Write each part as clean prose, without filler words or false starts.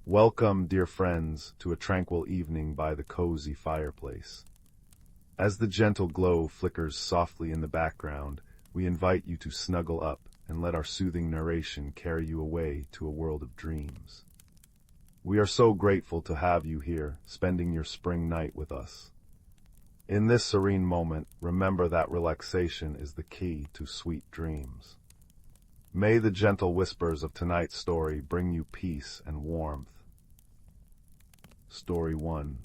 Welcome, dear friends, to a tranquil evening by the cozy fireplace. As the gentle glow flickers softly in the background, we invite you to snuggle up and let our soothing narration carry you away to a world of dreams. We are so grateful to have you here, spending your spring night with us. In this serene moment, remember that relaxation is the key to sweet dreams. May the gentle whispers of tonight's story bring you peace and warmth. Story 1.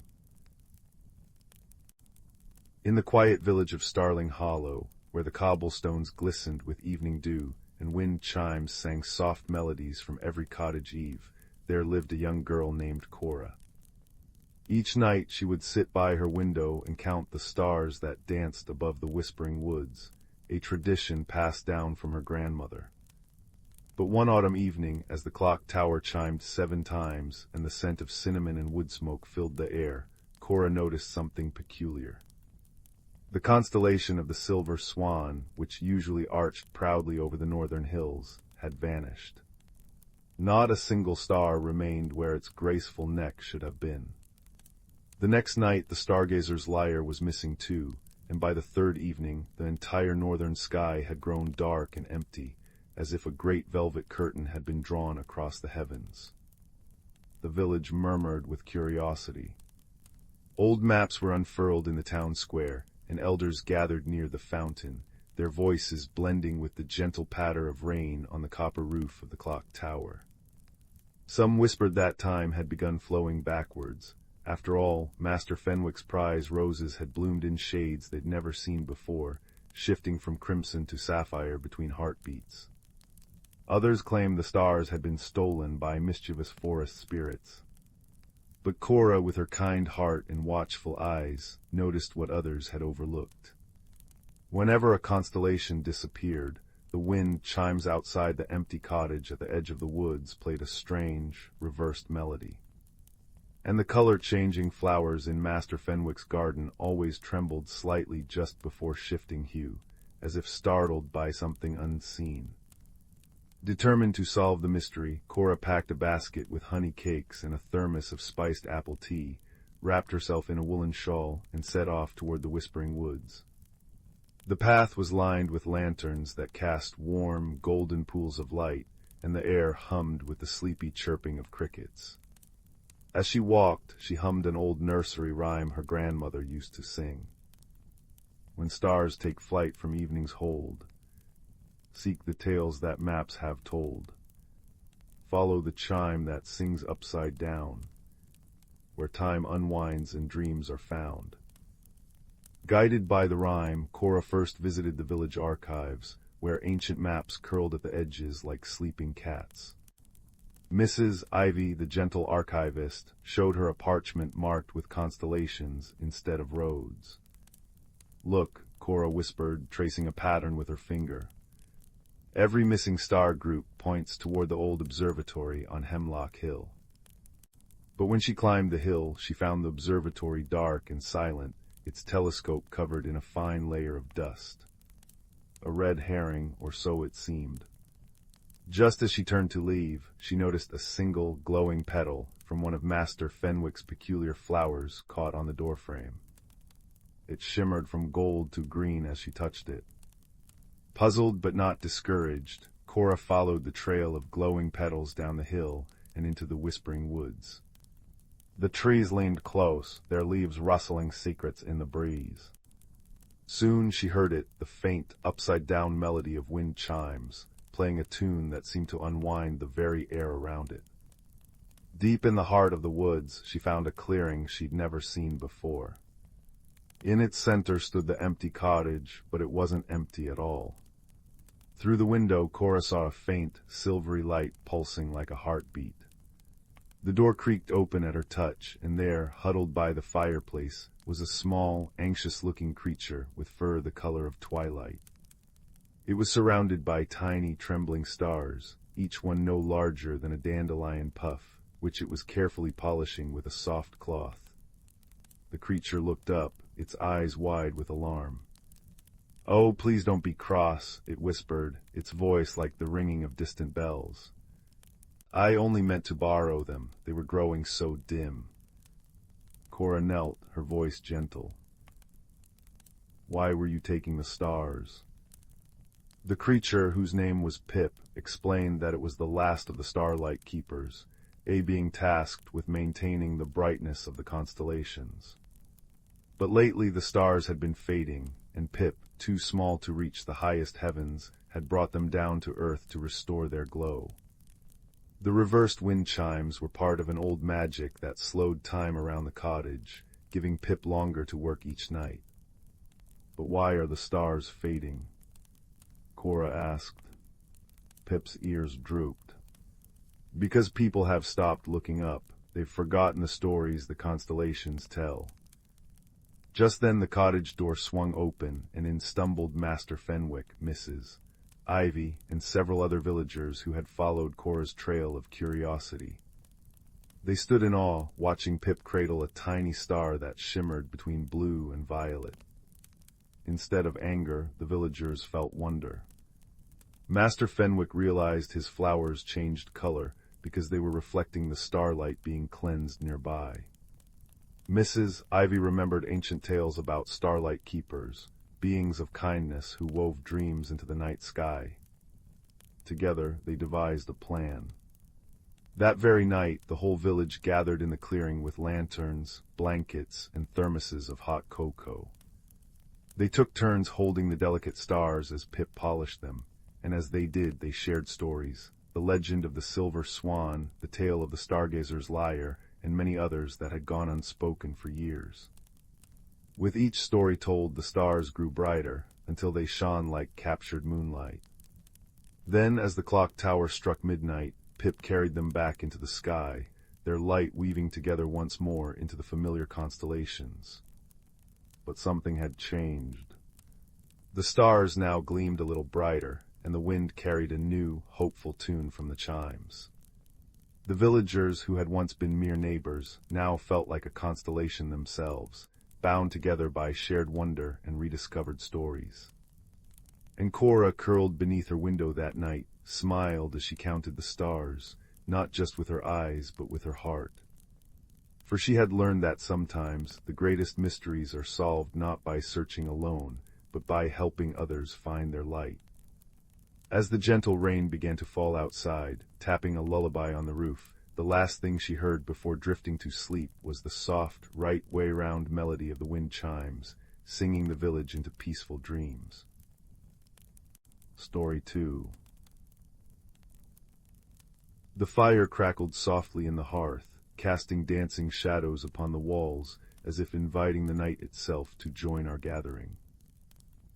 In the quiet village of Starling Hollow, where the cobblestones glistened with evening dew and wind chimes sang soft melodies from every cottage eave, there lived a young girl named Cora. Each night she would sit by her window and count the stars that danced above the whispering woods, a tradition passed down from her grandmother. But one autumn evening, as the clock tower chimed 7 times and the scent of cinnamon and wood smoke filled the air, Cora noticed something peculiar. The constellation of the Silver Swan, which usually arched proudly over the northern hills, had vanished. Not a single star remained where its graceful neck should have been. The next night the stargazer's lyre was missing too, and by the third evening the entire northern sky had grown dark and empty, as if a great velvet curtain had been drawn across the heavens. The village murmured with curiosity. Old maps were unfurled in the town square, and elders gathered near the fountain, their voices blending with the gentle patter of rain on the copper roof of the clock tower. Some whispered that time had begun flowing backwards. After all, Master Fenwick's prize roses had bloomed in shades they'd never seen before, shifting from crimson to sapphire between heartbeats. Others claimed the stars had been stolen by mischievous forest spirits. But Cora, with her kind heart and watchful eyes, noticed what others had overlooked. Whenever a constellation disappeared, the wind chimes outside the empty cottage at the edge of the woods played a strange, reversed melody. And the color-changing flowers in Master Fenwick's garden always trembled slightly just before shifting hue, as if startled by something unseen. Determined to solve the mystery, Cora packed a basket with honey cakes and a thermos of spiced apple tea, wrapped herself in a woolen shawl, and set off toward the whispering woods. The path was lined with lanterns that cast warm, golden pools of light, and the air hummed with the sleepy chirping of crickets. As she walked, she hummed an old nursery rhyme her grandmother used to sing. When stars take flight from evening's hold, seek the tales that maps have told. Follow the chime that sings upside down, where time unwinds and dreams are found. Guided by the rhyme, Cora first visited the village archives, where ancient maps curled at the edges like sleeping cats. Mrs. Ivy, the gentle archivist, showed her a parchment marked with constellations instead of roads. "Look," Cora whispered, tracing a pattern with her finger. "Every missing star group points toward the old observatory on Hemlock Hill." But when she climbed the hill, she found the observatory dark and silent, its telescope covered in a fine layer of dust. A red herring, or so it seemed. Just as she turned to leave, she noticed a single, glowing petal from one of Master Fenwick's peculiar flowers caught on the doorframe. It shimmered from gold to green as she touched it. Puzzled but not discouraged, Cora followed the trail of glowing petals down the hill and into the whispering woods. The trees leaned close, their leaves rustling secrets in the breeze. Soon she heard it, the faint, upside-down melody of wind chimes, playing a tune that seemed to unwind the very air around it. Deep in the heart of the woods, she found a clearing she'd never seen before. In its center stood the empty cottage, but it wasn't empty at all. Through the window, Cora saw a faint, silvery light pulsing like a heartbeat. The door creaked open at her touch, and there, huddled by the fireplace, was a small, anxious-looking creature with fur the color of twilight. It was surrounded by tiny, trembling stars, each one no larger than a dandelion puff, which it was carefully polishing with a soft cloth. The creature looked up, its eyes wide with alarm. "Oh, please don't be cross," it whispered, its voice like the ringing of distant bells. I only meant to borrow them. They were growing so dim. Cora knelt, her voice gentle. Why were you taking the stars? The creature, whose name was Pip, explained that it was the last of the starlight keepers, being tasked with maintaining the brightness of the constellations. But lately the stars had been fading, and Pip, too small to reach the highest heavens, had brought them down to earth to restore their glow. The reversed wind chimes were part of an old magic that slowed time around the cottage, giving Pip longer to work each night. But why are the stars fading? Cora asked. Pip's ears drooped. Because people have stopped looking up. They've forgotten the stories the constellations tell. Just then the cottage door swung open, and in stumbled Master Fenwick, Mrs. Ivy, and several other villagers who had followed Cora's trail of curiosity. They stood in awe, watching Pip cradle a tiny star that shimmered between blue and violet. Instead of anger, the villagers felt wonder. Master Fenwick realized his flowers changed color because they were reflecting the starlight being cleansed nearby. Mrs. Ivy remembered ancient tales about starlight keepers, beings of kindness who wove dreams into the night sky. Together, they devised a plan. That very night, the whole village gathered in the clearing with lanterns, blankets, and thermoses of hot cocoa. They took turns holding the delicate stars as Pip polished them, and as they did, they shared stories, the legend of the silver swan, the tale of the stargazer's lyre, and many others that had gone unspoken for years. With each story told, the stars grew brighter, until they shone like captured moonlight. Then, as the clock tower struck midnight, Pip carried them back into the sky, their light weaving together once more into the familiar constellations. But something had changed. The stars now gleamed a little brighter, and the wind carried a new, hopeful tune from the chimes. The villagers, who had once been mere neighbors, now felt like a constellation themselves, bound together by shared wonder and rediscovered stories. And Cora, curled beneath her window that night, smiled as she counted the stars, not just with her eyes, but with her heart. For she had learned that sometimes the greatest mysteries are solved not by searching alone, but by helping others find their light. As the gentle rain began to fall outside, tapping a lullaby on the roof, the last thing she heard before drifting to sleep was the soft, right-way-round melody of the wind chimes, singing the village into peaceful dreams. Story 2. The fire crackled softly in the hearth, casting dancing shadows upon the walls, as if inviting the night itself to join our gathering.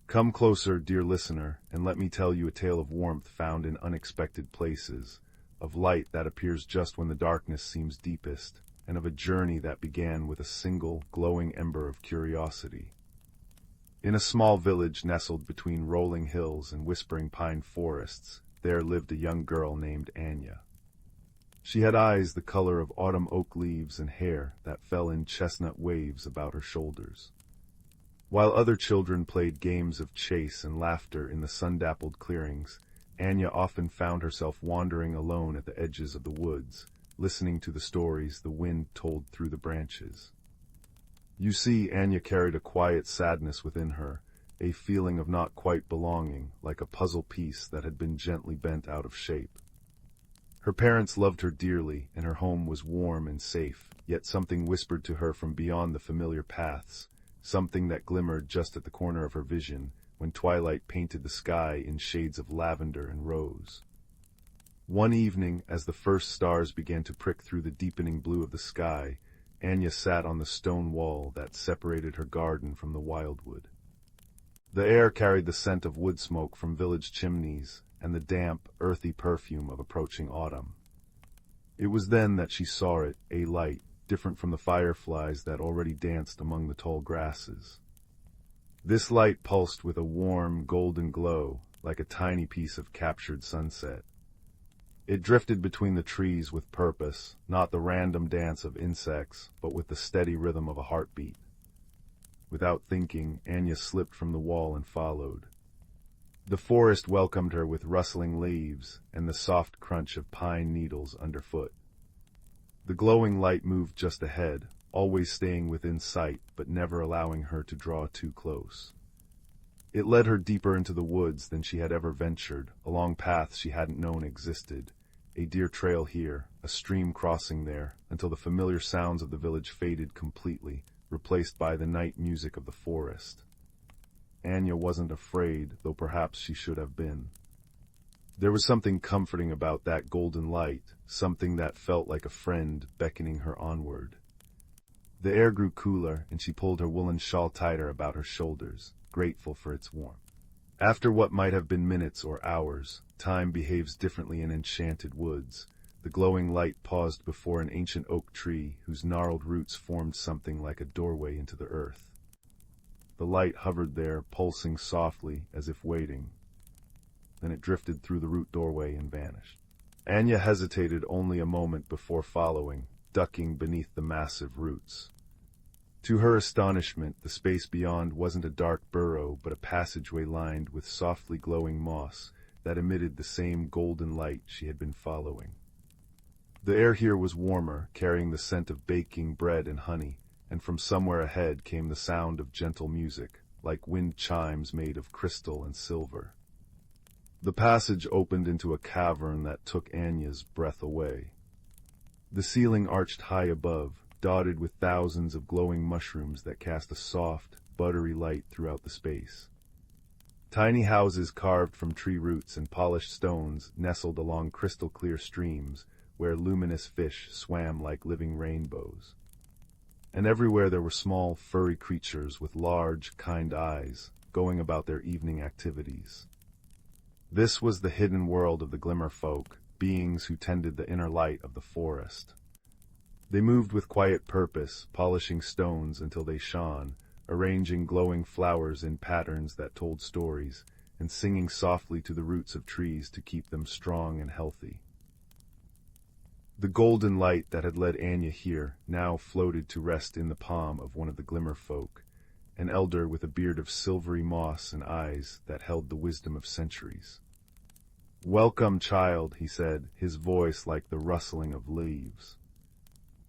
Come closer, dear listener, and let me tell you a tale of warmth found in unexpected places, of light that appears just when the darkness seems deepest, and of a journey that began with a single, glowing ember of curiosity. In a small village nestled between rolling hills and whispering pine forests, there lived a young girl named Anya. She had eyes the color of autumn oak leaves and hair that fell in chestnut waves about her shoulders. While other children played games of chase and laughter in the sun-dappled clearings, Anya often found herself wandering alone at the edges of the woods, listening to the stories the wind told through the branches. You see, Anya carried a quiet sadness within her, a feeling of not quite belonging, like a puzzle piece that had been gently bent out of shape. Her parents loved her dearly, and her home was warm and safe, yet something whispered to her from beyond the familiar paths, something that glimmered just at the corner of her vision, when twilight painted the sky in shades of lavender and rose. One evening, as the first stars began to prick through the deepening blue of the sky, Anya sat on the stone wall that separated her garden from the wildwood. The air carried the scent of wood smoke from village chimneys, and the damp, earthy perfume of approaching autumn. It was then that she saw it, a light, different from the fireflies that already danced among the tall grasses. This light pulsed with a warm, golden glow, like a tiny piece of captured sunset. It drifted between the trees with purpose, not the random dance of insects, but with the steady rhythm of a heartbeat. Without thinking, Anya slipped from the wall and followed. The forest welcomed her with rustling leaves and the soft crunch of pine needles underfoot. The glowing light moved just ahead, always staying within sight but never allowing her to draw too close. It led her deeper into the woods than she had ever ventured, along paths she hadn't known existed. A deer trail here, a stream crossing there, until the familiar sounds of the village faded completely, replaced by the night music of the forest. Anya wasn't afraid, though perhaps she should have been. There was something comforting about that golden light, something that felt like a friend beckoning her onward. The air grew cooler, and she pulled her woolen shawl tighter about her shoulders, grateful for its warmth. After what might have been minutes or hours, time behaves differently in enchanted woods. The glowing light paused before an ancient oak tree whose gnarled roots formed something like a doorway into the earth. The light hovered there, pulsing softly, as if waiting. Then it drifted through the root doorway and vanished. Anya hesitated only a moment before following, ducking beneath the massive roots. To her astonishment, the space beyond wasn't a dark burrow, but a passageway lined with softly glowing moss that emitted the same golden light she had been following. The air here was warmer, carrying the scent of baking bread and honey, and from somewhere ahead came the sound of gentle music, like wind chimes made of crystal and silver. The passage opened into a cavern that took Anya's breath away. The ceiling arched high above, dotted with thousands of glowing mushrooms that cast a soft, buttery light throughout the space. Tiny houses carved from tree roots and polished stones nestled along crystal-clear streams where luminous fish swam like living rainbows. And everywhere there were small, furry creatures with large, kind eyes, going about their evening activities. This was the hidden world of the Glimmerfolk, beings who tended the inner light of the forest. They moved with quiet purpose, polishing stones until they shone, arranging glowing flowers in patterns that told stories, and singing softly to the roots of trees to keep them strong and healthy. The golden light that had led Anya here now floated to rest in the palm of one of the Glimmerfolk, an elder with a beard of silvery moss and eyes that held the wisdom of centuries. "Welcome, child," he said, his voice like the rustling of leaves.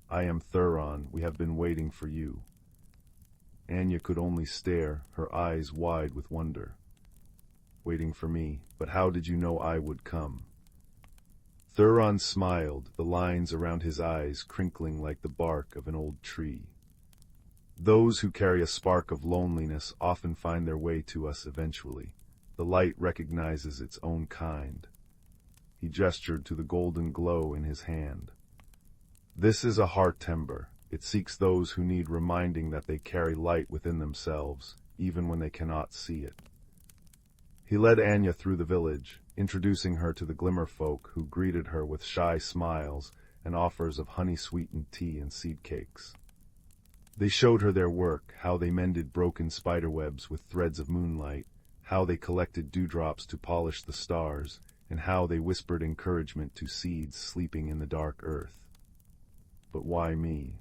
"I am Thuron. We have been waiting for you." Anya could only stare, her eyes wide with wonder. "Waiting for me, but how did you know I would come?" Thuron smiled, the lines around his eyes crinkling like the bark of an old tree. "Those who carry a spark of loneliness often find their way to us eventually. The light recognizes its own kind." He gestured to the golden glow in his hand. "This is a heart ember. It seeks those who need reminding that they carry light within themselves, even when they cannot see it." He led Anya through the village, introducing her to the Glimmerfolk who greeted her with shy smiles and offers of honey-sweetened tea and seed cakes. They showed her their work, how they mended broken spiderwebs with threads of moonlight, how they collected dewdrops to polish the stars, and how they whispered encouragement to seeds sleeping in the dark earth. "But why me?"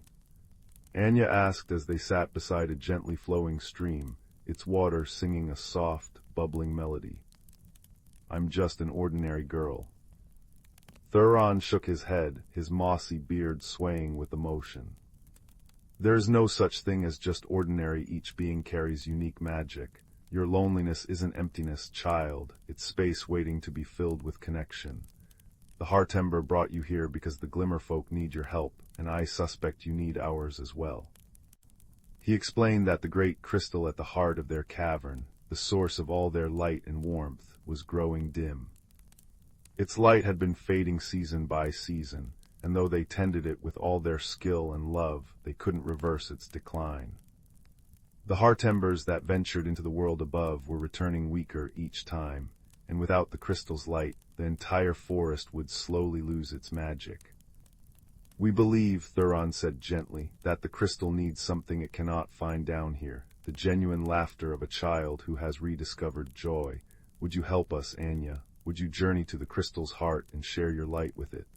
Anya asked as they sat beside a gently flowing stream, its water singing a soft, bubbling melody. "I'm just an ordinary girl." Thuron shook his head, his mossy beard swaying with emotion. "There is no such thing as just ordinary. Each being carries unique magic. Your loneliness isn't emptiness, child. It's space waiting to be filled with connection. The Heart Ember brought you here because the Glimmerfolk need your help, and I suspect you need ours as well." He explained that the great crystal at the heart of their cavern, the source of all their light and warmth, was growing dim. Its light had been fading season by season, and though they tended it with all their skill and love, they couldn't reverse its decline. The heart embers that ventured into the world above were returning weaker each time, and without the crystal's light, the entire forest would slowly lose its magic. "We believe," Thuron said gently, "that the crystal needs something it cannot find down here, the genuine laughter of a child who has rediscovered joy. Would you help us, Anya? Would you journey to the crystal's heart and share your light with it?"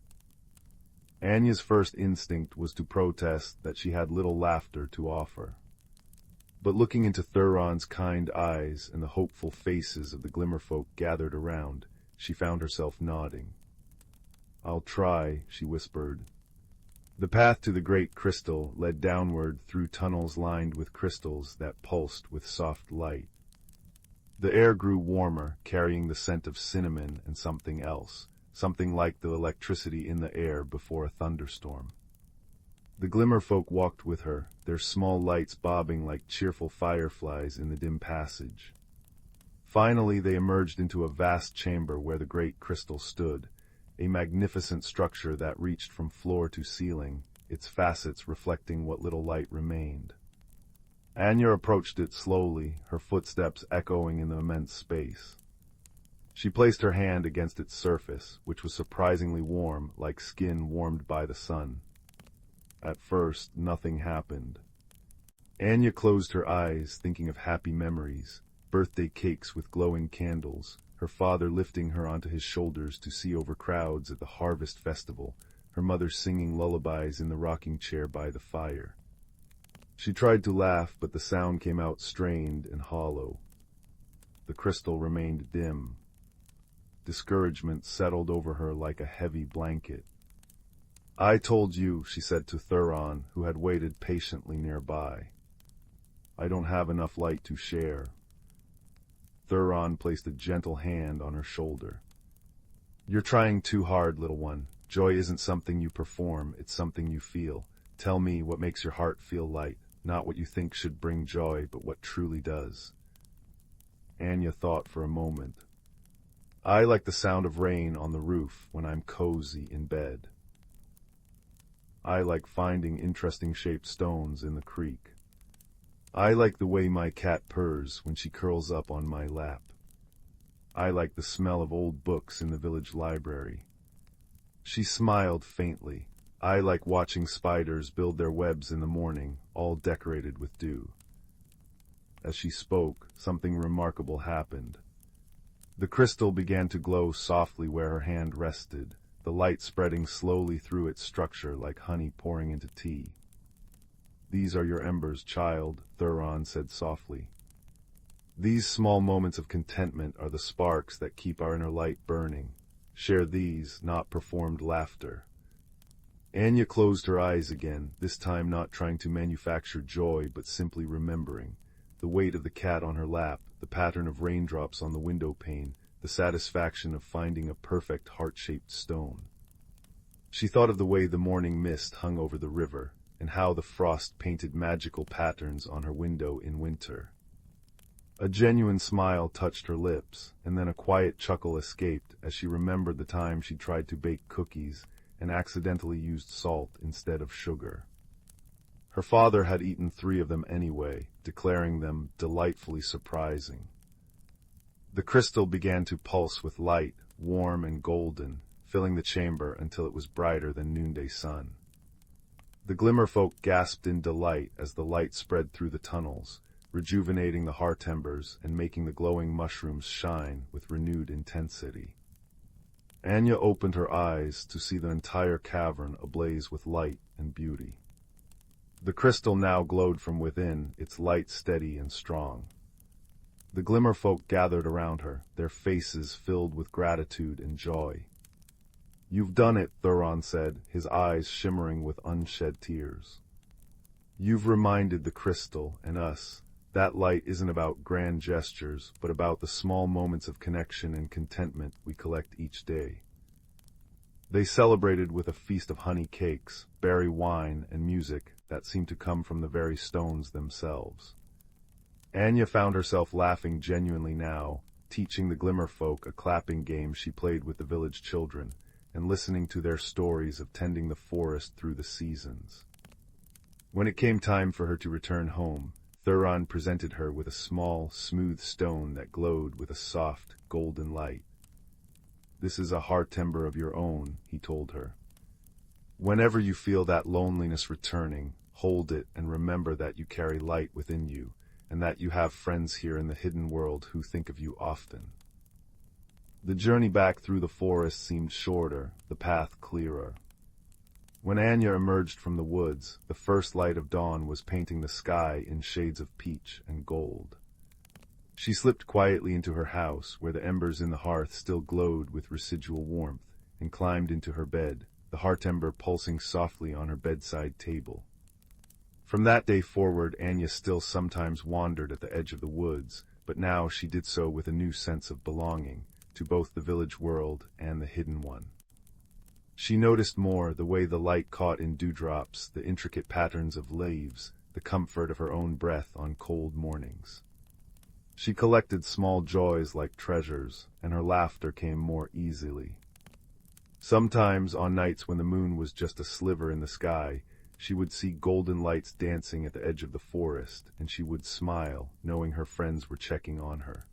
Anya's first instinct was to protest that she had little laughter to offer. But looking into Thuron's kind eyes and the hopeful faces of the Glimmerfolk gathered around, she found herself nodding. "I'll try," she whispered. The path to the great crystal led downward through tunnels lined with crystals that pulsed with soft light. The air grew warmer, carrying the scent of cinnamon and something else, something like the electricity in the air before a thunderstorm. The Glimmerfolk walked with her, their small lights bobbing like cheerful fireflies in the dim passage. Finally, they emerged into a vast chamber where the great crystal stood, a magnificent structure that reached from floor to ceiling, its facets reflecting what little light remained. Anya approached it slowly, her footsteps echoing in the immense space. She placed her hand against its surface, which was surprisingly warm, like skin warmed by the sun. At first, nothing happened. Anya closed her eyes, thinking of happy memories, birthday cakes with glowing candles, her father lifting her onto his shoulders to see over crowds at the harvest festival, her mother singing lullabies in the rocking chair by the fire. She tried to laugh, but the sound came out strained and hollow. The crystal remained dim. Discouragement settled over her like a heavy blanket. "I told you," she said to Thuron, who had waited patiently nearby. "I don't have enough light to share." Thuron placed a gentle hand on her shoulder. "You're trying too hard, little one. Joy isn't something you perform, it's something you feel. Tell me what makes your heart feel light, not what you think should bring joy, but what truly does." Anya thought for a moment. "I like the sound of rain on the roof when I'm cozy in bed. I like finding interesting shaped stones in the creek. I like the way my cat purrs when she curls up on my lap. I like the smell of old books in the village library." She smiled faintly. "I like watching spiders build their webs in the morning, all decorated with dew." As she spoke, something remarkable happened. The crystal began to glow softly where her hand rested, the light spreading slowly through its structure like honey pouring into tea. "These are your embers, child," Thuron said softly. "These small moments of contentment are the sparks that keep our inner light burning. Share these, not performed laughter." Anya closed her eyes again, this time not trying to manufacture joy but simply remembering. The weight of the cat on her lap, the pattern of raindrops on the window pane, the satisfaction of finding a perfect heart-shaped stone. She thought of the way the morning mist hung over the river, and how the frost painted magical patterns on her window in winter. A genuine smile touched her lips, and then a quiet chuckle escaped as she remembered the time she tried to bake cookies and accidentally used salt instead of sugar. Her father had eaten 3 of them anyway, declaring them delightfully surprising. The crystal began to pulse with light, warm and golden, filling the chamber until it was brighter than noonday sun. The Glimmerfolk gasped in delight as the light spread through the tunnels, rejuvenating the heart embers and making the glowing mushrooms shine with renewed intensity. Anya opened her eyes to see the entire cavern ablaze with light and beauty. The crystal now glowed from within, its light steady and strong. The Glimmerfolk gathered around her, their faces filled with gratitude and joy. "You've done it," Thuron said, his eyes shimmering with unshed tears. "You've reminded the crystal and us that light isn't about grand gestures, but about the small moments of connection and contentment we collect each day." They celebrated with a feast of honey cakes, berry wine, and music that seemed to come from the very stones themselves. Anya found herself laughing genuinely now, teaching the Glimmerfolk a clapping game she played with the village children, and listening to their stories of tending the forest through the seasons. When it came time for her to return home, Thuron presented her with a small, smooth stone that glowed with a soft, golden light. "This is a heart ember of your own," he told her. "Whenever you feel that loneliness returning, hold it and remember that you carry light within you, and that you have friends here in the hidden world who think of you often." The journey back through the forest seemed shorter, the path clearer. When Anya emerged from the woods, the first light of dawn was painting the sky in shades of peach and gold. She slipped quietly into her house, where the embers in the hearth still glowed with residual warmth, and climbed into her bed, the hearth ember pulsing softly on her bedside table. From that day forward, Anya still sometimes wandered at the edge of the woods, but now she did so with a new sense of belonging to both the village world and the hidden one. She noticed more the way the light caught in dewdrops, the intricate patterns of leaves, the comfort of her own breath on cold mornings. She collected small joys like treasures, and her laughter came more easily. Sometimes, on nights when the moon was just a sliver in the sky, she would see golden lights dancing at the edge of the forest, and she would smile, knowing her friends were checking on her.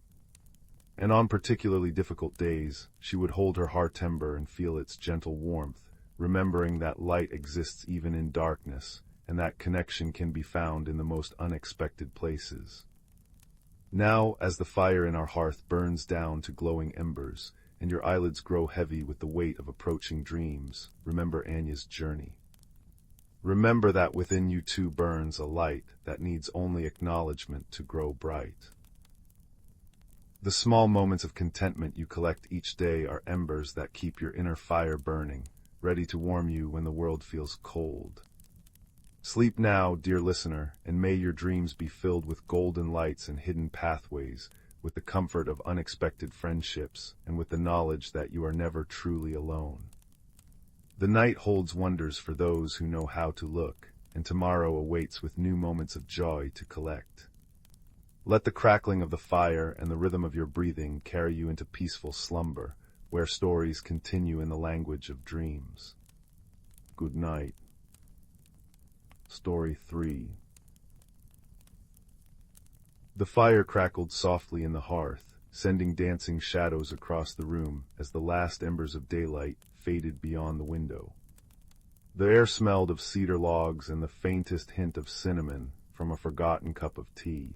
And on particularly difficult days, she would hold her heart ember and feel its gentle warmth, remembering that light exists even in darkness, and that connection can be found in the most unexpected places. Now, as the fire in our hearth burns down to glowing embers, and your eyelids grow heavy with the weight of approaching dreams, remember Anya's journey. Remember that within you too burns a light that needs only acknowledgement to grow bright. The small moments of contentment you collect each day are embers that keep your inner fire burning, ready to warm you when the world feels cold. Sleep now, dear listener, and may your dreams be filled with golden lights and hidden pathways, with the comfort of unexpected friendships, and with the knowledge that you are never truly alone. The night holds wonders for those who know how to look, and tomorrow awaits with new moments of joy to collect. Let the crackling of the fire and the rhythm of your breathing carry you into peaceful slumber, where stories continue in the language of dreams. Good night. Story 3. The fire crackled softly in the hearth, sending dancing shadows across the room as the last embers of daylight faded beyond the window. The air smelled of cedar logs and the faintest hint of cinnamon from a forgotten cup of tea.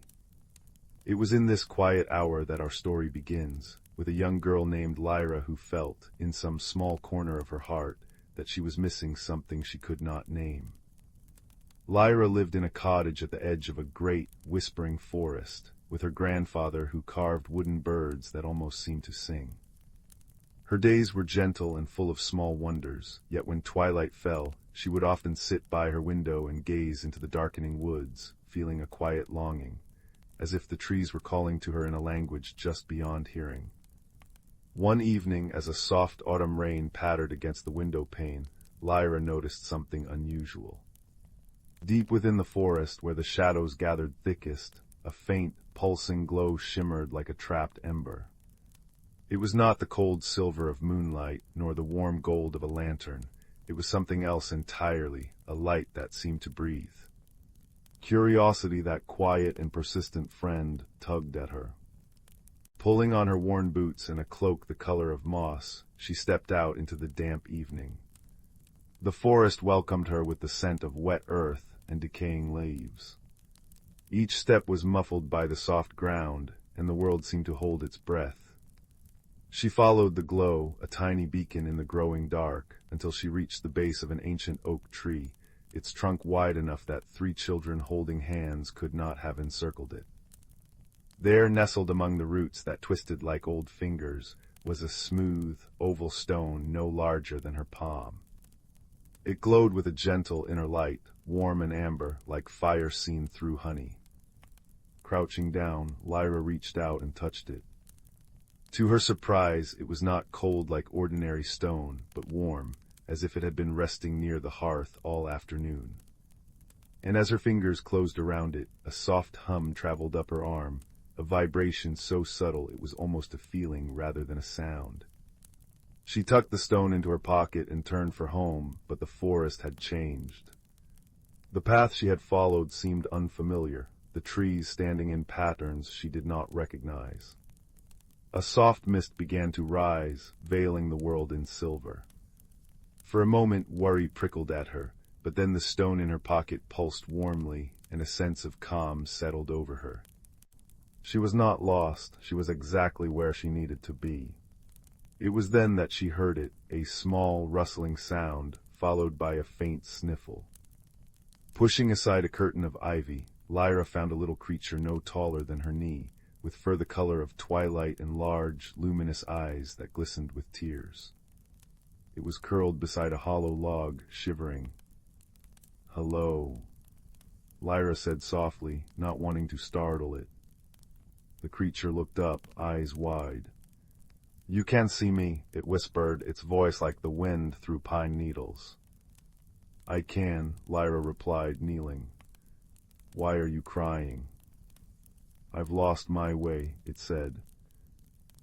It was in this quiet hour that our story begins, with a young girl named Lyra who felt, in some small corner of her heart, that she was missing something she could not name. Lyra lived in a cottage at the edge of a great, whispering forest, with her grandfather who carved wooden birds that almost seemed to sing. Her days were gentle and full of small wonders, yet when twilight fell, she would often sit by her window and gaze into the darkening woods, feeling a quiet longing, as if the trees were calling to her in a language just beyond hearing. One evening, as a soft autumn rain pattered against the window pane, Lyra noticed something unusual. Deep within the forest, where the shadows gathered thickest, a faint, pulsing glow shimmered like a trapped ember. It was not the cold silver of moonlight, nor the warm gold of a lantern. It was something else entirely, a light that seemed to breathe. Curiosity, that quiet and persistent friend, tugged at her. Pulling on her worn boots and a cloak the color of moss, she stepped out into the damp evening. The forest welcomed her with the scent of wet earth and decaying leaves. Each step was muffled by the soft ground, and the world seemed to hold its breath. She followed the glow, a tiny beacon in the growing dark, until she reached the base of an ancient oak tree, its trunk wide enough that 3 children holding hands could not have encircled it. There, nestled among the roots that twisted like old fingers, was a smooth, oval stone no larger than her palm. It glowed with a gentle inner light, warm and amber, like fire seen through honey. Crouching down, Lyra reached out and touched it. To her surprise, it was not cold like ordinary stone, but warm, as if it had been resting near the hearth all afternoon. And as her fingers closed around it, a soft hum traveled up her arm, a vibration so subtle it was almost a feeling rather than a sound. She tucked the stone into her pocket and turned for home, but the forest had changed. The path she had followed seemed unfamiliar, the trees standing in patterns she did not recognize. A soft mist began to rise, veiling the world in silver. For a moment worry prickled at her, but then the stone in her pocket pulsed warmly, and a sense of calm settled over her. She was not lost, she was exactly where she needed to be. It was then that she heard it, a small, rustling sound, followed by a faint sniffle. Pushing aside a curtain of ivy, Lyra found a little creature no taller than her knee, with fur the color of twilight and large, luminous eyes that glistened with tears. It was curled beside a hollow log, shivering. "Hello," Lyra said softly, not wanting to startle it. The creature looked up, eyes wide. "You can't see me," it whispered, its voice like the wind through pine needles. "I can," Lyra replied, kneeling. "Why are you crying?" "I've lost my way," it said.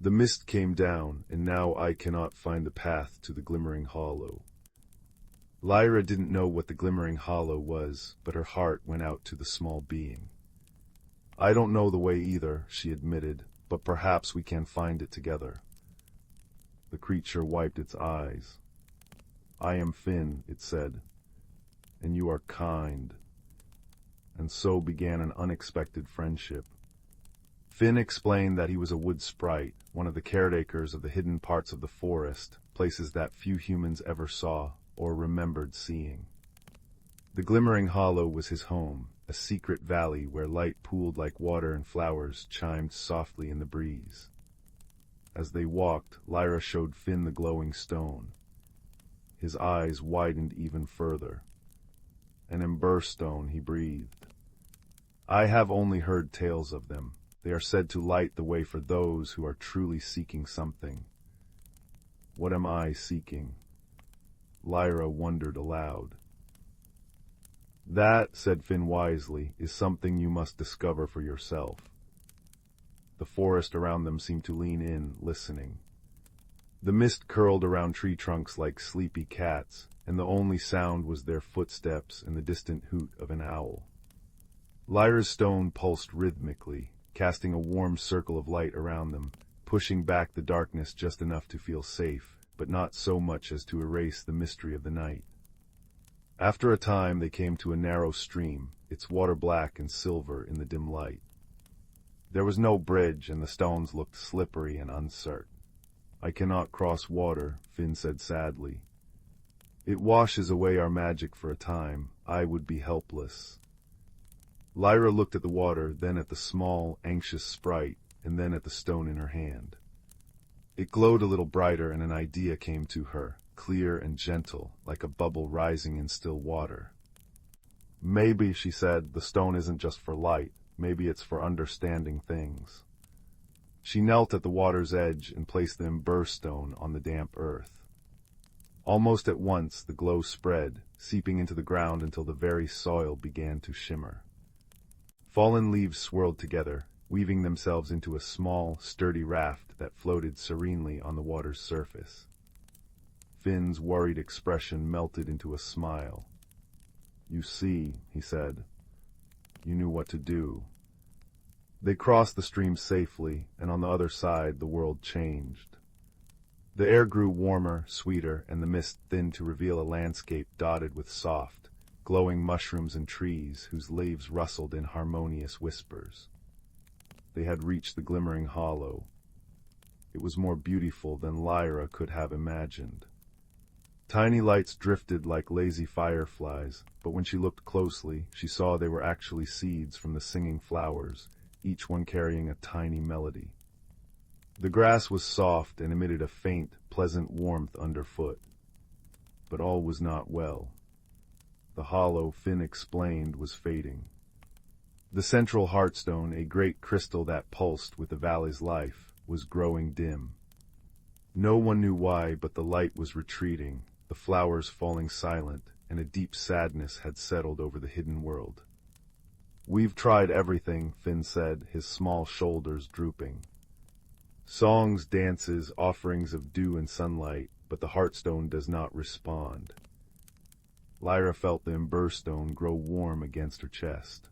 "The mist came down, and now I cannot find the path to the Glimmering Hollow." Lyra didn't know what the Glimmering Hollow was, but her heart went out to the small being. "I don't know the way either," she admitted, "but perhaps we can find it together." The creature wiped its eyes. "I am Finn," it said, "and you are kind." And so began an unexpected friendship. Finn explained that he was a wood sprite, one of the caretakers of the hidden parts of the forest, places that few humans ever saw or remembered seeing. The Glimmering Hollow was his home, a secret valley where light pooled like water and flowers chimed softly in the breeze. As they walked, Lyra showed Finn the glowing stone. His eyes widened even further. "An ember stone," he breathed. "I have only heard tales of them. They are said to light the way for those who are truly seeking something." "What am I seeking?" Lyra wondered aloud. "That," said Finn wisely, "is something you must discover for yourself." The forest around them seemed to lean in, listening. The mist curled around tree trunks like sleepy cats, and the only sound was their footsteps and the distant hoot of an owl. Lyra's stone pulsed rhythmically, casting a warm circle of light around them, pushing back the darkness just enough to feel safe, but not so much as to erase the mystery of the night. After a time they came to a narrow stream, its water black and silver in the dim light. There was no bridge, and the stones looked slippery and uncertain. "I cannot cross water," Finn said sadly. "It washes away our magic for a time. I would be helpless." Lyra looked at the water, then at the small, anxious sprite, and then at the stone in her hand. It glowed a little brighter, and an idea came to her, clear and gentle, like a bubble rising in still water. "Maybe," she said, "the stone isn't just for light. Maybe it's for understanding things." She knelt at the water's edge and placed the ember stone on the damp earth. Almost at once the glow spread, seeping into the ground until the very soil began to shimmer. Fallen leaves swirled together, weaving themselves into a small, sturdy raft that floated serenely on the water's surface. Finn's worried expression melted into a smile. "You see," he said. "You knew what to do." They crossed the stream safely, and on the other side the world changed. The air grew warmer, sweeter, and the mist thinned to reveal a landscape dotted with soft, glowing mushrooms and trees whose leaves rustled in harmonious whispers. They had reached the Glimmering Hollow. It was more beautiful than Lyra could have imagined. Tiny lights drifted like lazy fireflies, but when she looked closely, she saw they were actually seeds from the singing flowers, each one carrying a tiny melody. The grass was soft and emitted a faint, pleasant warmth underfoot. But all was not well. The hollow, Finn explained, was fading. The central heartstone, a great crystal that pulsed with the valley's life, was growing dim. No one knew why, but the light was retreating, the flowers falling silent, and a deep sadness had settled over the hidden world. "We've tried everything," Finn said, his small shoulders drooping. "Songs, dances, offerings of dew and sunlight, but the heartstone does not respond." Lyra felt the ember stone grow warm against her chest.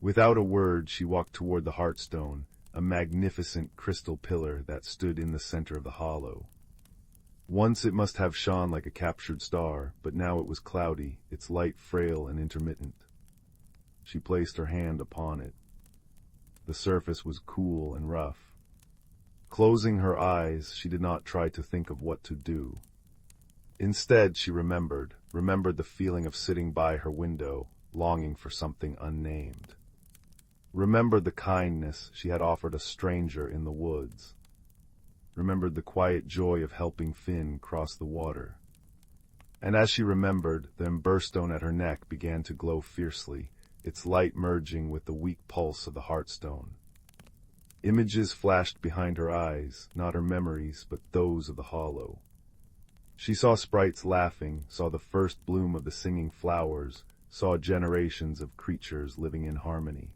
Without a word, she walked toward the heartstone, a magnificent crystal pillar that stood in the center of the hollow. Once it must have shone like a captured star, but now it was cloudy, its light frail and intermittent. She placed her hand upon it. The surface was cool and rough. Closing her eyes, she did not try to think of what to do. Instead, she remembered the feeling of sitting by her window, longing for something unnamed. Remembered the kindness she had offered a stranger in the woods. Remembered the quiet joy of helping Finn cross the water. And as she remembered, the emberstone at her neck began to glow fiercely, its light merging with the weak pulse of the heartstone. Images flashed behind her eyes, not her memories, but those of the hollow. She saw sprites laughing, saw the first bloom of the singing flowers, saw generations of creatures living in harmony.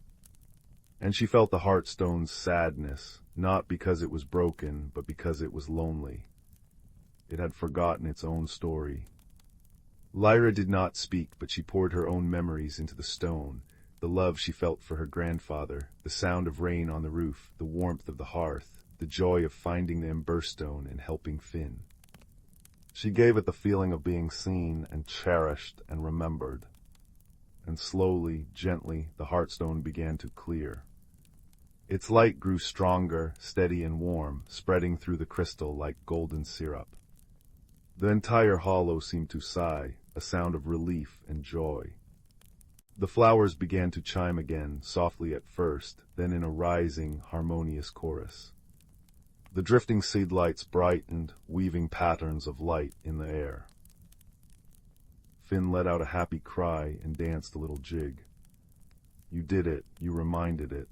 And she felt the heartstone's sadness, not because it was broken, but because it was lonely. It had forgotten its own story. Lyra did not speak, but she poured her own memories into the stone, the love she felt for her grandfather, the sound of rain on the roof, the warmth of the hearth, the joy of finding the emberstone and helping Finn. She gave it the feeling of being seen and cherished and remembered. And slowly, gently, the heartstone began to clear. Its light grew stronger, steady and warm, spreading through the crystal like golden syrup. The entire hollow seemed to sigh, a sound of relief and joy. The flowers began to chime again, softly at first, then in a rising, harmonious chorus. The drifting seedlights brightened, weaving patterns of light in the air. Finn let out a happy cry and danced a little jig. You did it, you reminded it.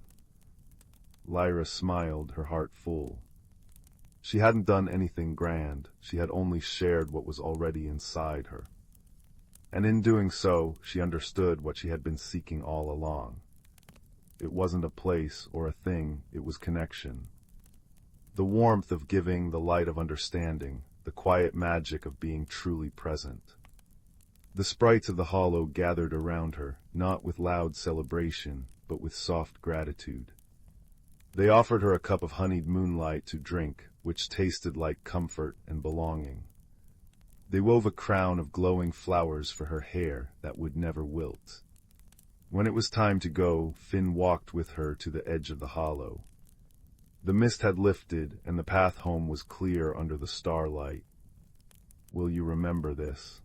Lyra smiled, her heart full. She hadn't done anything grand, she had only shared what was already inside her. And in doing so, she understood what she had been seeking all along. It wasn't a place or a thing, it was connection. The warmth of giving, the light of understanding, the quiet magic of being truly present. The sprites of the hollow gathered around her, not with loud celebration, but with soft gratitude. They offered her a cup of honeyed moonlight to drink, which tasted like comfort and belonging. They wove a crown of glowing flowers for her hair that would never wilt. When it was time to go, Finn walked with her to the edge of the hollow. The mist had lifted, and the path home was clear under the starlight. Will you remember this?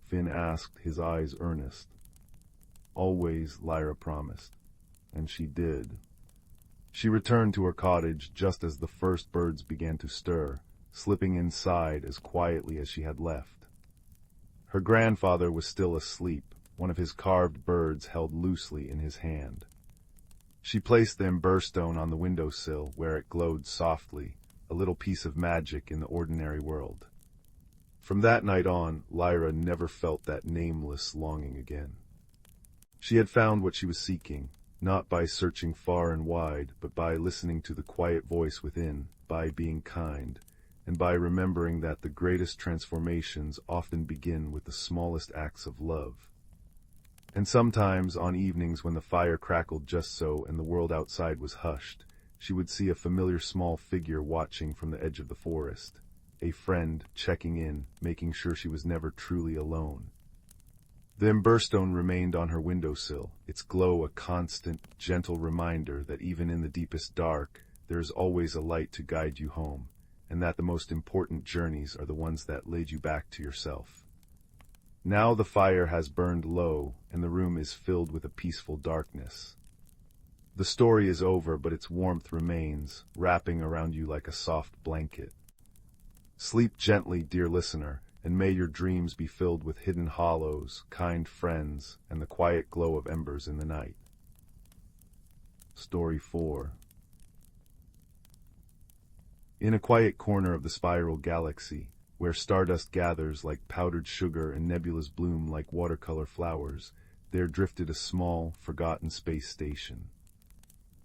Finn asked, his eyes earnest. Always, Lyra promised. And she did. She returned to her cottage just as the first birds began to stir, slipping inside as quietly as she had left. Her grandfather was still asleep, one of his carved birds held loosely in his hand. She placed the emberstone on the windowsill where it glowed softly, a little piece of magic in the ordinary world. From that night on, Lyra never felt that nameless longing again. She had found what she was seeking, not by searching far and wide, but by listening to the quiet voice within, by being kind, and by remembering that the greatest transformations often begin with the smallest acts of love. And sometimes, on evenings when the fire crackled just so and the world outside was hushed, she would see a familiar small figure watching from the edge of the forest, a friend checking in, making sure she was never truly alone. The emberstone remained on her windowsill, its glow a constant, gentle reminder that even in the deepest dark, there is always a light to guide you home, and that the most important journeys are the ones that lead you back to yourself. Now the fire has burned low, and the room is filled with a peaceful darkness. The story is over, but its warmth remains, wrapping around you like a soft blanket. Sleep gently, dear listener, and may your dreams be filled with hidden hollows, kind friends, and the quiet glow of embers in the night. Story 4. In a quiet corner of the spiral galaxy, where stardust gathers like powdered sugar and nebulas bloom like watercolor flowers, there drifted a small, forgotten space station.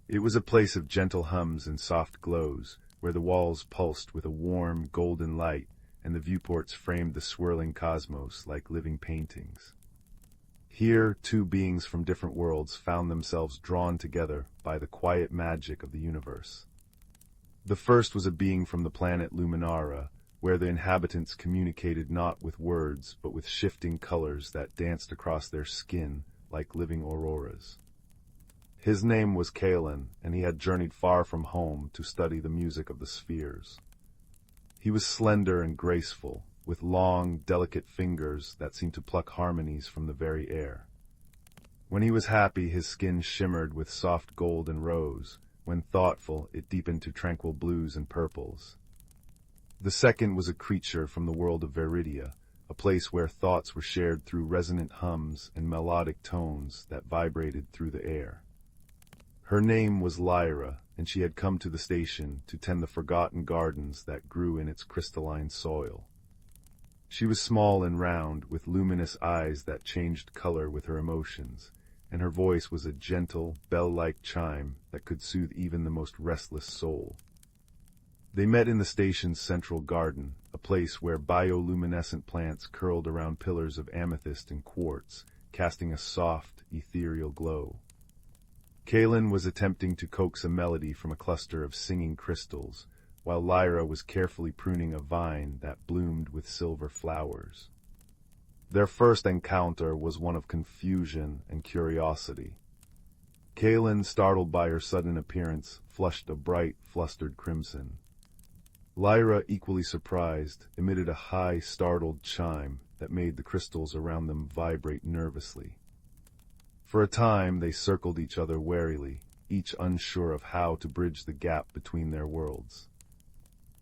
It was a place of gentle hums and soft glows, where the walls pulsed with a warm, golden light, and the viewports framed the swirling cosmos like living paintings. Here, two beings from different worlds found themselves drawn together by the quiet magic of the universe. The first was a being from the planet Luminara, where the inhabitants communicated not with words, but with shifting colors that danced across their skin like living auroras. His name was Kalen, and he had journeyed far from home to study the music of the spheres. He was slender and graceful, with long, delicate fingers that seemed to pluck harmonies from the very air. When he was happy, his skin shimmered with soft gold and rose. When thoughtful, it deepened to tranquil blues and purples. The second was a creature from the world of Veridia, a place where thoughts were shared through resonant hums and melodic tones that vibrated through the air. Her name was Lyra, and she had come to the station to tend the forgotten gardens that grew in its crystalline soil. She was small and round, with luminous eyes that changed color with her emotions, and her voice was a gentle, bell-like chime that could soothe even the most restless soul. They met in the station's central garden, a place where bioluminescent plants curled around pillars of amethyst and quartz, casting a soft, ethereal glow. Kaelin was attempting to coax a melody from a cluster of singing crystals, while Lyra was carefully pruning a vine that bloomed with silver flowers. Their first encounter was one of confusion and curiosity. Kaelin, startled by her sudden appearance, flushed a bright, flustered crimson. Lyra, equally surprised, emitted a high, startled chime that made the crystals around them vibrate nervously. For a time they circled each other warily, each unsure of how to bridge the gap between their worlds.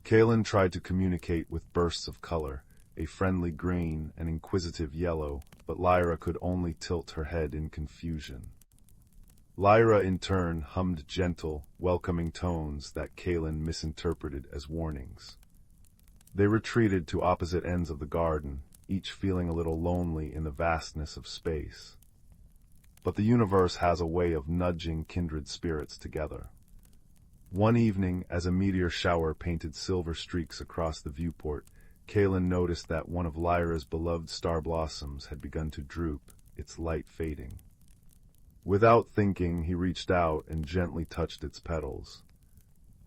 Kaelin tried to communicate with bursts of color, a friendly green, an inquisitive yellow, but Lyra could only tilt her head in confusion. Lyra, in turn, hummed gentle, welcoming tones that Kaelin misinterpreted as warnings. They retreated to opposite ends of the garden, each feeling a little lonely in the vastness of space. But the universe has a way of nudging kindred spirits together. One evening, as a meteor shower painted silver streaks across the viewport, Kaelin noticed that one of Lyra's beloved star blossoms had begun to droop, its light fading. Without thinking, he reached out and gently touched its petals.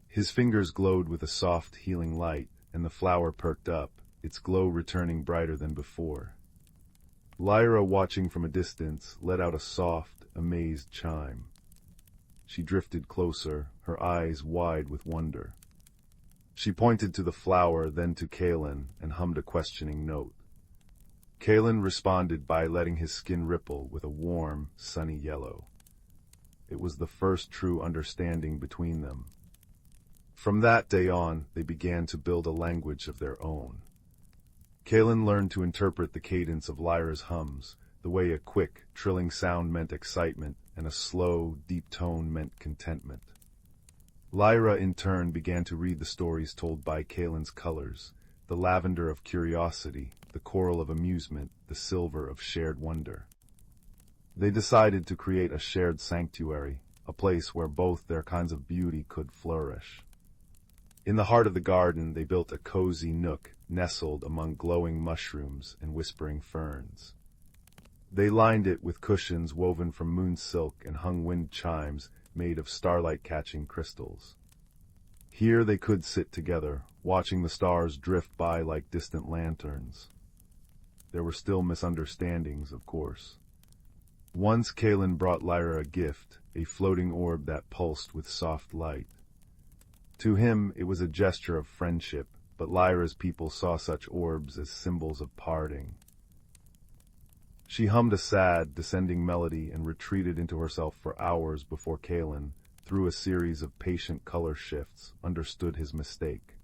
His fingers glowed with a soft, healing light, and the flower perked up, its glow returning brighter than before. Lyra, watching from a distance, let out a soft, amazed chime. She drifted closer, her eyes wide with wonder. She pointed to the flower, then to Kaelin, and hummed a questioning note. Kaelin responded by letting his skin ripple with a warm, sunny yellow. It was the first true understanding between them. From that day on, they began to build a language of their own. Kaelin learned to interpret the cadence of Lyra's hums, the way a quick, trilling sound meant excitement, and a slow, deep tone meant contentment. Lyra, in turn, began to read the stories told by Kaelin's colors, the lavender of curiosity, the coral of amusement, the silver of shared wonder. They decided to create a shared sanctuary, a place where both their kinds of beauty could flourish. In the heart of the garden, they built a cozy nook, nestled among glowing mushrooms and whispering ferns. They lined it with cushions woven from moon silk and hung wind chimes made of starlight-catching crystals. Here they could sit together, watching the stars drift by like distant lanterns. There were still misunderstandings, of course. Once Kaelin brought Lyra a gift, a floating orb that pulsed with soft light. To him, it was a gesture of friendship, but Lyra's people saw such orbs as symbols of parting. She hummed a sad, descending melody and retreated into herself for hours before Kaelin, through a series of patient color shifts, understood his mistake.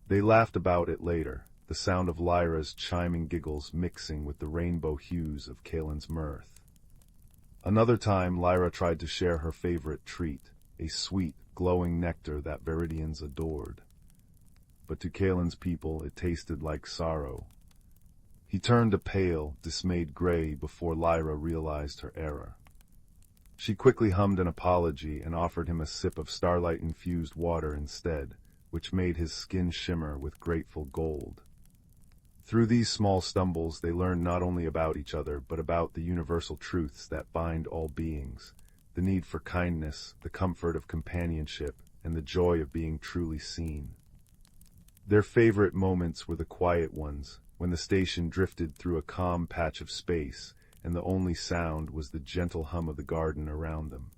They laughed about it later, the sound of Lyra's chiming giggles mixing with the rainbow hues of Kaelin's mirth. Another time, Lyra tried to share her favorite treat, a sweet, glowing nectar that Viridians adored. But to Kaelin's people, it tasted like sorrow. He turned a pale, dismayed gray before Lyra realized her error. She quickly hummed an apology and offered him a sip of starlight-infused water instead, which made his skin shimmer with grateful gold. Through these small stumbles, they learned not only about each other, but about the universal truths that bind all beings, the need for kindness, the comfort of companionship, and the joy of being truly seen. Their favorite moments were the quiet ones, when the station drifted through a calm patch of space, and the only sound was the gentle hum of the garden around them.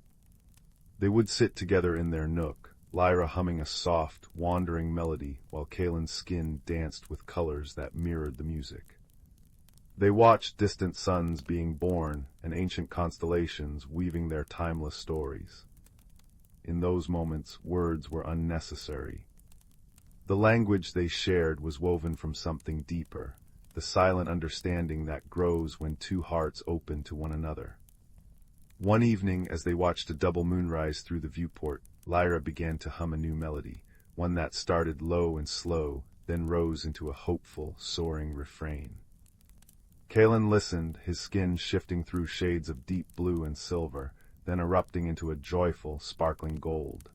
They would sit together in their nook, Lyra humming a soft, wandering melody while Kalen's skin danced with colors that mirrored the music. They watched distant suns being born and ancient constellations weaving their timeless stories. In those moments, words were unnecessary. The language they shared was woven from something deeper, the silent understanding that grows when two hearts open to one another. One evening, as they watched a double moonrise through the viewport, Lyra began to hum a new melody, one that started low and slow, then rose into a hopeful, soaring refrain. Kalen listened, his skin shifting through shades of deep blue and silver, then erupting into a joyful, sparkling gold.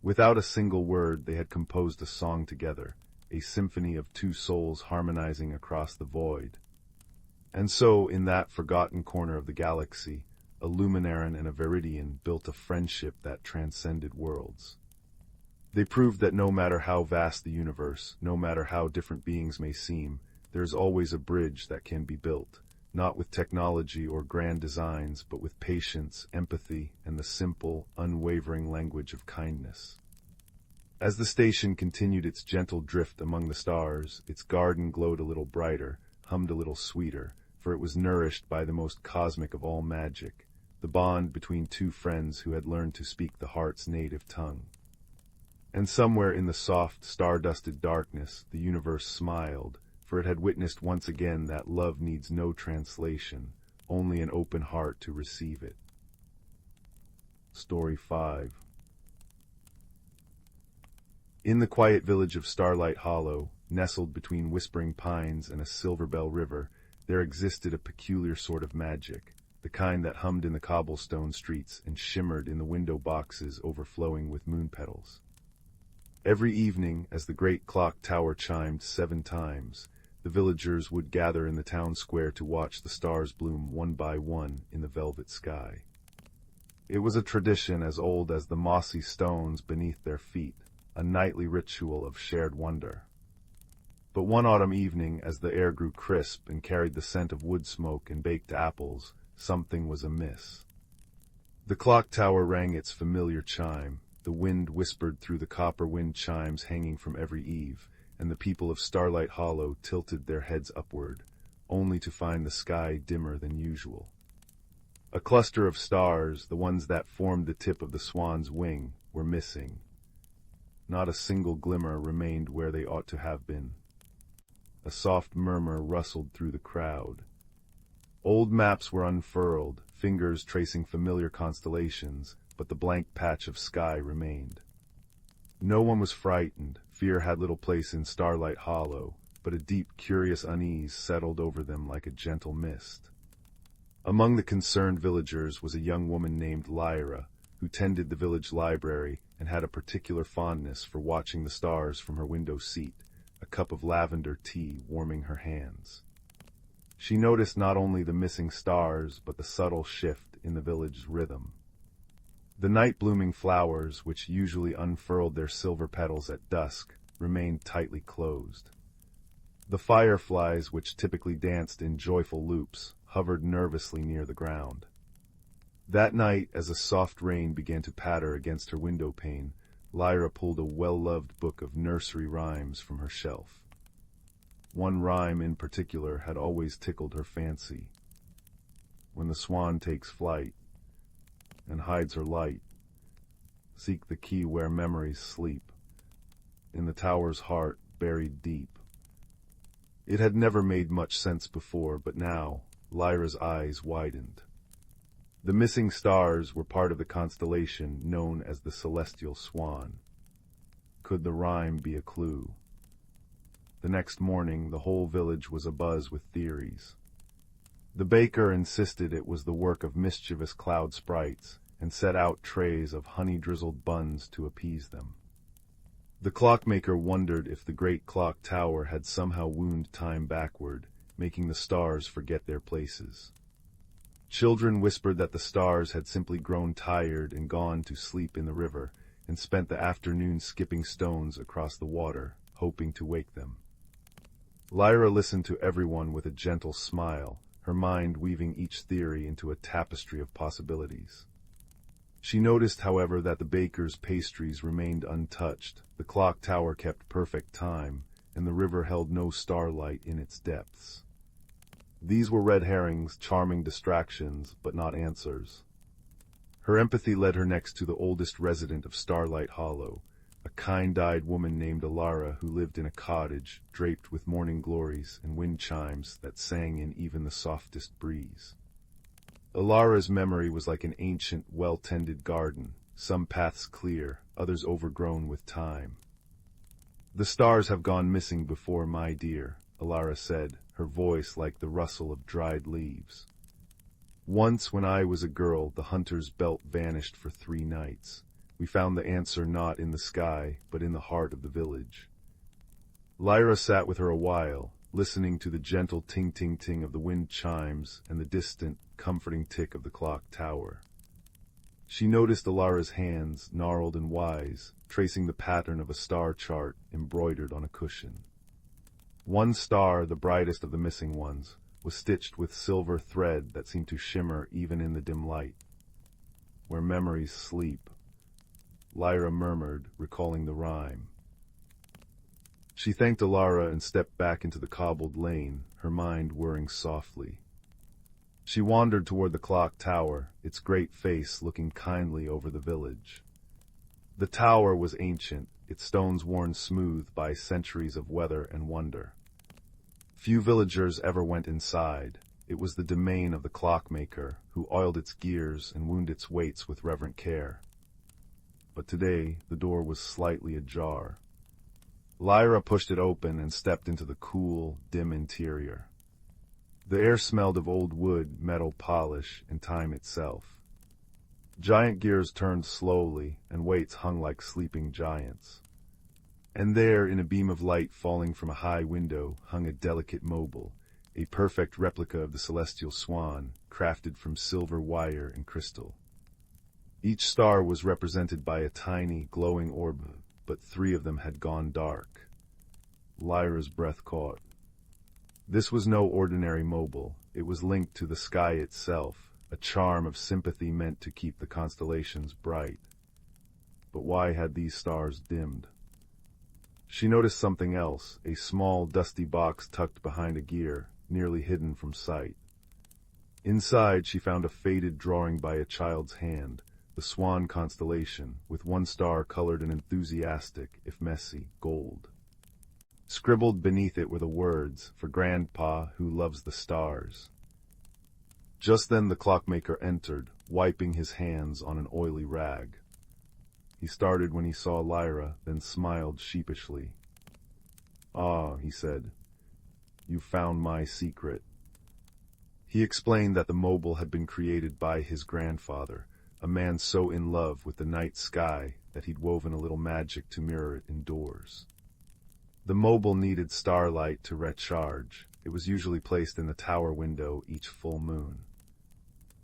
Without a single word, they had composed a song together, a symphony of two souls harmonizing across the void. And so, in that forgotten corner of the galaxy, a Luminaran and a Viridian built a friendship that transcended worlds. They proved that no matter how vast the universe, no matter how different beings may seem, there is always a bridge that can be built, not with technology or grand designs, but with patience, empathy, and the simple, unwavering language of kindness. As the station continued its gentle drift among the stars, its garden glowed a little brighter, hummed a little sweeter, for it was nourished by the most cosmic of all magic, the bond between two friends who had learned to speak the heart's native tongue. And somewhere in the soft, star-dusted darkness, the universe smiled, for it had witnessed once again that love needs no translation, only an open heart to receive it. Story 5. In the quiet village of Starlight Hollow, nestled between whispering pines and a silver-bell river, there existed a peculiar sort of magic, the kind that hummed in the cobblestone streets and shimmered in the window boxes overflowing with moon petals. Every evening, as the great clock tower chimed 7 times, the villagers would gather in the town square to watch the stars bloom one by one in the velvet sky. It was a tradition as old as the mossy stones beneath their feet, a nightly ritual of shared wonder. But one autumn evening, as the air grew crisp and carried the scent of wood smoke and baked apples, something was amiss. The clock tower rang its familiar chime, the wind whispered through the copper wind chimes hanging from every eave, and the people of Starlight Hollow tilted their heads upward, only to find the sky dimmer than usual. A cluster of stars, the ones that formed the tip of the swan's wing, were missing. Not a single glimmer remained where they ought to have been. A soft murmur rustled through the crowd. Old maps were unfurled, fingers tracing familiar constellations, but the blank patch of sky remained. No one was frightened. Fear had little place in Starlight Hollow, but a deep, curious unease settled over them like a gentle mist. Among the concerned villagers was a young woman named Lyra, who tended the village library and had a particular fondness for watching the stars from her window seat, a cup of lavender tea warming her hands. She noticed not only the missing stars, but the subtle shift in the village's rhythm. The night-blooming flowers, which usually unfurled their silver petals at dusk, remained tightly closed. The fireflies, which typically danced in joyful loops, hovered nervously near the ground. That night, as a soft rain began to patter against her window pane, Lyra pulled a well-loved book of nursery rhymes from her shelf. One rhyme in particular had always tickled her fancy. When the swan takes flight and hides her light, seek the key where memories sleep, in the tower's heart buried deep. It had never made much sense before, but now Lyra's eyes widened. The missing stars were part of the constellation known as the Celestial Swan. Could the rhyme be a clue? The next morning, the whole village was abuzz with theories. The baker insisted it was the work of mischievous cloud sprites, and set out trays of honey-drizzled buns to appease them. The clockmaker wondered if the great clock tower had somehow wound time backward, making the stars forget their places. Children whispered that the stars had simply grown tired and gone to sleep in the river, and spent the afternoon skipping stones across the water, hoping to wake them. Lyra listened to everyone with a gentle smile, her mind weaving each theory into a tapestry of possibilities. She noticed, however, that the baker's pastries remained untouched, the clock tower kept perfect time, and the river held no starlight in its depths. These were red herrings, charming distractions, but not answers. Her empathy led her next to the oldest resident of Starlight Hollow, a kind-eyed woman named Alara who lived in a cottage draped with morning glories and wind chimes that sang in even the softest breeze. Alara's memory was like an ancient, well-tended garden, some paths clear, others overgrown with time. "The stars have gone missing before, my dear," Alara said, her voice like the rustle of dried leaves. "Once, when I was a girl, the hunter's belt vanished for 3 nights. We found the answer not in the sky, but in the heart of the village." Lyra sat with her a while, listening to the gentle ting-ting-ting of the wind chimes and the distant, comforting tick of the clock tower. She noticed Alara's hands, gnarled and wise, tracing the pattern of a star chart embroidered on a cushion. One star, the brightest of the missing ones, was stitched with silver thread that seemed to shimmer even in the dim light. "Where memories sleep," Lyra murmured, recalling the rhyme. She thanked Alara and stepped back into the cobbled lane, her mind whirring softly. She wandered toward the clock tower, its great face looking kindly over the village. The tower was ancient, its stones worn smooth by centuries of weather and wonder. Few villagers ever went inside. It was the domain of the clockmaker, who oiled its gears and wound its weights with reverent care. But today the door was slightly ajar. Lyra pushed it open and stepped into the cool, dim interior. The air smelled of old wood, metal polish, and time itself. Giant gears turned slowly, and weights hung like sleeping giants. And there, in a beam of light falling from a high window, hung a delicate mobile, a perfect replica of the celestial swan, crafted from silver wire and crystal. Each star was represented by a tiny, glowing orb, but 3 of them had gone dark. Lyra's breath caught. This was no ordinary mobile. It was linked to the sky itself, a charm of sympathy meant to keep the constellations bright. But why had these stars dimmed? She noticed something else, a small, dusty box tucked behind a gear, nearly hidden from sight. Inside, she found a faded drawing by a child's hand, the swan constellation, with one star colored an enthusiastic, if messy, gold. Scribbled beneath it were the words, "For Grandpa who loves the stars." Just then the clockmaker entered, wiping his hands on an oily rag. He started when he saw Lyra, then smiled sheepishly. "Ah," he said, "you found my secret." He explained that the mobile had been created by his grandfather, a man so in love with the night sky that he'd woven a little magic to mirror it indoors. The mobile needed starlight to recharge. It was usually placed in the tower window each full moon.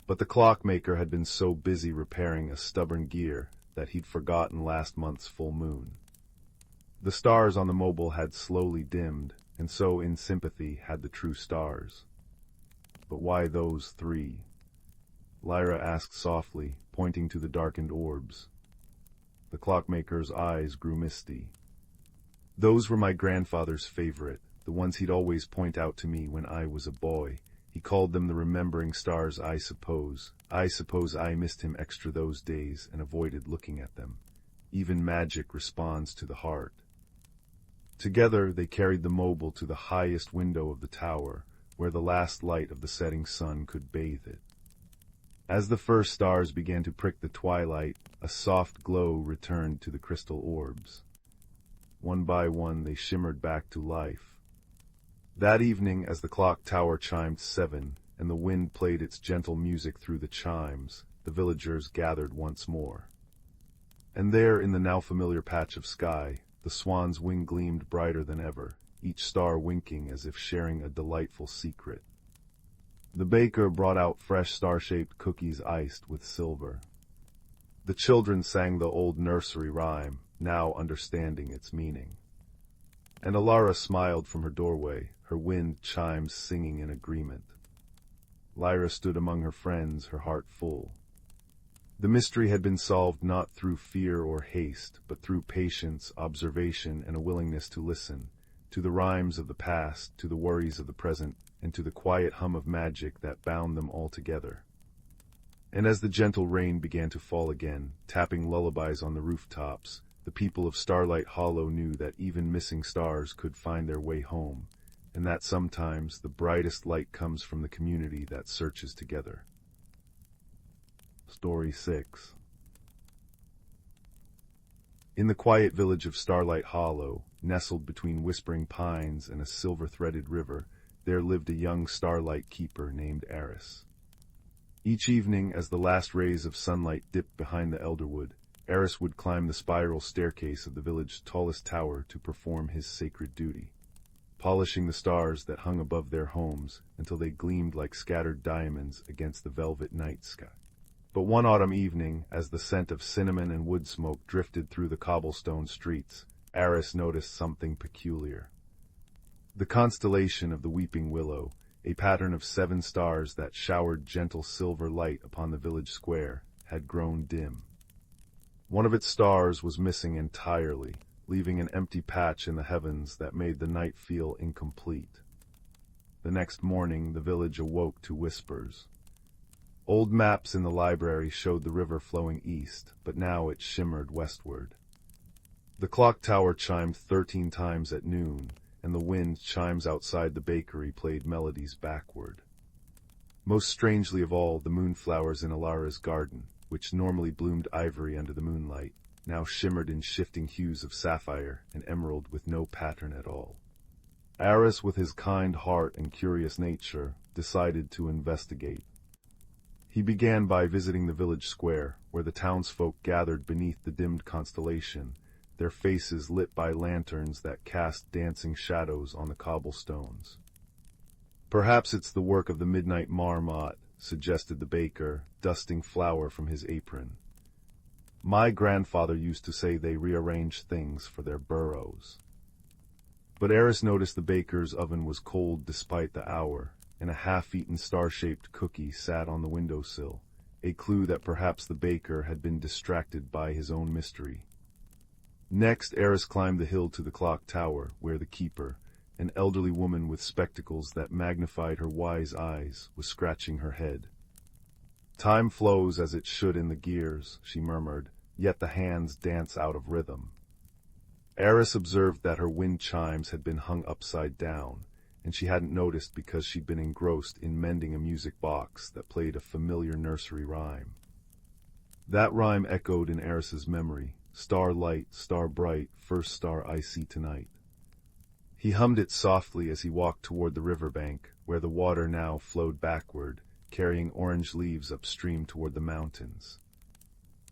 But the clockmaker had been so busy repairing a stubborn gear that he'd forgotten last month's full moon. The stars on the mobile had slowly dimmed, and so in sympathy had the true stars. But why those 3? Lyra asked softly, pointing to the darkened orbs. The clockmaker's eyes grew misty. "Those were my grandfather's favorite, the ones he'd always point out to me when I was a boy. He called them the remembering stars, I suppose. I suppose I missed him extra those days and avoided looking at them. Even magic responds to the heart." Together they carried the mobile to the highest window of the tower, where the last light of the setting sun could bathe it. As the first stars began to prick the twilight, a soft glow returned to the crystal orbs. One by one they shimmered back to life. That evening, as the clock tower chimed 7, and the wind played its gentle music through the chimes, the villagers gathered once more. And there, in the now familiar patch of sky, the swan's wing gleamed brighter than ever, each star winking as if sharing a delightful secret. The baker brought out fresh star-shaped cookies iced with silver. The children sang the old nursery rhyme, now understanding its meaning. And Alara smiled from her doorway, her wind chimes singing in agreement. Lyra stood among her friends, her heart full. The mystery had been solved not through fear or haste, but through patience, observation, and a willingness to listen, to the rhymes of the past, to the worries of the present, and to the quiet hum of magic that bound them all together. And as the gentle rain began to fall again, tapping lullabies on the rooftops, the people of Starlight Hollow knew that even missing stars could find their way home, and that sometimes the brightest light comes from the community that searches together. Story 6. In the quiet village of Starlight Hollow, nestled between whispering pines and a silver-threaded river, there lived a young starlight keeper named Eris. Each evening, as the last rays of sunlight dipped behind the elderwood, Eris would climb the spiral staircase of the village's tallest tower to perform his sacred duty, polishing the stars that hung above their homes until they gleamed like scattered diamonds against the velvet night sky. But one autumn evening, as the scent of cinnamon and wood smoke drifted through the cobblestone streets, Eris noticed something peculiar. The constellation of the Weeping Willow, a pattern of 7 stars that showered gentle silver light upon the village square, had grown dim. One of its stars was missing entirely, leaving an empty patch in the heavens that made the night feel incomplete. The next morning, the village awoke to whispers. Old maps in the library showed the river flowing east, but now it shimmered westward. The clock tower chimed 13 times at noon, and the wind chimes outside the bakery played melodies backward. Most strangely of all, the moonflowers in Alara's garden, which normally bloomed ivory under the moonlight, now shimmered in shifting hues of sapphire and emerald with no pattern at all. Eris, with his kind heart and curious nature, decided to investigate. He began by visiting the village square, where the townsfolk gathered beneath the dimmed constellation, their faces lit by lanterns that cast dancing shadows on the cobblestones. "Perhaps it's the work of the midnight marmot," suggested the baker, dusting flour from his apron. "My grandfather used to say they rearranged things for their burrows." But Eris noticed the baker's oven was cold despite the hour, and a half-eaten star-shaped cookie sat on the windowsill, a clue that perhaps the baker had been distracted by his own mystery. Next, Eris climbed the hill to the clock tower, where the keeper, an elderly woman with spectacles that magnified her wise eyes, was scratching her head. "Time flows as it should in the gears," she murmured, "yet the hands dance out of rhythm." Eris observed that her wind chimes had been hung upside down, and she hadn't noticed because she'd been engrossed in mending a music box that played a familiar nursery rhyme. That rhyme echoed in Eris's memory: "Star light, star bright, first star I see tonight." He hummed it softly as he walked toward the riverbank, where the water now flowed backward, carrying orange leaves upstream toward the mountains.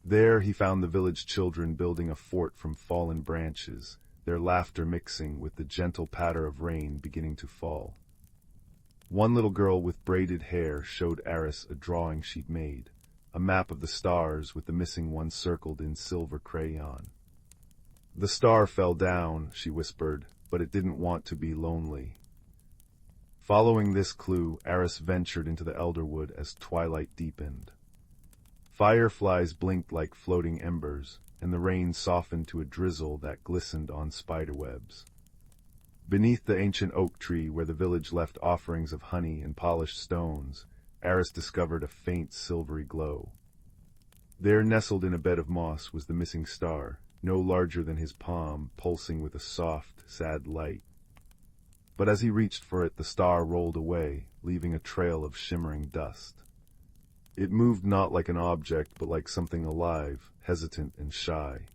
There he found the village children building a fort from fallen branches, their laughter mixing with the gentle patter of rain beginning to fall. One little girl with braided hair showed Eris a drawing she'd made, a map of the stars with the missing one circled in silver crayon. "The star fell down," she whispered, "but it didn't want to be lonely." Following this clue, Eris ventured into the elderwood as twilight deepened. Fireflies blinked like floating embers, and the rain softened to a drizzle that glistened on spiderwebs. Beneath the ancient oak tree where the village left offerings of honey and polished stones, Eris discovered a faint silvery glow. There, nestled in a bed of moss, was the missing star, no larger than his palm, pulsing with a soft, sad light. But as he reached for it, the star rolled away, leaving a trail of shimmering dust. It moved not like an object, but like something alive, hesitant and shy.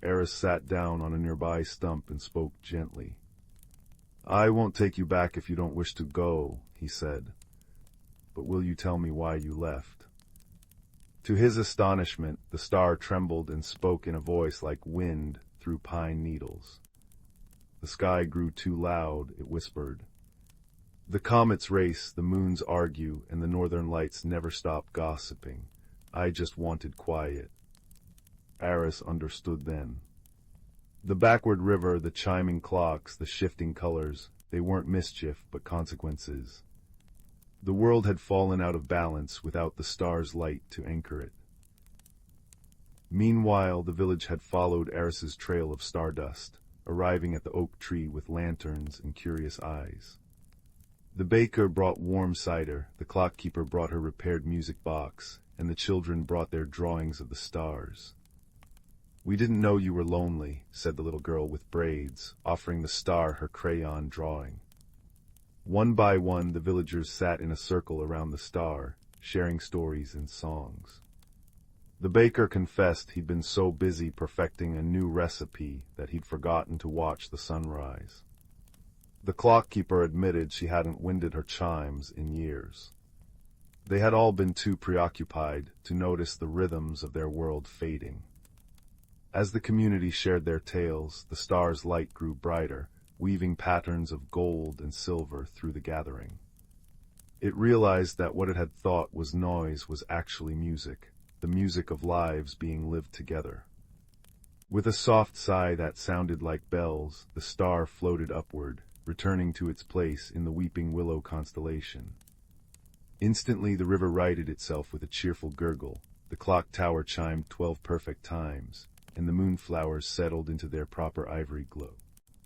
Eris sat down on a nearby stump and spoke gently. "I won't take you back if you don't wish to go," he said. "But will you tell me why you left?" To his astonishment, the star trembled and spoke in a voice like wind through pine needles. "The sky grew too loud," it whispered. "The comets race, the moons argue, and the northern lights never stop gossiping. I just wanted quiet." Eris understood then. The backward river, the chiming clocks, the shifting colors, they weren't mischief, but consequences. The world had fallen out of balance without the star's light to anchor it. Meanwhile, the village had followed Eris's trail of stardust, arriving at the oak tree with lanterns and curious eyes. The baker brought warm cider, the clockkeeper brought her repaired music box, and the children brought their drawings of the stars. "We didn't know you were lonely," said the little girl with braids, offering the star her crayon drawing. One by one, the villagers sat in a circle around the star, sharing stories and songs. The baker confessed he'd been so busy perfecting a new recipe that he'd forgotten to watch the sunrise. The clockkeeper admitted she hadn't winded her chimes in years. They had all been too preoccupied to notice the rhythms of their world fading. As the community shared their tales, the star's light grew brighter, weaving patterns of gold and silver through the gathering. It realized that what it had thought was noise was actually music, the music of lives being lived together. With a soft sigh that sounded like bells, the star floated upward, returning to its place in the weeping willow constellation. Instantly the river righted itself with a cheerful gurgle, the clock tower chimed 12 perfect times, and the moonflowers settled into their proper ivory glow.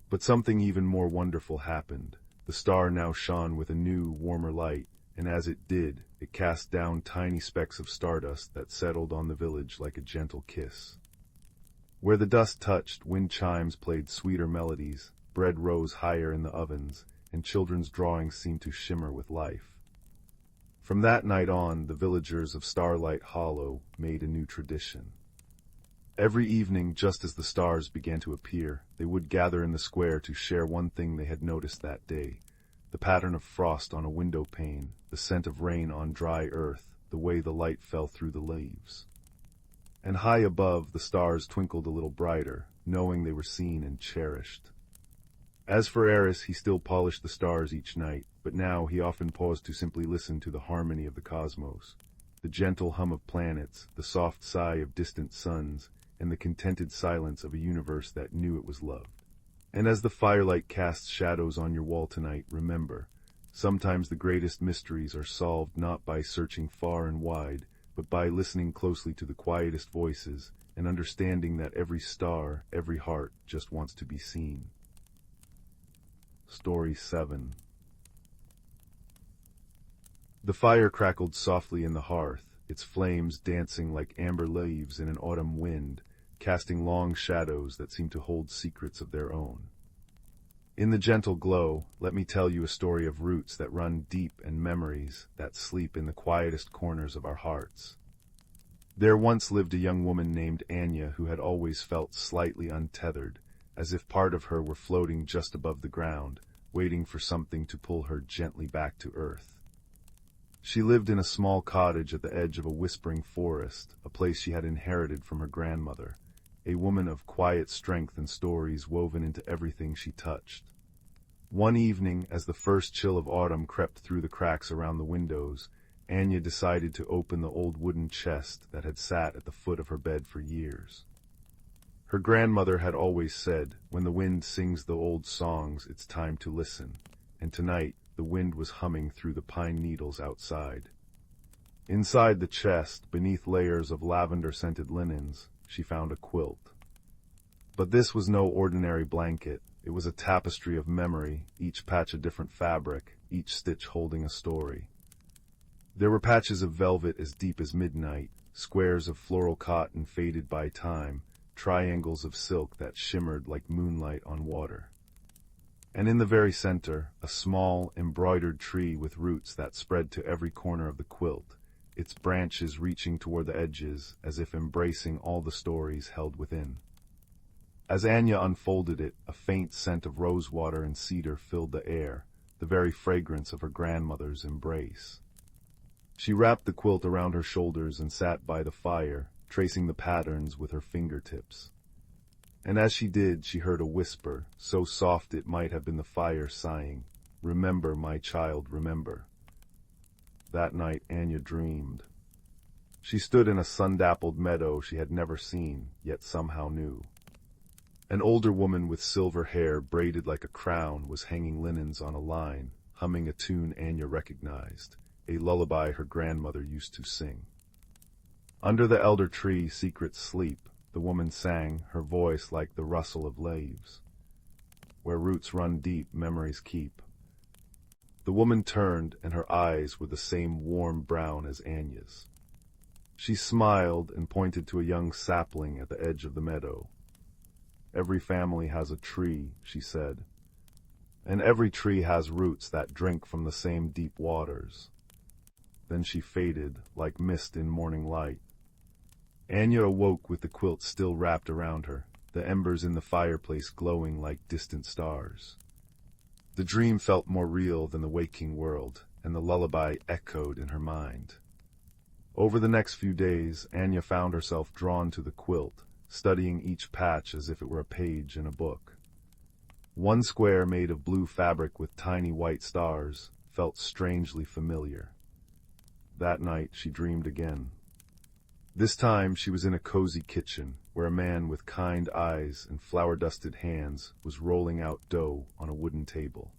But something even more wonderful happened. The star now shone with a new, warmer light, and as it did, it cast down tiny specks of stardust that settled on the village like a gentle kiss. Where the dust touched, wind chimes played sweeter melodies, bread rose higher in the ovens, and children's drawings seemed to shimmer with life. From that night on, the villagers of Starlight Hollow made a new tradition. Every evening, just as the stars began to appear, they would gather in the square to share one thing they had noticed that day: the pattern of frost on a window pane, the scent of rain on dry earth, the way the light fell through the leaves. And high above, the stars twinkled a little brighter, knowing they were seen and cherished. As for Eris, he still polished the stars each night, but now he often paused to simply listen to the harmony of the cosmos, the gentle hum of planets, the soft sigh of distant suns, and the contented silence of a universe that knew it was loved. And as the firelight casts shadows on your wall tonight, remember, sometimes the greatest mysteries are solved not by searching far and wide, but by listening closely to the quietest voices and understanding that every star, every heart, just wants to be seen. Story 7. The fire crackled softly in the hearth, its flames dancing like amber leaves in an autumn wind, casting long shadows that seemed to hold secrets of their own. In the gentle glow, let me tell you a story of roots that run deep and memories that sleep in the quietest corners of our hearts. There once lived a young woman named Anya who had always felt slightly untethered, as if part of her were floating just above the ground, waiting for something to pull her gently back to earth. She lived in a small cottage at the edge of a whispering forest, a place she had inherited from her grandmother, a woman of quiet strength and stories woven into everything she touched. One evening, as the first chill of autumn crept through the cracks around the windows, Anya decided to open the old wooden chest that had sat at the foot of her bed for years. Her grandmother had always said, when the wind sings the old songs, it's time to listen, and tonight the wind was humming through the pine needles outside. Inside the chest, beneath layers of lavender-scented linens, she found a quilt. But this was no ordinary blanket. It was a tapestry of memory, each patch a different fabric, each stitch holding a story. There were patches of velvet as deep as midnight, squares of floral cotton faded by time, triangles of silk that shimmered like moonlight on water. And in the very center, a small, embroidered tree with roots that spread to every corner of the quilt, its branches reaching toward the edges as if embracing all the stories held within. As Anya unfolded it, a faint scent of rosewater and cedar filled the air, the very fragrance of her grandmother's embrace. She wrapped the quilt around her shoulders and sat by the fire, tracing the patterns with her fingertips. And as she did, she heard a whisper, so soft it might have been the fire sighing, "Remember, my child, remember." That night Anya dreamed. She stood in a sun-dappled meadow she had never seen, yet somehow knew. An older woman with silver hair braided like a crown was hanging linens on a line, humming a tune Anya recognized, a lullaby her grandmother used to sing. Under the elder tree, secret sleep, the woman sang, her voice like the rustle of leaves. Where roots run deep, memories keep. The woman turned, and her eyes were the same warm brown as Anya's. She smiled and pointed to a young sapling at the edge of the meadow. Every family has a tree, she said, and every tree has roots that drink from the same deep waters. Then she faded, like mist in morning light. Anya awoke with the quilt still wrapped around her, the embers in the fireplace glowing like distant stars. The dream felt more real than the waking world, and the lullaby echoed in her mind. Over the next few days, Anya found herself drawn to the quilt, studying each patch as if it were a page in a book. One square made of blue fabric with tiny white stars felt strangely familiar. That night she dreamed again. This time she was in a cozy kitchen, where a man with kind eyes and flour-dusted hands was rolling out dough on a wooden table.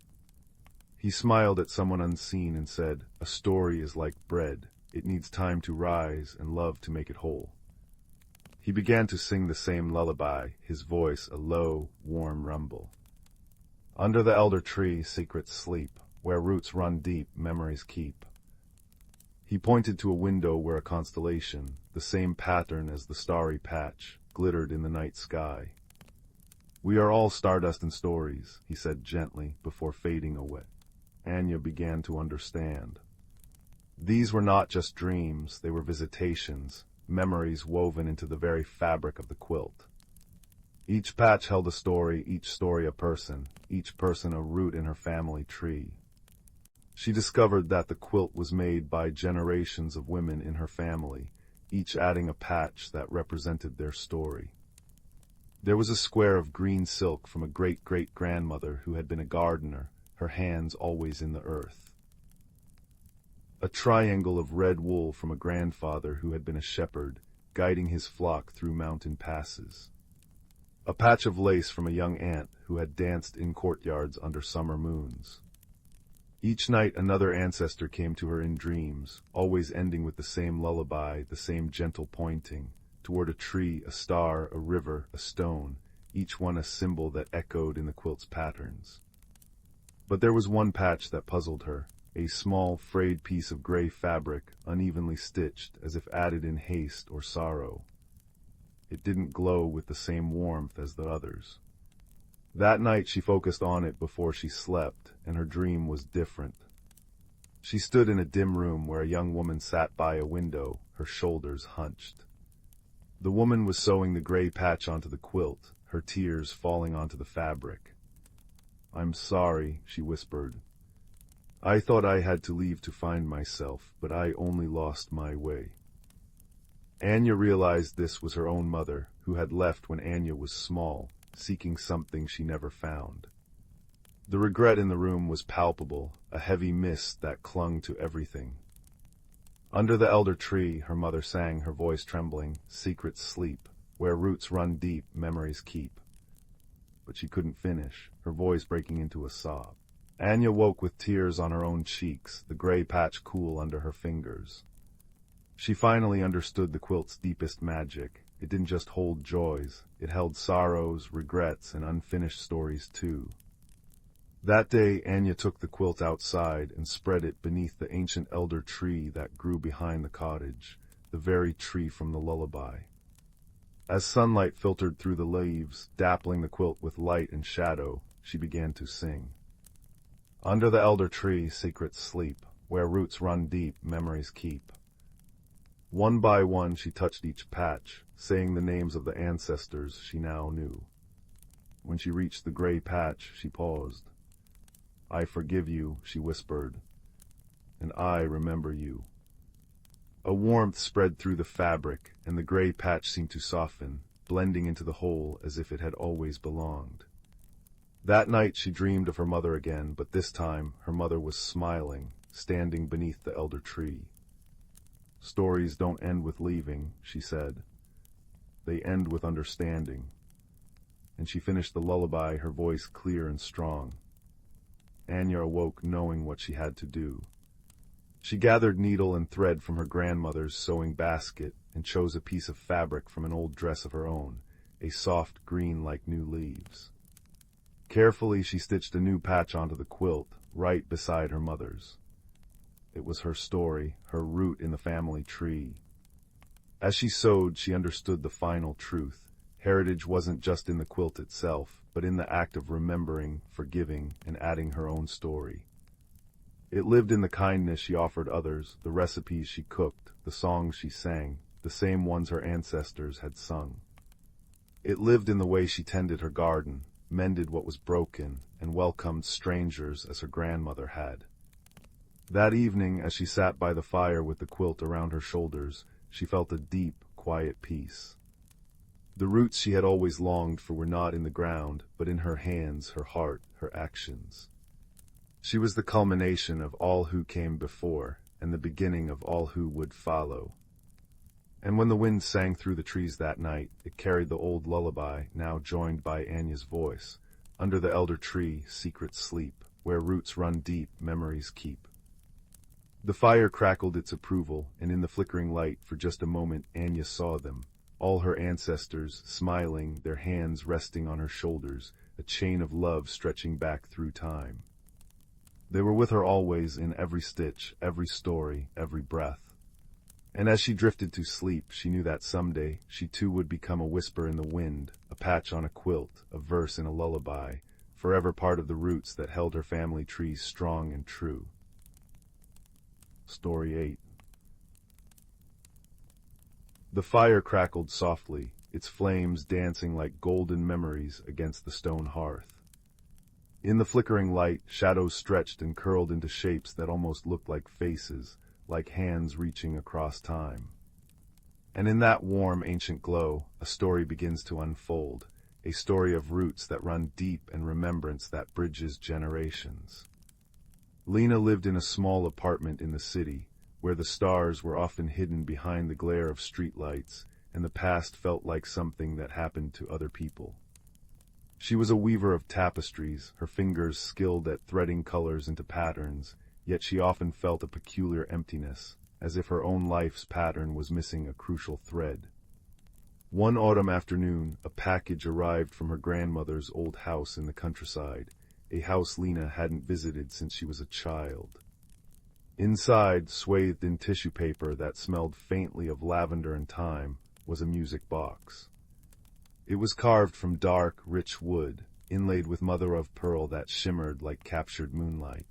He smiled at someone unseen and said, "A story is like bread. It needs time to rise and love to make it whole." He began to sing the same lullaby, his voice a low, warm rumble. Under the elder tree, secrets sleep. Where roots run deep, memories keep. He pointed to a window where a constellation, the same pattern as the starry patch, glittered in the night sky. "We are all stardust and stories," he said gently before fading away. Anya began to understand. These were not just dreams, they were visitations, memories woven into the very fabric of the quilt. Each patch held a story, each story a person, each person a root in her family tree. She discovered that the quilt was made by generations of women in her family, each adding a patch that represented their story. There was a square of green silk from a great-great-grandmother who had been a gardener, her hands always in the earth. A triangle of red wool from a grandfather who had been a shepherd, guiding his flock through mountain passes. A patch of lace from a young aunt who had danced in courtyards under summer moons. Each night another ancestor came to her in dreams, always ending with the same lullaby, the same gentle pointing, toward a tree, a star, a river, a stone, each one a symbol that echoed in the quilt's patterns. But there was one patch that puzzled her, a small, frayed piece of gray fabric, unevenly stitched, as if added in haste or sorrow. It didn't glow with the same warmth as the others. That night she focused on it before she slept, and her dream was different. She stood in a dim room where a young woman sat by a window, her shoulders hunched. The woman was sewing the gray patch onto the quilt, her tears falling onto the fabric. "I'm sorry," she whispered. "I thought I had to leave to find myself, but I only lost my way." Anya realized this was her own mother, who had left when Anya was small, seeking something she never found. The regret in the room was palpable, a heavy mist that clung to everything. Under the elder tree, her mother sang, her voice trembling, "Secrets sleep. Where roots run deep, memories keep." But she couldn't finish, her voice breaking into a sob. Anya woke with tears on her own cheeks, the gray patch cool under her fingers. She finally understood the quilt's deepest magic. It didn't just hold joys, it held sorrows, regrets, and unfinished stories too. That day, Anya took the quilt outside and spread it beneath the ancient elder tree that grew behind the cottage, the very tree from the lullaby. As sunlight filtered through the leaves, dappling the quilt with light and shadow, she began to sing. Under the elder tree, secrets sleep. Where roots run deep, memories keep. One by one she touched each patch, saying the names of the ancestors she now knew. When she reached the gray patch, she paused. "I forgive you," she whispered, "and I remember you." A warmth spread through the fabric, and the gray patch seemed to soften, blending into the whole as if it had always belonged. That night she dreamed of her mother again, but this time her mother was smiling, standing beneath the elder tree. "Stories don't end with leaving," she said. "They end with understanding." And she finished the lullaby, her voice clear and strong. Anya awoke knowing what she had to do. She gathered needle and thread from her grandmother's sewing basket and chose a piece of fabric from an old dress of her own, a soft green like new leaves. Carefully she stitched a new patch onto the quilt, right beside her mother's. It was her story, her root in the family tree. As she sewed, she understood the final truth. Heritage wasn't just in the quilt itself, but in the act of remembering, forgiving, and adding her own story. It lived in the kindness she offered others, the recipes she cooked, the songs she sang, the same ones her ancestors had sung. It lived in the way she tended her garden, mended what was broken, and welcomed strangers as her grandmother had. That evening, as she sat by the fire with the quilt around her shoulders, she felt a deep, quiet peace. The roots she had always longed for were not in the ground, but in her hands, her heart, her actions. She was the culmination of all who came before, and the beginning of all who would follow. And when the wind sang through the trees that night, it carried the old lullaby, now joined by Anya's voice. Under the elder tree, secrets sleep, where roots run deep, memories keep. The fire crackled its approval, and in the flickering light, for just a moment, Anya saw them. All her ancestors, smiling, their hands resting on her shoulders, a chain of love stretching back through time. They were with her always, in every stitch, every story, every breath. And as she drifted to sleep, she knew that someday she too would become a whisper in the wind, a patch on a quilt, a verse in a lullaby, forever part of the roots that held her family tree strong and true. Story 8. The fire crackled softly, its flames dancing like golden memories against the stone hearth. In the flickering light, shadows stretched and curled into shapes that almost looked like faces, like hands reaching across time. And in that warm, ancient glow, a story begins to unfold, a story of roots that run deep and remembrance that bridges generations. Lena lived in a small apartment in the city, where the stars were often hidden behind the glare of streetlights, and the past felt like something that happened to other people. She was a weaver of tapestries, her fingers skilled at threading colors into patterns, yet she often felt a peculiar emptiness, as if her own life's pattern was missing a crucial thread. One autumn afternoon, a package arrived from her grandmother's old house in the countryside, a house Lena hadn't visited since she was a child. Inside, swathed in tissue paper that smelled faintly of lavender and thyme, was a music box. It was carved from dark, rich wood, inlaid with mother-of-pearl that shimmered like captured moonlight.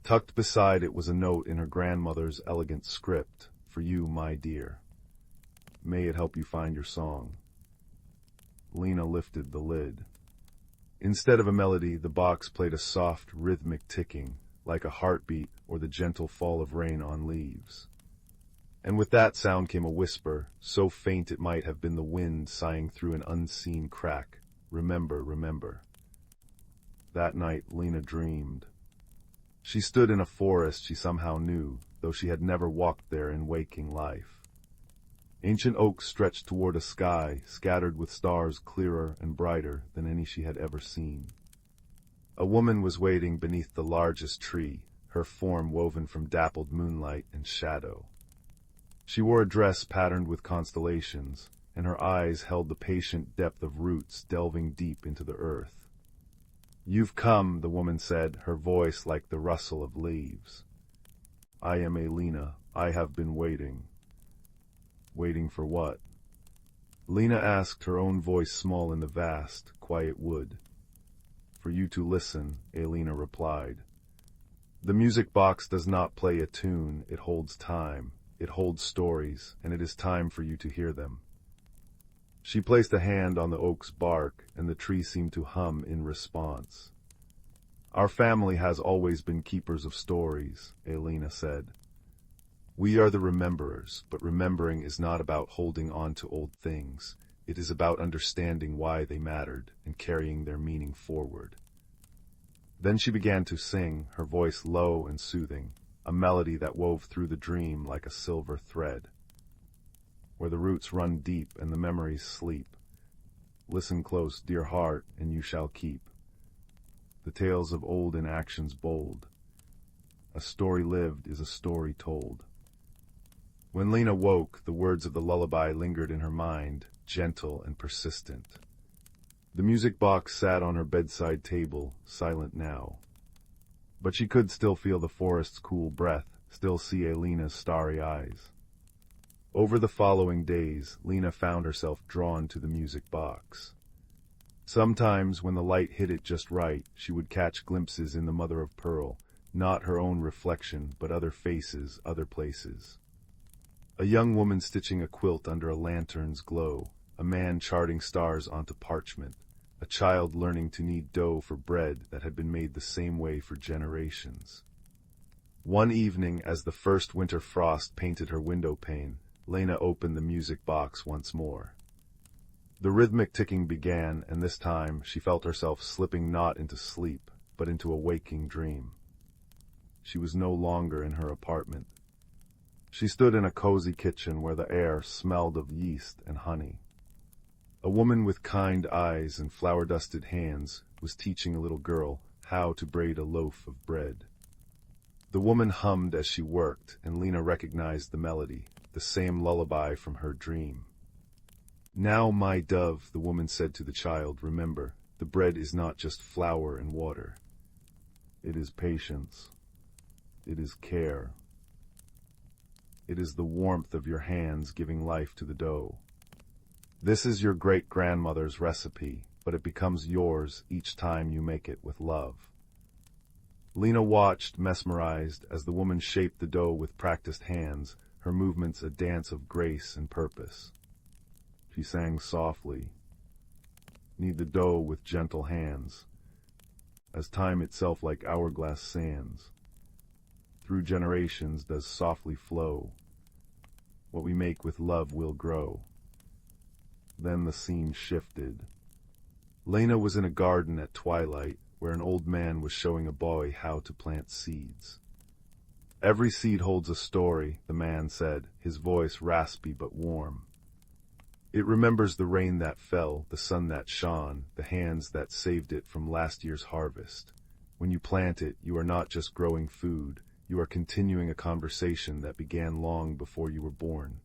Tucked beside it was a note in her grandmother's elegant script, "For you, my dear. May it help you find your song." Lena lifted the lid. Instead of a melody, the box played a soft, rhythmic ticking, like a heartbeat or the gentle fall of rain on leaves. And with that sound came a whisper, so faint it might have been the wind sighing through an unseen crack. "Remember, remember." That night, Lena dreamed. She stood in a forest she somehow knew, though she had never walked there in waking life. Ancient oaks stretched toward a sky scattered with stars clearer and brighter than any she had ever seen. A woman was waiting beneath the largest tree, her form woven from dappled moonlight and shadow. She wore a dress patterned with constellations, and her eyes held the patient depth of roots delving deep into the earth. "You've come," the woman said, her voice like the rustle of leaves. "I am Lena. I have been waiting." Waiting for what? Lena asked, her own voice small in the vast, quiet wood. "For you to listen," Lena replied. "The music box does not play a tune, it holds time. It holds stories, and it is time for you to hear them." She placed a hand on the oak's bark, and the tree seemed to hum in response. "Our family has always been keepers of stories," Lena said. "We are the rememberers, but remembering is not about holding on to old things. It is about understanding why they mattered and carrying their meaning forward." Then she began to sing, her voice low and soothing, a melody that wove through the dream like a silver thread. "Where the roots run deep and the memories sleep. Listen close, dear heart, and you shall keep the tales of old in actions bold. A a story lived is a story told. When Lena woke, the words of the lullaby lingered in her mind, gentle and persistent. The music box sat on her bedside table, silent now. But she could still feel the forest's cool breath, still see Lena's starry eyes. Over the following days, Lena found herself drawn to the music box. Sometimes, when the light hit it just right, she would catch glimpses in the mother of pearl, not her own reflection, but other faces, other places. A young woman stitching a quilt under a lantern's glow, a man charting stars onto parchment, a child learning to knead dough for bread that had been made the same way for generations. One evening, as the first winter frost painted her window pane, Lena opened the music box once more. The rhythmic ticking began, and this time she felt herself slipping not into sleep, but into a waking dream. She was no longer in her apartment. She stood in a cozy kitchen where the air smelled of yeast and honey. A woman with kind eyes and flour-dusted hands was teaching a little girl how to braid a loaf of bread. The woman hummed as she worked, and Lena recognized the melody, the same lullaby from her dream. "Now, my dove," the woman said to the child, "remember, the bread is not just flour and water. It is patience. It is care. It is the warmth of your hands giving life to the dough. This is your great-grandmother's recipe, but it becomes yours each time you make it with love." Lena watched, mesmerized, as the woman shaped the dough with practiced hands, her movements a dance of grace and purpose. She sang softly, "Knead the dough with gentle hands, as time itself like hourglass sands. Through generations does softly flow. What we make with love will grow." Then the scene shifted. Lena was in a garden at twilight, where an old man was showing a boy how to plant seeds. "Every seed holds a story," the man said, his voice raspy but warm. "It remembers the rain that fell, the sun that shone, the hands that saved it from last year's harvest. When you plant it, you are not just growing food, you are continuing a conversation that began long before you were born."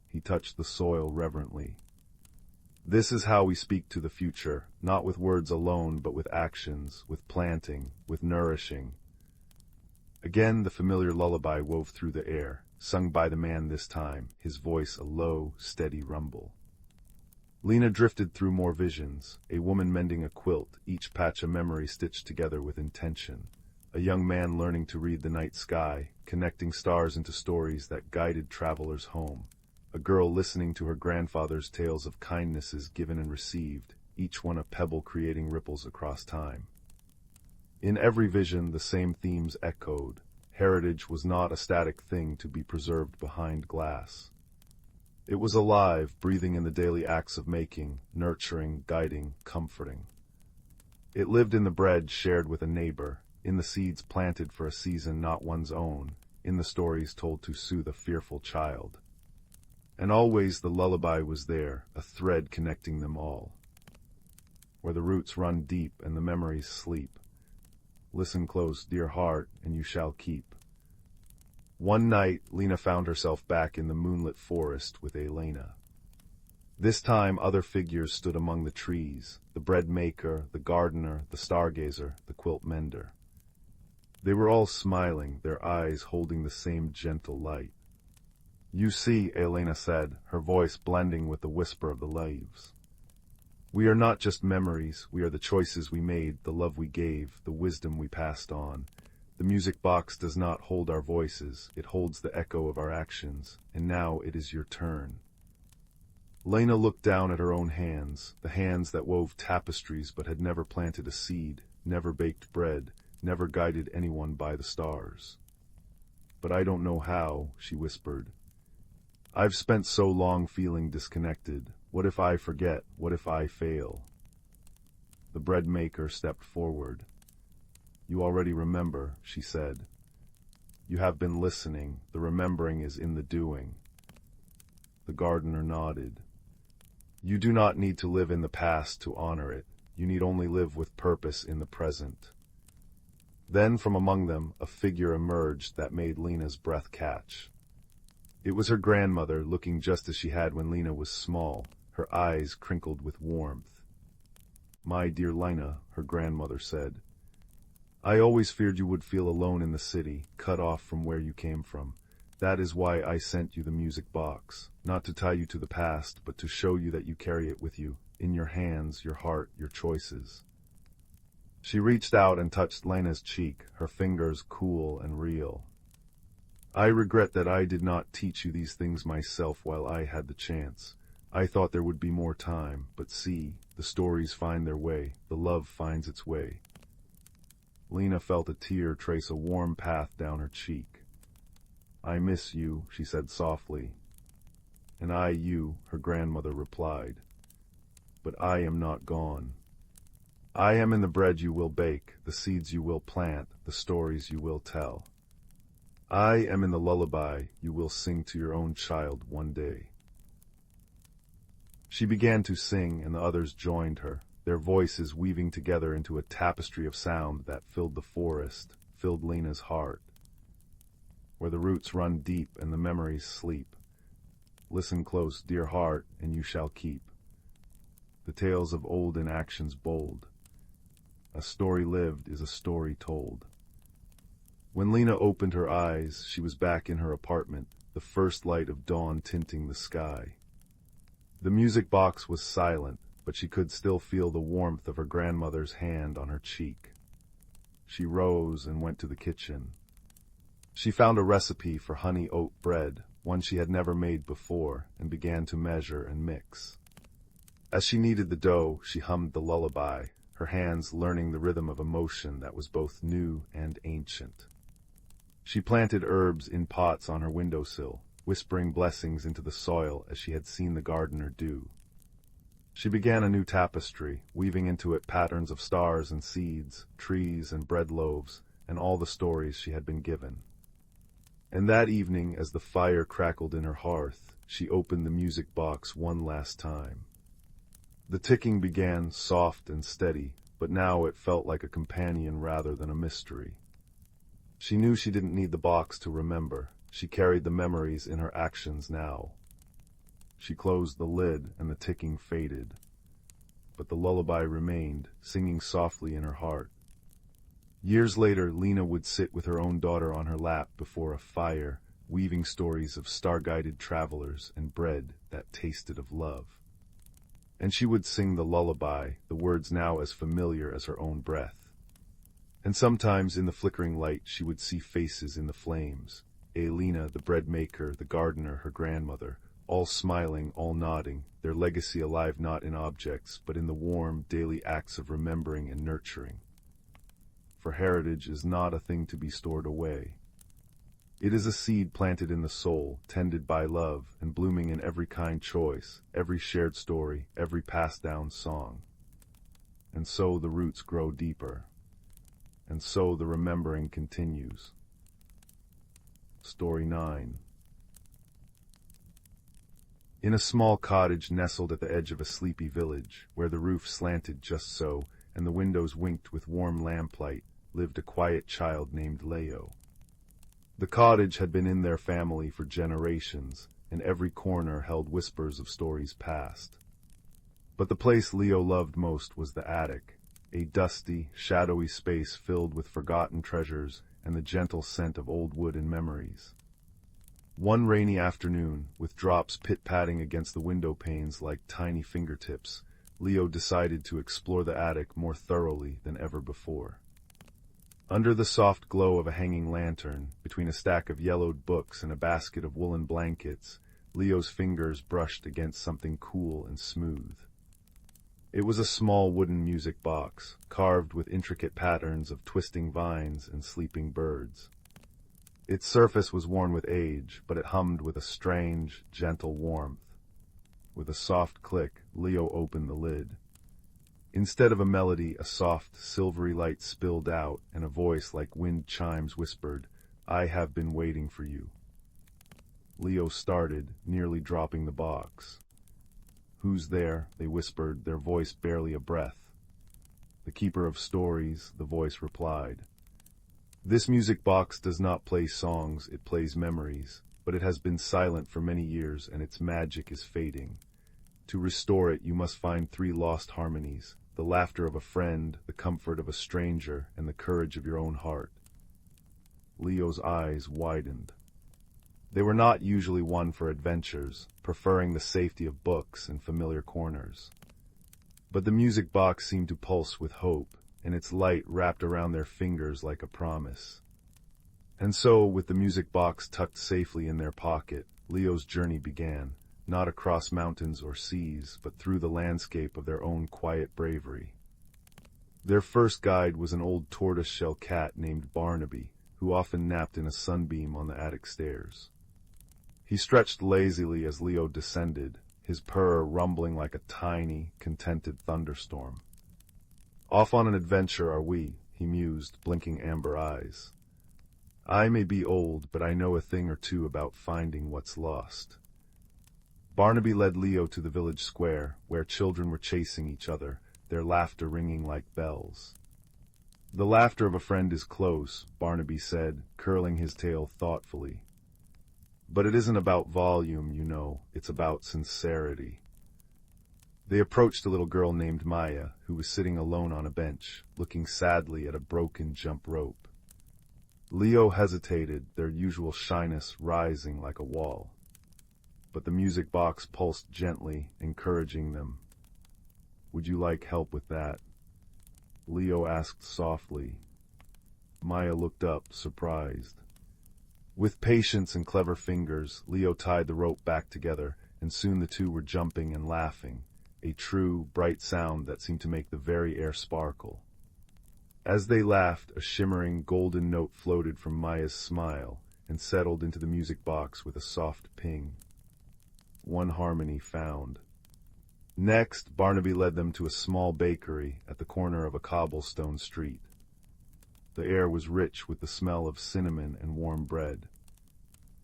He touched the soil reverently. "This is how we speak to the future, not with words alone, but with actions, with planting, with nourishing." Again the familiar lullaby wove through the air, sung by the man this time, his voice a low, steady rumble. Lena drifted through more visions, a woman mending a quilt, each patch a memory stitched together with intention. A young man learning to read the night sky, connecting stars into stories that guided travelers home. A girl listening to her grandfather's tales of kindnesses given and received, each one a pebble creating ripples across time. In every vision the same themes echoed. Heritage was not a static thing to be preserved behind glass. It was alive, breathing in the daily acts of making, nurturing, guiding, comforting. It lived in the bread shared with a neighbor, in the seeds planted for a season not one's own, in the stories told to soothe a fearful child. And always the lullaby was there, a thread connecting them all. Where the roots run deep and the memories sleep. Listen close, dear heart, and you shall keep. One night, Lena found herself back in the moonlit forest with Elena. This time other figures stood among the trees, the bread maker, the gardener, the stargazer, the quilt mender. They were all smiling, their eyes holding the same gentle light. "You see," Elena said, her voice blending with the whisper of the leaves. "We are not just memories, we are the choices we made, the love we gave, the wisdom we passed on. The music box does not hold our voices, it holds the echo of our actions, and now it is your turn." Lena looked down at her own hands, the hands that wove tapestries but had never planted a seed, never baked bread, never guided anyone by the stars. "But I don't know how," she whispered. "I've spent so long feeling disconnected. What if I forget? What if I fail?" The bread maker stepped forward. "You already remember," she said. "You have been listening. The remembering is in the doing." The gardener nodded. "You do not need to live in the past to honor it. You need only live with purpose in the present." Then from among them a figure emerged that made Lena's breath catch. It was her grandmother, looking just as she had when Lena was small, her eyes crinkled with warmth. "My dear Lena," her grandmother said, "I always feared you would feel alone in the city, cut off from where you came from. That is why I sent you the music box, not to tie you to the past, but to show you that you carry it with you, in your hands, your heart, your choices." She reached out and touched Lena's cheek, her fingers cool and real. "I regret that I did not teach you these things myself while I had the chance. I thought there would be more time, but see, the stories find their way, the love finds its way." Lena felt a tear trace a warm path down her cheek. "I miss you," she said softly. "And I you," her grandmother replied. "But I am not gone. I am in the bread you will bake, the seeds you will plant, the stories you will tell. I am in the lullaby you will sing to your own child one day." She began to sing, and the others joined her, their voices weaving together into a tapestry of sound that filled the forest, filled Lena's heart. Where the roots run deep and the memories sleep. Listen close, dear heart, and you shall keep the tales of old in actions bold. A story lived is a story told. When Lena opened her eyes, she was back in her apartment, the first light of dawn tinting the sky. The music box was silent, but she could still feel the warmth of her grandmother's hand on her cheek. She rose and went to the kitchen. She found a recipe for honey oat bread, one she had never made before, and began to measure and mix. As she kneaded the dough, she hummed the lullaby, her hands learning the rhythm of emotion that was both new and ancient. She planted herbs in pots on her windowsill, whispering blessings into the soil as she had seen the gardener do. She began a new tapestry, weaving into it patterns of stars and seeds, trees and bread loaves, and all the stories she had been given. And that evening, as the fire crackled in her hearth, she opened the music box one last time. The ticking began soft and steady, but now it felt like a companion rather than a mystery. She knew she didn't need the box to remember. She carried the memories in her actions now. She closed the lid and the ticking faded. But the lullaby remained, singing softly in her heart. Years later, Lena would sit with her own daughter on her lap before a fire, weaving stories of star-guided travelers and bread that tasted of love. And she would sing the lullaby, the words now as familiar as her own breath. And sometimes in the flickering light she would see faces in the flames. Lena, the bread maker, the gardener, her grandmother, all smiling, all nodding, their legacy alive not in objects, but in the warm, daily acts of remembering and nurturing. For heritage is not a thing to be stored away. It is a seed planted in the soul, tended by love, and blooming in every kind choice, every shared story, every passed-down song. And so the roots grow deeper. And so the remembering continues. Story 9. In a small cottage nestled at the edge of a sleepy village, where the roof slanted just so, and the windows winked with warm lamplight, lived a quiet child named Leo. The cottage had been in their family for generations, and every corner held whispers of stories past. But the place Leo loved most was the attic, a dusty, shadowy space filled with forgotten treasures and the gentle scent of old wood and memories. One rainy afternoon, with drops pit-patting against the window panes like tiny fingertips, Leo decided to explore the attic more thoroughly than ever before. Under the soft glow of a hanging lantern, between a stack of yellowed books and a basket of woolen blankets, Leo's fingers brushed against something cool and smooth. It was a small wooden music box, carved with intricate patterns of twisting vines and sleeping birds. Its surface was worn with age, but it hummed with a strange, gentle warmth. With a soft click, Leo opened the lid. Instead of a melody, a soft, silvery light spilled out, and a voice like wind chimes whispered, "I have been waiting for you." Leo started, nearly dropping the box. "Who's there?" they whispered, their voice barely a breath. "The keeper of stories," the voice replied. This music box does not play songs, it plays memories, but it has been silent for many years and its magic is fading. To restore it, you must find 3 lost harmonies: the laughter of a friend, the comfort of a stranger, and the courage of your own heart. Leo's eyes widened. They were not usually one for adventures, preferring the safety of books and familiar corners. But the music box seemed to pulse with hope, and its light wrapped around their fingers like a promise. And so, with the music box tucked safely in their pocket, Leo's journey began, not across mountains or seas, but through the landscape of their own quiet bravery. Their first guide was an old tortoiseshell cat named Barnaby, who often napped in a sunbeam on the attic stairs. He stretched lazily as Leo descended, his purr rumbling like a tiny, contented thunderstorm. Off on an adventure are we, he mused, blinking amber eyes. I may be old, but I know a thing or two about finding what's lost. Barnaby led Leo to the village square, where children were chasing each other, their laughter ringing like bells. The laughter of a friend is close, Barnaby said, curling his tail thoughtfully. But it isn't about volume, you know, it's about sincerity. They approached a little girl named Maya, who was sitting alone on a bench, looking sadly at a broken jump rope. Leo hesitated, their usual shyness rising like a wall. But the music box pulsed gently, encouraging them. Would you like help with that? Leo asked softly. Maya looked up, surprised. With patience and clever fingers, Leo tied the rope back together, and soon the two were jumping and laughing, a true, bright sound that seemed to make the very air sparkle. As they laughed, a shimmering, golden note floated from Maya's smile and settled into the music box with a soft ping. One harmony found. Next, Barnaby led them to a small bakery at the corner of a cobblestone street. The air was rich with the smell of cinnamon and warm bread.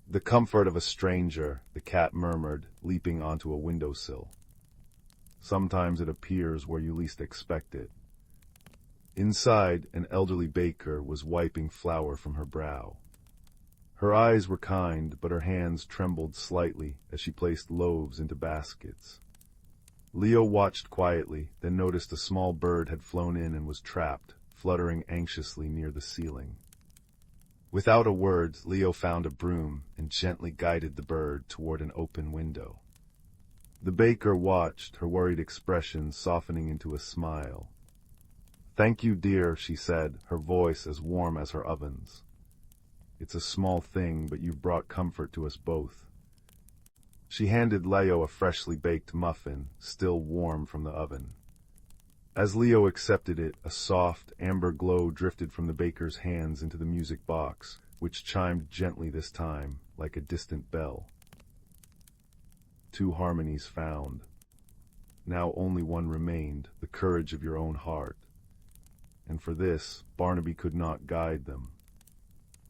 The comfort of a stranger, the cat murmured, leaping onto a windowsill. Sometimes it appears where you least expect it. Inside, an elderly baker was wiping flour from her brow. Her eyes were kind, but her hands trembled slightly as she placed loaves into baskets. Leo watched quietly, then noticed a small bird had flown in and was trapped, fluttering anxiously near the ceiling. Without a word, Leo found a broom and gently guided the bird toward an open window. The baker watched, her worried expression softening into a smile. "Thank you, dear," she said, her voice as warm as her oven's. "It's a small thing, but you've brought comfort to us both." She handed Leo a freshly baked muffin, still warm from the oven. As Leo accepted it, a soft, amber glow drifted from the baker's hands into the music box, which chimed gently this time, like a distant bell. 2 harmonies found. Now only one remained, the courage of your own heart. And for this, Barnaby could not guide them.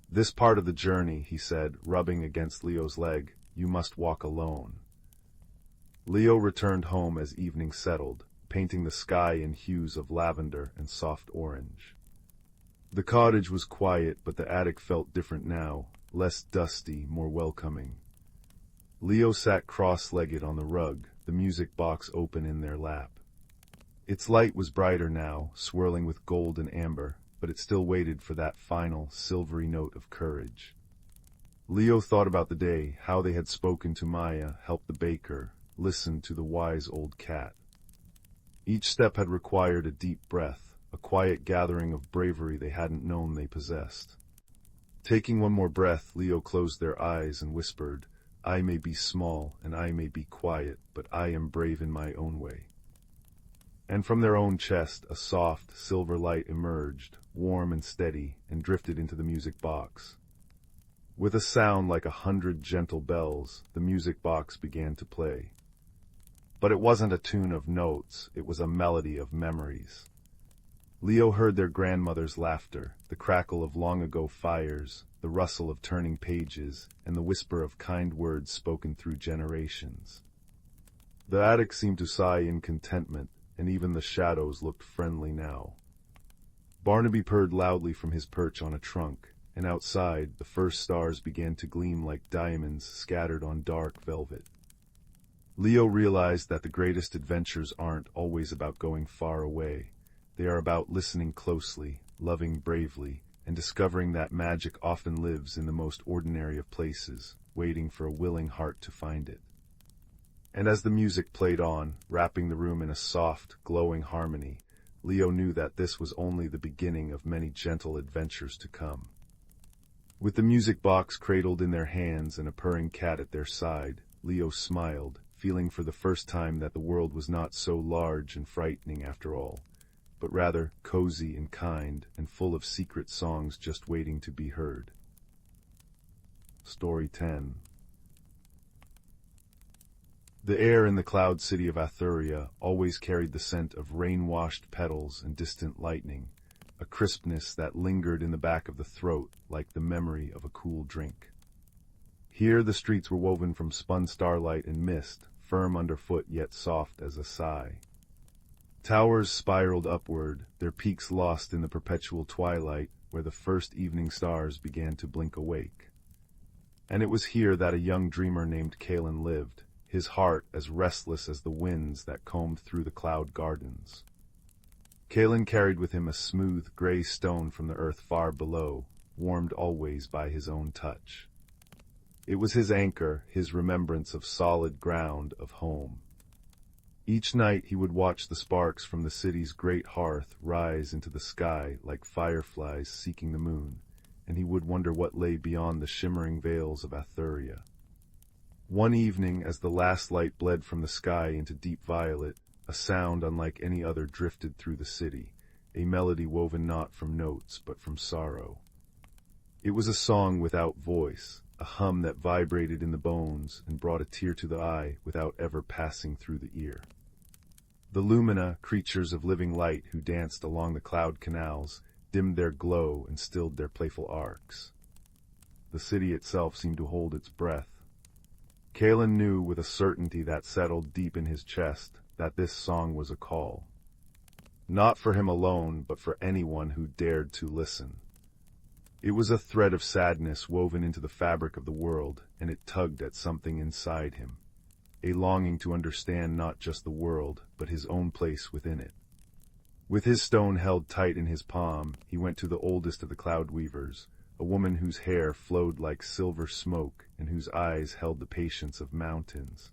"This part of the journey," he said, rubbing against Leo's leg, "you must walk alone." Leo returned home as evening settled, painting the sky in hues of lavender and soft orange. The cottage was quiet, but the attic felt different now, less dusty, more welcoming. Leo sat cross-legged on the rug, the music box open in their lap. Its light was brighter now, swirling with gold and amber, but it still waited for that final, silvery note of courage. Leo thought about the day, how they had spoken to Maya, helped the baker, listened to the wise old cat. Each step had required a deep breath, a quiet gathering of bravery they hadn't known they possessed. Taking one more breath, Leo closed their eyes and whispered, "I may be small and I may be quiet, but I am brave in my own way." And from their own chest, a soft, silver light emerged, warm and steady, and drifted into the music box. With a sound like 100 gentle bells, the music box began to play. But it wasn't a tune of notes, it was a melody of memories. Leo heard their grandmother's laughter, the crackle of long-ago fires, the rustle of turning pages, and the whisper of kind words spoken through generations. The attic seemed to sigh in contentment, and even the shadows looked friendly now. Barnaby purred loudly from his perch on a trunk, and outside the first stars began to gleam like diamonds scattered on dark velvet. Leo realized that the greatest adventures aren't always about going far away. They are about listening closely, loving bravely, and discovering that magic often lives in the most ordinary of places, waiting for a willing heart to find it. And as the music played on, wrapping the room in a soft, glowing harmony, Leo knew that this was only the beginning of many gentle adventures to come. With the music box cradled in their hands and a purring cat at their side, Leo smiled, feeling for the first time that the world was not so large and frightening after all, but rather cozy and kind and full of secret songs just waiting to be heard. Story 10. The air in the cloud city of Atheria always carried the scent of rain-washed petals and distant lightning, a crispness that lingered in the back of the throat like the memory of a cool drink. Here the streets were woven from spun starlight and mist, firm underfoot yet soft as a sigh. Towers spiraled upward, their peaks lost in the perpetual twilight where the first evening stars began to blink awake. And it was here that a young dreamer named Kalen lived, his heart as restless as the winds that combed through the cloud gardens. Kalen carried with him a smooth, gray stone from the earth far below, warmed always by his own touch. It was his anchor, his remembrance of solid ground, of home. Each night he would watch the sparks from the city's great hearth rise into the sky like fireflies seeking the moon, and he would wonder what lay beyond the shimmering veils of Atheria. One evening, as the last light bled from the sky into deep violet, a sound unlike any other drifted through the city, a melody woven not from notes but from sorrow. It was a song without voice, a hum that vibrated in the bones and brought a tear to the eye without ever passing through the ear. The lumina, creatures of living light who danced along the cloud canals, dimmed their glow and stilled their playful arcs. The city itself seemed to hold its breath. Kalen knew with a certainty that settled deep in his chest that this song was a call. Not for him alone, but for anyone who dared to listen. It was a thread of sadness woven into the fabric of the world, and it tugged at something inside him, a longing to understand not just the world, but his own place within it. With his stone held tight in his palm, he went to the oldest of the cloud weavers, a woman whose hair flowed like silver smoke and whose eyes held the patience of mountains.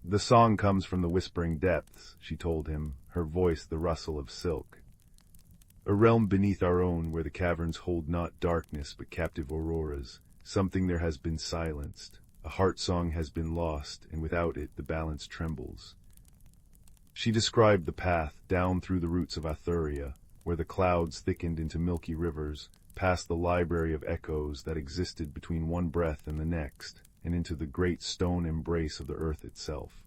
"The song comes from the whispering depths," she told him, her voice the rustle of silk. "A realm beneath our own where the caverns hold not darkness but captive auroras, something there has been silenced. A heart song has been lost, and without it the balance trembles." She described the path down through the roots of Atheria, where the clouds thickened into milky rivers, past the library of echoes that existed between one breath and the next, and into the great stone embrace of the earth itself.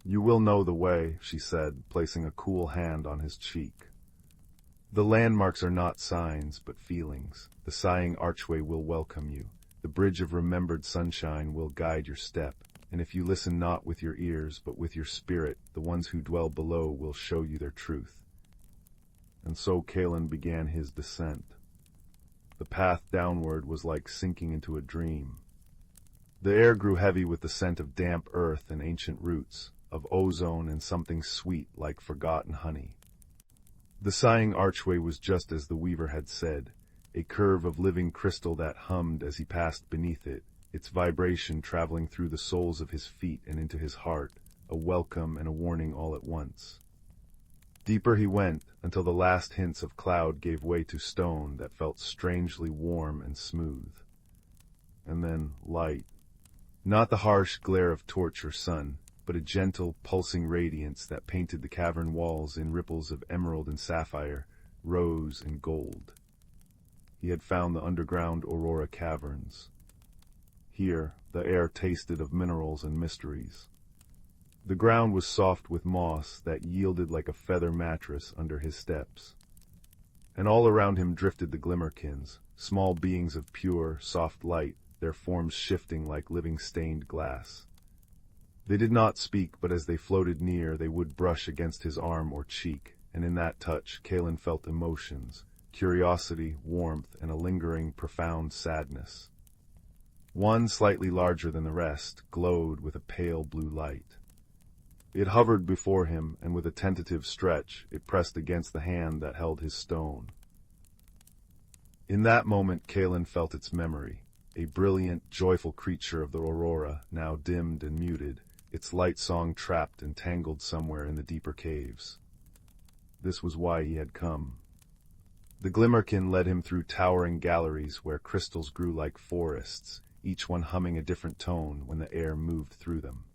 "You will know the way," she said, placing a cool hand on his cheek. "The landmarks are not signs, but feelings. The sighing archway will welcome you. The bridge of remembered sunshine will guide your step, and if you listen not with your ears, but with your spirit, the ones who dwell below will show you their truth." And so Kalen began his descent. The path downward was like sinking into a dream. The air grew heavy with the scent of damp earth and ancient roots, of ozone and something sweet like forgotten honey. The sighing archway was just as the weaver had said, a curve of living crystal that hummed as he passed beneath it, its vibration traveling through the soles of his feet and into his heart, a welcome and a warning all at once. Deeper he went, until the last hints of cloud gave way to stone that felt strangely warm and smooth. And then light. Not the harsh glare of torch or sun, but a gentle, pulsing radiance that painted the cavern walls in ripples of emerald and sapphire, rose and gold. He had found the underground Aurora caverns. Here, the air tasted of minerals and mysteries. The ground was soft with moss that yielded like a feather mattress under his steps. And all around him drifted the glimmerkins, small beings of pure, soft light, their forms shifting like living stained glass. They did not speak, but as they floated near, they would brush against his arm or cheek, and in that touch, Kalen felt emotions, curiosity, warmth, and a lingering, profound sadness. One, slightly larger than the rest, glowed with a pale blue light. It hovered before him, and with a tentative stretch, it pressed against the hand that held his stone. In that moment, Kalen felt its memory, a brilliant, joyful creature of the aurora, now dimmed and muted, its light song trapped and tangled somewhere in the deeper caves. This was why he had come. The Glimmerkin led him through towering galleries where crystals grew like forests, each one humming a different tone when the air moved through them.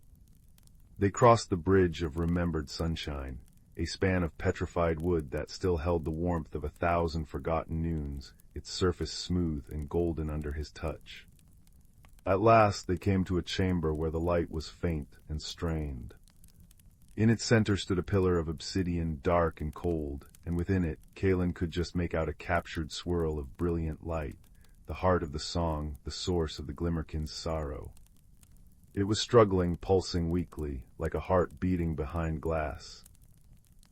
They crossed the bridge of remembered sunshine, a span of petrified wood that still held the warmth of 1,000 forgotten noons, its surface smooth and golden under his touch. At last they came to a chamber where the light was faint and strained. In its center stood a pillar of obsidian, dark and cold, and within it, Kalen could just make out a captured swirl of brilliant light, the heart of the song, the source of the Glimmerkin's sorrow. It was struggling, pulsing weakly, like a heart beating behind glass.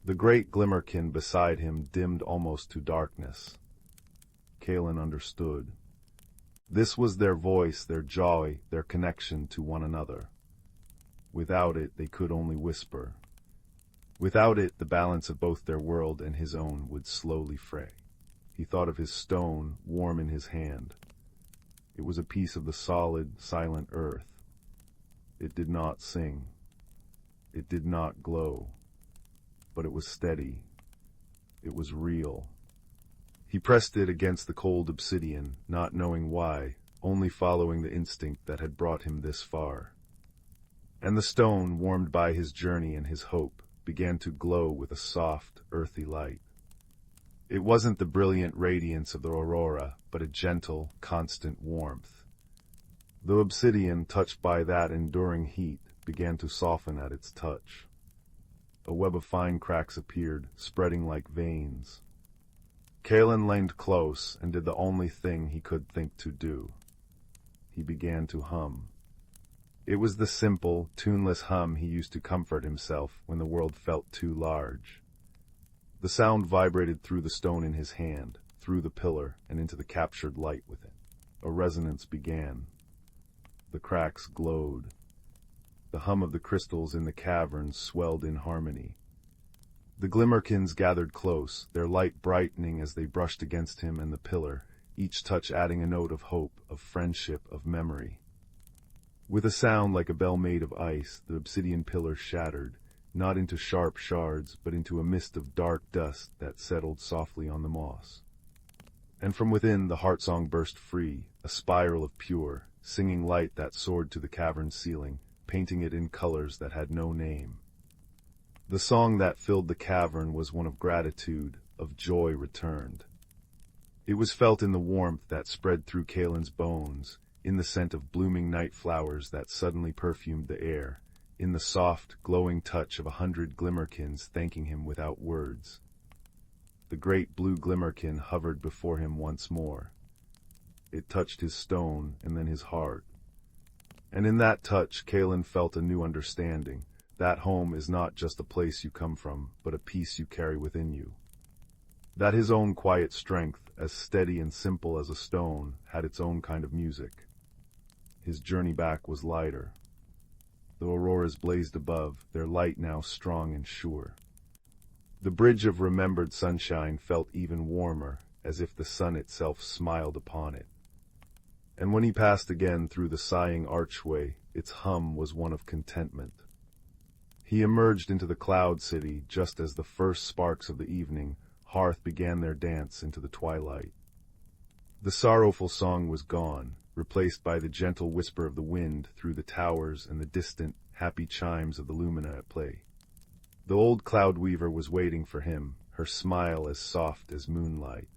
The great Glimmerkin beside him dimmed almost to darkness. Kalen understood. This was their voice, their joy, their connection to one another. Without it, they could only whisper. Without it, the balance of both their world and his own would slowly fray. He thought of his stone, warm in his hand. It was a piece of the solid, silent earth. It did not sing. It did not glow. But it was steady. It was real. He pressed it against the cold obsidian, not knowing why, only following the instinct that had brought him this far. And the stone, warmed by his journey and his hope, began to glow with a soft, earthy light. It wasn't the brilliant radiance of the aurora, but a gentle, constant warmth. The obsidian, touched by that enduring heat, began to soften at its touch. A web of fine cracks appeared, spreading like veins. Kalen leaned close and did the only thing he could think to do. He began to hum. It was the simple, tuneless hum he used to comfort himself when the world felt too large. The sound vibrated through the stone in his hand, through the pillar, and into the captured light within. A resonance began. The cracks glowed. The hum of the crystals in the cavern swelled in harmony. The Glimmerkins gathered close, their light brightening as they brushed against him and the pillar, each touch adding a note of hope, of friendship, of memory. With a sound like a bell made of ice, the obsidian pillar shattered, not into sharp shards, but into a mist of dark dust that settled softly on the moss. And from within the heartsong burst free, a spiral of pure, singing light that soared to the cavern's ceiling, painting it in colors that had no name. The song that filled the cavern was one of gratitude, of joy returned. It was felt in the warmth that spread through Kalen's bones, in the scent of blooming night flowers that suddenly perfumed the air, in the soft, glowing touch of 100 Glimmerkins thanking him without words. The great blue Glimmerkin hovered before him once more. It touched his stone and then his heart. And in that touch, Kalen felt a new understanding. That home is not just a place you come from, but a piece you carry within you. That his own quiet strength, as steady and simple as a stone, had its own kind of music. His journey back was lighter. The auroras blazed above, their light now strong and sure. The bridge of remembered sunshine felt even warmer, as if the sun itself smiled upon it. And when he passed again through the sighing archway, its hum was one of contentment. He emerged into the cloud city just as the first sparks of the evening hearth began their dance into the twilight. The sorrowful song was gone, replaced by the gentle whisper of the wind through the towers and the distant, happy chimes of the lumina at play. The old cloud weaver was waiting for him, her smile as soft as moonlight.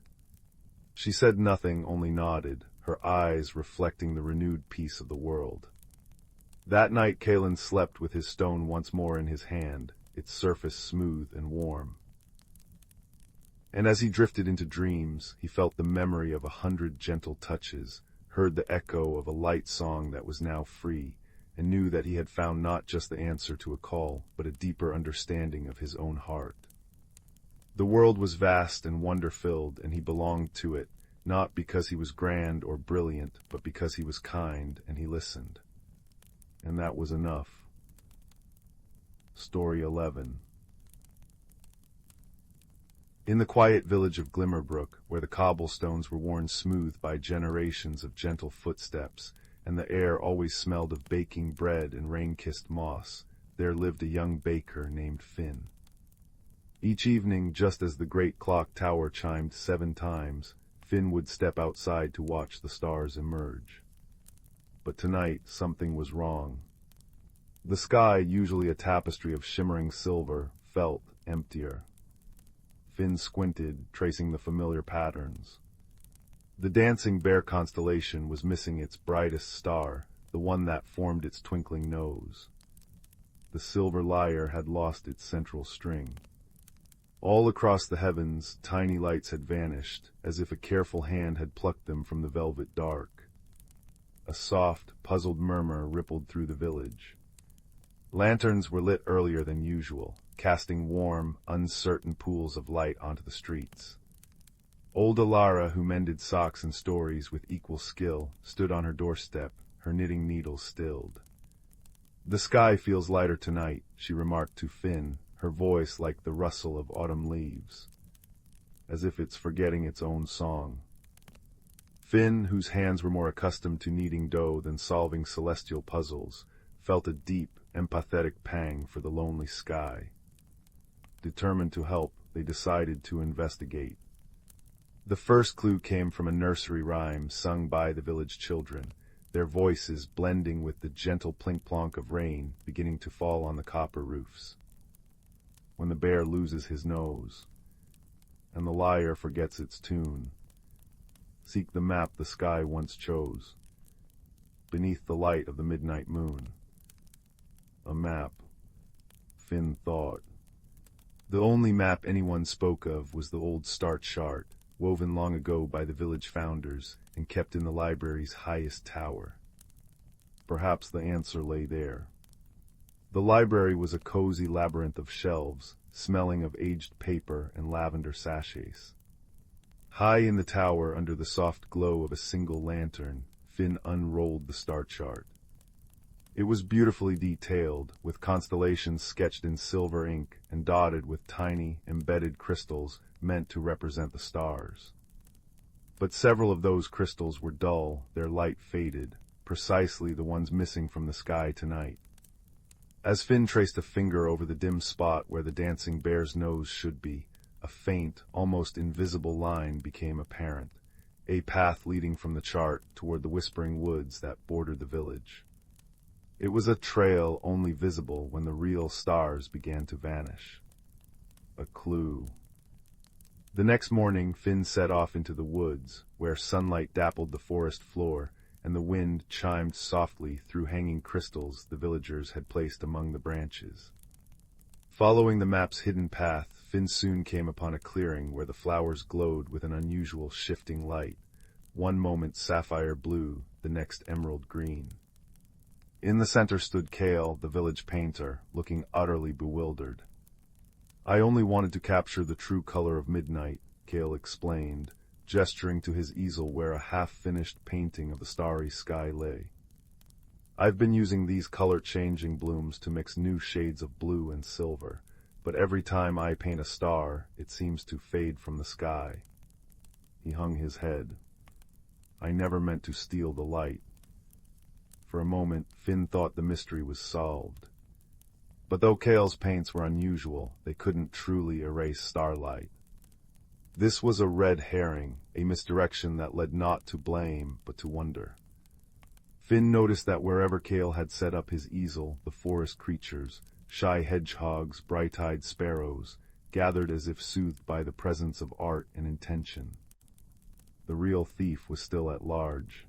She said nothing, only nodded, her eyes reflecting the renewed peace of the world. That night Kalen slept with his stone once more in his hand, its surface smooth and warm. And as he drifted into dreams, he felt the memory of 100 gentle touches, heard the echo of a light song that was now free, and knew that he had found not just the answer to a call, but a deeper understanding of his own heart. The world was vast and wonder-filled, and he belonged to it, not because he was grand or brilliant, but because he was kind and he listened. And that was enough. Story 11. In the quiet village of Glimmerbrook, where the cobblestones were worn smooth by generations of gentle footsteps, and the air always smelled of baking bread and rain-kissed moss, there lived a young baker named Finn. Each evening, just as the great clock tower chimed 7 times, Finn would step outside to watch the stars emerge. But tonight, something was wrong. The sky, usually a tapestry of shimmering silver, felt emptier. Finn squinted, tracing the familiar patterns. The dancing bear constellation was missing its brightest star, the one that formed its twinkling nose. The silver lyre had lost its central string. All across the heavens, tiny lights had vanished, as if a careful hand had plucked them from the velvet dark. A soft, puzzled murmur rippled through the village. Lanterns were lit earlier than usual, casting warm, uncertain pools of light onto the streets. Old Alara, who mended socks and stories with equal skill, stood on her doorstep, her knitting needles stilled. "The sky feels lighter tonight," she remarked to Finn, her voice like the rustle of autumn leaves, as if it's forgetting its own song. Finn, whose hands were more accustomed to kneading dough than solving celestial puzzles, felt a deep, empathetic pang for the lonely sky. Determined to help, they decided to investigate. The first clue came from a nursery rhyme sung by the village children, their voices blending with the gentle plink-plonk of rain beginning to fall on the copper roofs. When the bear loses his nose, and the lyre forgets its tune, seek the map the sky once chose, beneath the light of the midnight moon. A map, Finn thought. The only map anyone spoke of was the old star chart, woven long ago by the village founders and kept in the library's highest tower. Perhaps the answer lay there. The library was a cozy labyrinth of shelves, smelling of aged paper and lavender sachets. High in the tower, under the soft glow of a single lantern, Finn unrolled the star chart. It was beautifully detailed, with constellations sketched in silver ink and dotted with tiny, embedded crystals meant to represent the stars. But several of those crystals were dull, their light faded, precisely the ones missing from the sky tonight. As Finn traced a finger over the dim spot where the dancing bear's nose should be, a faint, almost invisible line became apparent, a path leading from the chart toward the whispering woods that bordered the village. It was a trail only visible when the real stars began to vanish. A clue. The next morning, Finn set off into the woods, where sunlight dappled the forest floor, and the wind chimed softly through hanging crystals the villagers had placed among the branches. Following the map's hidden path, Finn soon came upon a clearing where the flowers glowed with an unusual shifting light, one moment sapphire blue, the next emerald green. In the center stood Kale, the village painter, looking utterly bewildered. "I only wanted to capture the true color of midnight," Kale explained, gesturing to his easel where a half-finished painting of the starry sky lay. "I've been using these color-changing blooms to mix new shades of blue and silver, but every time I paint a star, it seems to fade from the sky." He hung his head. "I never meant to steal the light." For a moment, Finn thought the mystery was solved. But though Kale's paints were unusual, they couldn't truly erase starlight. This was a red herring, a misdirection that led not to blame, but to wonder. Finn noticed that wherever Kale had set up his easel, the forest creatures, shy hedgehogs, bright-eyed sparrows, gathered as if soothed by the presence of art and intention. The real thief was still at large.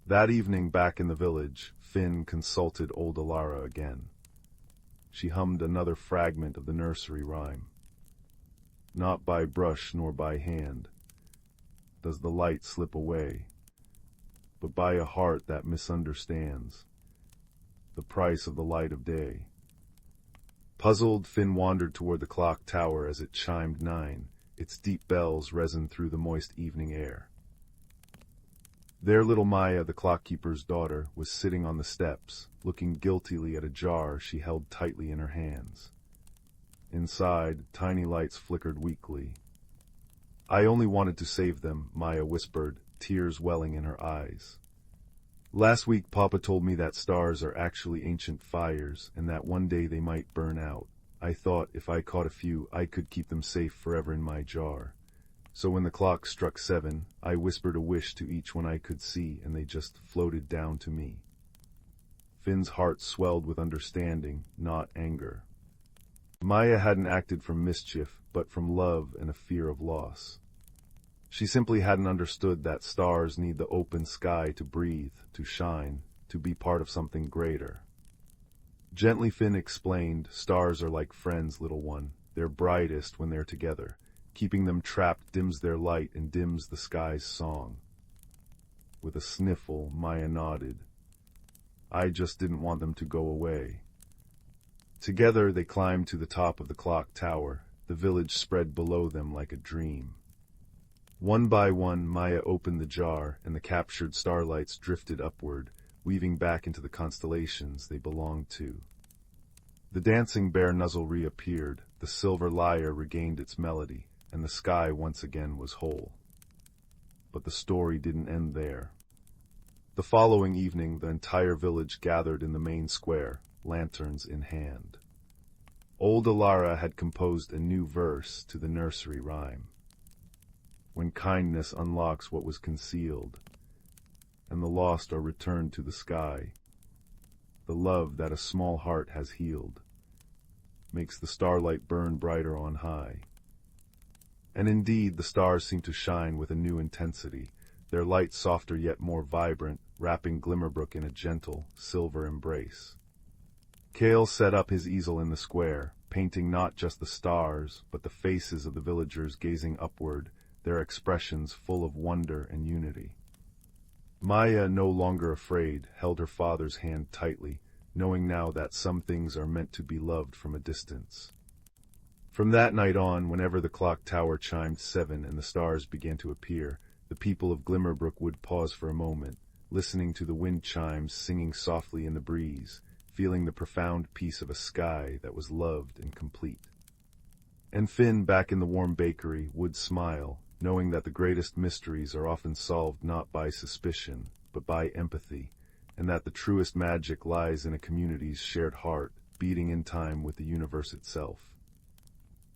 That evening, back in the village, Finn consulted old Alara again. She hummed another fragment of the nursery rhyme. "Not by brush nor by hand does the light slip away, but by a heart that misunderstands the price of the light of day." Puzzled, Finn wandered toward the clock tower as it chimed 9. Its deep bells resoned through the moist evening air. There little Maya, the clockkeeper's daughter, was sitting on the steps, looking guiltily at a jar she held tightly in her hands. Inside, tiny lights flickered weakly. "I only wanted to save them," Maya whispered, tears welling in her eyes. "Last week Papa told me that stars are actually ancient fires, and that one day they might burn out. I thought if I caught a few, I could keep them safe forever in my jar. So when the clock struck 7, I whispered a wish to each one I could see, and they just floated down to me." Finn's heart swelled with understanding, not anger. Maya hadn't acted from mischief, but from love and a fear of loss. She simply hadn't understood that stars need the open sky to breathe, to shine, to be part of something greater. Gently Finn explained, "Stars are like friends, little one. They're brightest when they're together. Keeping them trapped dims their light and dims the sky's song." With a sniffle, Maya nodded. "I just didn't want them to go away." Together they climbed to the top of the clock tower, the village spread below them like a dream. One by one, Maya opened the jar, and the captured starlights drifted upward, weaving back into the constellations they belonged to. The dancing bare nuzzle reappeared, the silver lyre regained its melody, and the sky once again was whole. But the story didn't end there. The following evening, the entire village gathered in the main square, lanterns in hand. Old Alara had composed a new verse to the nursery rhyme. "When kindness unlocks what was concealed, and the lost are returned to the sky, the love that a small heart has healed makes the starlight burn brighter on high." And indeed, the stars seemed to shine with a new intensity, their light softer yet more vibrant, wrapping Glimmerbrook in a gentle, silver embrace. Kale set up his easel in the square, painting not just the stars, but the faces of the villagers gazing upward, their expressions full of wonder and unity. Maya, no longer afraid, held her father's hand tightly, knowing now that some things are meant to be loved from a distance. From that night on, whenever the clock tower chimed 7 and the stars began to appear, the people of Glimmerbrook would pause for a moment, listening to the wind chimes singing softly in the breeze, feeling the profound peace of a sky that was loved and complete. And Finn, back in the warm bakery, would smile, knowing that the greatest mysteries are often solved not by suspicion, but by empathy, and that the truest magic lies in a community's shared heart, beating in time with the universe itself.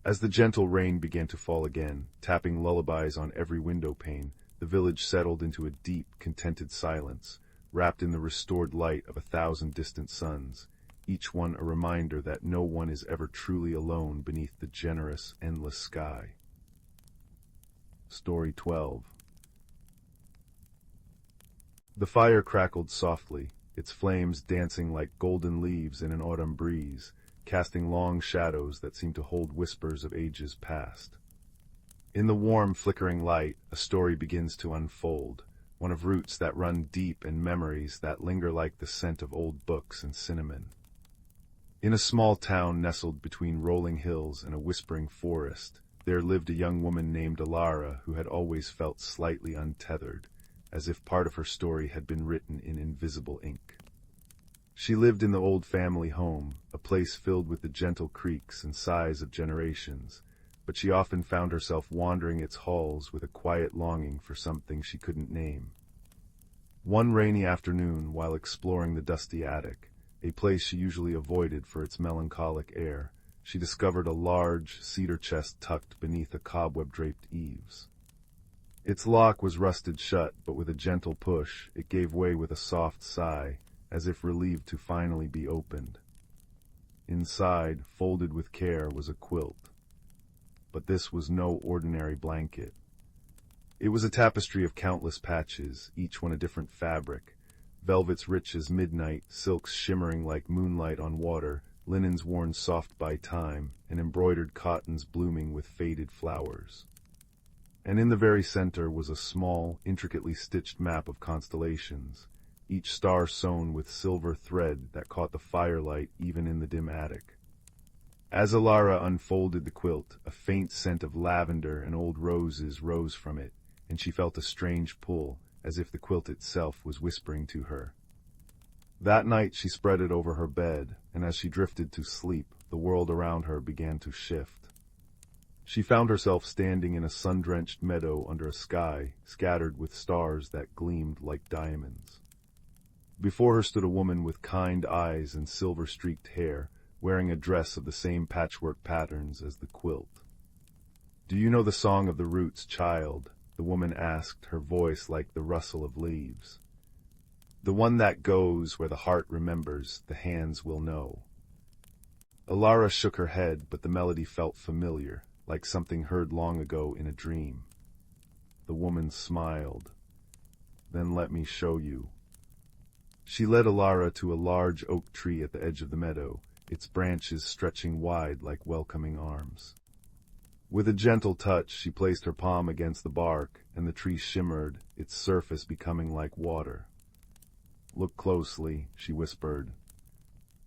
As the gentle rain began to fall again, tapping lullabies on every window pane, the village settled into a deep, contented silence, wrapped in the restored light of 1,000 distant suns, each one a reminder that no one is ever truly alone beneath the generous, endless sky. Story 12. The fire crackled softly, its flames dancing like golden leaves in an autumn breeze, casting long shadows that seemed to hold whispers of ages past. In the warm, flickering light, a story begins to unfold, one of roots that run deep and memories that linger like the scent of old books and cinnamon. In a small town nestled between rolling hills and a whispering forest, there lived a young woman named Alara who had always felt slightly untethered, as if part of her story had been written in invisible ink. She lived in the old family home, a place filled with the gentle creaks and sighs of generations, but she often found herself wandering its halls with a quiet longing for something she couldn't name. One rainy afternoon, while exploring the dusty attic, a place she usually avoided for its melancholic air, she discovered a large cedar chest tucked beneath a cobweb-draped eaves. Its lock was rusted shut, but with a gentle push, it gave way with a soft sigh, as if relieved to finally be opened. Inside, folded with care, was a quilt. But this was no ordinary blanket. It was a tapestry of countless patches, each one a different fabric, velvets rich as midnight, silks shimmering like moonlight on water, linens worn soft by time, and embroidered cottons blooming with faded flowers. And in the very center was a small, intricately stitched map of constellations, each star sewn with silver thread that caught the firelight even in the dim attic. As Alara unfolded the quilt, a faint scent of lavender and old roses rose from it, and she felt a strange pull, as if the quilt itself was whispering to her. That night she spread it over her bed, and as she drifted to sleep, the world around her began to shift. She found herself standing in a sun-drenched meadow under a sky scattered with stars that gleamed like diamonds. Before her stood a woman with kind eyes and silver-streaked hair, wearing a dress of the same patchwork patterns as the quilt. "Do you know the song of the roots, child?" the woman asked, her voice like the rustle of leaves. "The one that goes where the heart remembers, the hands will know." Alara shook her head, but the melody felt familiar, like something heard long ago in a dream. The woman smiled. "Then let me show you." She led Alara to a large oak tree at the edge of the meadow, its branches stretching wide like welcoming arms. With a gentle touch, she placed her palm against the bark, and the tree shimmered, its surface becoming like water. "Look closely," she whispered.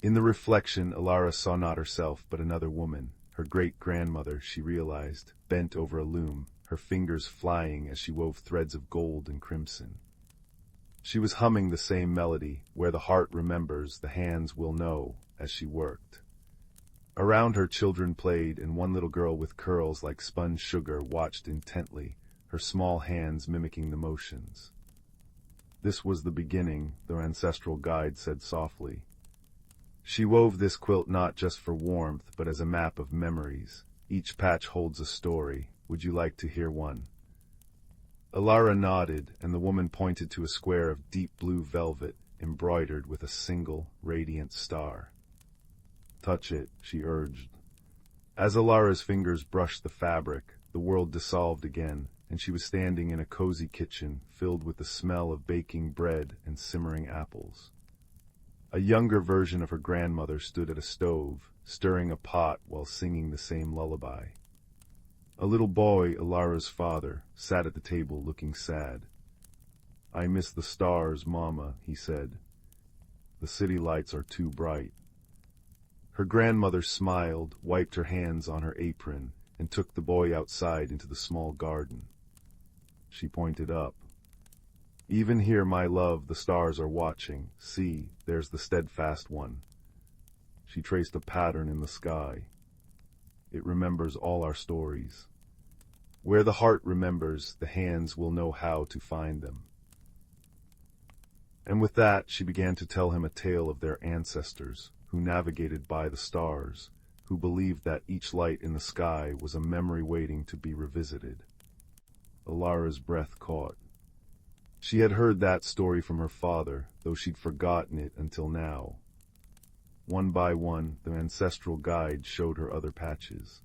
In the reflection, Alara saw not herself, but another woman, her great-grandmother, she realized, bent over a loom, her fingers flying as she wove threads of gold and crimson. She was humming the same melody, "Where the heart remembers, the hands will know," as she worked. Around her, children played, and one little girl with curls like spun sugar watched intently, her small hands mimicking the motions. "This was the beginning," the ancestral guide said softly. "She wove this quilt not just for warmth, but as a map of memories. Each patch holds a story. Would you like to hear one?" Alara nodded, and the woman pointed to a square of deep blue velvet, embroidered with a single, radiant star. "Touch it," she urged. As Alara's fingers brushed the fabric, the world dissolved again, and she was standing in a cozy kitchen filled with the smell of baking bread and simmering apples. A younger version of her grandmother stood at a stove, stirring a pot while singing the same lullaby. A little boy, Alara's father, sat at the table looking sad. "I miss the stars, Mama," he said. "The city lights are too bright." Her grandmother smiled, wiped her hands on her apron, and took the boy outside into the small garden. She pointed up. "Even here, my love, the stars are watching. See, there's the steadfast one." She traced a pattern in the sky. "It remembers all our stories. Where the heart remembers, the hands will know how to find them." And with that, she began to tell him a tale of their ancestors, who navigated by the stars, who believed that each light in the sky was a memory waiting to be revisited. Alara's breath caught. She had heard that story from her father, though she'd forgotten it until now. One by one, the ancestral guide showed her other patches.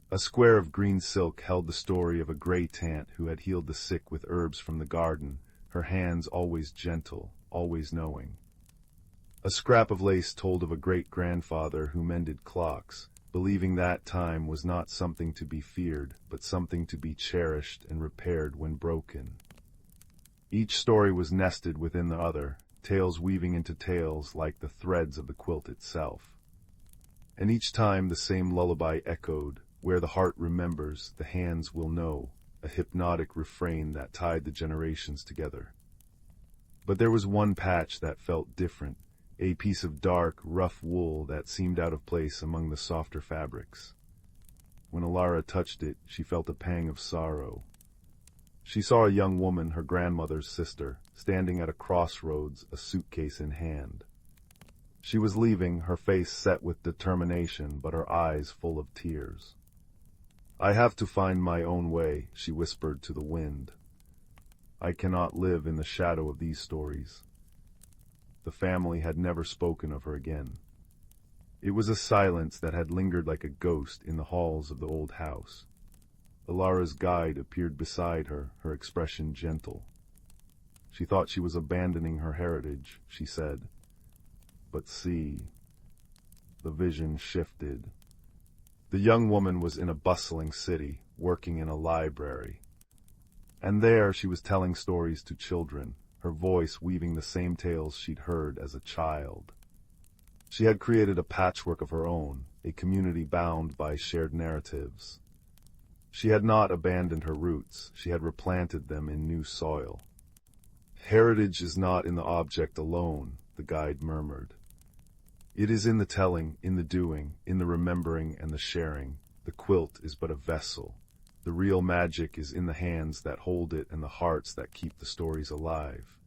A square of green silk held the story of a gray tant who had healed the sick with herbs from the garden, her hands always gentle, always knowing. A scrap of lace told of a great-grandfather who mended clocks, believing that time was not something to be feared, but something to be cherished and repaired when broken. Each story was nested within the other, tales weaving into tales like the threads of the quilt itself. And each time the same lullaby echoed, "Where the heart remembers, the hands will know," a hypnotic refrain that tied the generations together. But there was one patch that felt different, a piece of dark, rough wool that seemed out of place among the softer fabrics. When Alara touched it, she felt a pang of sorrow. She saw a young woman, her grandmother's sister, standing at a crossroads, a suitcase in hand. She was leaving, her face set with determination, but her eyes full of tears. "I have to find my own way," she whispered to the wind. "I cannot live in the shadow of these stories." The family had never spoken of her again. It was a silence that had lingered like a ghost in the halls of the old house. Alara's guide appeared beside her, her expression gentle. She thought she was abandoning her heritage, she said. But see, the vision shifted. The young woman was in a bustling city, working in a library. And there she was telling stories to children, her voice weaving the same tales she'd heard as a child. She had created a patchwork of her own, a community bound by shared narratives. She had not abandoned her roots, she had replanted them in new soil. Heritage is not in the object alone, the guide murmured. It is in the telling, in the doing, in the remembering and the sharing. The quilt is but a vessel. The real magic is in the hands that hold it and the hearts that keep the stories alive.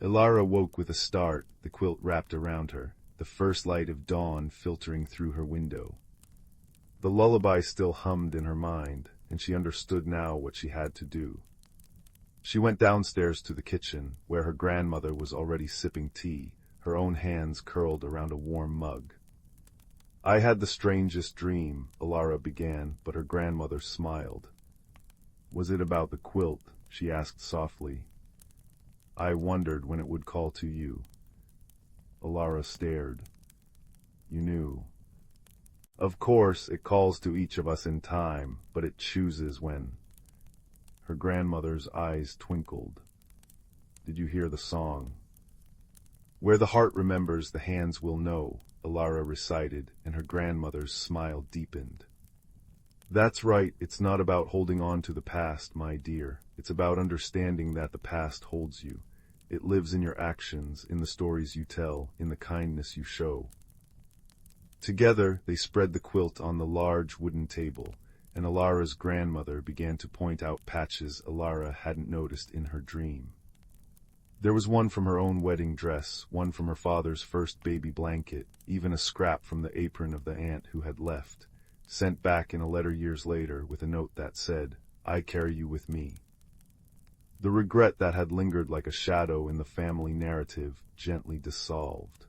Ilara woke with a start, the quilt wrapped around her, the first light of dawn filtering through her window. The lullaby still hummed in her mind, and she understood now what she had to do. She went downstairs to the kitchen, where her grandmother was already sipping tea, her own hands curled around a warm mug. "I had the strangest dream," Ilara began, but her grandmother smiled. "Was it about the quilt?" she asked softly. "I wondered when it would call to you." Ilara stared. "You knew." "Of course, it calls to each of us in time, but it chooses when." Her grandmother's eyes twinkled. "Did you hear the song?" "Where the heart remembers, the hands will know," Ilara recited, and her grandmother's smile deepened. "That's right, it's not about holding on to the past, my dear. It's about understanding that the past holds you. It lives in your actions, in the stories you tell, in the kindness you show." Together, they spread the quilt on the large wooden table, and Ilara's grandmother began to point out patches Ilara hadn't noticed in her dream. There was one from her own wedding dress, one from her father's first baby blanket, even a scrap from the apron of the aunt who had left, sent back in a letter years later with a note that said, "I carry you with me." The regret that had lingered like a shadow in the family narrative gently dissolved.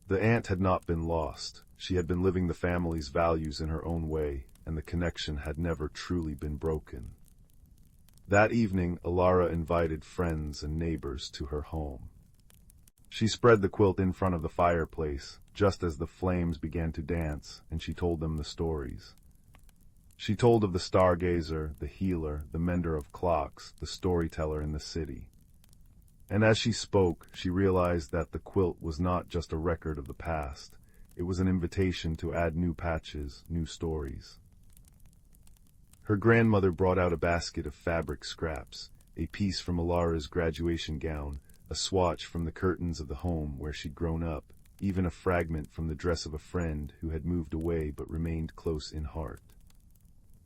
The aunt had not been lost. She had been living the family's values in her own way, and the connection had never truly been broken. That evening, Ilara invited friends and neighbors to her home. She spread the quilt in front of the fireplace, just as the flames began to dance, and she told them the stories. She told of the stargazer, the healer, the mender of clocks, the storyteller in the city. And as she spoke, she realized that the quilt was not just a record of the past. It was an invitation to add new patches, new stories. Her grandmother brought out a basket of fabric scraps, a piece from Ilara's graduation gown, a swatch from the curtains of the home where she'd grown up, even a fragment from the dress of a friend who had moved away but remained close in heart.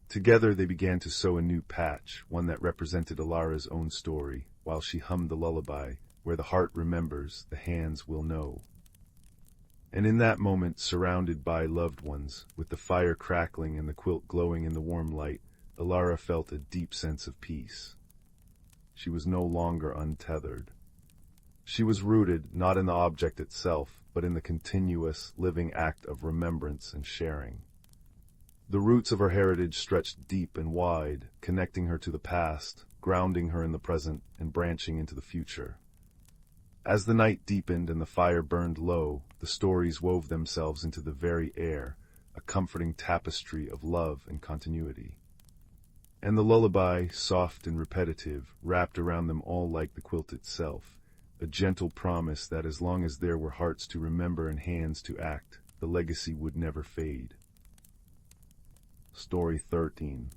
Together they began to sew a new patch, one that represented Ilara's own story, while she hummed the lullaby, "Where the heart remembers, the hands will know." And in that moment, surrounded by loved ones, with the fire crackling and the quilt glowing in the warm light, Ilara felt a deep sense of peace. She was no longer untethered. She was rooted not in the object itself, but in the continuous, living act of remembrance and sharing. The roots of her heritage stretched deep and wide, connecting her to the past, grounding her in the present, and branching into the future. As the night deepened and the fire burned low, the stories wove themselves into the very air, a comforting tapestry of love and continuity. And the lullaby, soft and repetitive, wrapped around them all like the quilt itself, a gentle promise that as long as there were hearts to remember and hands to act, the legacy would never fade. Story 13.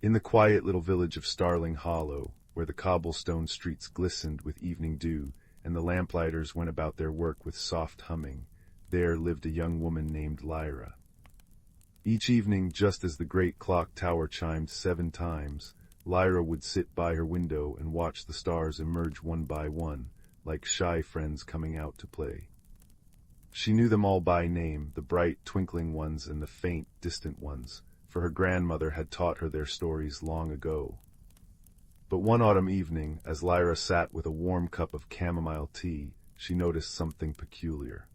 In the quiet little village of Starling Hollow, where the cobblestone streets glistened with evening dew, and the lamplighters went about their work with soft humming, there lived a young woman named Lyra. Each evening, just as the great clock tower chimed 7 times, Lyra would sit by her window and watch the stars emerge one by one, like shy friends coming out to play. She knew them all by name, the bright, twinkling ones and the faint, distant ones, for her grandmother had taught her their stories long ago. But one autumn evening, as Lyra sat with a warm cup of chamomile tea, she noticed something peculiar.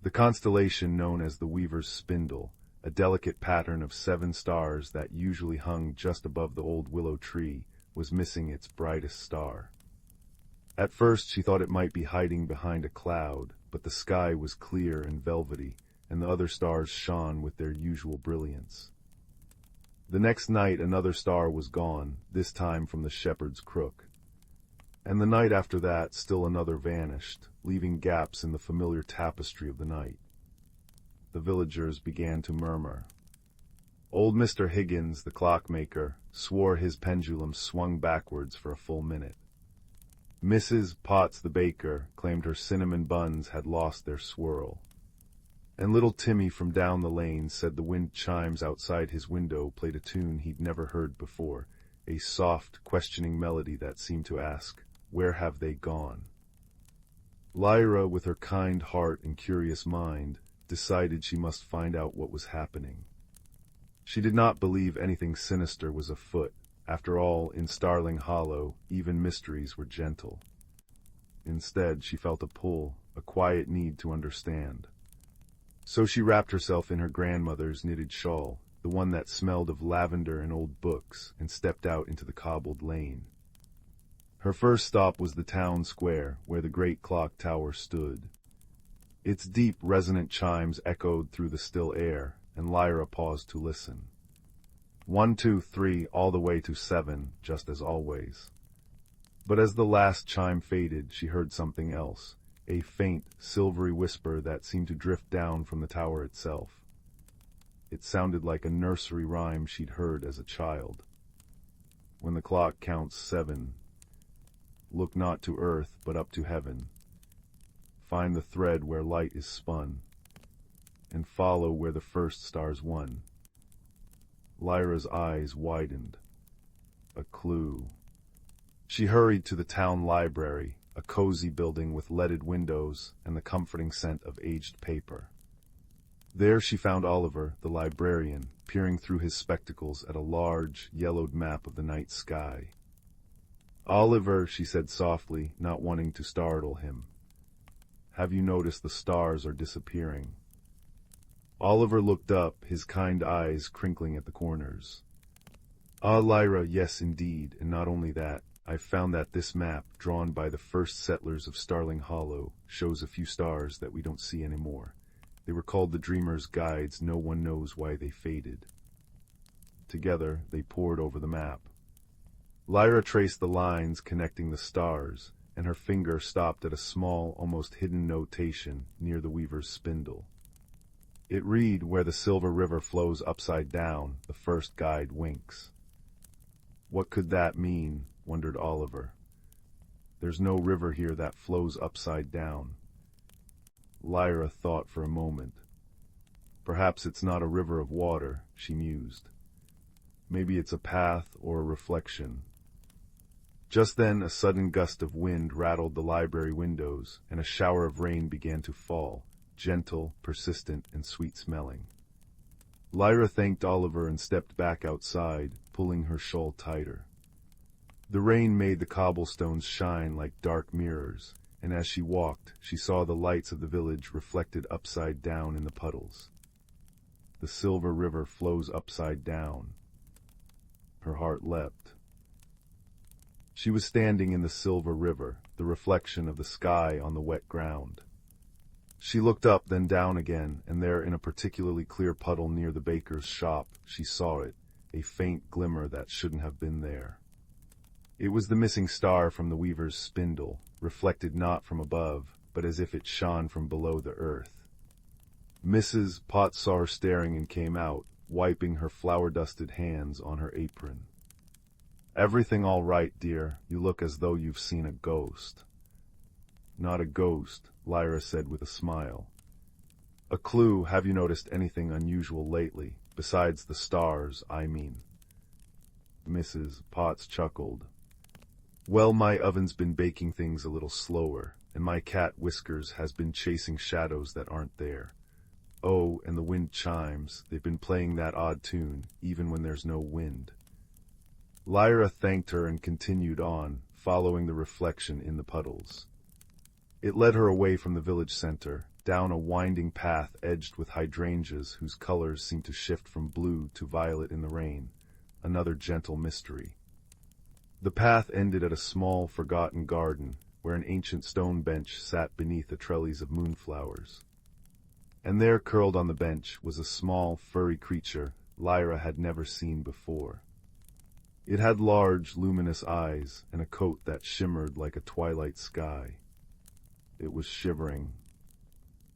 The constellation known as the Weaver's Spindle, a delicate pattern of 7 stars that usually hung just above the old willow tree, was missing its brightest star. At first she thought it might be hiding behind a cloud, but the sky was clear and velvety, and the other stars shone with their usual brilliance. The next night another star was gone, this time from the Shepherd's Crook. And the night after that still another vanished, leaving gaps in the familiar tapestry of the night. The villagers began to murmur. Old Mr. Higgins, the clockmaker, swore his pendulum swung backwards for a full minute. Mrs. Potts, the baker, claimed her cinnamon buns had lost their swirl. And little Timmy from down the lane said the wind chimes outside his window played a tune he'd never heard before, a soft, questioning melody that seemed to ask, "Where have they gone?" Lyra, with her kind heart and curious mind, decided she must find out what was happening. She did not believe anything sinister was afoot. After all, in Starling Hollow, even mysteries were gentle. Instead, she felt a pull, a quiet need to understand. So she wrapped herself in her grandmother's knitted shawl, the one that smelled of lavender and old books, and stepped out into the cobbled lane. Her first stop was the town square, where the great clock tower stood. Its deep, resonant chimes echoed through the still air, and Lyra paused to listen. 1, 2, 3, all the way to 7, just as always. But as the last chime faded, she heard something else, a faint, silvery whisper that seemed to drift down from the tower itself. It sounded like a nursery rhyme she'd heard as a child. When the clock counts 7, look not to earth, but up to heaven. Find the thread where light is spun, and follow where the first stars won. Lyra's eyes widened. A clue. She hurried to the town library, a cozy building with leaded windows and the comforting scent of aged paper. There she found Oliver, the librarian, peering through his spectacles at a large, yellowed map of the night sky. "Oliver," she said softly, not wanting to startle him, "have you noticed the stars are disappearing?" Oliver looked up, his kind eyes crinkling at the corners. "Ah, Lyra, yes indeed, and not only that. I've found that this map, drawn by the first settlers of Starling Hollow, shows a few stars that we don't see anymore. They were called the Dreamer's Guides. No one knows why they faded." Together, they pored over the map. Lyra traced the lines connecting the stars, and her finger stopped at a small, almost hidden notation near the weaver's spindle. It read, "Where the silver river flows upside down, the first guide winks." What could that mean, wondered Oliver. There's no river here that flows upside down. Lyra thought for a moment. Perhaps it's not a river of water, she mused. Maybe it's a path or a reflection. Just then a sudden gust of wind rattled the library windows, and a shower of rain began to fall, gentle, persistent, and sweet-smelling. Lyra thanked Oliver and stepped back outside, pulling her shawl tighter. The rain made the cobblestones shine like dark mirrors, and as she walked, she saw the lights of the village reflected upside down in the puddles. The silver river flows upside down. Her heart leapt. She was standing in the silver river, the reflection of the sky on the wet ground. She looked up, then down again, and there in a particularly clear puddle near the baker's shop, she saw it, a faint glimmer that shouldn't have been there. It was the missing star from the weaver's spindle, reflected not from above, but as if it shone from below the earth. Mrs. Potts saw her staring and came out, wiping her flour-dusted hands on her apron. "Everything all right, dear? You look as though you've seen a ghost." "Not a ghost," Lyra said with a smile. "A clue. Have you noticed anything unusual lately? Besides the stars, I mean." Mrs. Potts chuckled. "Well, my oven's been baking things a little slower, and my cat Whiskers has been chasing shadows that aren't there. Oh, and the wind chimes, they've been playing that odd tune, even when there's no wind." Lyra thanked her and continued on, following the reflection in the puddles. It led her away from the village center, down a winding path edged with hydrangeas whose colors seemed to shift from blue to violet in the rain, another gentle mystery. The path ended at a small, forgotten garden, where an ancient stone bench sat beneath a trellis of moonflowers. And there, curled on the bench, was a small, furry creature Lyra had never seen before. It had large, luminous eyes, and a coat that shimmered like a twilight sky. it was shivering.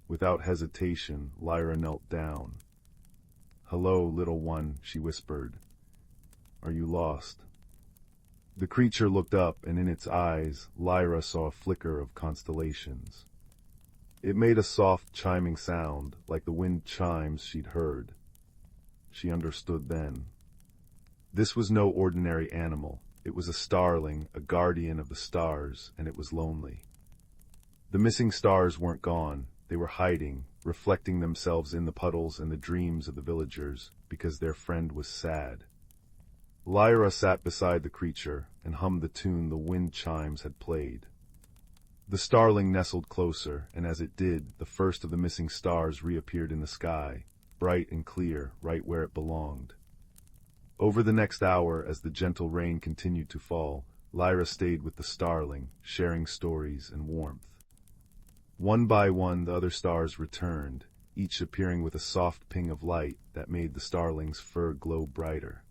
Without hesitation, Lyra knelt down. "Hello, little one," she whispered. "Are you lost?" The creature looked up, and in its eyes, Lyra saw a flicker of constellations. It made a soft chiming sound, like the wind chimes she'd heard. She understood then. This was no ordinary animal. It was a starling, a guardian of the stars, and it was lonely. The missing stars weren't gone. They were hiding, reflecting themselves in the puddles and the dreams of the villagers, because their friend was sad. Lyra sat beside the creature and hummed the tune the wind chimes had played. The starling nestled closer, and as it did, the first of the missing stars reappeared in the sky, bright and clear, right where it belonged. Over the next hour, as the gentle rain continued to fall, Lyra stayed with the starling, sharing stories and warmth. One by one, the other stars returned, each appearing with a soft ping of light that made the starling's fur glow brighter.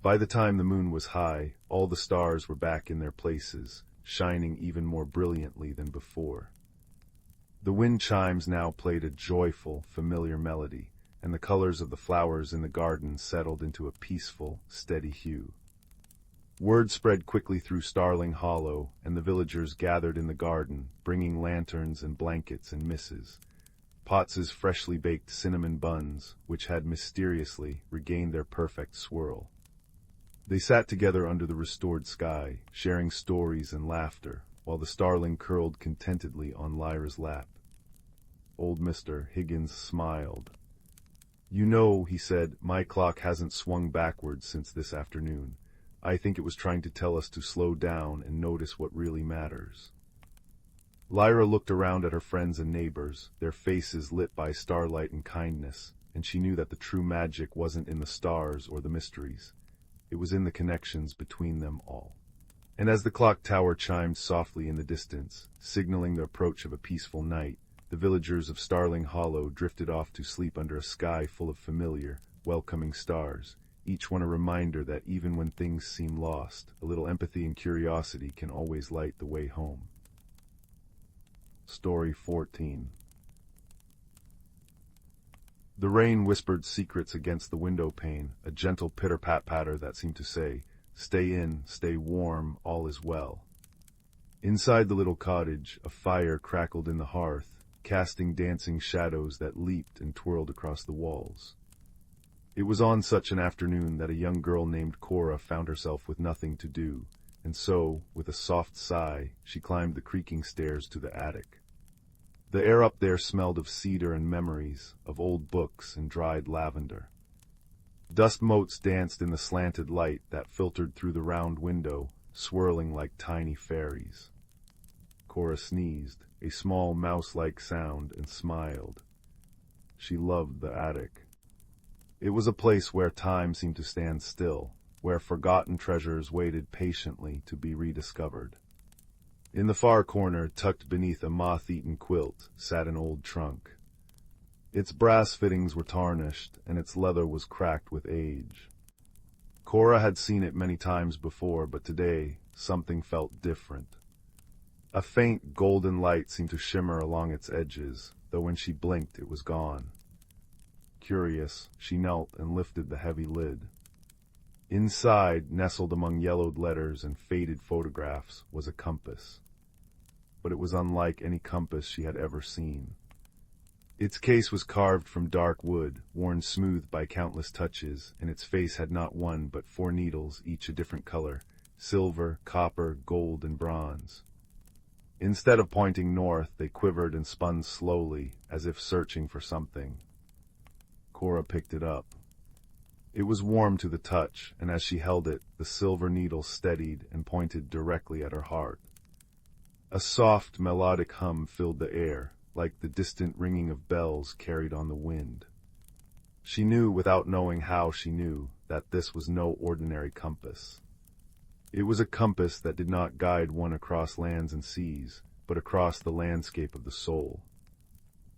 By the time the moon was high, all the stars were back in their places, shining even more brilliantly than before. The wind chimes now played a joyful, familiar melody, and the colors of the flowers in the garden settled into a peaceful, steady hue. Word spread quickly through Starling Hollow, and the villagers gathered in the garden, bringing lanterns and blankets and misses, Potts's freshly baked cinnamon buns, which had mysteriously regained their perfect swirl. They sat together under the restored sky, sharing stories and laughter, while the starling curled contentedly on Lyra's lap. Old Mr. Higgins smiled. "You know," he said, "my clock hasn't swung backwards since this afternoon. I think it was trying to tell us to slow down and notice what really matters." Lyra looked around at her friends and neighbors, their faces lit by starlight and kindness, and she knew that the true magic wasn't in the stars or the mysteries. It was in the connections between them all. And as the clock tower chimed softly in the distance, signaling the approach of a peaceful night, the villagers of Starling Hollow drifted off to sleep under a sky full of familiar, welcoming stars, each one a reminder that even when things seem lost, a little empathy and curiosity can always light the way home. Story 14. The rain whispered secrets against the window pane, a gentle pitter-pat-patter that seemed to say, "Stay in, stay warm, all is well." Inside the little cottage, a fire crackled in the hearth, casting dancing shadows that leaped and twirled across the walls. It was on such an afternoon that a young girl named Cora found herself with nothing to do, and so, with a soft sigh, she climbed the creaking stairs to the attic. The air up there smelled of cedar and memories, of old books and dried lavender. Dust motes danced in the slanted light that filtered through the round window, swirling like tiny fairies. Cora sneezed, a small mouse-like sound, and smiled. She loved the attic. It was a place where time seemed to stand still, where forgotten treasures waited patiently to be rediscovered. In the far corner, tucked beneath a moth-eaten quilt, sat an old trunk. Its brass fittings were tarnished, and its leather was cracked with age. Cora had seen it many times before, but today something felt different. A faint golden light seemed to shimmer along its edges, though when she blinked it was gone. Curious, she knelt and lifted the heavy lid. Inside, nestled among yellowed letters and faded photographs, was a compass. But it was unlike any compass she had ever seen. Its case was carved from dark wood, worn smooth by countless touches, and its face had not one but 4 needles, each a different color: silver, copper, gold, and bronze. Instead of pointing north, they quivered and spun slowly, as if searching for something. Cora picked it up. It was warm to the touch, and as she held it, the silver needle steadied and pointed directly at her heart. A soft, melodic hum filled the air, like the distant ringing of bells carried on the wind. She knew, without knowing how she knew, that this was no ordinary compass. It was a compass that did not guide one across lands and seas, but across the landscape of the soul.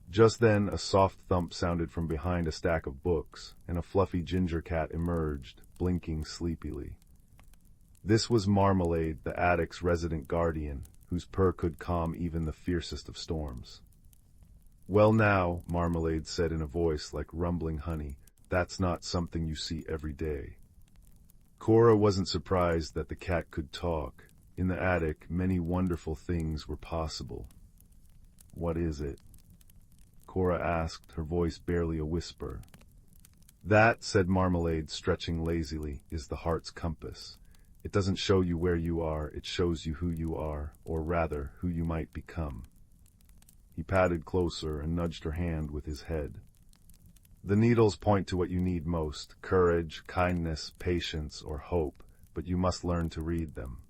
Just then, a soft thump sounded from behind a stack of books, and a fluffy ginger cat emerged, blinking sleepily. This was Marmalade, the attic's resident guardian, whose purr could calm even the fiercest of storms. "Well now," Marmalade said in a voice like rumbling honey, "that's not something you see every day." Cora wasn't surprised that the cat could talk. In the attic, many wonderful things were possible. "What is it?" Cora asked, her voice barely a whisper. "That," said Marmalade, stretching lazily, "is the heart's compass. It doesn't show you where you are, it shows you who you are, or rather, who you might become." He patted closer and nudged her hand with his head. "The needles point to what you need most: courage, kindness, patience, or hope, but you must learn to read them."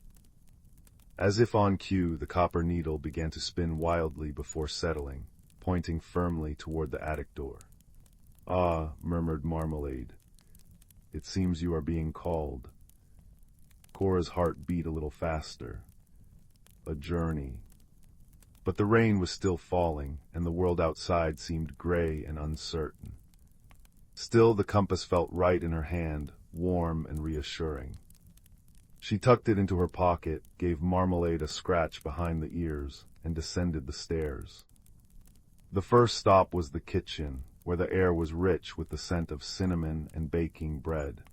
As if on cue, the copper needle began to spin wildly before settling, pointing firmly toward the attic door. "Ah," murmured Marmalade. "It seems you are being called." Cora's heart beat a little faster. A journey. But the rain was still falling, and the world outside seemed gray and uncertain. Still, the compass felt right in her hand, warm and reassuring. She tucked it into her pocket, gave Marmalade a scratch behind the ears, and descended the stairs. The first stop was the kitchen, where the air was rich with the scent of cinnamon and baking bread.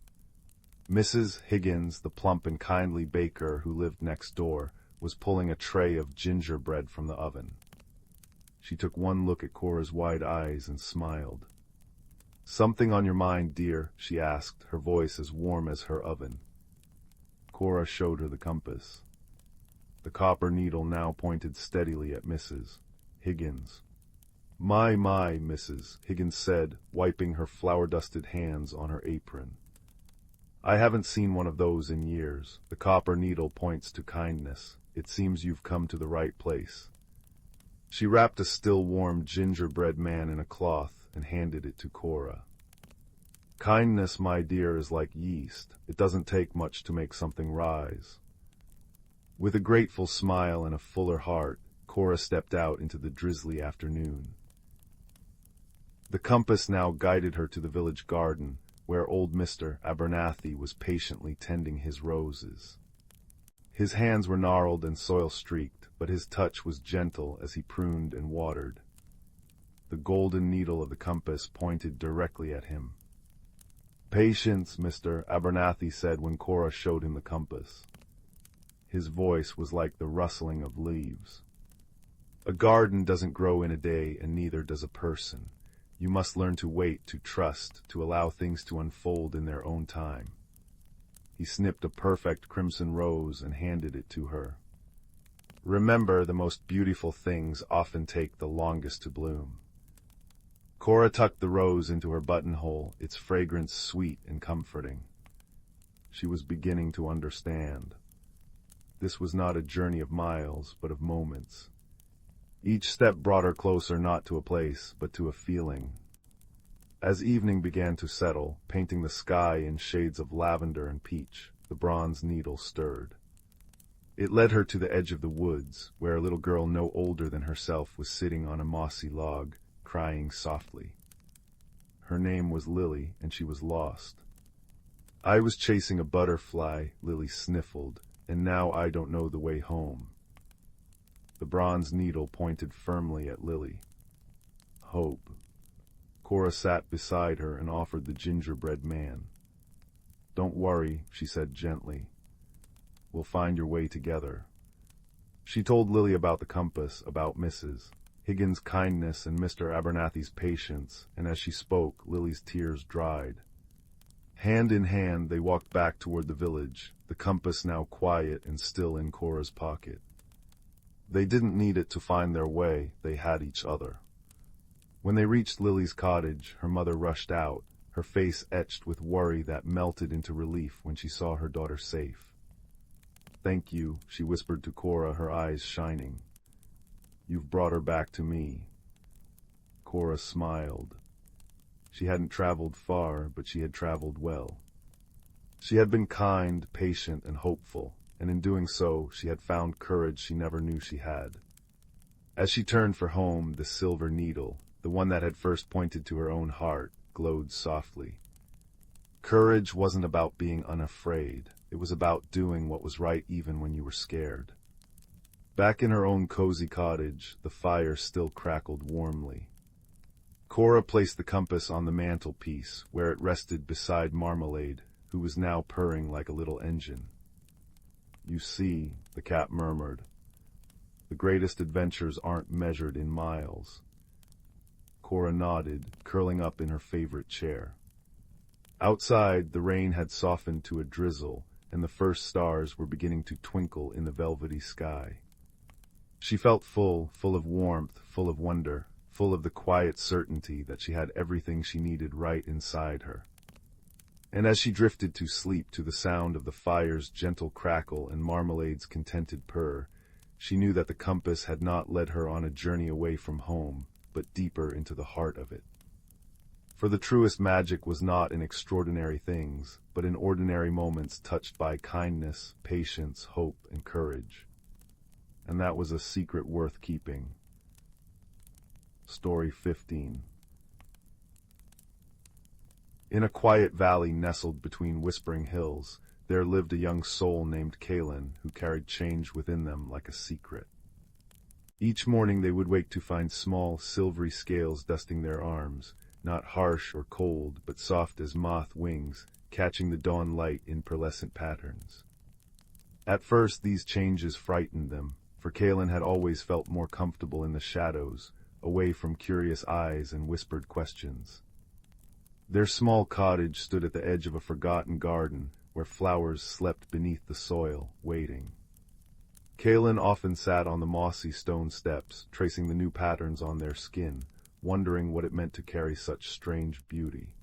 Mrs. Higgins, the plump and kindly baker who lived next door, was pulling a tray of gingerbread from the oven. She took one look at Cora's wide eyes and smiled. "Something on your mind, dear?" she asked, her voice as warm as her oven. Cora showed her the compass. The copper needle now pointed steadily at Mrs. Higgins. My, Mrs. Higgins said, wiping her flour-dusted hands on her apron. "I haven't seen one of those in years. The copper needle points to kindness. It seems you've come to the right place." She wrapped a still warm gingerbread man in a cloth and handed it to Cora. "Kindness, my dear, is like yeast. It doesn't take much to make something rise." With a grateful smile and a fuller heart, Cora stepped out into the drizzly afternoon. The compass now guided her to the village garden, where old Mr. Abernathy was patiently tending his roses. His hands were gnarled and soil-streaked, but his touch was gentle as he pruned and watered. The golden needle of the compass pointed directly at him. "Patience," Mr. Abernathy said when Cora showed him the compass. His voice was like the rustling of leaves. "A garden doesn't grow in a day, and neither does a person. You must learn to wait, to trust, to allow things to unfold in their own time." He snipped a perfect crimson rose and handed it to her. "Remember, the most beautiful things often take the longest to bloom." Cora tucked the rose into her buttonhole, its fragrance sweet and comforting. She was beginning to understand. This was not a journey of miles, but of moments. Each step brought her closer not to a place, but to a feeling. As evening began to settle, painting the sky in shades of lavender and peach, the bronze needle stirred. It led her to the edge of the woods, where a little girl no older than herself was sitting on a mossy log, crying softly. Her name was Lily, and she was lost. "I was chasing a butterfly," Lily sniffled, "and now I don't know the way home." The bronze needle pointed firmly at Lily. Hope. Cora sat beside her and offered the gingerbread man. "Don't worry," she said gently. "We'll find your way together." She told Lily about the compass, about Mrs. Higgins' kindness and Mr. Abernathy's patience, and as she spoke, Lily's tears dried. Hand in hand, they walked back toward the village, the compass now quiet and still in Cora's pocket. They didn't need it to find their way, they had each other. When they reached Lily's cottage, her mother rushed out, her face etched with worry that melted into relief when she saw her daughter safe. "Thank you," she whispered to Cora, her eyes shining. "You've brought her back to me." Cora smiled. She hadn't traveled far, but she had traveled well. She had been kind, patient, and hopeful, and in doing so, she had found courage she never knew she had. As she turned for home, the silver needle, the one that had first pointed to her own heart, glowed softly. Courage wasn't about being unafraid. It was about doing what was right even when you were scared. Back in her own cozy cottage, the fire still crackled warmly. Cora placed the compass on the mantelpiece, where it rested beside Marmalade, who was now purring like a little engine. "You see," the cat murmured, "the greatest adventures aren't measured in miles." Cora nodded, curling up in her favorite chair. Outside, the rain had softened to a drizzle, and the first stars were beginning to twinkle in the velvety sky. She felt full of warmth, full of wonder, full of the quiet certainty that she had everything she needed right inside her. And as she drifted to sleep to the sound of the fire's gentle crackle and Marmalade's contented purr, she knew that the compass had not led her on a journey away from home, but deeper into the heart of it. For the truest magic was not in extraordinary things, but in ordinary moments touched by kindness, patience, hope, and courage. And that was a secret worth keeping. Story 15. In a quiet valley nestled between whispering hills, there lived a young soul named Kaelin, who carried change within them like a secret. Each morning they would wake to find small, silvery scales dusting their arms, not harsh or cold, but soft as moth wings, catching the dawn light in pearlescent patterns. At first these changes frightened them, for Kaelin had always felt more comfortable in the shadows, away from curious eyes and whispered questions. Their small cottage stood at the edge of a forgotten garden, where flowers slept beneath the soil, waiting. Kaelin often sat on the mossy stone steps, tracing the new patterns on their skin, wondering what it meant to carry such strange beauty.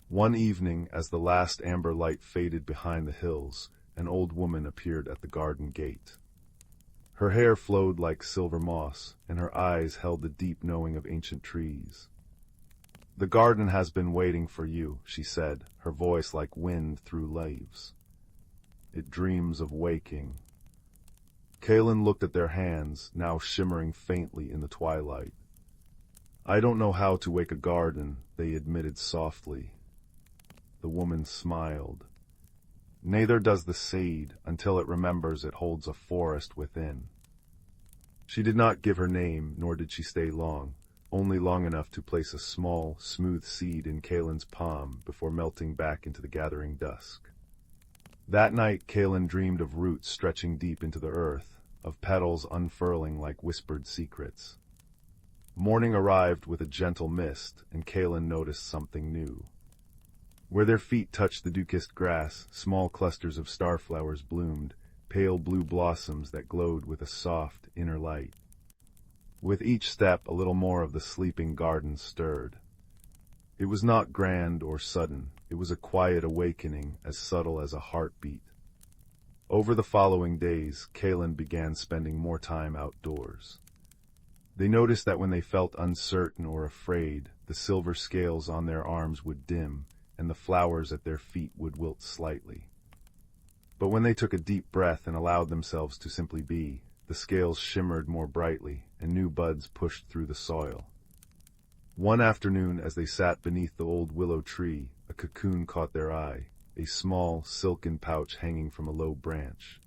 One evening, as the last amber light faded behind the hills, an old woman appeared at the garden gate. Her hair flowed like silver moss, and her eyes held the deep knowing of ancient trees. "The garden has been waiting for you," she said, her voice like wind through leaves. "It dreams of waking." Kaelin looked at their hands, now shimmering faintly in the twilight. "I don't know how to wake a garden," they admitted softly. The woman smiled. "Neither does the seed, until it remembers it holds a forest within." She did not give her name, nor did she stay long, only long enough to place a small, smooth seed in Kaelin's palm before melting back into the gathering dusk. That night Kaelin dreamed of roots stretching deep into the earth, of petals unfurling like whispered secrets. Morning arrived with a gentle mist, and Kaelin noticed something new. Where their feet touched the dew-kissed grass, small clusters of starflowers bloomed, pale blue blossoms that glowed with a soft, inner light. With each step, a little more of the sleeping garden stirred. It was not grand or sudden. It was a quiet awakening, as subtle as a heartbeat. Over the following days, Kaelin began spending more time outdoors. They noticed that when they felt uncertain or afraid, the silver scales on their arms would dim, and the flowers at their feet would wilt slightly. But when they took a deep breath and allowed themselves to simply be, the scales shimmered more brightly, and new buds pushed through the soil. One afternoon, as they sat beneath the old willow tree, a cocoon caught their eye, a small, silken pouch hanging from a low branch.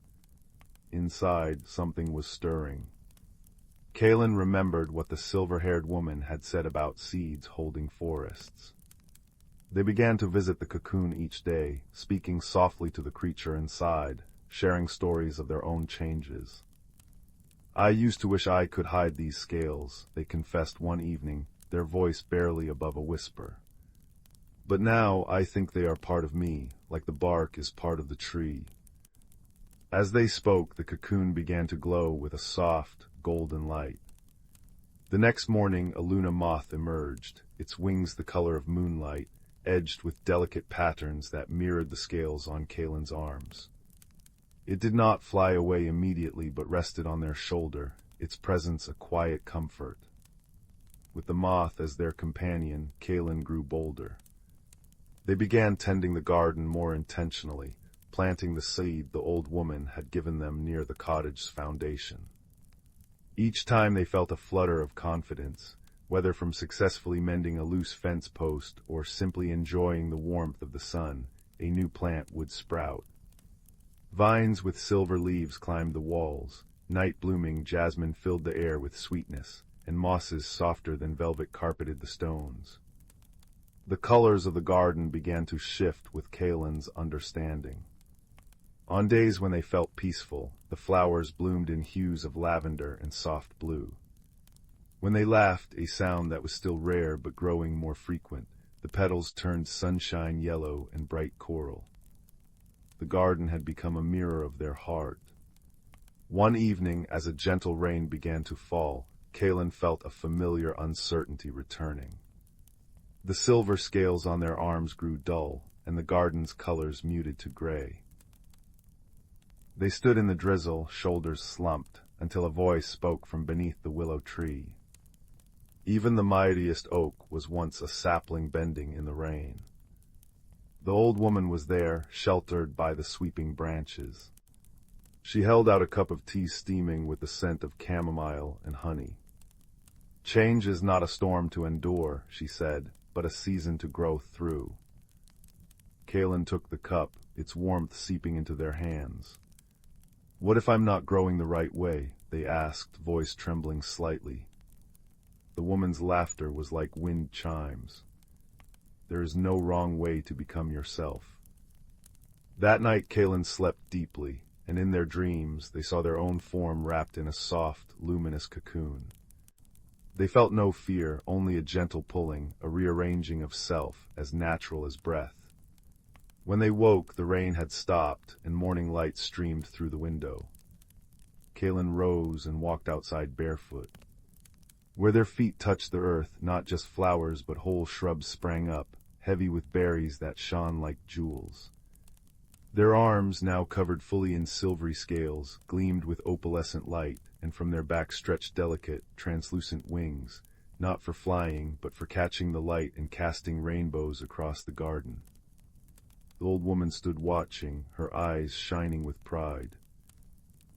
Inside, something was stirring. Kaelin remembered what the silver-haired woman had said about seeds holding forests. They began to visit the cocoon each day, speaking softly to the creature inside, sharing stories of their own changes. "I used to wish I could hide these scales," they confessed one evening, their voice barely above a whisper. "But now I think they are part of me, like the bark is part of the tree." As they spoke, the cocoon began to glow with a soft, golden light. The next morning, a Luna moth emerged, its wings the color of moonlight, edged with delicate patterns that mirrored the scales on Kaelin's arms. It did not fly away immediately, but rested on their shoulder, its presence a quiet comfort. With the moth as their companion, Kaelin grew bolder. They began tending the garden more intentionally, planting the seed the old woman had given them near the cottage's foundation. Each time they felt a flutter of confidence, whether from successfully mending a loose fence post or simply enjoying the warmth of the sun, a new plant would sprout. Vines with silver leaves climbed the walls, Night blooming jasmine filled the air with sweetness, and mosses softer than velvet carpeted the stones. The colors of the garden began to shift with Kaelin's understanding. On days when they felt peaceful, the flowers bloomed in hues of lavender and soft blue. When they laughed, a sound that was still rare but growing more frequent, the petals turned sunshine yellow and bright coral. The garden had become a mirror of their heart. One evening, as a gentle rain began to fall, Kaelin felt a familiar uncertainty returning. The silver scales on their arms grew dull, and the garden's colors muted to gray. They stood in the drizzle, shoulders slumped, until a voice spoke from beneath the willow tree. Even the mightiest oak was once a sapling bending in the rain. The old woman was there, sheltered by the sweeping branches. She held out a cup of tea steaming with the scent of chamomile and honey. "Change is not a storm to endure," she said, "but a season to grow through." Kaelin took the cup, its warmth seeping into their hands. "What if I'm not growing the right way?" they asked, voice trembling slightly. The woman's laughter was like wind chimes. "There is no wrong way to become yourself." That night Kaelin slept deeply, and in their dreams they saw their own form wrapped in a soft, luminous cocoon. They felt no fear, only a gentle pulling, a rearranging of self, as natural as breath. When they woke, the rain had stopped, and morning light streamed through the window. Kaelin rose and walked outside barefoot. Where their feet touched the earth, not just flowers but whole shrubs sprang up, heavy with berries that shone like jewels. Their arms, now covered fully in silvery scales, gleamed with opalescent light, and from their backs stretched delicate, translucent wings, not for flying, but for catching the light and casting rainbows across the garden. The old woman stood watching, her eyes shining with pride.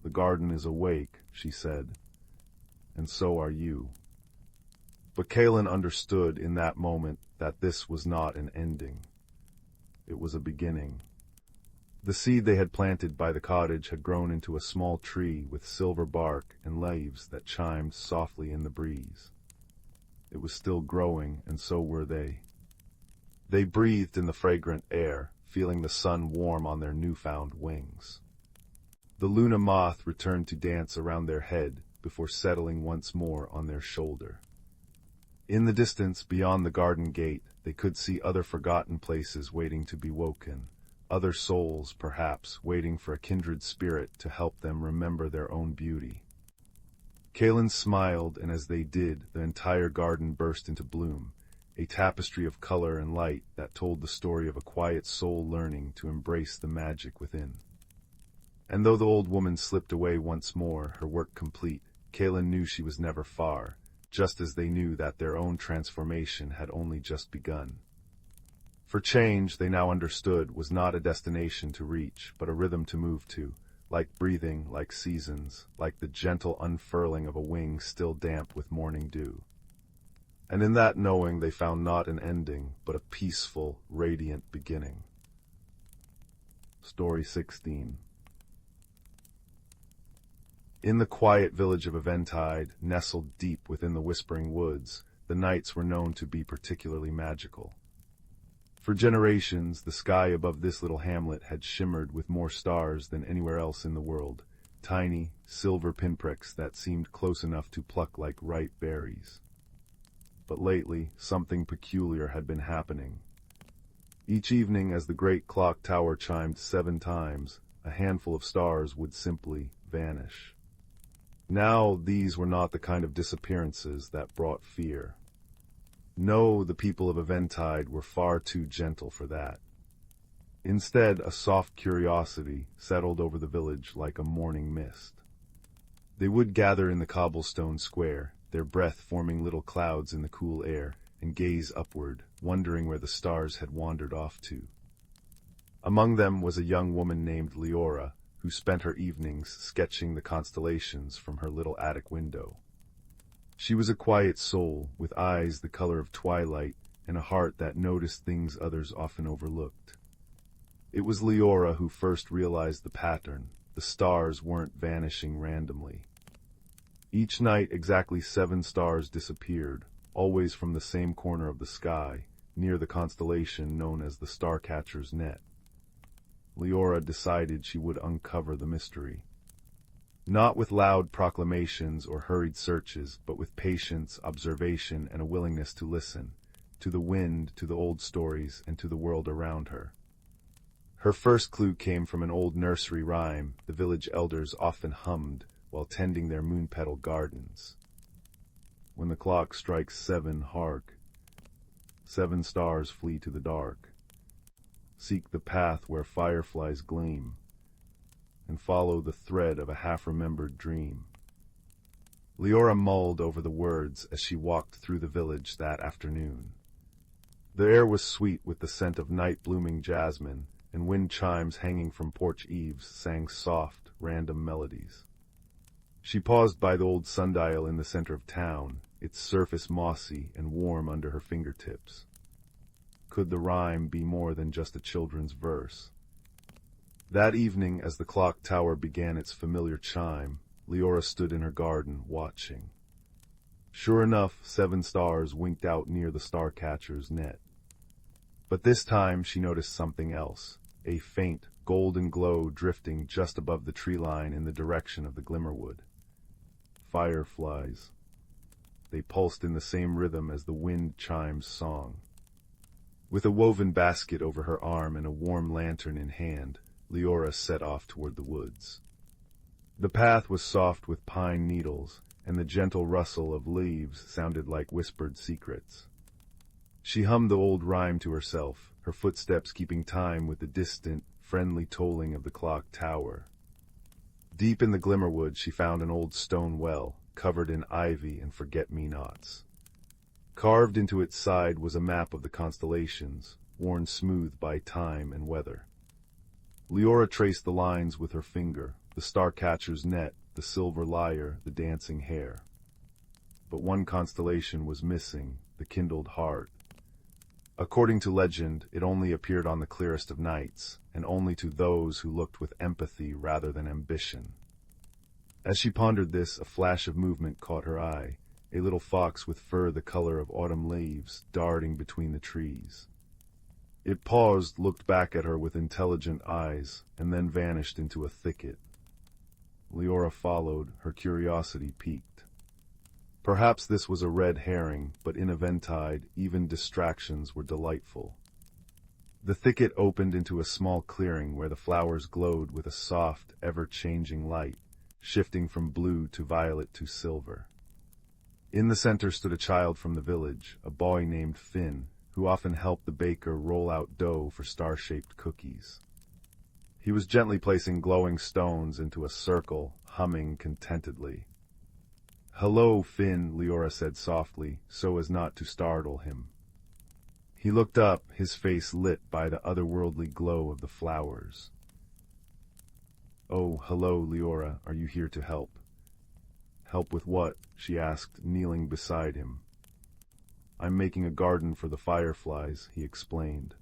"The garden is awake," she said, "and so are you." But Kaelin understood in that moment that this was not an ending. It was a beginning. The seed they had planted by the cottage had grown into a small tree with silver bark and leaves that chimed softly in the breeze. It was still growing, and so were they. They breathed in the fragrant air, feeling the sun warm on their newfound wings. The Luna moth returned to dance around their head before settling once more on their shoulder. In the distance, beyond the garden gate, they could see other forgotten places waiting to be woken. Other souls, perhaps, waiting for a kindred spirit to help them remember their own beauty. Kaelin smiled, and as they did, the entire garden burst into bloom, a tapestry of color and light that told the story of a quiet soul learning to embrace the magic within. And though the old woman slipped away once more, her work complete, Kaelin knew she was never far, just as they knew that their own transformation had only just begun. For change, they now understood, was not a destination to reach, but a rhythm to move to, like breathing, like seasons, like the gentle unfurling of a wing still damp with morning dew. And in that knowing they found not an ending, but a peaceful, radiant beginning. Story 16. In the quiet village of Eventide, nestled deep within the whispering woods, the nights were known to be particularly magical. For generations, the sky above this little hamlet had shimmered with more stars than anywhere else in the world, tiny, silver pinpricks that seemed close enough to pluck like ripe berries. But lately, something peculiar had been happening. Each evening, as the great clock tower chimed 7 times, a handful of stars would simply vanish. Now, these were not the kind of disappearances that brought fear. No, the people of Eventide were far too gentle for that. Instead, a soft curiosity settled over the village like a morning mist. They would gather in the cobblestone square, their breath forming little clouds in the cool air, and gaze upward, wondering where the stars had wandered off to. Among them was a young woman named Leora, who spent her evenings sketching the constellations from her little attic window. She was a quiet soul, with eyes the color of twilight and a heart that noticed things others often overlooked. It was Leora who first realized the pattern, the stars weren't vanishing randomly. Each night exactly 7 stars disappeared, always from the same corner of the sky, near the constellation known as the Starcatcher's Net. Leora decided she would uncover the mystery. Not with loud proclamations or hurried searches, but with patience, observation, and a willingness to listen, to the wind, to the old stories, and to the world around her. Her first clue came from an old nursery rhyme the village elders often hummed while tending their moon-petal gardens. When the clock strikes 7, hark! 7 stars flee to the dark. Seek the path where fireflies gleam, and follow the thread of a half-remembered dream. Leora mulled over the words as she walked through the village that afternoon. The air was sweet with the scent of night-blooming jasmine, and wind chimes hanging from porch eaves sang soft, random melodies. She paused by the old sundial in the center of town, its surface mossy and warm under her fingertips. Could the rhyme be more than just a children's verse? That evening, as the clock tower began its familiar chime, Leora stood in her garden, watching. Sure enough, 7 stars winked out near the Starcatcher's net. But this time she noticed something else, a faint, golden glow drifting just above the tree line in the direction of the Glimmerwood. Fireflies. They pulsed in the same rhythm as the wind chimes' song. With a woven basket over her arm and a warm lantern in hand, Leora set off toward the woods. The path was soft with pine needles, and the gentle rustle of leaves sounded like whispered secrets. She hummed the old rhyme to herself, her footsteps keeping time with the distant, friendly tolling of the clock tower. Deep in the Glimmerwood she found an old stone well, covered in ivy and forget-me-nots. Carved into its side was a map of the constellations, worn smooth by time and weather. Leora traced the lines with her finger, the Starcatcher's net, the silver lyre, the dancing hare. But one constellation was missing, the kindled heart. According to legend, it only appeared on the clearest of nights, and only to those who looked with empathy rather than ambition. As she pondered this, a flash of movement caught her eye, a little fox with fur the color of autumn leaves, darting between the trees. It paused, looked back at her with intelligent eyes, and then vanished into a thicket. Leora followed, her curiosity piqued. Perhaps this was a red herring, but in eventide, even distractions were delightful. The thicket opened into a small clearing where the flowers glowed with a soft, ever-changing light, shifting from blue to violet to silver. In the center stood a child from the village, a boy named Finn, who often helped the baker roll out dough for star-shaped cookies. He was gently placing glowing stones into a circle, humming contentedly. "Hello, Finn," Leora said softly, so as not to startle him. He looked up, his face lit by the otherworldly glow of the flowers. "Oh, hello, Leora. Are you here to help?" "Help with what?" she asked, kneeling beside him. "I'm making a garden for the fireflies," he explained.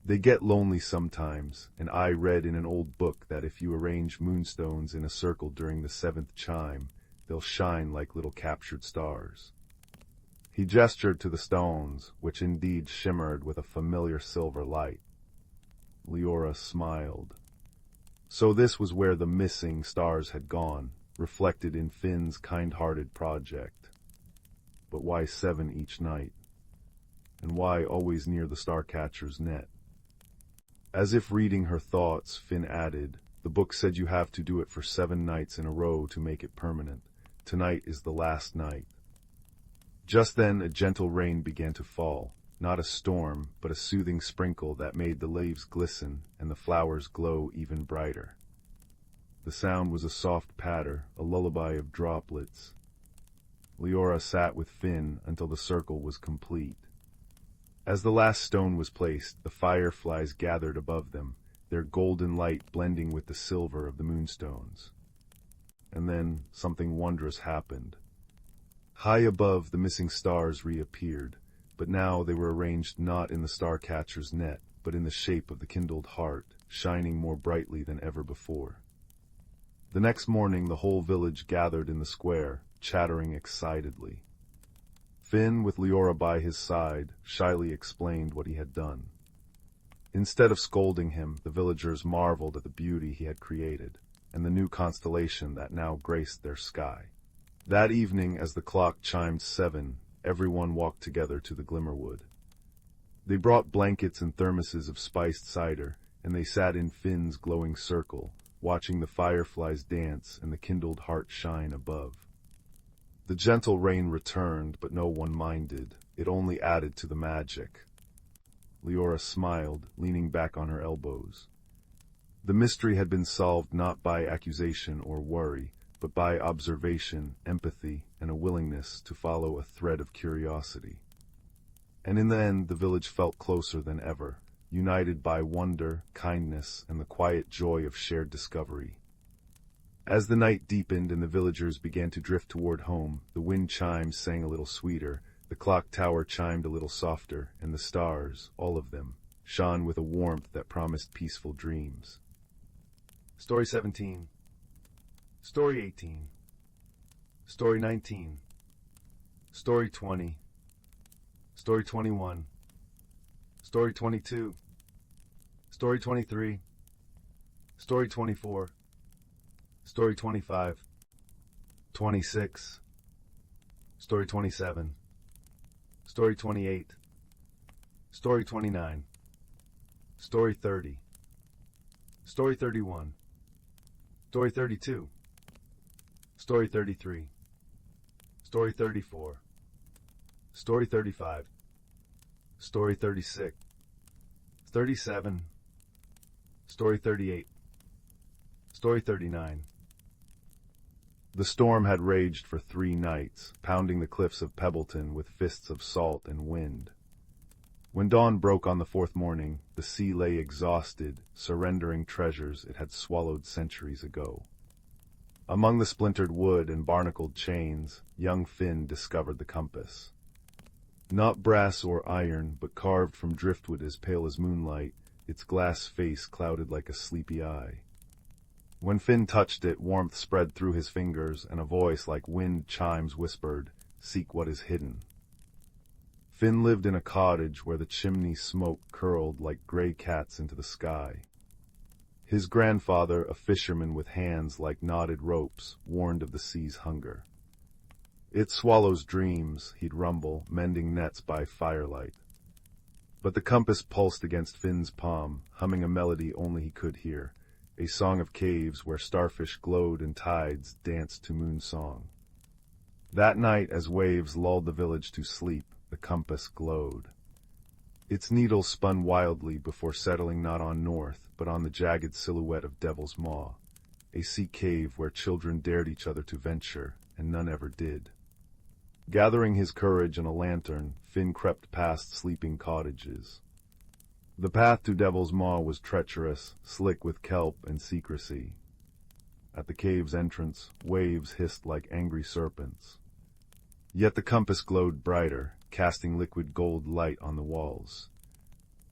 "They get lonely sometimes, and I read in an old book that if you arrange moonstones in a circle during the 7th chime, they'll shine like little captured stars." He gestured to the stones, which indeed shimmered with a familiar silver light. Leora smiled. So this was where the missing stars had gone, reflected in Finn's kind-hearted project. But why 7 each night? And why always near the Starcatcher's net? As if reading her thoughts, Finn added, "The book said you have to do it for 7 nights in a row to make it permanent. Tonight is the last night." Just then a gentle rain began to fall, not a storm, but a soothing sprinkle that made the leaves glisten and the flowers glow even brighter. The sound was a soft patter, a lullaby of droplets. Leora sat with Finn until the circle was complete. As the last stone was placed, the fireflies gathered above them, their golden light blending with the silver of the moonstones. And then something wondrous happened. High above, the missing stars reappeared, but now they were arranged not in the Starcatcher's net, but in the shape of the kindled heart, shining more brightly than ever before. The next morning the whole village gathered in the square, chattering excitedly. Finn, with Leora by his side, shyly explained what he had done. Instead of scolding him, the villagers marveled at the beauty he had created, and the new constellation that now graced their sky. That evening, as the clock chimed 7, everyone walked together to the Glimmerwood. They brought blankets and thermoses of spiced cider, and they sat in Finn's glowing circle, watching the fireflies dance and the kindled heart shine above. The gentle rain returned, but no one minded. It only added to the magic. Leora smiled, leaning back on her elbows. The mystery had been solved not by accusation or worry, but by observation, empathy, and a willingness to follow a thread of curiosity. And in the end, the village felt closer than ever, united by wonder, kindness, and the quiet joy of shared discovery. As the night deepened and the villagers began to drift toward home, the wind chimes sang a little sweeter, the clock tower chimed a little softer, and the stars, all of them, shone with a warmth that promised peaceful dreams. Story 17. Story 18. Story 19. Story 20. Story 21. Story 22. Story 23. Story 24. Story 25. 26. Story 27. Story 28. Story 29. Story 30. Story 31. Story 32. Story 33. Story 34. Story 35. Story 36. 37. Story 38. Story 39. The storm had raged for 3 nights, pounding the cliffs of Pebbleton with fists of salt and wind. When dawn broke on the 4th morning, the sea lay exhausted, surrendering treasures it had swallowed centuries ago. Among the splintered wood and barnacled chains, young Finn discovered the compass. Not brass or iron, but carved from driftwood as pale as moonlight, its glass face clouded like a sleepy eye. When Finn touched it, warmth spread through his fingers, and a voice like wind chimes whispered, "Seek what is hidden." Finn lived in a cottage where the chimney smoke curled like gray cats into the sky. His grandfather, a fisherman with hands like knotted ropes, warned of the sea's hunger. "It swallows dreams," he'd rumble, mending nets by firelight. But the compass pulsed against Finn's palm, humming a melody only he could hear, a song of caves where starfish glowed and tides danced to moon song. That night, as waves lulled the village to sleep, the compass glowed. Its needle spun wildly before settling not on north, but on the jagged silhouette of Devil's Maw, a sea cave where children dared each other to venture, and none ever did. Gathering his courage and a lantern, Finn crept past sleeping cottages. The path to Devil's Maw was treacherous, slick with kelp and secrecy. At the cave's entrance, waves hissed like angry serpents. Yet the compass glowed brighter, casting liquid gold light on the walls.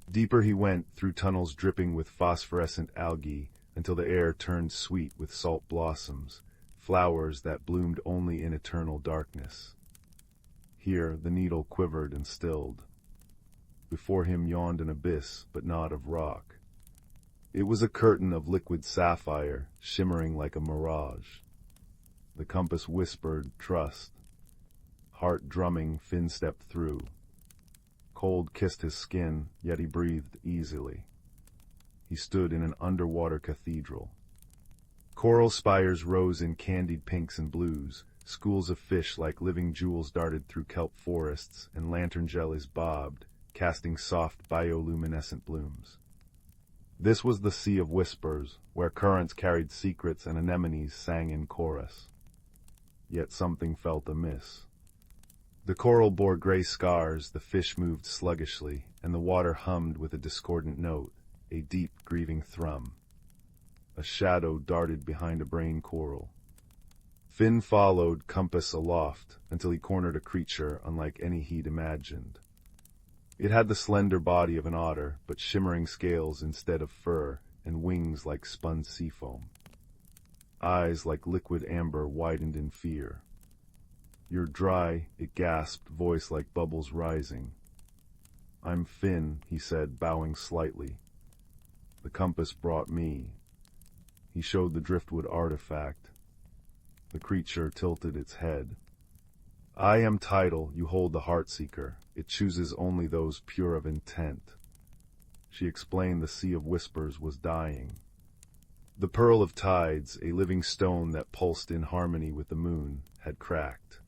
Deeper he went, through tunnels dripping with phosphorescent algae, until the air turned sweet with salt blossoms, flowers that bloomed only in eternal darkness. Here the needle quivered and stilled. Before him yawned an abyss, but not of rock. It was a curtain of liquid sapphire, shimmering like a mirage. The compass whispered, "Trust." Heart drumming, Finn stepped through. Cold kissed his skin, yet he breathed easily. He stood in an underwater cathedral. Coral spires rose in candied pinks and blues, schools of fish like living jewels darted through kelp forests, and lantern jellies bobbed, casting soft bioluminescent blooms. This was the Sea of Whispers, where currents carried secrets and anemones sang in chorus. Yet something felt amiss. The coral bore gray scars, the fish moved sluggishly, and the water hummed with a discordant note, a deep, grieving thrum. A shadow darted behind a brain coral. Finn followed, compass aloft, until he cornered a creature unlike any he'd imagined. It had the slender body of an otter, but shimmering scales instead of fur, and wings like spun sea foam. eyes like liquid amber widened in fear. "You're dry," it gasped, voice like bubbles rising. "I'm Finn," he said, bowing slightly. "The compass brought me." He showed the driftwood artifact. The creature tilted its head. "I am Tidal, you hold the Heartseeker. It chooses only those pure of intent." She explained the Sea of Whispers was dying. The Pearl of Tides, a living stone that pulsed in harmony with the moon, had cracked.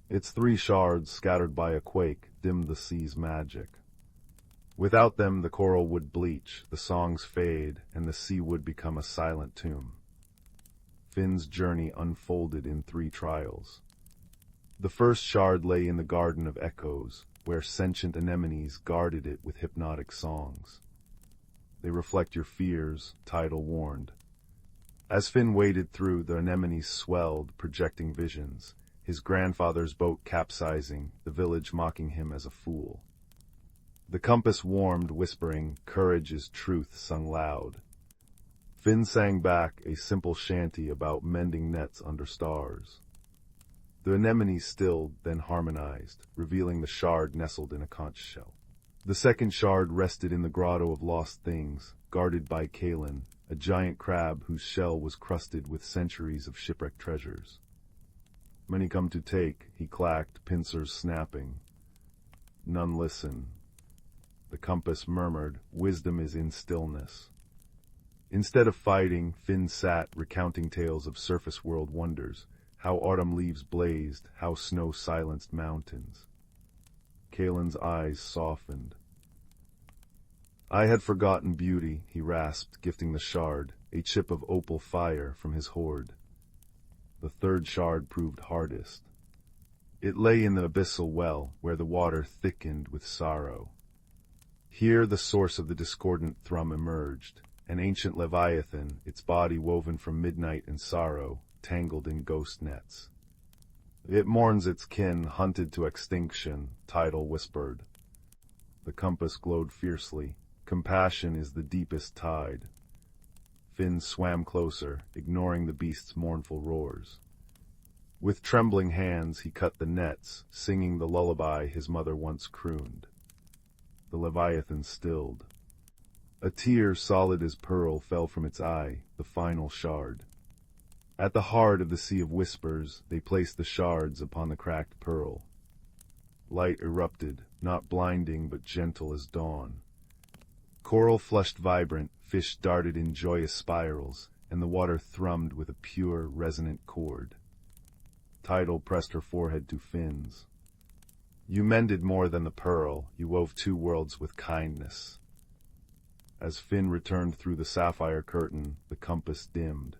Its 3 shards, scattered by a quake, dimmed the sea's magic. Without them the coral would bleach, the songs fade, and the sea would become a silent tomb. Finn's journey unfolded in 3 trials. The first shard lay in the Garden of Echoes, where sentient anemones guarded it with hypnotic songs. "They reflect your fears," Tidal warned. As Finn waded through, the anemones swelled, projecting visions, his grandfather's boat capsizing, the village mocking him as a fool. The compass warmed, whispering, "Courage is truth," sung loud. Finn sang back, a simple shanty about mending nets under stars. The anemones stilled, then harmonized, revealing the shard nestled in a conch shell. The second shard rested in the Grotto of Lost Things, guarded by Kalin, a giant crab whose shell was crusted with centuries of shipwrecked treasures. "Many come to take," he clacked, pincers snapping. None listen. The compass murmured, "Wisdom is in stillness." Instead of fighting, Finn sat, recounting tales of surface world wonders, how autumn leaves blazed, how snow silenced mountains. Kalen's eyes softened. "I had forgotten beauty," he rasped, gifting the shard, a chip of opal fire from his hoard. The third shard proved hardest. It lay in the abyssal well, where the water thickened with sorrow. Here the source of the discordant thrum emerged, an ancient leviathan, its body woven from midnight and sorrow, tangled in ghost nets. "It mourns its kin, hunted to extinction," Tidal whispered. The compass glowed fiercely. "Compassion is the deepest tide." Finn swam closer, ignoring the beast's mournful roars. With trembling hands he cut the nets, singing the lullaby his mother once crooned. The leviathan stilled. A tear solid as pearl fell from its eye, the final shard. At the heart of the Sea of Whispers, they placed the shards upon the cracked pearl. Light erupted, not blinding but gentle as dawn. Coral flushed vibrant, fish darted in joyous spirals, and the water thrummed with a pure, resonant chord. Tidal pressed her forehead to Finn's. "You mended more than the pearl, you wove 2 worlds with kindness." As Finn returned through the sapphire curtain, the compass dimmed.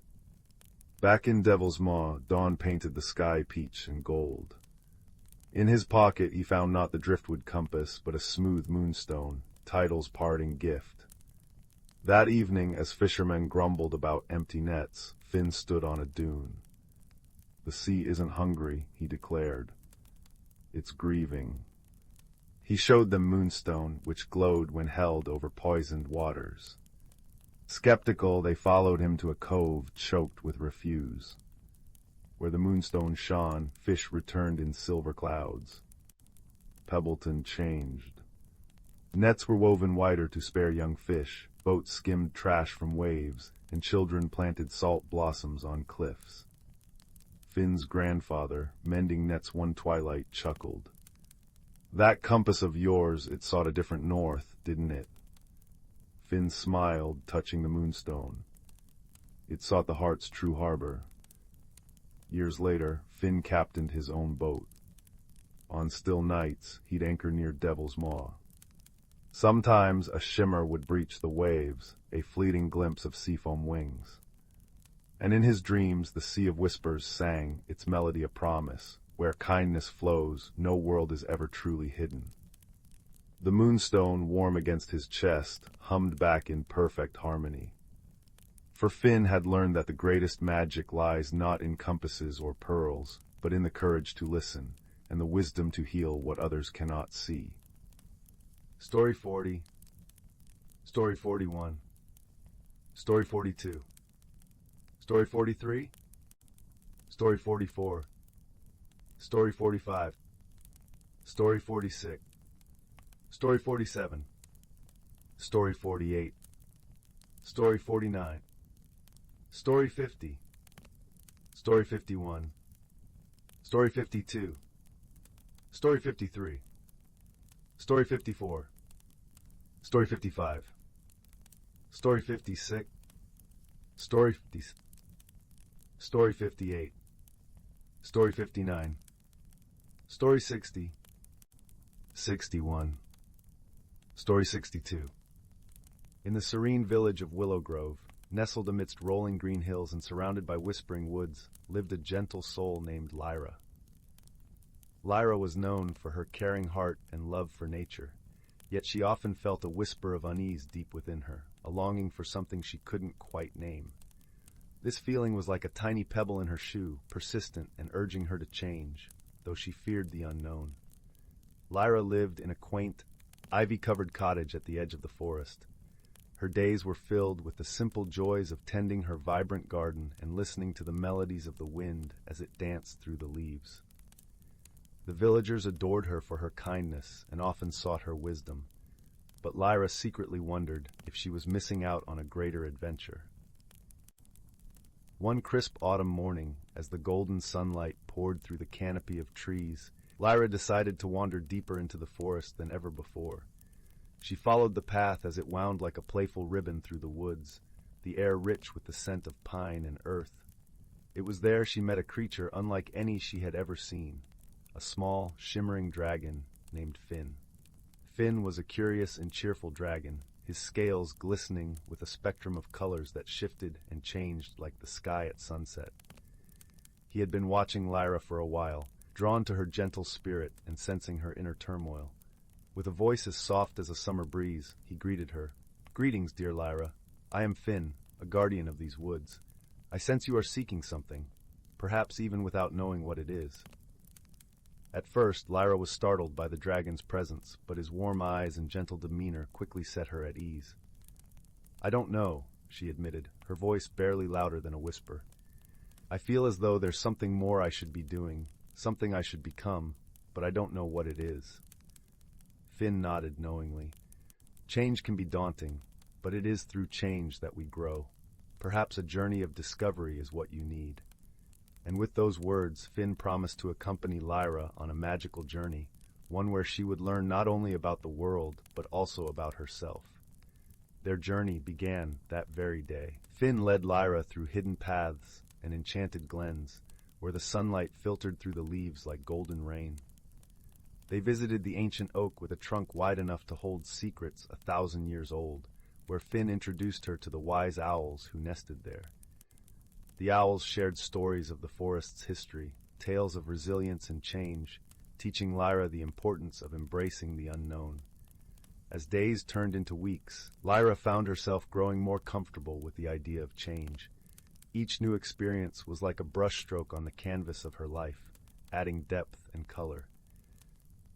Back in Devil's Maw, dawn painted the sky peach and gold. In his pocket he found not the driftwood compass, but a smooth moonstone, Tidal's parting gift. That evening, as fishermen grumbled about empty nets, Finn stood on a dune. "The sea isn't hungry," he declared. "It's grieving." He showed them Moonstone, which glowed when held over poisoned waters. Skeptical, they followed him to a cove choked with refuse. Where the moonstone shone, fish returned in silver clouds. Pebbleton changed. Nets were woven wider to spare young fish, boats skimmed trash from waves, and children planted salt blossoms on cliffs. Finn's grandfather, mending nets one twilight, chuckled. "That compass of yours, it sought a different north, didn't it?" Finn smiled, touching the moonstone. "It sought the heart's true harbor." Years later, Finn captained his own boat. On still nights, he'd anchor near Devil's Maw. Sometimes a shimmer would breach the waves, a fleeting glimpse of seafoam wings. And in his dreams the Sea of Whispers sang, its melody a promise. Where kindness flows, no world is ever truly hidden. The moonstone, warm against his chest, hummed back in perfect harmony. For Finn had learned that the greatest magic lies not in compasses or pearls, but in the courage to listen, and the wisdom to heal what others cannot see. Story 40. Story 41. Story 42. Story 43, Story 44, Story 45, Story 46, Story 47, Story 48, Story 49, Story 50, Story 51, Story 52, Story 53, Story 54, Story 55, Story 56, Story 50, Story 58, Story 59, Story 60, 61, Story 62. In the serene village of Willow Grove, nestled amidst rolling green hills and surrounded by whispering woods, lived a gentle soul named Lyra. Lyra was known for her caring heart and love for nature, yet she often felt a whisper of unease deep within her, a longing for something she couldn't quite name. This feeling was like a tiny pebble in her shoe, persistent and urging her to change, though she feared the unknown. Lyra lived in a quaint, ivy-covered cottage at the edge of the forest. Her days were filled with the simple joys of tending her vibrant garden and listening to the melodies of the wind as it danced through the leaves. The villagers adored her for her kindness and often sought her wisdom, but Lyra secretly wondered if she was missing out on a greater adventure. One crisp autumn morning, as the golden sunlight poured through the canopy of trees, Lyra decided to wander deeper into the forest than ever before. She followed the path as it wound like a playful ribbon through the woods, the air rich with the scent of pine and earth. It was there she met a creature unlike any she had ever seen, a small, shimmering dragon named Finn. Finn was a curious and cheerful dragon, his scales glistening with a spectrum of colors that shifted and changed like the sky at sunset. He had been watching Lyra for a while, drawn to her gentle spirit and sensing her inner turmoil. With a voice as soft as a summer breeze, he greeted her. "Greetings, dear Lyra. I am Finn, a guardian of these woods. I sense you are seeking something, perhaps even without knowing what it is." At first, Lyra was startled by the dragon's presence, but his warm eyes and gentle demeanor quickly set her at ease. "I don't know," she admitted, her voice barely louder than a whisper. "I feel as though there's something more I should be doing, something I should become, but I don't know what it is." Finn nodded knowingly. Change can be daunting, but it is through change that we grow. Perhaps a journey of discovery is what you need. And with those words, Finn promised to accompany Lyra on a magical journey, one where she would learn not only about the world, but also about herself. Their journey began that very day. Finn led Lyra through hidden paths and enchanted glens, where the sunlight filtered through the leaves like golden rain. They visited the ancient oak with a trunk wide enough to hold secrets 1,000 years old, where Finn introduced her to the wise owls who nested there. The owls shared stories of the forest's history, tales of resilience and change, teaching Lyra the importance of embracing the unknown. As days turned into weeks, Lyra found herself growing more comfortable with the idea of change. Each new experience was like a brushstroke on the canvas of her life, adding depth and color.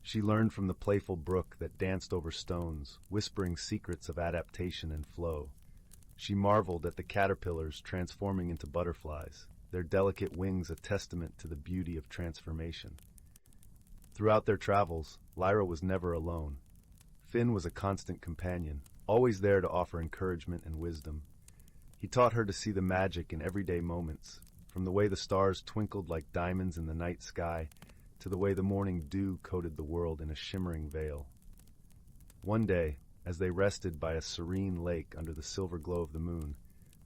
She learned from the playful brook that danced over stones, whispering secrets of adaptation and flow. She marveled at the caterpillars transforming into butterflies, their delicate wings a testament to the beauty of transformation. Throughout their travels, Lyra was never alone. Finn was a constant companion, always there to offer encouragement and wisdom. He taught her to see the magic in everyday moments, from the way the stars twinkled like diamonds in the night sky to the way the morning dew coated the world in a shimmering veil. One day, as they rested by a serene lake under the silver glow of the moon,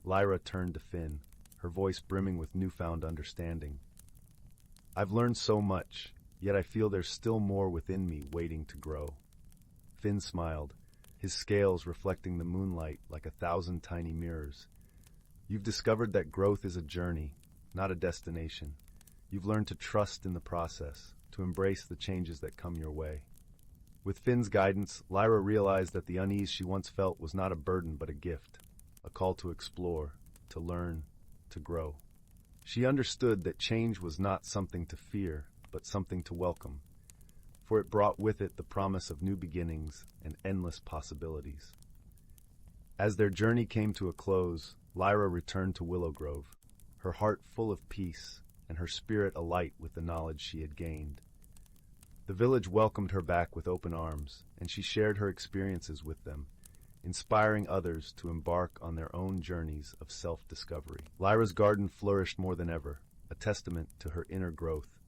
Lyra turned to Finn, her voice brimming with newfound understanding. "I've learned so much, yet I feel there's still more within me waiting to grow." Finn smiled, his scales reflecting the moonlight like 1,000 tiny mirrors. "You've discovered that growth is a journey, not a destination. You've learned to trust in the process, to embrace the changes that come your way." With Finn's guidance, Lyra realized that the unease she once felt was not a burden but a gift, a call to explore, to learn, to grow. She understood that change was not something to fear, but something to welcome, for it brought with it the promise of new beginnings and endless possibilities. As their journey came to a close, Lyra returned to Willow Grove. her heart full of peace, and her spirit alight with the knowledge she had gained. The village welcomed her back with open arms, and she shared her experiences with them, inspiring others to embark on their own journeys of self-discovery. Lyra's garden flourished more than ever, a testament to her inner growth.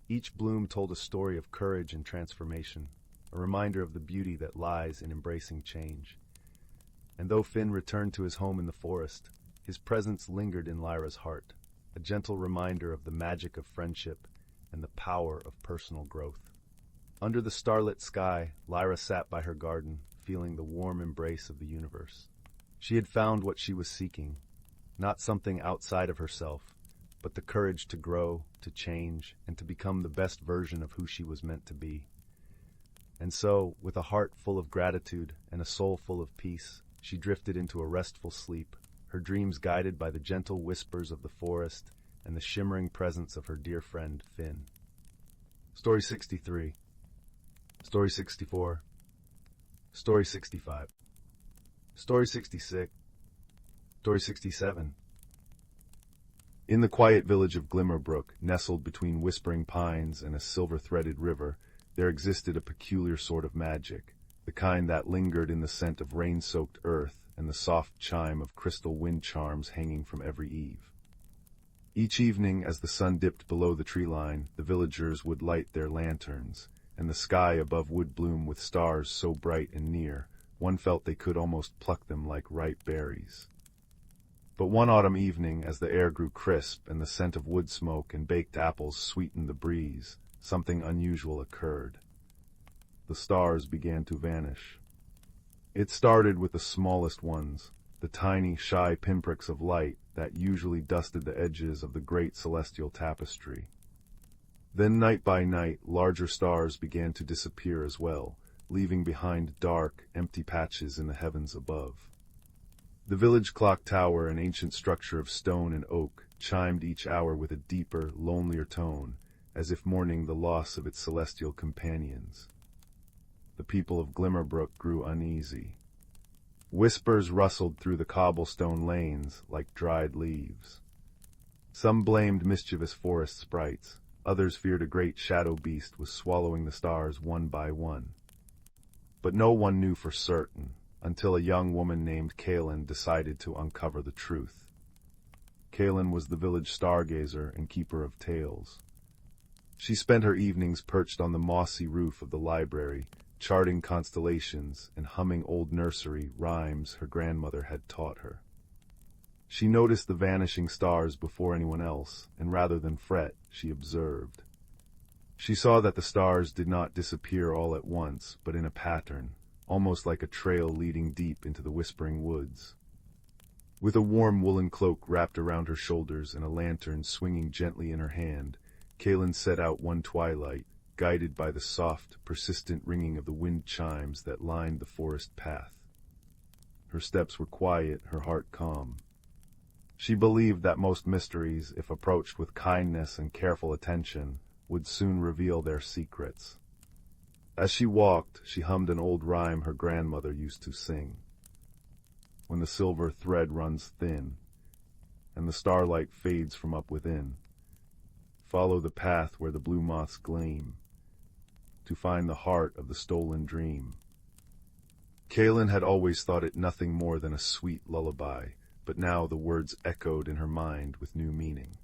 Each bloom told a story of courage and transformation, a reminder of the beauty that lies in embracing change. And though Finn returned to his home in the forest, his presence lingered in Lyra's heart, a gentle reminder of the magic of friendship and the power of personal growth. Under the starlit sky, Lyra sat by her garden, feeling the warm embrace of the universe. She had found what she was seeking, not something outside of herself, but the courage to grow, to change, and to become the best version of who she was meant to be. And so, with a heart full of gratitude and a soul full of peace, she drifted into a restful sleep, her dreams guided by the gentle whispers of the forest and the shimmering presence of her dear friend, Finn. Story 63. Story 64. Story 65. Story 66. Story 67. In the quiet village of Glimmerbrook, nestled between whispering pines and a silver-threaded river, there existed a peculiar sort of magic, the kind that lingered in the scent of rain-soaked earth and the soft chime of crystal wind charms hanging from every eave. Each evening, as the sun dipped below the tree line, the villagers would light their lanterns, and the sky above would bloom with stars so bright and near, one felt they could almost pluck them like ripe berries. But one autumn evening, as the air grew crisp and the scent of wood smoke and baked apples sweetened the breeze, something unusual occurred. The stars began to vanish. It started with the smallest ones, the tiny, shy pinpricks of light that usually dusted the edges of the great celestial tapestry. Then night by night, larger stars began to disappear as well, leaving behind dark, empty patches in the heavens above. The village clock tower, an ancient structure of stone and oak, chimed each hour with a deeper, lonelier tone, as if mourning the loss of its celestial companions. The people of Glimmerbrook grew uneasy. Whispers rustled through the cobblestone lanes like dried leaves. Some blamed mischievous forest sprites, others feared a great shadow beast was swallowing the stars one by one. But no one knew for certain, until a young woman named Kaelin decided to uncover the truth. Kaelin was the village stargazer and keeper of tales. She spent her evenings perched on the mossy roof of the library, charting constellations and humming old nursery rhymes her grandmother had taught her. She noticed the vanishing stars before anyone else, and rather than fret, she observed. She saw that the stars did not disappear all at once, but in a pattern, almost like a trail leading deep into the whispering woods. With a warm woolen cloak wrapped around her shoulders and a lantern swinging gently in her hand, Kaelin set out one twilight, guided by the soft, persistent ringing of the wind chimes that lined the forest path. Her steps were quiet, her heart calm. She believed that most mysteries, if approached with kindness and careful attention, would soon reveal their secrets. As she walked, she hummed an old rhyme her grandmother used to sing. When the silver thread runs thin, and the starlight fades from up within, follow the path where the blue moths gleam, to find the heart of the stolen dream. Kaelin had always thought it nothing more than a sweet lullaby, but now the words echoed in her mind with new meaning.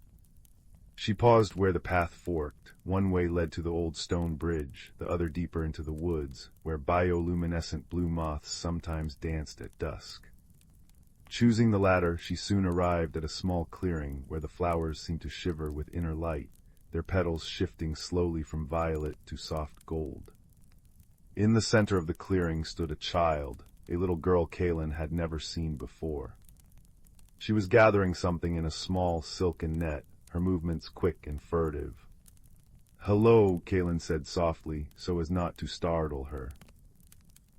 She paused where the path forked. One way led to the old stone bridge, the other deeper into the woods, where bioluminescent blue moths sometimes danced at dusk. Choosing the latter, she soon arrived at a small clearing where the flowers seemed to shiver with inner light, their petals shifting slowly from violet to soft gold. In the center of the clearing stood a child, a little girl Kaelin had never seen before. She was gathering something in a small silken net, her movements quick and furtive. "Hello," Kaelin said softly, so as not to startle her.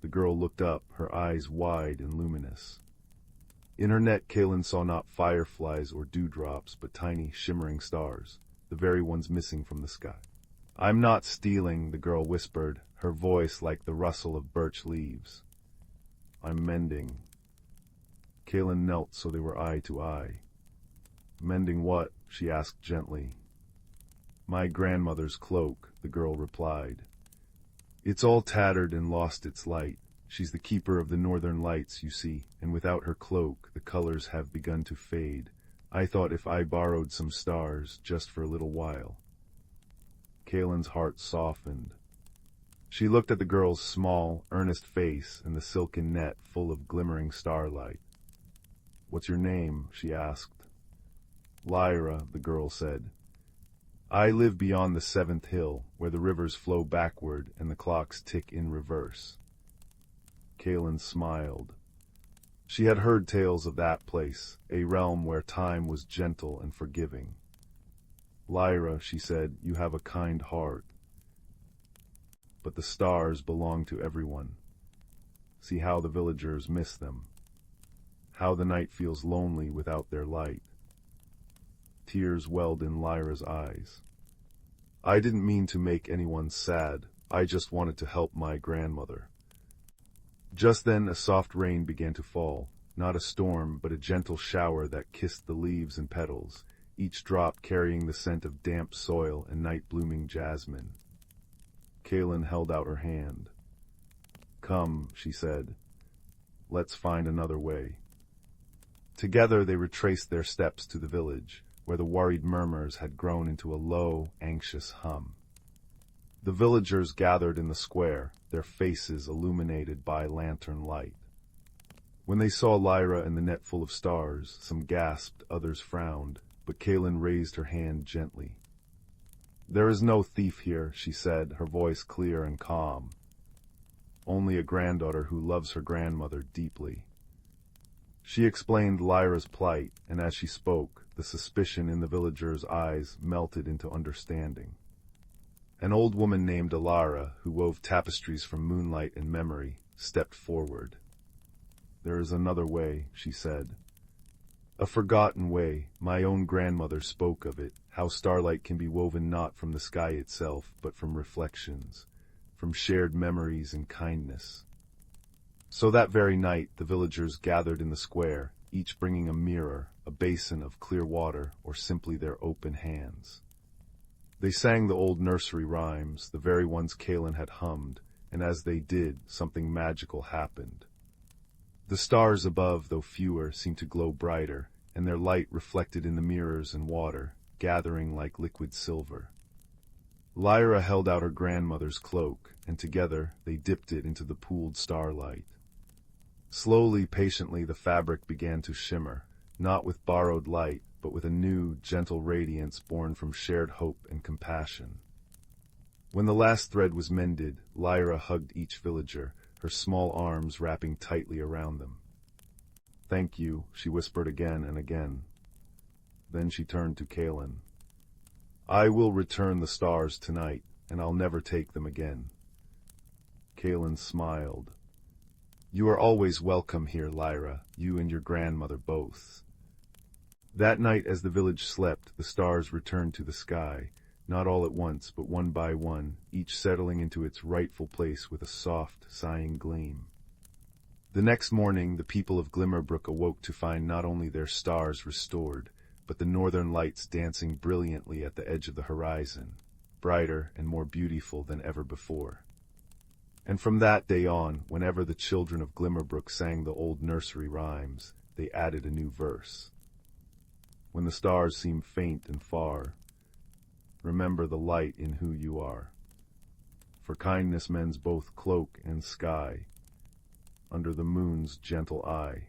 The girl looked up, her eyes wide and luminous. In her net, Kaelin saw not fireflies or dewdrops, but tiny, shimmering stars, the very ones missing from the sky. "I'm not stealing," the girl whispered, her voice like the rustle of birch leaves. "I'm mending." Kaelin knelt so they were eye to eye. Mending what? She asked gently. My grandmother's cloak, the girl replied. It's all tattered and lost its light. She's the keeper of the northern lights, you see, and without her cloak the colors have begun to fade. I thought if I borrowed some stars, just for a little while. Kaylin's heart softened. She looked at the girl's small, earnest face and the silken net full of glimmering starlight. What's your name? She asked. Lyra, the girl said. I live beyond the 7th hill, where the rivers flow backward and the clocks tick in reverse. Kaylin smiled. She had heard tales of that place, a realm where time was gentle and forgiving. Lyra, she said, you have a kind heart. But the stars belong to everyone. See how the villagers miss them. How the night feels lonely without their light. Tears welled in Lyra's eyes. I didn't mean to make anyone sad. I just wanted to help my grandmother. Just then a soft rain began to fall, not a storm, but a gentle shower that kissed the leaves and petals, each drop carrying the scent of damp soil and night-blooming jasmine. Kaylin held out her hand. Come, she said. Let's find another way. Together they retraced their steps to the village, where the worried murmurs had grown into a low, anxious hum. The villagers gathered in the square, their faces illuminated by lantern light. When they saw Lyra and the net full of stars, some gasped, others frowned, but Kaylin raised her hand gently. There is no thief here, she said, her voice clear and calm. Only a granddaughter who loves her grandmother deeply. She explained Lyra's plight, and as she spoke, the suspicion in the villagers' eyes melted into understanding. An old woman named Alara, who wove tapestries from moonlight and memory, stepped forward. There is another way, she said. A forgotten way. My own grandmother spoke of it, how starlight can be woven not from the sky itself, but from reflections, from shared memories and kindness. So that very night the villagers gathered in the square, each bringing a mirror, a basin of clear water, or simply their open hands. They sang the old nursery rhymes, the very ones Kaylin had hummed, and as they did, something magical happened. The stars above, though fewer, seemed to glow brighter, and their light reflected in the mirrors and water, gathering like liquid silver. Lyra held out her grandmother's cloak, and together they dipped it into the pooled starlight. Slowly, patiently, the fabric began to shimmer, not with borrowed light, but with a new, gentle radiance born from shared hope and compassion. When the last thread was mended, Lyra hugged each villager, her small arms wrapping tightly around them. Thank you, she whispered again and again. Then she turned to Kaylin. I will return the stars tonight, and I'll never take them again. Kaylin smiled. You are always welcome here, Lyra, you and your grandmother both. That night as the village slept, the stars returned to the sky, not all at once, but one by one, each settling into its rightful place with a soft, sighing gleam. The next morning, the people of Glimmerbrook awoke to find not only their stars restored, but the northern lights dancing brilliantly at the edge of the horizon, brighter and more beautiful than ever before. And from that day on, whenever the children of Glimmerbrook sang the old nursery rhymes, they added a new verse. When the stars seem faint and far, remember the light in who you are. For kindness mends both cloak and sky, under the moon's gentle eye.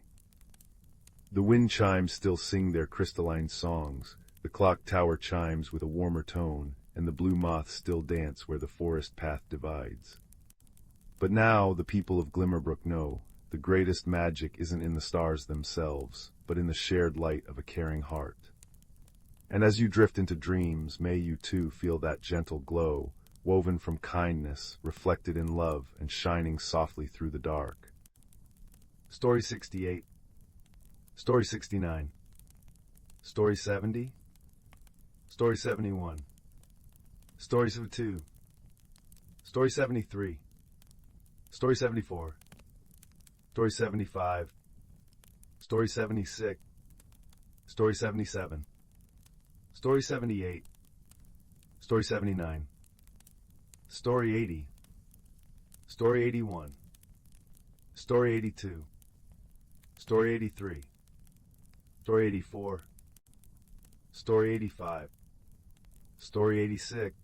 The wind chimes still sing their crystalline songs, the clock tower chimes with a warmer tone, and the blue moths still dance where the forest path divides. But now the people of Glimmerbrook know, the greatest magic isn't in the stars themselves, but in the shared light of a caring heart. And as you drift into dreams, may you too feel that gentle glow, woven from kindness, reflected in love, and shining softly through the dark. Story 68. Story 69. Story 70. Story 71. Story 72. Story 73. Story 74. Story 75. Story 76. Story 77. Story 78. Story 79. Story 80. Story 81. Story 82. Story 83. Story 84. Story 85. Story 86.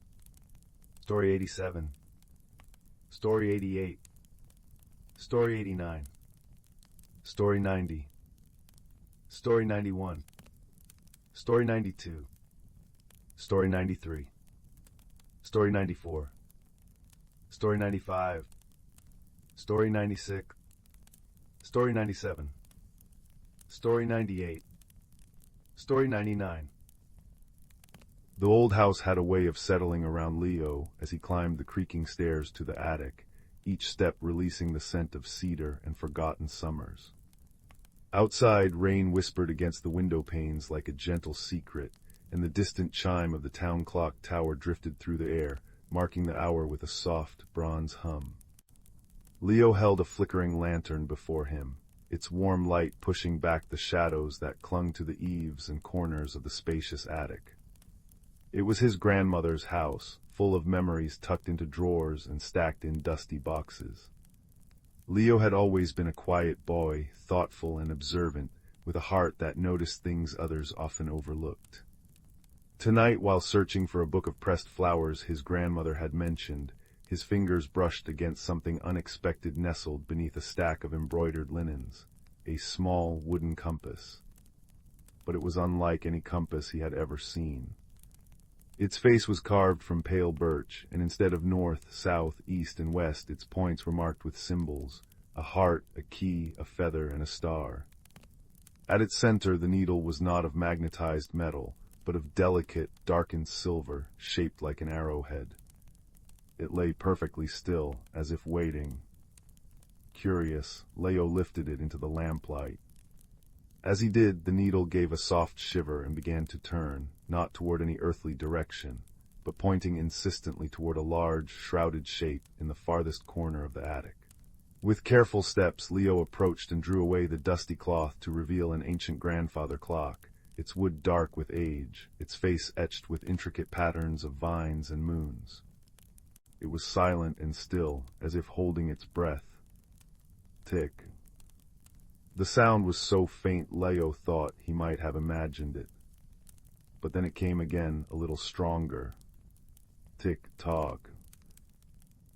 Story 87. Story 88. Story 89. Story 90. Story 91. Story 92. Story 93. Story 94. Story 95. Story 96. Story 97. Story 98. Story 99. The old house had a way of settling around Leo as he climbed the creaking stairs to the attic, each step releasing the scent of cedar and forgotten summers. Outside, rain whispered against the window panes like a gentle secret, and the distant chime of the town clock tower drifted through the air, marking the hour with a soft, bronze hum. Leo held a flickering lantern before him, its warm light pushing back the shadows that clung to the eaves and corners of the spacious attic. It was his grandmother's house, full of memories tucked into drawers and stacked in dusty boxes. Leo had always been a quiet boy, thoughtful and observant, with a heart that noticed things others often overlooked. Tonight, while searching for a book of pressed flowers his grandmother had mentioned, his fingers brushed against something unexpected nestled beneath a stack of embroidered linens, a small wooden compass. But it was unlike any compass he had ever seen. Its face was carved from pale birch, and instead of north, south, east, and west, its points were marked with symbols: a heart, a key, a feather, and a star. At its center, the needle was not of magnetized metal, but of delicate, darkened silver, shaped like an arrowhead. It lay perfectly still, as if waiting. Curious, Leo lifted it into the lamplight. As he did, the needle gave a soft shiver and began to turn, not toward any earthly direction, but pointing insistently toward a large, shrouded shape in the farthest corner of the attic. With careful steps, Leo approached and drew away the dusty cloth to reveal an ancient grandfather clock, its wood dark with age, its face etched with intricate patterns of vines and moons. It was silent and still, as if holding its breath. Tick. The sound was so faint Leo thought he might have imagined it. But then it came again, a little stronger. Tick-tock.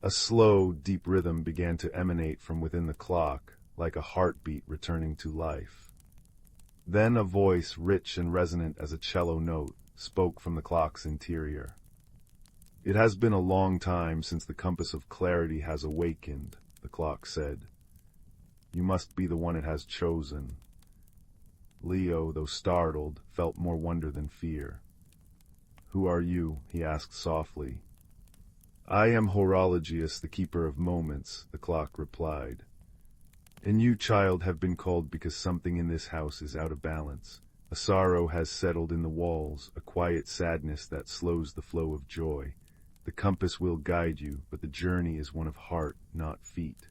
A slow, deep rhythm began to emanate from within the clock, like a heartbeat returning to life. Then a voice, rich and resonant as a cello note, spoke from the clock's interior. "It has been a long time since the compass of clarity has awakened," the clock said. "You must be the one it has chosen." Leo, though startled, felt more wonder than fear. "Who are you?" he asked softly. "I am Horologius, the keeper of moments," the clock replied. "And you, child, have been called because something in this house is out of balance. A sorrow has settled in the walls, a quiet sadness that slows the flow of joy. The compass will guide you, but the journey is one of heart, not feet."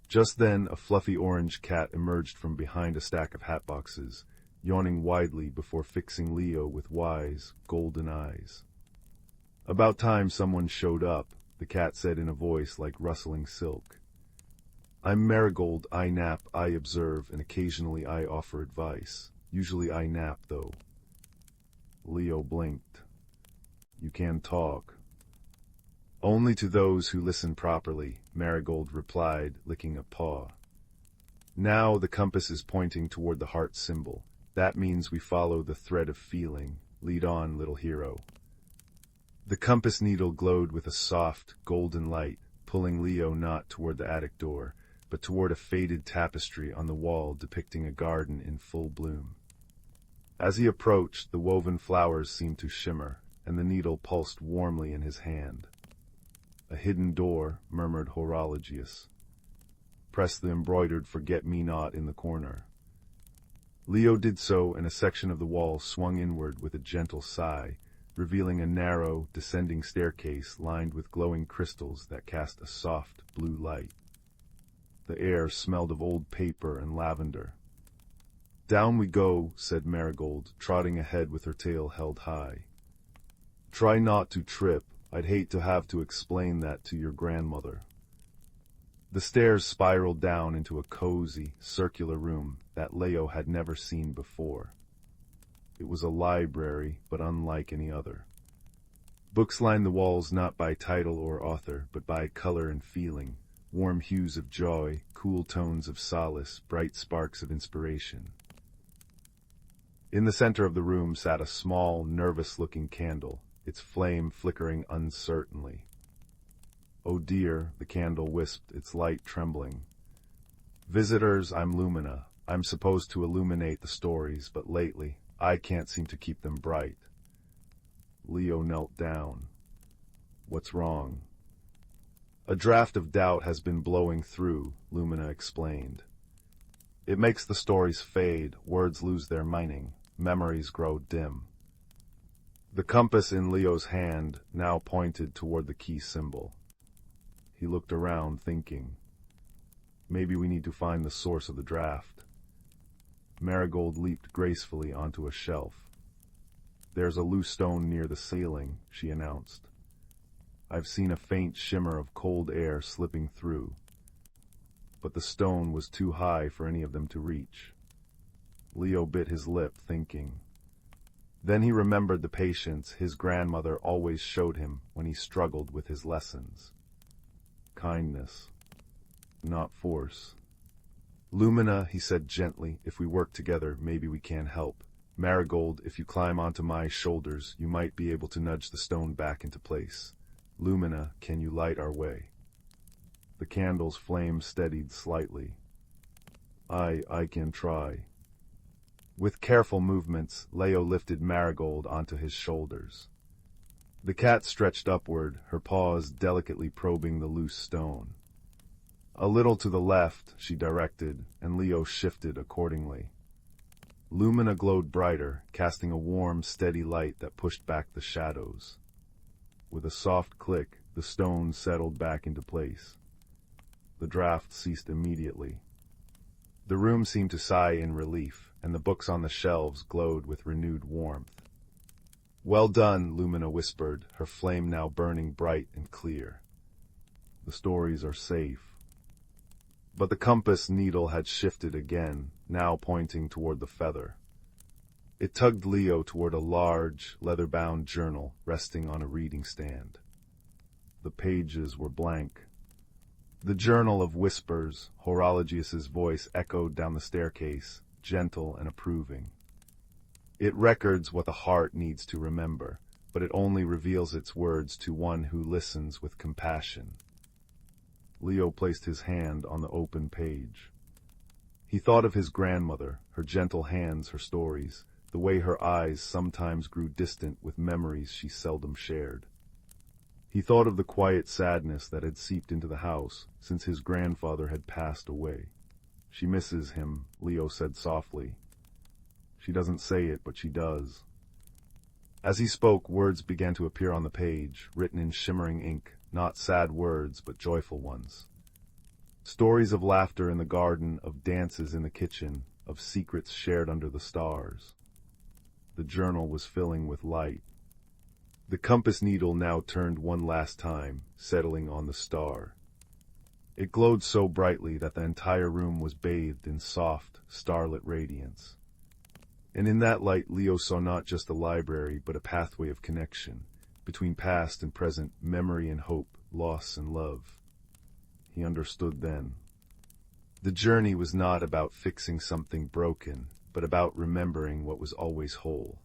Just then, a fluffy orange cat emerged from behind a stack of hatboxes, yawning widely before fixing Leo with wise, golden eyes. "About time someone showed up," the cat said in a voice like rustling silk. "I'm Marigold, I nap, I observe, and occasionally I offer advice. Usually I nap, though." Leo blinked. "You can talk." "Only to those who listen properly," Marigold replied, licking a paw. "Now the compass is pointing toward the heart symbol. That means we follow the thread of feeling. Lead on, little hero." The compass needle glowed with a soft, golden light, pulling Leo not toward the attic door, but toward a faded tapestry on the wall depicting a garden in full bloom. As he approached, the woven flowers seemed to shimmer, and the needle pulsed warmly in his hand. "A hidden door," murmured Horologius. "Press the embroidered forget-me-not in the corner." Leo did so, and a section of the wall swung inward with a gentle sigh, revealing a narrow, descending staircase lined with glowing crystals that cast a soft, blue light. The air smelled of old paper and lavender. Down we go, said Marigold, trotting ahead with her tail held high. Try not to trip. I'd hate to have to explain that to your grandmother. The stairs spiraled down into a cozy, circular room that Leo had never seen before. It was a library, but unlike any other. Books lined the walls not by title or author, but by color and feeling, warm hues of joy, cool tones of solace, bright sparks of inspiration. In the center of the room sat a small, nervous-looking candle, its flame flickering uncertainly. Oh dear, the candle wisped, its light trembling. Visitors, I'm Lumina. I'm supposed to illuminate the stories, but lately, I can't seem to keep them bright. Leo knelt down. What's wrong? A draft of doubt has been blowing through, Lumina explained. It makes the stories fade, words lose their meaning, memories grow dim. The compass in Leo's hand now pointed toward the key symbol. He looked around, thinking. Maybe we need to find the source of the draft. Marigold leaped gracefully onto a shelf. There's a loose stone near the ceiling, she announced. I've seen a faint shimmer of cold air slipping through. But the stone was too high for any of them to reach. Leo bit his lip, thinking. Then he remembered the patience his grandmother always showed him when he struggled with his lessons. Kindness, not force. Lumina, he said gently, if we work together, maybe we can help. Marigold, if you climb onto my shoulders, you might be able to nudge the stone back into place. Lumina, can you light our way? The candle's flame steadied slightly. I can try. With careful movements, Leo lifted Marigold onto his shoulders. The cat stretched upward, her paws delicately probing the loose stone. A little to the left, she directed, and Leo shifted accordingly. Lumina glowed brighter, casting a warm, steady light that pushed back the shadows. With a soft click, the stone settled back into place. The draft ceased immediately. The room seemed to sigh in relief, and the books on the shelves glowed with renewed warmth. Well done, Lumina whispered, her flame now burning bright and clear. The stories are safe. But the compass needle had shifted again, now pointing toward the feather. It tugged Leo toward a large, leather-bound journal resting on a reading stand. The pages were blank. The Journal of Whispers, Horologius's voice echoed down the staircase, gentle and approving. It records what the heart needs to remember, but it only reveals its words to one who listens with compassion. Leo placed his hand on the open page. He thought of his grandmother, her gentle hands, her stories, the way her eyes sometimes grew distant with memories she seldom shared. He thought of the quiet sadness that had seeped into the house since his grandfather had passed away. She misses him, Leo said softly. She doesn't say it, but she does. As he spoke, words began to appear on the page, written in shimmering ink, not sad words, but joyful ones. Stories of laughter in the garden, of dances in the kitchen, of secrets shared under the stars. The journal was filling with light. The compass needle now turned one last time, settling on the star. It glowed so brightly that the entire room was bathed in soft, starlit radiance. And in that light, Leo saw not just a library, but a pathway of connection, between past and present, memory and hope, loss and love. He understood then. The journey was not about fixing something broken, but about remembering what was always whole.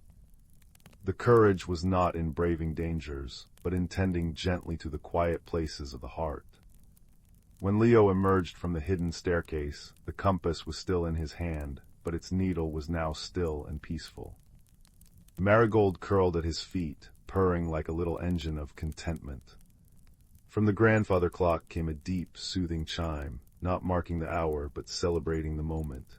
The courage was not in braving dangers, but in tending gently to the quiet places of the heart. When Leo emerged from the hidden staircase, the compass was still in his hand, but its needle was now still and peaceful. Marigold curled at his feet, purring like a little engine of contentment. From the grandfather clock came a deep, soothing chime, not marking the hour, but celebrating the moment.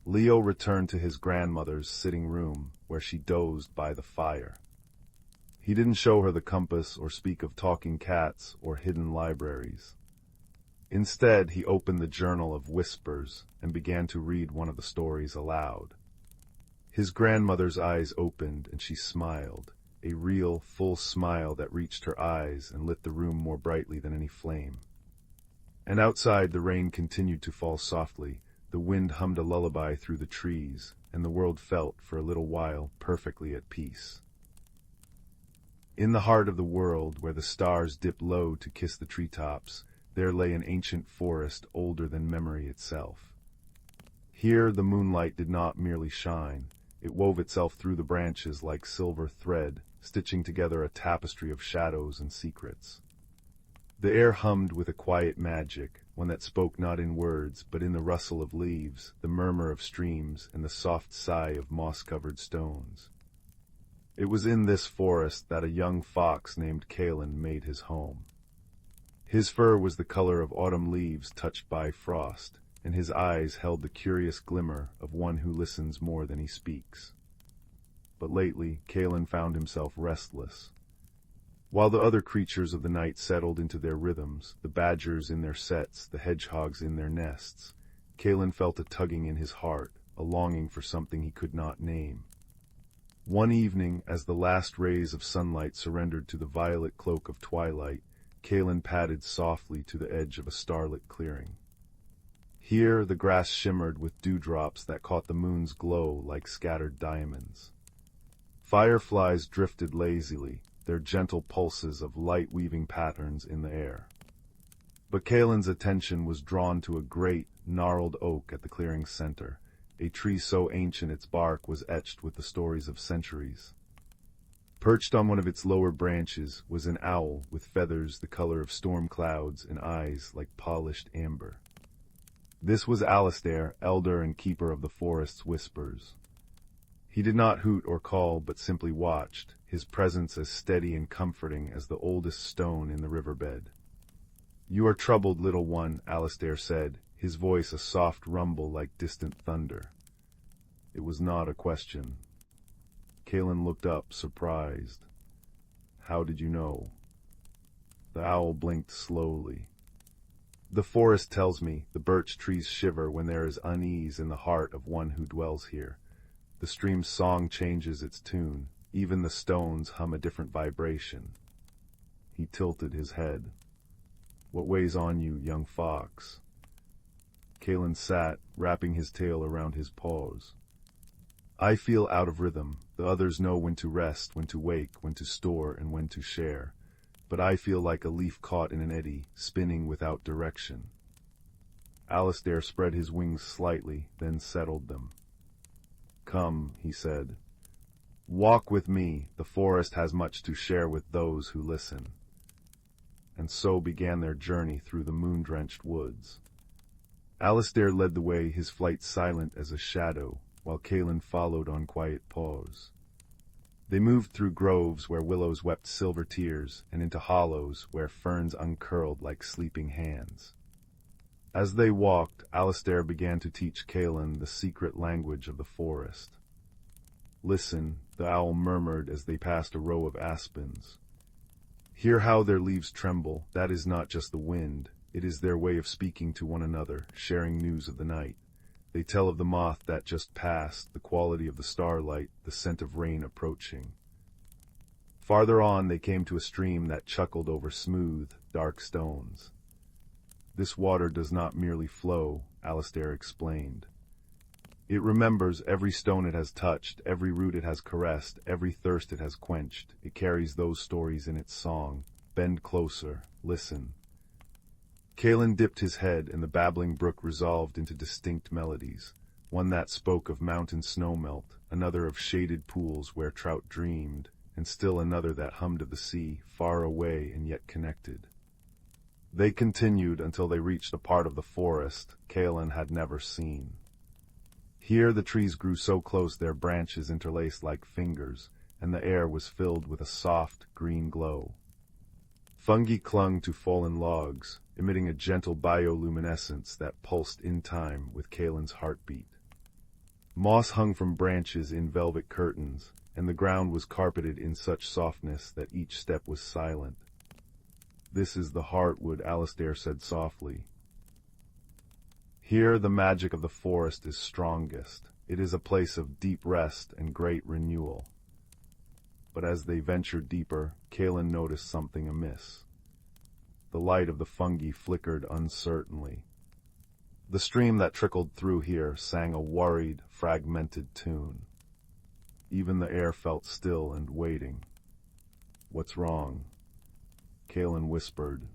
Leo returned to his grandmother's sitting room, where she dozed by the fire. He didn't show her the compass or speak of talking cats or hidden libraries. Instead, he opened the Journal of Whispers and began to read one of the stories aloud. His grandmother's eyes opened and she smiled, a real, full smile that reached her eyes and lit the room more brightly than any flame. And outside, the rain continued to fall softly, the wind hummed a lullaby through the trees, and the world felt, for a little while, perfectly at peace. In the heart of the world, where the stars dipped low to kiss the treetops, there lay an ancient forest older than memory itself. Here the moonlight did not merely shine, it wove itself through the branches like silver thread, stitching together a tapestry of shadows and secrets. The air hummed with a quiet magic, one that spoke not in words, but in the rustle of leaves, the murmur of streams, and the soft sigh of moss-covered stones. It was in this forest that a young fox named Kalen made his home. His fur was the color of autumn leaves touched by frost, and his eyes held the curious glimmer of one who listens more than he speaks. But lately, Kalen found himself restless. While the other creatures of the night settled into their rhythms, the badgers in their sets, the hedgehogs in their nests, Kalen felt a tugging in his heart, a longing for something he could not name. One evening, as the last rays of sunlight surrendered to the violet cloak of twilight, Kalen padded softly to the edge of a starlit clearing. Here the grass shimmered with dewdrops that caught the moon's glow like scattered diamonds. Fireflies drifted lazily, their gentle pulses of light weaving patterns in the air. But Kalen's attention was drawn to a great, gnarled oak at the clearing's center, a tree so ancient its bark was etched with the stories of centuries. Perched on one of its lower branches was an owl with feathers the color of storm clouds and eyes like polished amber. This was Alistair, elder and keeper of the forest's whispers. He did not hoot or call, but simply watched, his presence as steady and comforting as the oldest stone in the riverbed. "You are troubled, little one," Alistair said, his voice a soft rumble like distant thunder. It was not a question. Kalen looked up, surprised. "How did you know?" The owl blinked slowly. "The forest tells me, the birch trees shiver when there is unease in the heart of one who dwells here. The stream's song changes its tune, even the stones hum a different vibration." He tilted his head. "What weighs on you, young fox?" Kalen sat, wrapping his tail around his paws. "I feel out of rhythm. The others know when to rest, when to wake, when to store, and when to share. But I feel like a leaf caught in an eddy, spinning without direction." Alistair spread his wings slightly, then settled them. "Come," he said. "Walk with me. The forest has much to share with those who listen." And so began their journey through the moon-drenched woods. Alistair led the way, his flight silent as a shadow, while Kalen followed on quiet paws. They moved through groves where willows wept silver tears, and into hollows where ferns uncurled like sleeping hands. As they walked, Alistair began to teach Kalen the secret language of the forest. "Listen," the owl murmured as they passed a row of aspens. "Hear how their leaves tremble. That is not just the wind. It is their way of speaking to one another, sharing news of the night. They tell of the moth that just passed, the quality of the starlight, the scent of rain approaching." Farther on they came to a stream that chuckled over smooth, dark stones. "This water does not merely flow," Alistair explained. "It remembers every stone it has touched, every root it has caressed, every thirst it has quenched. It carries those stories in its song. Bend closer, listen." Kalen dipped his head, and the babbling brook resolved into distinct melodies, one that spoke of mountain snowmelt, another of shaded pools where trout dreamed, and still another that hummed of the sea, far away and yet connected. They continued until they reached a part of the forest Kalen had never seen. Here the trees grew so close their branches interlaced like fingers, and the air was filled with a soft, green glow. Fungi clung to fallen logs, emitting a gentle bioluminescence that pulsed in time with Kalen's heartbeat. Moss hung from branches in velvet curtains, and the ground was carpeted in such softness that each step was silent. "This is the heartwood," Alistair said softly. Here the magic of the forest is strongest. It is a place of deep rest and great renewal. But as they ventured deeper, Kalen noticed something amiss. The light of the fungi flickered uncertainly. The stream that trickled through here sang a worried, fragmented tune. Even the air felt still and waiting. "What's wrong?" Kalen whispered.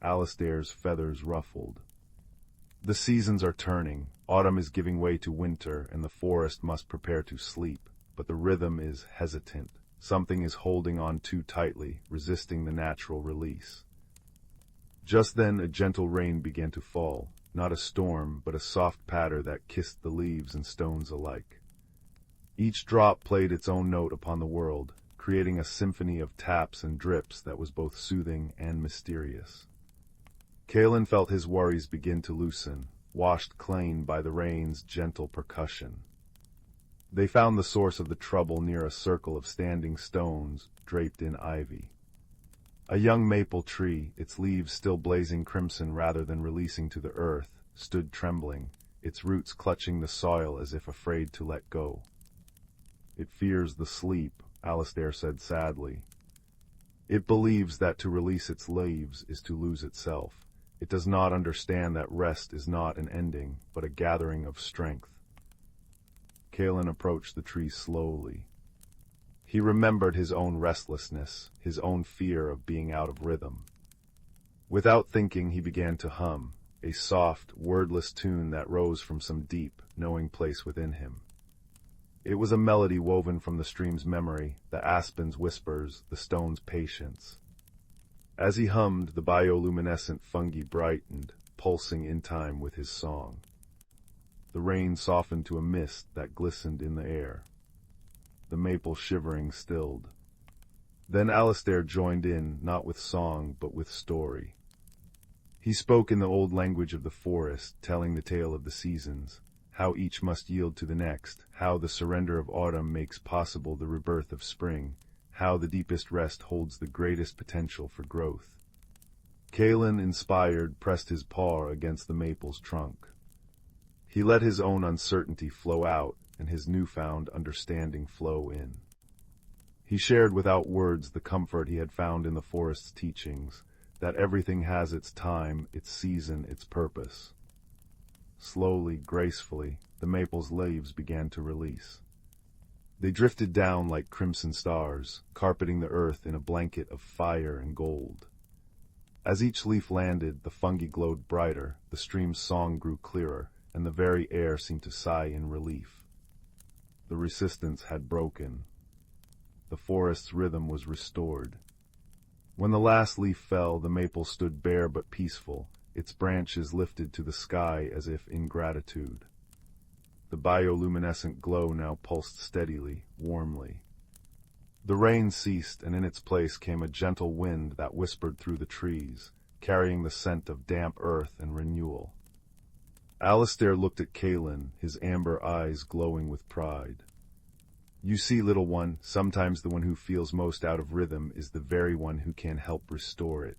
Alistair's feathers ruffled. "The seasons are turning. Autumn is giving way to winter, and the forest must prepare to sleep. But the rhythm is hesitant. Something is holding on too tightly, resisting the natural release." Just then a gentle rain began to fall. Not a storm, but a soft patter that kissed the leaves and stones alike. Each drop played its own note upon the world, creating a symphony of taps and drips that was both soothing and mysterious. Kalen felt his worries begin to loosen, washed clean by the rain's gentle percussion. They found the source of the trouble near a circle of standing stones draped in ivy. A young maple tree, its leaves still blazing crimson rather than releasing to the earth, stood trembling, its roots clutching the soil as if afraid to let go. "It fears the sleep," Alistair said sadly. "It believes that to release its leaves is to lose itself. It does not understand that rest is not an ending, but a gathering of strength." Kalen approached the tree slowly. He remembered his own restlessness, his own fear of being out of rhythm. Without thinking, he began to hum, a soft, wordless tune that rose from some deep, knowing place within him. It was a melody woven from the stream's memory, the aspen's whispers, the stone's patience. As he hummed, the bioluminescent fungi brightened, pulsing in time with his song. The rain softened to a mist that glistened in the air. The maple shivering stilled. Then Alistair joined in, not with song, but with story. He spoke in the old language of the forest, telling the tale of the seasons, how each must yield to the next, how the surrender of autumn makes possible the rebirth of spring, how the deepest rest holds the greatest potential for growth. Kalen, inspired, pressed his paw against the maple's trunk. He let his own uncertainty flow out, and his newfound understanding flow in. He shared without words the comfort he had found in the forest's teachings, that everything has its time, its season, its purpose. Slowly, gracefully, the maple's leaves began to release. They drifted down like crimson stars, carpeting the earth in a blanket of fire and gold. As each leaf landed, the fungi glowed brighter, the stream's song grew clearer, and the very air seemed to sigh in relief. The resistance had broken. The forest's rhythm was restored. When the last leaf fell, the maple stood bare but peaceful, its branches lifted to the sky as if in gratitude. The bioluminescent glow now pulsed steadily, warmly. The rain ceased, and in its place came a gentle wind that whispered through the trees, carrying the scent of damp earth and renewal. Alistair looked at Kalen, his amber eyes glowing with pride. "You see, little one, sometimes the one who feels most out of rhythm is the very one who can help restore it.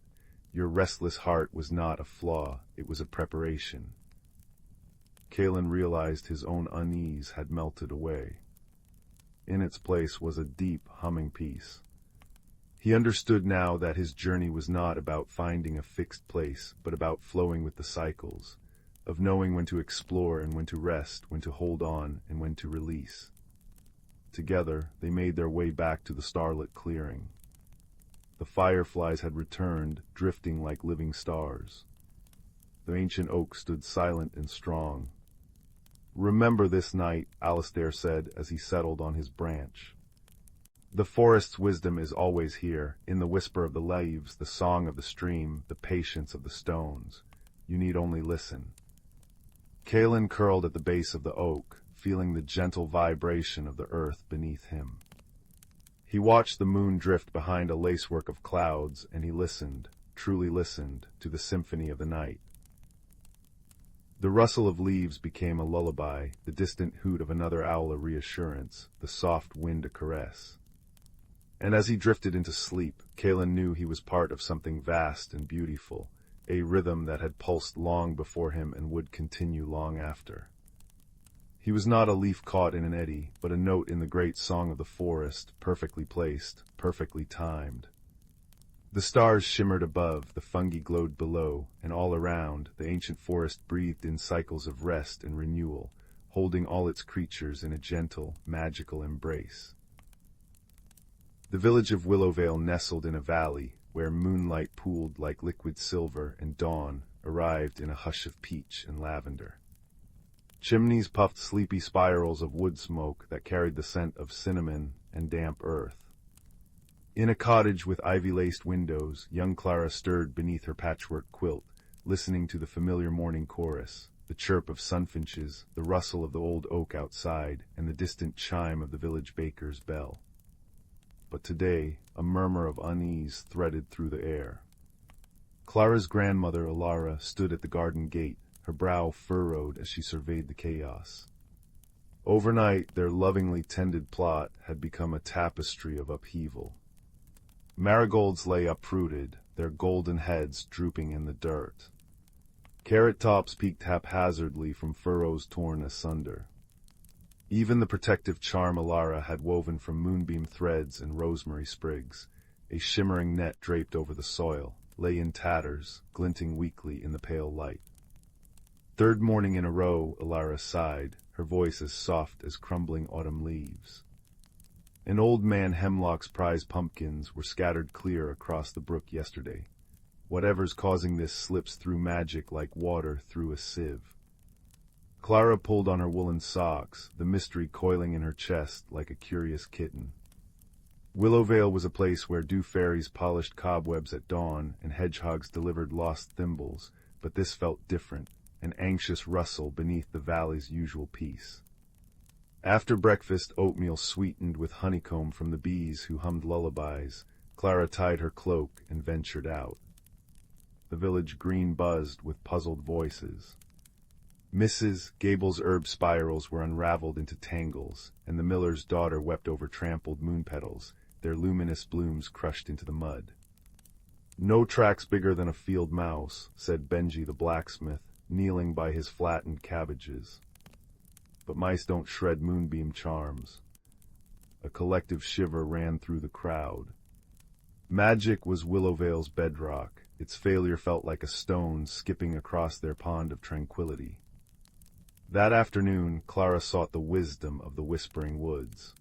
Your restless heart was not a flaw, it was a preparation." Kalen realized his own unease had melted away. In its place was a deep, humming peace. He understood now that his journey was not about finding a fixed place, but about flowing with the cycles, of knowing when to explore and when to rest, when to hold on and when to release. Together, they made their way back to the starlit clearing. The fireflies had returned, drifting like living stars. The ancient oak stood silent and strong. "Remember this night," Alistair said as he settled on his branch. "The forest's wisdom is always here, in the whisper of the leaves, the song of the stream, the patience of the stones. You need only listen." Kalen curled at the base of the oak, feeling the gentle vibration of the earth beneath him. He watched the moon drift behind a lacework of clouds, and he listened, truly listened, to the symphony of the night. The rustle of leaves became a lullaby, the distant hoot of another owl a reassurance, the soft wind a caress. And as he drifted into sleep, Kalen knew he was part of something vast and beautiful, a rhythm that had pulsed long before him and would continue long after. He was not a leaf caught in an eddy, but a note in the great song of the forest, perfectly placed, perfectly timed. The stars shimmered above, the fungi glowed below, and all around, the ancient forest breathed in cycles of rest and renewal, holding all its creatures in a gentle, magical embrace. The village of Willowvale nestled in a valley, where moonlight pooled like liquid silver and dawn arrived in a hush of peach and lavender. Chimneys puffed sleepy spirals of wood smoke that carried the scent of cinnamon and damp earth. In a cottage with ivy-laced windows, young Clara stirred beneath her patchwork quilt, listening to the familiar morning chorus, the chirp of sunfinches, the rustle of the old oak outside, and the distant chime of the village baker's bell. But today, a murmur of unease threaded through the air. Clara's grandmother, Alara, stood at the garden gate, her brow furrowed as she surveyed the chaos. Overnight, their lovingly tended plot had become a tapestry of upheaval. Marigolds lay uprooted, their golden heads drooping in the dirt. Carrot tops peeked haphazardly from furrows torn asunder. Even the protective charm Alara had woven from moonbeam threads and rosemary sprigs, a shimmering net draped over the soil, lay in tatters, glinting weakly in the pale light. Third morning in a row, Alara sighed, her voice as soft as crumbling autumn leaves. An old man Hemlock's prize pumpkins were scattered clear across the brook yesterday. Whatever's causing this slips through magic like water through a sieve. Clara pulled on her woolen socks, the mystery coiling in her chest like a curious kitten. Willowvale was a place where dew fairies polished cobwebs at dawn and hedgehogs delivered lost thimbles, but this felt different, an anxious rustle beneath the valley's usual peace. After breakfast, oatmeal sweetened with honeycomb from the bees who hummed lullabies, Clara tied her cloak and ventured out. The village green buzzed with puzzled voices. Mrs. Gable's herb spirals were unraveled into tangles, and the miller's daughter wept over trampled moon petals, their luminous blooms crushed into the mud. "No tracks bigger than a field mouse," said Benji the blacksmith, kneeling by his flattened cabbages. "But mice don't shred moonbeam charms." A collective shiver ran through the crowd. Magic was Willowvale's bedrock. Its failure felt like a stone skipping across their pond of tranquility. That afternoon, Clara sought the wisdom of the whispering woods.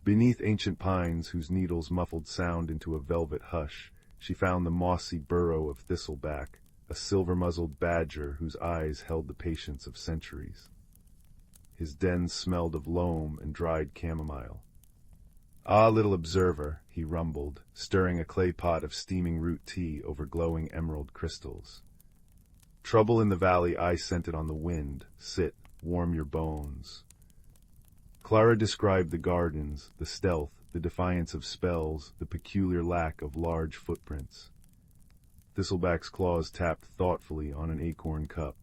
Beneath ancient pines whose needles muffled sound into a velvet hush, she found the mossy burrow of thistleback, a silver-muzzled badger whose eyes held the patience of centuries. His den smelled of loam and dried chamomile. "Ah, little observer," he rumbled, stirring a clay pot of steaming root tea over glowing emerald crystals. "Trouble in the valley, I sent it on the wind. Sit, warm your bones." Clara described the gardens, the stealth, the defiance of spells, the peculiar lack of large footprints. Thistleback's claws tapped thoughtfully on an acorn cup.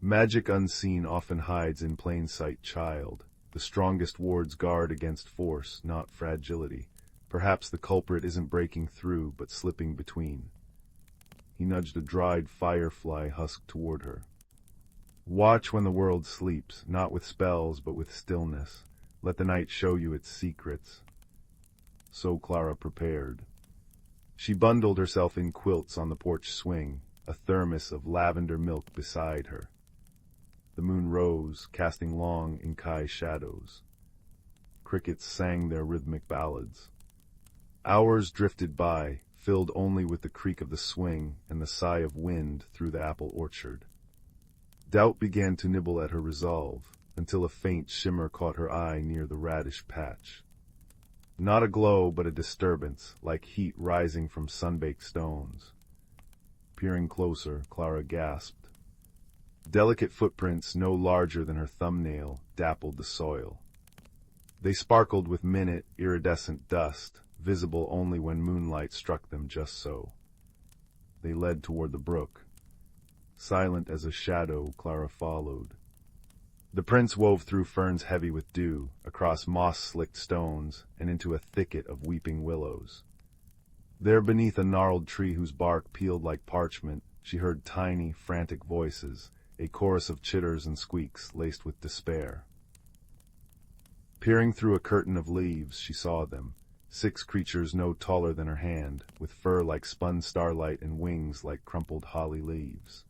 "Magic unseen often hides in plain sight, child. The strongest wards guard against force, not fragility. Perhaps the culprit isn't breaking through, but slipping between." He nudged a dried firefly husk toward her. "Watch when the world sleeps, not with spells, but with stillness. Let the night show you its secrets." So Clara prepared. She bundled herself in quilts on the porch swing, a thermos of lavender milk beside her. The moon rose, casting long Inkai shadows. Crickets sang their rhythmic ballads. Hours drifted by, filled only with the creak of the swing and the sigh of wind through the apple orchard. Doubt began to nibble at her resolve, until a faint shimmer caught her eye near the radish patch. Not a glow, but a disturbance, like heat rising from sun-baked stones. Peering closer, Clara gasped. Delicate footprints no larger than her thumbnail dappled the soil. They sparkled with minute, iridescent dust, visible only when moonlight struck them just so. They led toward the brook. Silent as a shadow, Clara followed. The prints wove through ferns heavy with dew, across moss-slicked stones, and into a thicket of weeping willows. There beneath a gnarled tree whose bark peeled like parchment, she heard tiny, frantic voices, a chorus of chitters and squeaks laced with despair. Peering through a curtain of leaves, she saw them, 6 creatures no taller than her hand, with fur like spun starlight and wings like crumpled holly leaves.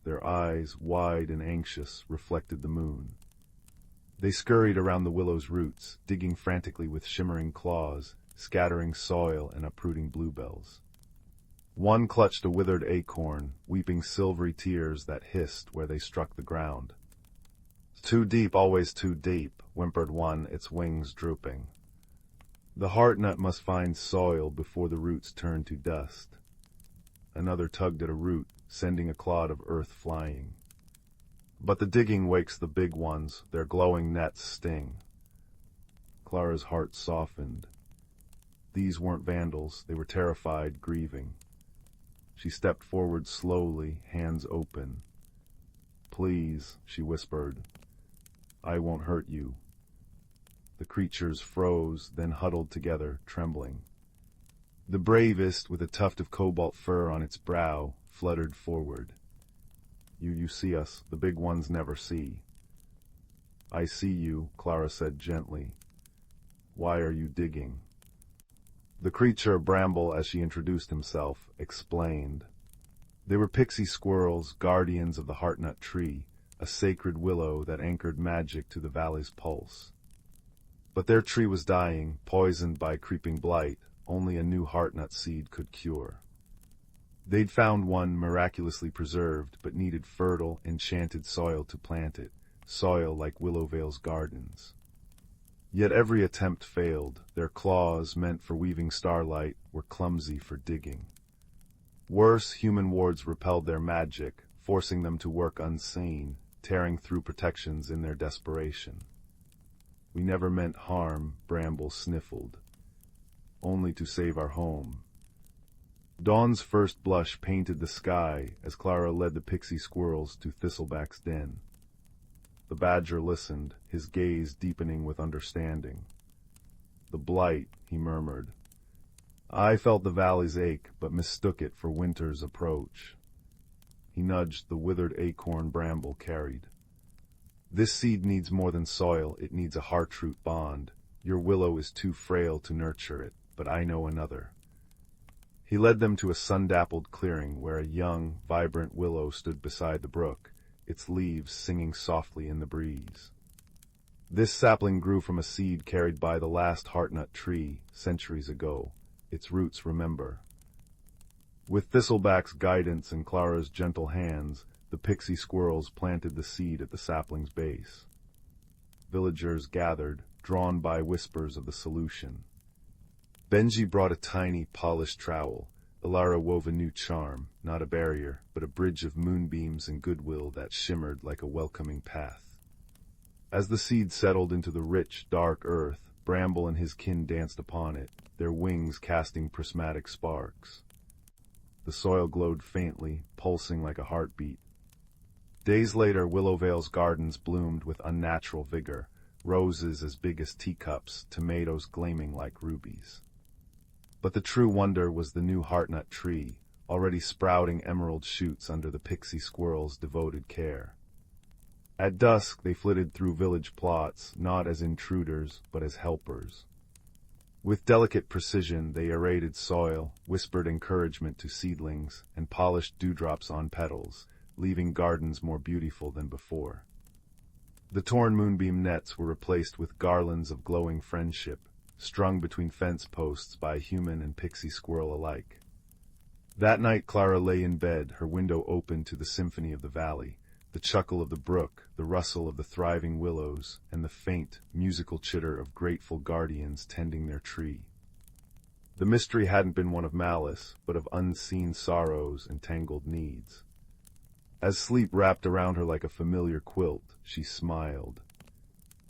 Their eyes, wide and anxious, reflected the moon. They scurried around the willow's roots, digging frantically with shimmering claws, scattering soil and uprooting bluebells. One clutched a withered acorn, weeping silvery tears that hissed where they struck the ground. "Too deep, always too deep," whimpered one, its wings drooping. "The heartnut must find soil before the roots turn to dust." Another tugged at a root, sending a clod of earth flying. But the digging wakes the big ones, their glowing nets sting. Clara's heart softened. These weren't vandals, they were terrified, grieving. She stepped forward slowly, hands open. "Please," she whispered, "I won't hurt you." The creatures froze, then huddled together, trembling. The bravest, with a tuft of cobalt fur on its brow, fluttered forward. You see us, the big ones never see." "I see you," Clara said gently. "Why are you digging?" The creature, Bramble, as she introduced himself, explained. They were pixie squirrels, guardians of the heartnut tree, a sacred willow that anchored magic to the valley's pulse. But their tree was dying, poisoned by creeping blight, only a new heartnut seed could cure. They'd found one miraculously preserved, but needed fertile, enchanted soil to plant it, soil like Willowvale's gardens. Yet every attempt failed. Their claws, meant for weaving starlight, were clumsy for digging. Worse, human wards repelled their magic, forcing them to work unseen, tearing through protections in their desperation. "We never meant harm," Bramble sniffled. "Only to save our home." Dawn's first blush painted the sky as Clara led the pixie squirrels to Thistleback's den. The badger listened, his gaze deepening with understanding. "The blight," he murmured. "I felt the valley's ache, but mistook it for winter's approach." He nudged the withered acorn Bramble carried. "This seed needs more than soil, it needs a heartroot bond. Your willow is too frail to nurture it, but I know another." He led them to a sun-dappled clearing where a young, vibrant willow stood beside the brook, its leaves singing softly in the breeze. This sapling grew from a seed carried by the last heartnut tree, centuries ago. Its roots remember. With Thistleback's guidance and Clara's gentle hands, the pixie squirrels planted the seed at the sapling's base. Villagers gathered, drawn by whispers of the solution. Benji brought a tiny, polished trowel. Ilara wove a new charm, not a barrier, but a bridge of moonbeams and goodwill that shimmered like a welcoming path. As the seed settled into the rich, dark earth, Bramble and his kin danced upon it, their wings casting prismatic sparks. The soil glowed faintly, pulsing like a heartbeat. Days later, Willowvale's gardens bloomed with unnatural vigor, roses as big as teacups, tomatoes gleaming like rubies. But the true wonder was the new heartnut tree, already sprouting emerald shoots under the pixie squirrels' devoted care. At dusk they flitted through village plots, not as intruders, but as helpers. With delicate precision they aerated soil, whispered encouragement to seedlings, and polished dewdrops on petals, leaving gardens more beautiful than before. The torn moonbeam nets were replaced with garlands of glowing friendship, strung between fence posts by human and pixie squirrel alike. That night Clara lay in bed, her window open to the symphony of the valley, the chuckle of the brook, the rustle of the thriving willows, and the faint, musical chitter of grateful guardians tending their tree. The mystery hadn't been one of malice, but of unseen sorrows and tangled needs. As sleep wrapped around her like a familiar quilt, she smiled.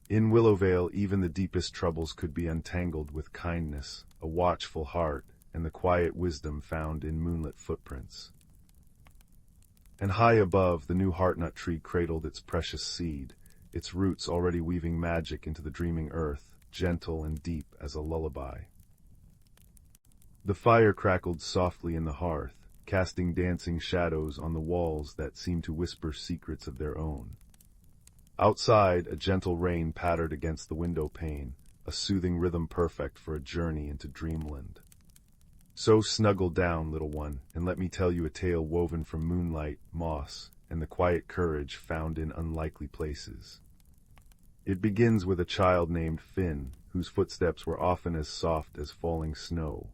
In Willowvale, even the deepest troubles could be untangled with kindness, a watchful heart, and the quiet wisdom found in moonlit footprints. And high above, the new heartnut tree cradled its precious seed, its roots already weaving magic into the dreaming earth, gentle and deep as a lullaby. The fire crackled softly in the hearth, casting dancing shadows on the walls that seemed to whisper secrets of their own. Outside, a gentle rain pattered against the window pane, a soothing rhythm perfect for a journey into dreamland. So snuggle down, little one, and let me tell you a tale woven from moonlight, moss, and the quiet courage found in unlikely places. It begins with a child named Finn, whose footsteps were often as soft as falling snow.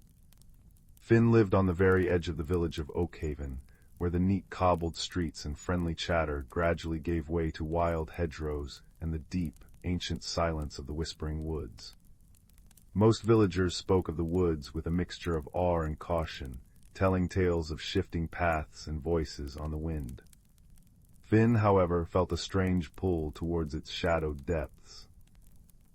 Finn lived on the very edge of the village of Oakhaven, where the neat cobbled streets and friendly chatter gradually gave way to wild hedgerows and the deep, ancient silence of the whispering woods. Most villagers spoke of the woods with a mixture of awe and caution, telling tales of shifting paths and voices on the wind. Finn, however, felt a strange pull towards its shadowed depths.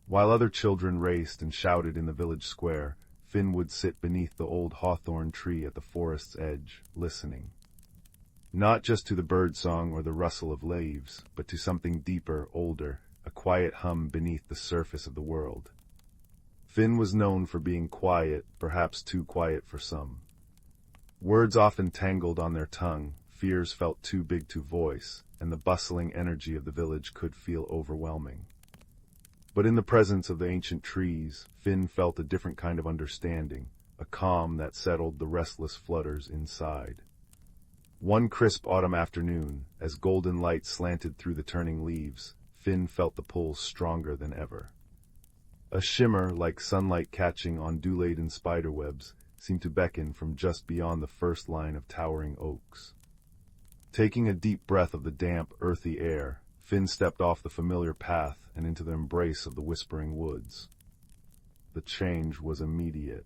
While other children raced and shouted in the village square, Finn would sit beneath the old hawthorn tree at the forest's edge, listening. Not just to the birdsong or the rustle of leaves, but to something deeper, older, a quiet hum beneath the surface of the world. Finn was known for being quiet, perhaps too quiet for some. Words often tangled on their tongue, fears felt too big to voice, and the bustling energy of the village could feel overwhelming. But in the presence of the ancient trees, Finn felt a different kind of understanding, a calm that settled the restless flutters inside. One crisp autumn afternoon, as golden light slanted through the turning leaves, Finn felt the pull stronger than ever. A shimmer, like sunlight catching on dew-laden spiderwebs, seemed to beckon from just beyond the first line of towering oaks. Taking a deep breath of the damp, earthy air, Finn stepped off the familiar path and into the embrace of the whispering woods. The change was immediate.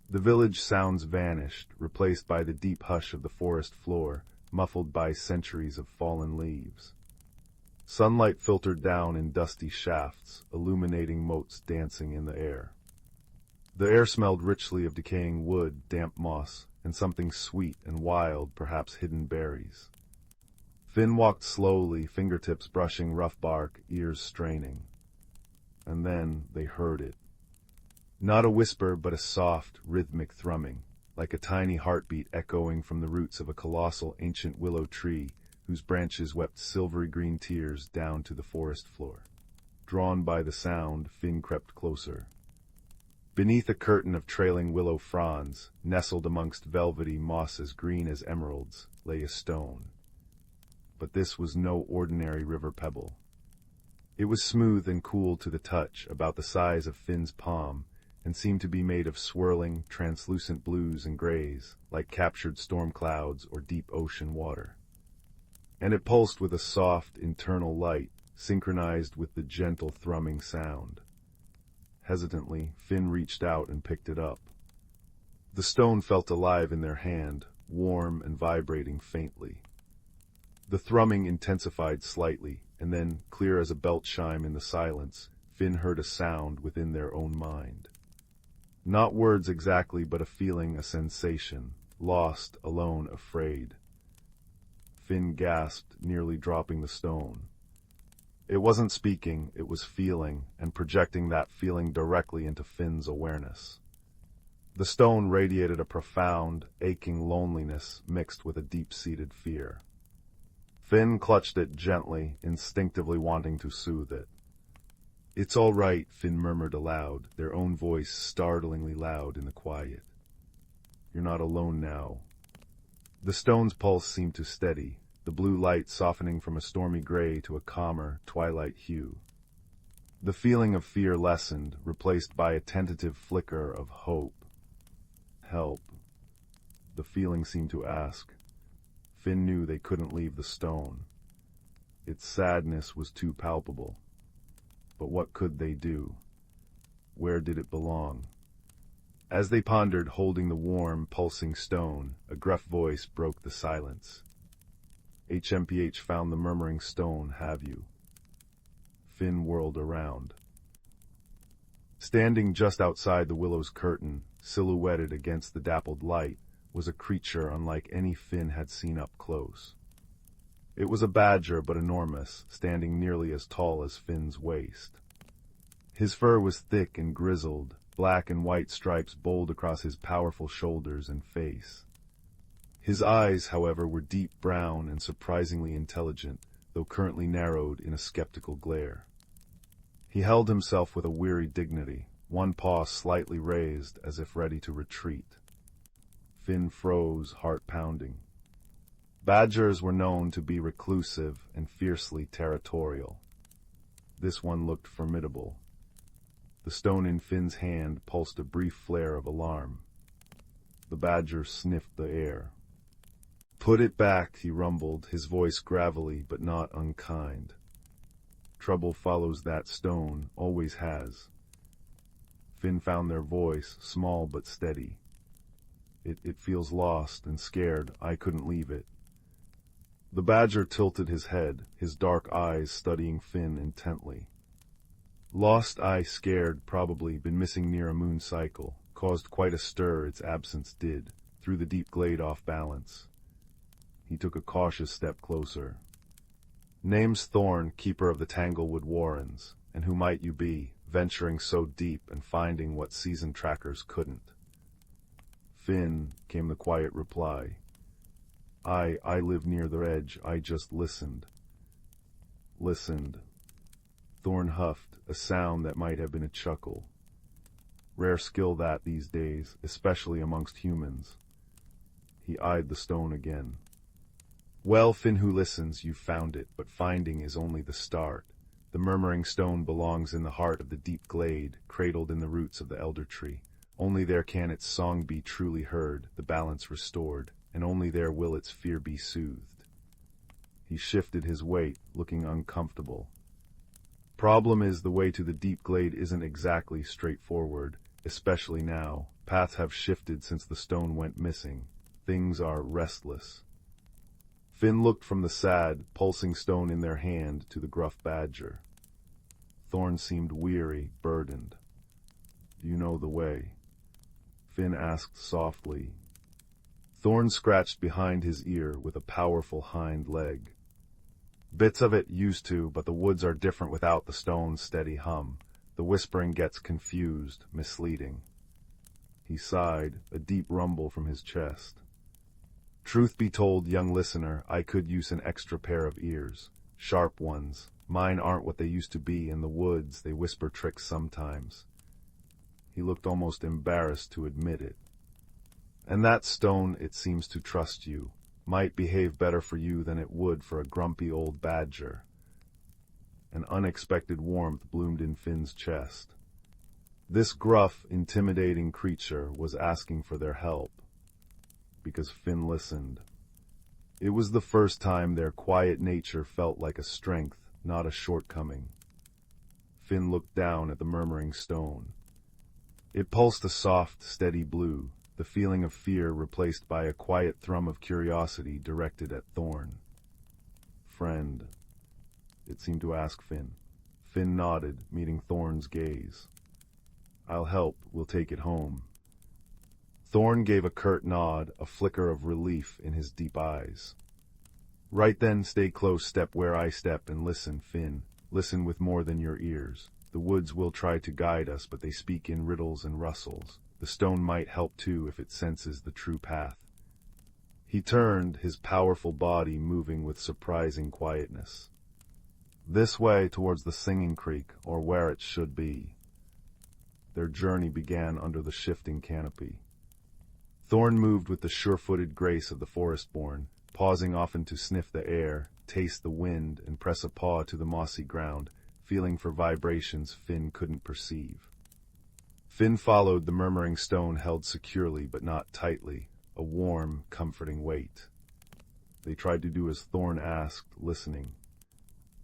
The village sounds vanished, replaced by the deep hush of the forest floor, muffled by centuries of fallen leaves. Sunlight filtered down in dusty shafts, illuminating motes dancing in the air. The air smelled richly of decaying wood, damp moss, and something sweet and wild, perhaps hidden berries. Finn walked slowly, fingertips brushing rough bark, ears straining. And then they heard it. Not a whisper, but a soft, rhythmic thrumming, like a tiny heartbeat echoing from the roots of a colossal ancient willow tree whose branches wept silvery green tears down to the forest floor. Drawn by the sound, Finn crept closer. Beneath a curtain of trailing willow fronds, nestled amongst velvety mosses green as emeralds, lay a stone. But this was no ordinary river pebble. It was smooth and cool to the touch, about the size of Finn's palm, and seemed to be made of swirling, translucent blues and grays, like captured storm clouds or deep ocean water. And it pulsed with a soft, internal light, synchronized with the gentle thrumming sound. Hesitantly, Finn reached out and picked it up. The stone felt alive in their hand, warm and vibrating faintly. The thrumming intensified slightly, and then, clear as a belt chime in the silence, Finn heard a sound within their own mind. Not words exactly, but a feeling, a sensation, lost, alone, afraid. Finn gasped, nearly dropping the stone. It wasn't speaking, it was feeling, and projecting that feeling directly into Finn's awareness. The stone radiated a profound, aching loneliness mixed with a deep-seated fear. Finn clutched it gently, instinctively wanting to soothe it. "It's all right," Finn murmured aloud, their own voice startlingly loud in the quiet. "You're not alone now." The stone's pulse seemed to steady, the blue light softening from a stormy gray to a calmer, twilight hue. The feeling of fear lessened, replaced by a tentative flicker of hope. Help, the feeling seemed to ask. Finn knew they couldn't leave the stone. Its sadness was too palpable. But what could they do? Where did it belong? As they pondered, holding the warm, pulsing stone, a gruff voice broke the silence. "HMPH found the murmuring stone, have you?" Finn whirled around. Standing just outside the willow's curtain, silhouetted against the dappled light, was a creature unlike any Finn had seen up close. It was a badger, but enormous, standing nearly as tall as Finn's waist. His fur was thick and grizzled, black and white stripes bold across his powerful shoulders and face. His eyes, however, were deep brown and surprisingly intelligent, though currently narrowed in a skeptical glare. He held himself with a weary dignity, one paw slightly raised as if ready to retreat. Finn froze, heart pounding. Badgers were known to be reclusive and fiercely territorial. This one looked formidable. The stone in Finn's hand pulsed a brief flare of alarm. The badger sniffed the air. "Put it back," he rumbled, his voice gravelly but not unkind. "Trouble follows that stone, always has." Finn found their voice, small but steady. It feels lost and scared. I couldn't leave it." The badger tilted his head, his dark eyes studying Finn intently. "Lost, scared, probably, been missing near a moon cycle. Caused quite a stir, its absence did, through the deep glade off balance." He took a cautious step closer. "Name's Thorn, keeper of the Tanglewood Warrens. And who might you be, venturing so deep and finding what seasoned trackers couldn't?" "Finn," came the quiet reply. I live near the edge. I just listened." "Listened." Thorn huffed, a sound that might have been a chuckle. Rare skill that these days, especially amongst humans. He eyed the stone again. "Well, Finn who listens, you've found it, but finding is only the start. The murmuring stone belongs in the heart of the deep glade, cradled in the roots of the elder tree. Only there can its song be truly heard, the balance restored, and only there will its fear be soothed." He shifted his weight, looking uncomfortable. "Problem is the way to the deep glade isn't exactly straightforward, especially now. Paths have shifted since the stone went missing. Things are restless." Finn looked from the sad, pulsing stone in their hand to the gruff badger. Thorn seemed weary, burdened. "Do you know the way?" Finn asked softly. Thorn scratched behind his ear with a powerful hind leg. "Bits of it used to, but the woods are different without the stone's steady hum. The whispering gets confused, misleading." He sighed, a deep rumble from his chest. "Truth be told, young listener, I could use an extra pair of ears. Sharp ones. Mine aren't what they used to be. In the woods, they whisper tricks sometimes." He looked almost embarrassed to admit it. "And that stone, it seems to trust you. Might behave better for you than it would for a grumpy old badger." An unexpected warmth bloomed in Finn's chest. This gruff, intimidating creature was asking for their help. Because Finn listened. It was the first time their quiet nature felt like a strength, not a shortcoming. Finn looked down at the murmuring stone. It pulsed a soft, steady blue, the feeling of fear replaced by a quiet thrum of curiosity directed at Thorn. "Friend," it seemed to ask Finn. Finn nodded, meeting Thorn's gaze. "I'll help. We'll take it home." Thorn gave a curt nod, a flicker of relief in his deep eyes. "Right then, stay close, step where I step, and listen, Finn. Listen with more than your ears. The woods will try to guide us, but they speak in riddles and rustles. The stone might help too if it senses the true path." He turned, his powerful body moving with surprising quietness. "This way, towards the Singing Creek, or where it should be." Their journey began under the shifting canopy. Thorn moved with the sure-footed grace of the forest-born, pausing often to sniff the air, taste the wind, and press a paw to the mossy ground, feeling for vibrations Finn couldn't perceive. Finn followed the murmuring stone held securely but not tightly, a warm, comforting weight. They tried to do as Thorn asked, listening.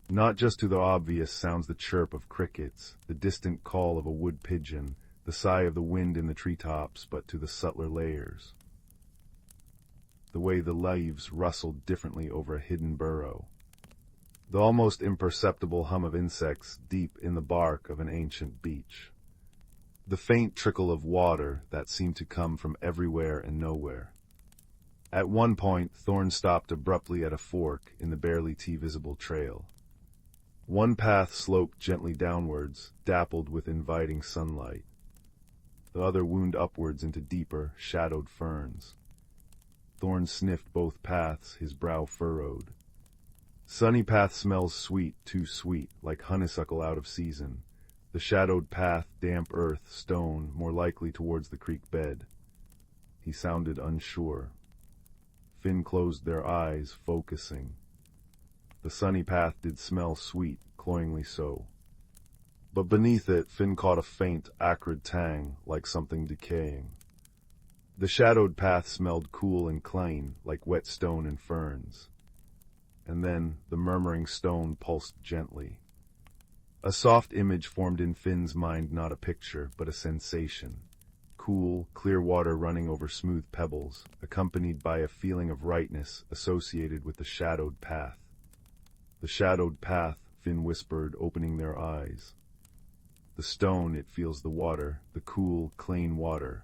Not just to the obvious sounds, the chirp of crickets, the distant call of a wood pigeon, the sigh of the wind in the treetops, but to the subtler layers. The way the leaves rustled differently over a hidden burrow. The almost imperceptible hum of insects deep in the bark of an ancient beech. The faint trickle of water that seemed to come from everywhere and nowhere. At one point, Thorn stopped abruptly at a fork in the barely visible trail. One path sloped gently downwards, dappled with inviting sunlight. the other wound upwards into deeper, shadowed ferns. Thorn sniffed both paths, his brow furrowed. Sunny path smells sweet, too sweet, like honeysuckle out of season. The shadowed path, damp earth, stone, more likely towards the creek bed. He sounded unsure. Finn closed their eyes, focusing. The sunny path did smell sweet, cloyingly so. But beneath it, Finn caught a faint, acrid tang, like something decaying. The shadowed path smelled cool and clean, like wet stone and ferns. And then the murmuring stone pulsed gently. A soft image formed in Finn's mind, not a picture, but a sensation. Cool, clear water running over smooth pebbles, accompanied by a feeling of rightness associated with the shadowed path. The shadowed path, Finn whispered, opening their eyes. The stone, it feels the water, the cool, clean water.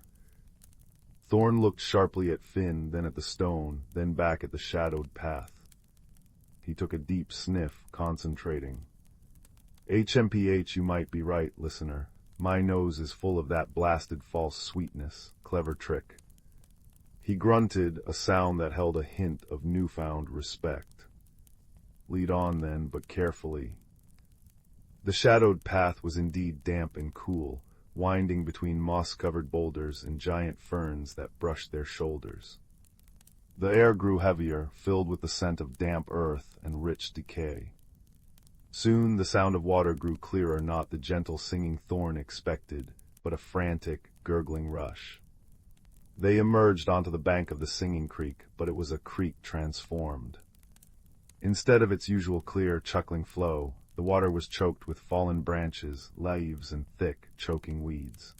Thorn looked sharply at Finn, then at the stone, then back at the shadowed path. He took a deep sniff, concentrating. HMPH, you might be right, listener. My nose is full of that blasted false sweetness. Clever trick. He grunted, a sound that held a hint of newfound respect. Lead on then, but carefully. The shadowed path was indeed damp and cool, winding between moss-covered boulders and giant ferns that brushed their shoulders. The air grew heavier, filled with the scent of damp earth and rich decay. Soon the sound of water grew clearer, not the gentle singing Thorn expected, but a frantic, gurgling rush. They emerged onto the bank of the singing creek, but it was a creek transformed. Instead of its usual clear, chuckling flow, the water was choked with fallen branches, leaves, and thick, choking weeds.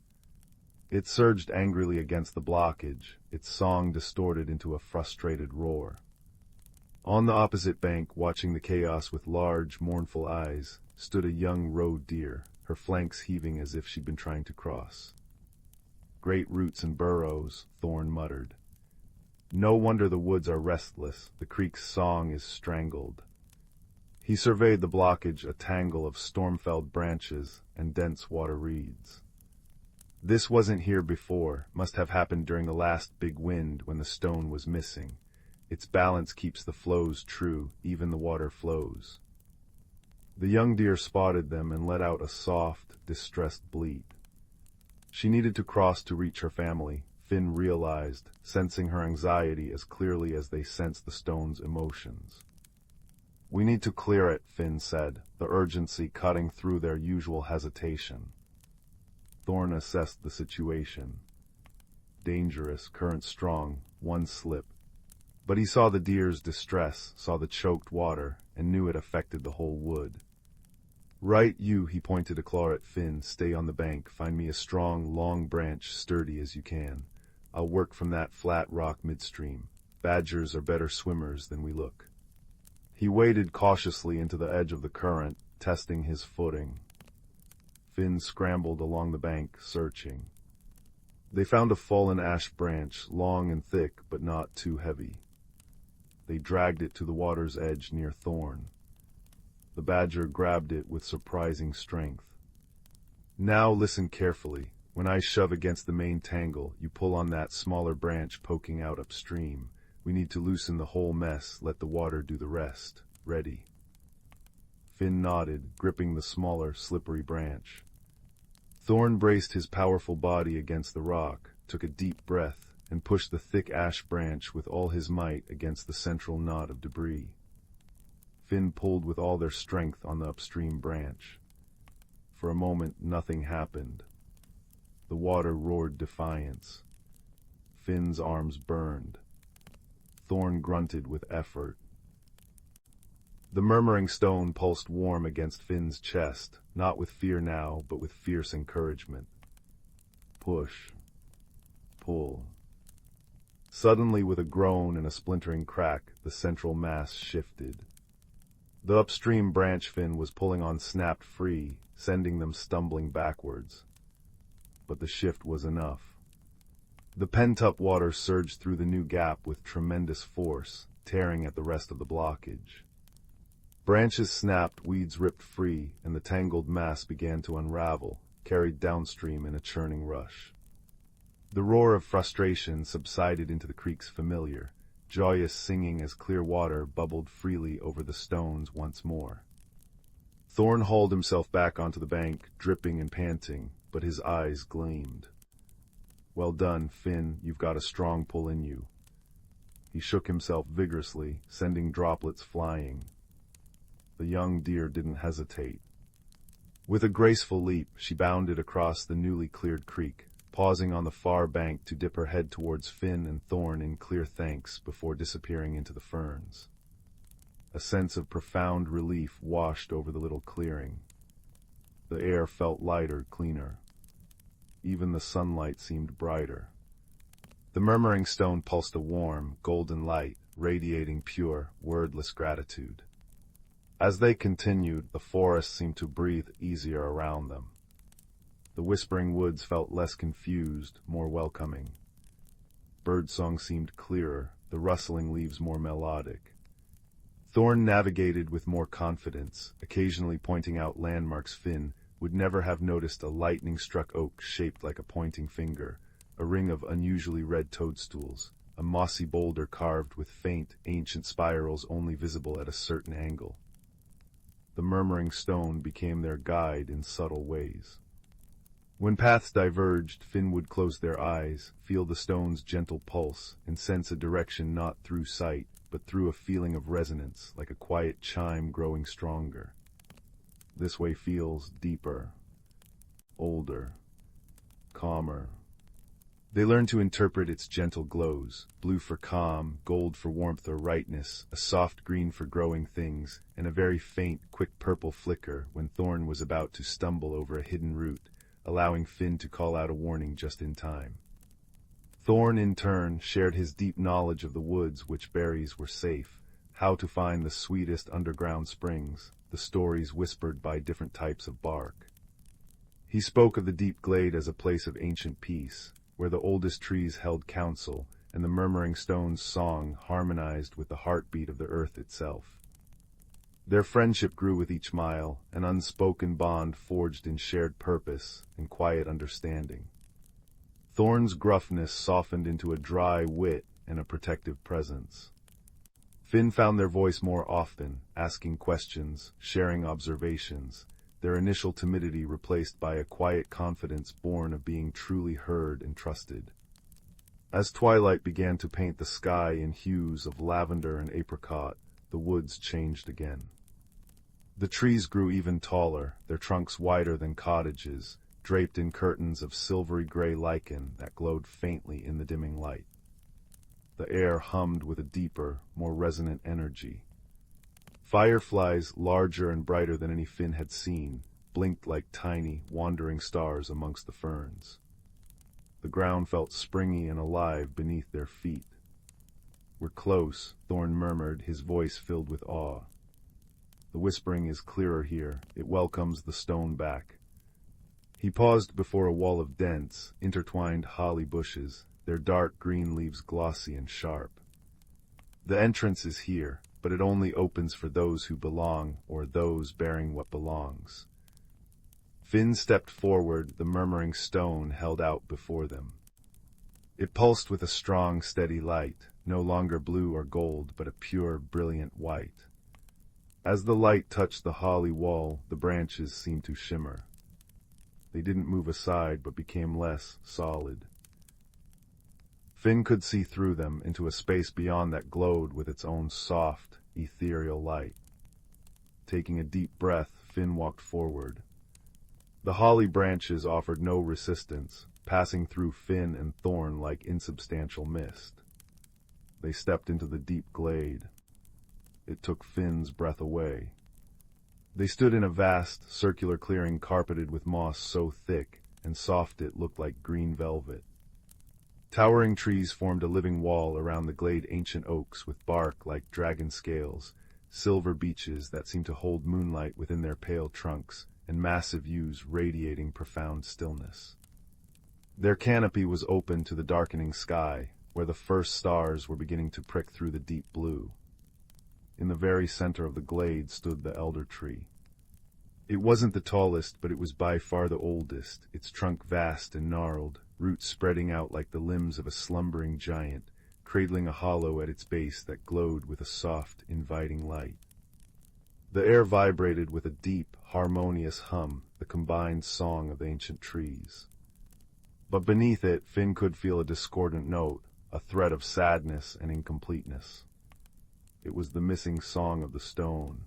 It surged angrily against the blockage, its song distorted into a frustrated roar. On the opposite bank, watching the chaos with large, mournful eyes, stood a young roe deer, her flanks heaving as if she'd been trying to cross. Great roots and burrows, Thorn muttered. No wonder the woods are restless, the creek's song is strangled. He surveyed the blockage, a tangle of storm-felled branches and dense water reeds. This wasn't here before, must have happened during the last big wind when the stone was missing. Its balance keeps the flows true, even the water flows. The young deer spotted them and let out a soft, distressed bleat. She needed to cross to reach her family, Finn realized, sensing her anxiety as clearly as they sensed the stone's emotions. We need to clear it, Finn said, the urgency cutting through their usual hesitation. Thorn assessed the situation. Dangerous, current strong, one slip. But he saw the deer's distress, saw the choked water, and knew it affected the whole wood. Right you, he pointed a claw at Finn, stay on the bank, find me a strong, long branch, sturdy as you can. I'll work from that flat rock midstream. Badgers are better swimmers than we look. He waded cautiously into the edge of the current, testing his footing. Finn scrambled along the bank, searching. They found a fallen ash branch, long and thick, but not too heavy. They dragged it to the water's edge near Thorn. The badger grabbed it with surprising strength. Now listen carefully. When I shove against the main tangle, you pull on that smaller branch poking out upstream. We need to loosen the whole mess, let the water do the rest. Ready? Finn nodded, gripping the smaller, slippery branch. Thorn braced his powerful body against the rock, took a deep breath, and pushed the thick ash branch with all his might against the central knot of debris. Finn pulled with all their strength on the upstream branch. For a moment, nothing happened. The water roared defiance. Finn's arms burned. Thorn grunted with effort. The murmuring stone pulsed warm against Finn's chest, not with fear now, but with fierce encouragement. Push. Pull. Suddenly, with a groan and a splintering crack, the central mass shifted. The upstream branch Finn was pulling on snapped free, sending them stumbling backwards. But the shift was enough. The pent-up water surged through the new gap with tremendous force, tearing at the rest of the blockage. Branches snapped, weeds ripped free, and the tangled mass began to unravel, carried downstream in a churning rush. The roar of frustration subsided into the creek's familiar, joyous singing as clear water bubbled freely over the stones once more. Thorn hauled himself back onto the bank, dripping and panting, but his eyes gleamed. "Well done, Finn, you've got a strong pull in you." He shook himself vigorously, sending droplets flying. The young deer didn't hesitate. With a graceful leap, she bounded across the newly cleared creek, pausing on the far bank to dip her head towards Finn and Thorn in clear thanks before disappearing into the ferns. A sense of profound relief washed over the little clearing. The air felt lighter, cleaner. Even the sunlight seemed brighter. The murmuring stone pulsed a warm, golden light, radiating pure, wordless gratitude. As they continued, the forest seemed to breathe easier around them. The whispering woods felt less confused, more welcoming. Birdsong seemed clearer, the rustling leaves more melodic. Thorn navigated with more confidence, occasionally pointing out landmarks Finn would never have noticed: a lightning-struck oak shaped like a pointing finger, a ring of unusually red toadstools, a mossy boulder carved with faint, ancient spirals only visible at a certain angle. The murmuring stone became their guide in subtle ways. When paths diverged, Finn would close their eyes, feel the stone's gentle pulse, and sense a direction not through sight, but through a feeling of resonance, like a quiet chime growing stronger. This way feels deeper, older, calmer. They learned to interpret its gentle glows: blue for calm, gold for warmth or rightness, a soft green for growing things, and a very faint, quick purple flicker when Thorn was about to stumble over a hidden root, allowing Finn to call out a warning just in time. Thorn, in turn, shared his deep knowledge of the woods, which berries were safe, how to find the sweetest underground springs, the stories whispered by different types of bark. He spoke of the deep glade as a place of ancient peace, where the oldest trees held counsel, and the murmuring stone's song harmonized with the heartbeat of the earth itself. Their friendship grew with each mile, an unspoken bond forged in shared purpose and quiet understanding. Thorn's gruffness softened into a dry wit and a protective presence. Finn found their voice more often, asking questions, sharing observations, their initial timidity replaced by a quiet confidence born of being truly heard and trusted. As twilight began to paint the sky in hues of lavender and apricot, the woods changed again. The trees grew even taller, their trunks wider than cottages, draped in curtains of silvery gray lichen that glowed faintly in the dimming light. The air hummed with a deeper, more resonant energy. Fireflies, larger and brighter than any Finn had seen, blinked like tiny, wandering stars amongst the ferns. The ground felt springy and alive beneath their feet. "We're close," Thorn murmured, his voice filled with awe. "The whispering is clearer here. It welcomes the stone back." He paused before a wall of dense, intertwined holly bushes, their dark green leaves glossy and sharp. "The entrance is here, but it only opens for those who belong, or those bearing what belongs." Finn stepped forward, the murmuring stone held out before them. It pulsed with a strong, steady light, no longer blue or gold, but a pure, brilliant white. As the light touched the holly wall, the branches seemed to shimmer. They didn't move aside, but became less solid. Finn could see through them into a space beyond that glowed with its own soft, ethereal light. Taking a deep breath, Finn walked forward. The holly branches offered no resistance, passing through Finn and Thorn like insubstantial mist. They stepped into the deep glade. It took Finn's breath away. They stood in a vast, circular clearing carpeted with moss so thick and soft it looked like green velvet. Towering trees formed a living wall around the glade, ancient oaks with bark like dragon scales, silver beeches that seemed to hold moonlight within their pale trunks, and massive yews radiating profound stillness. Their canopy was open to the darkening sky, where the first stars were beginning to prick through the deep blue. In the very center of the glade stood the elder tree. It wasn't the tallest, but it was by far the oldest, its trunk vast and gnarled, roots spreading out like the limbs of a slumbering giant, cradling a hollow at its base that glowed with a soft, inviting light. The air vibrated with a deep, harmonious hum, the combined song of ancient trees. But beneath it, Finn could feel a discordant note, a thread of sadness and incompleteness. It was the missing song of the stone.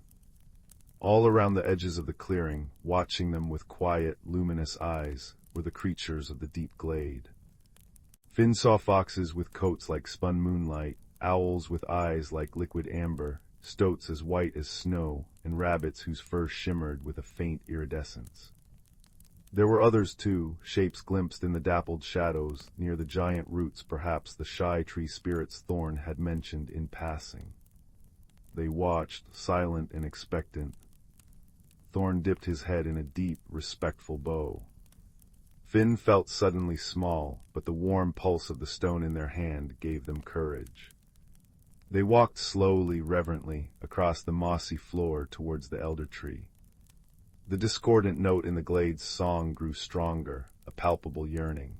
All around the edges of the clearing, watching them with quiet, luminous eyes, were the creatures of the deep glade. Finn saw foxes with coats like spun moonlight, owls with eyes like liquid amber, stoats as white as snow, and rabbits whose fur shimmered with a faint iridescence. There were others too, shapes glimpsed in the dappled shadows, near the giant roots perhaps the shy tree spirit's Thorn had mentioned in passing. They watched, silent and expectant. Thorn dipped his head in a deep, respectful bow. Finn felt suddenly small, but the warm pulse of the stone in their hand gave them courage. They walked slowly, reverently, across the mossy floor towards the elder tree. The discordant note in the glade's song grew stronger, a palpable yearning.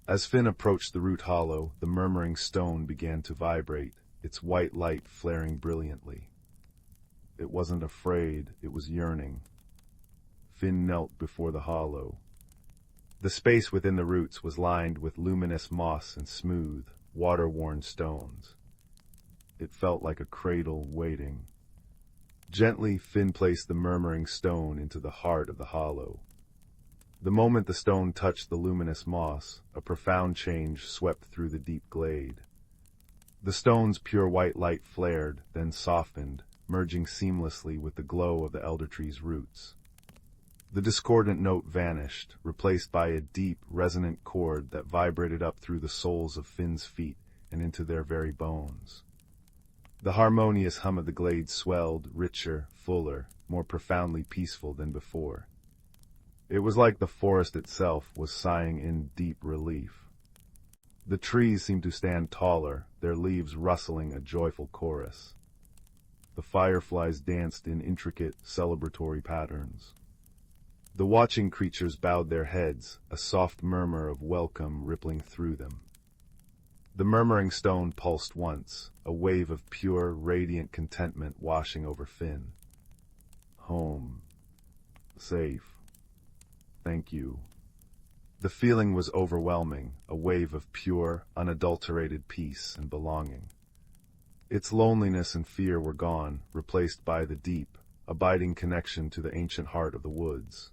As Finn approached the root hollow, the murmuring stone began to vibrate, its white light flaring brilliantly. It wasn't afraid, it was yearning. Finn knelt before the hollow. The space within the roots was lined with luminous moss and smooth, water-worn stones. It felt like a cradle waiting. Gently, Finn placed the murmuring stone into the heart of the hollow. The moment the stone touched the luminous moss, a profound change swept through the deep glade. The stone's pure white light flared, then softened, merging seamlessly with the glow of the elder tree's roots. The discordant note vanished, replaced by a deep, resonant chord that vibrated up through the soles of Finn's feet and into their very bones. The harmonious hum of the glade swelled, richer, fuller, more profoundly peaceful than before. It was like the forest itself was sighing in deep relief. The trees seemed to stand taller, their leaves rustling a joyful chorus. The fireflies danced in intricate, celebratory patterns. The watching creatures bowed their heads, a soft murmur of welcome rippling through them. The murmuring stone pulsed once, a wave of pure, radiant contentment washing over Finn. Home. Safe. Thank you. The feeling was overwhelming, a wave of pure, unadulterated peace and belonging. Its loneliness and fear were gone, replaced by the deep, abiding connection to the ancient heart of the woods.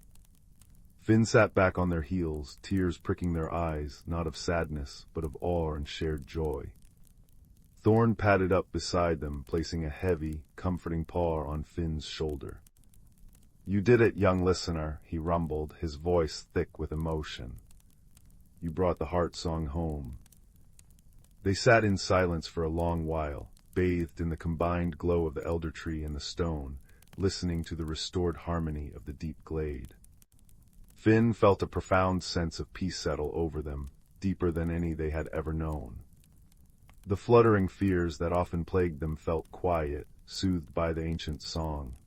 Finn sat back on their heels, tears pricking their eyes, not of sadness, but of awe and shared joy. Thorn padded up beside them, placing a heavy, comforting paw on Finn's shoulder. "You did it, young listener," he rumbled, his voice thick with emotion. "You brought the heart song home." They sat in silence for a long while, bathed in the combined glow of the elder tree and the stone, listening to the restored harmony of the deep glade. Finn felt a profound sense of peace settle over them, deeper than any they had ever known. The fluttering fears that often plagued them felt quiet, soothed by the ancient song.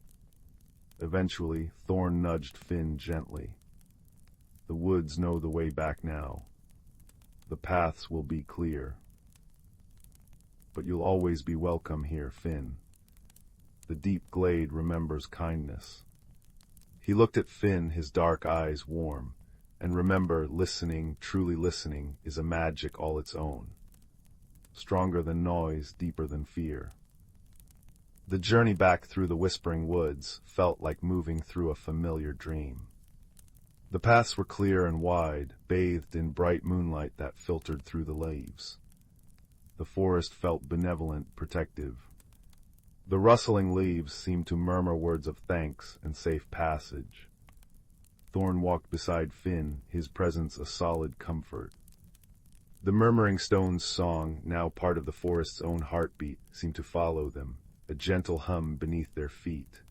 Eventually, Thorn nudged Finn gently. "The woods know the way back now. The paths will be clear. But you'll always be welcome here, Finn. The deep glade remembers kindness." He looked at Finn, his dark eyes warm. And remember, listening, truly listening, is a magic all its own. Stronger than noise, deeper than fear. The journey back through the whispering woods felt like moving through a familiar dream. The paths were clear and wide, bathed in bright moonlight that filtered through the leaves. The forest felt benevolent, protective. The rustling leaves seemed to murmur words of thanks and safe passage. Thorn walked beside Finn, his presence a solid comfort. The murmuring stone's song, now part of the forest's own heartbeat, seemed to follow them, a gentle hum beneath their feet.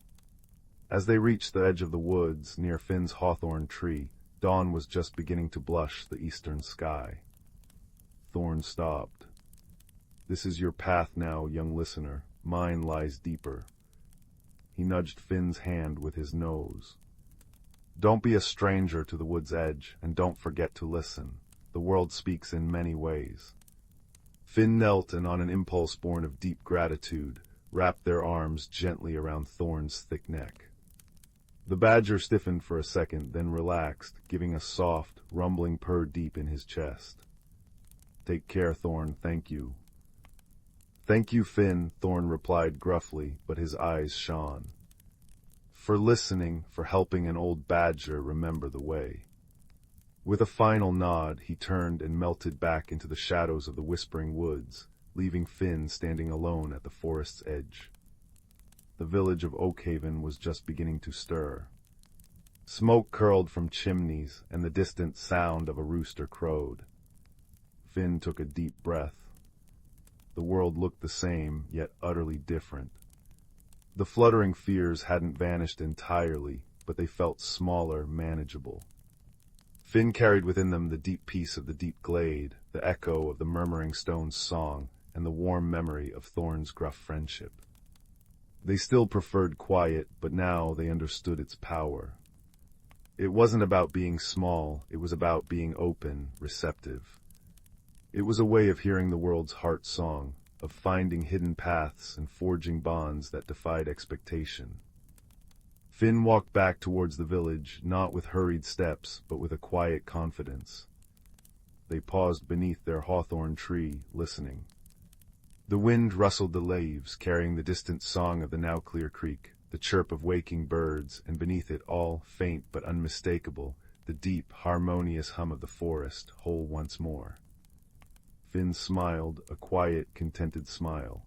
As they reached the edge of the woods, near Finn's hawthorn tree, dawn was just beginning to blush the eastern sky. Thorn stopped. "This is your path now, young listener. Mine lies deeper." He nudged Finn's hand with his nose. "Don't be a stranger to the wood's edge, and don't forget to listen. the world speaks in many ways. Finn knelt and on an impulse born of deep gratitude, wrapped their arms gently around Thorn's thick neck. The badger stiffened for a second, then relaxed, giving a soft, rumbling purr deep in his chest. "Take care, Thorn, thank you." "Thank you, Finn," Thorn replied gruffly, but his eyes shone. "For listening, for helping an old badger remember the way." With a final nod, he turned and melted back into the shadows of the whispering woods, leaving Finn standing alone at the forest's edge. The village of Oakhaven was just beginning to stir. Smoke curled from chimneys, and the distant sound of a rooster crowed. Finn took a deep breath. The world looked the same, yet utterly different. The fluttering fears hadn't vanished entirely, but they felt smaller, manageable. Finn carried within them the deep peace of the deep glade, the echo of the murmuring stone's song, and the warm memory of Thorn's gruff friendship. They still preferred quiet, but now they understood its power. It wasn't about being small, it was about being open, receptive. It was a way of hearing the world's heart song, of finding hidden paths and forging bonds that defied expectation. Finn walked back towards the village, not with hurried steps, but with a quiet confidence. They paused beneath their hawthorn tree, listening. The wind rustled the leaves, carrying the distant song of the now clear creek, the chirp of waking birds, and beneath it all, faint but unmistakable, the deep, harmonious hum of the forest, whole once more. Finn smiled, a quiet, contented smile.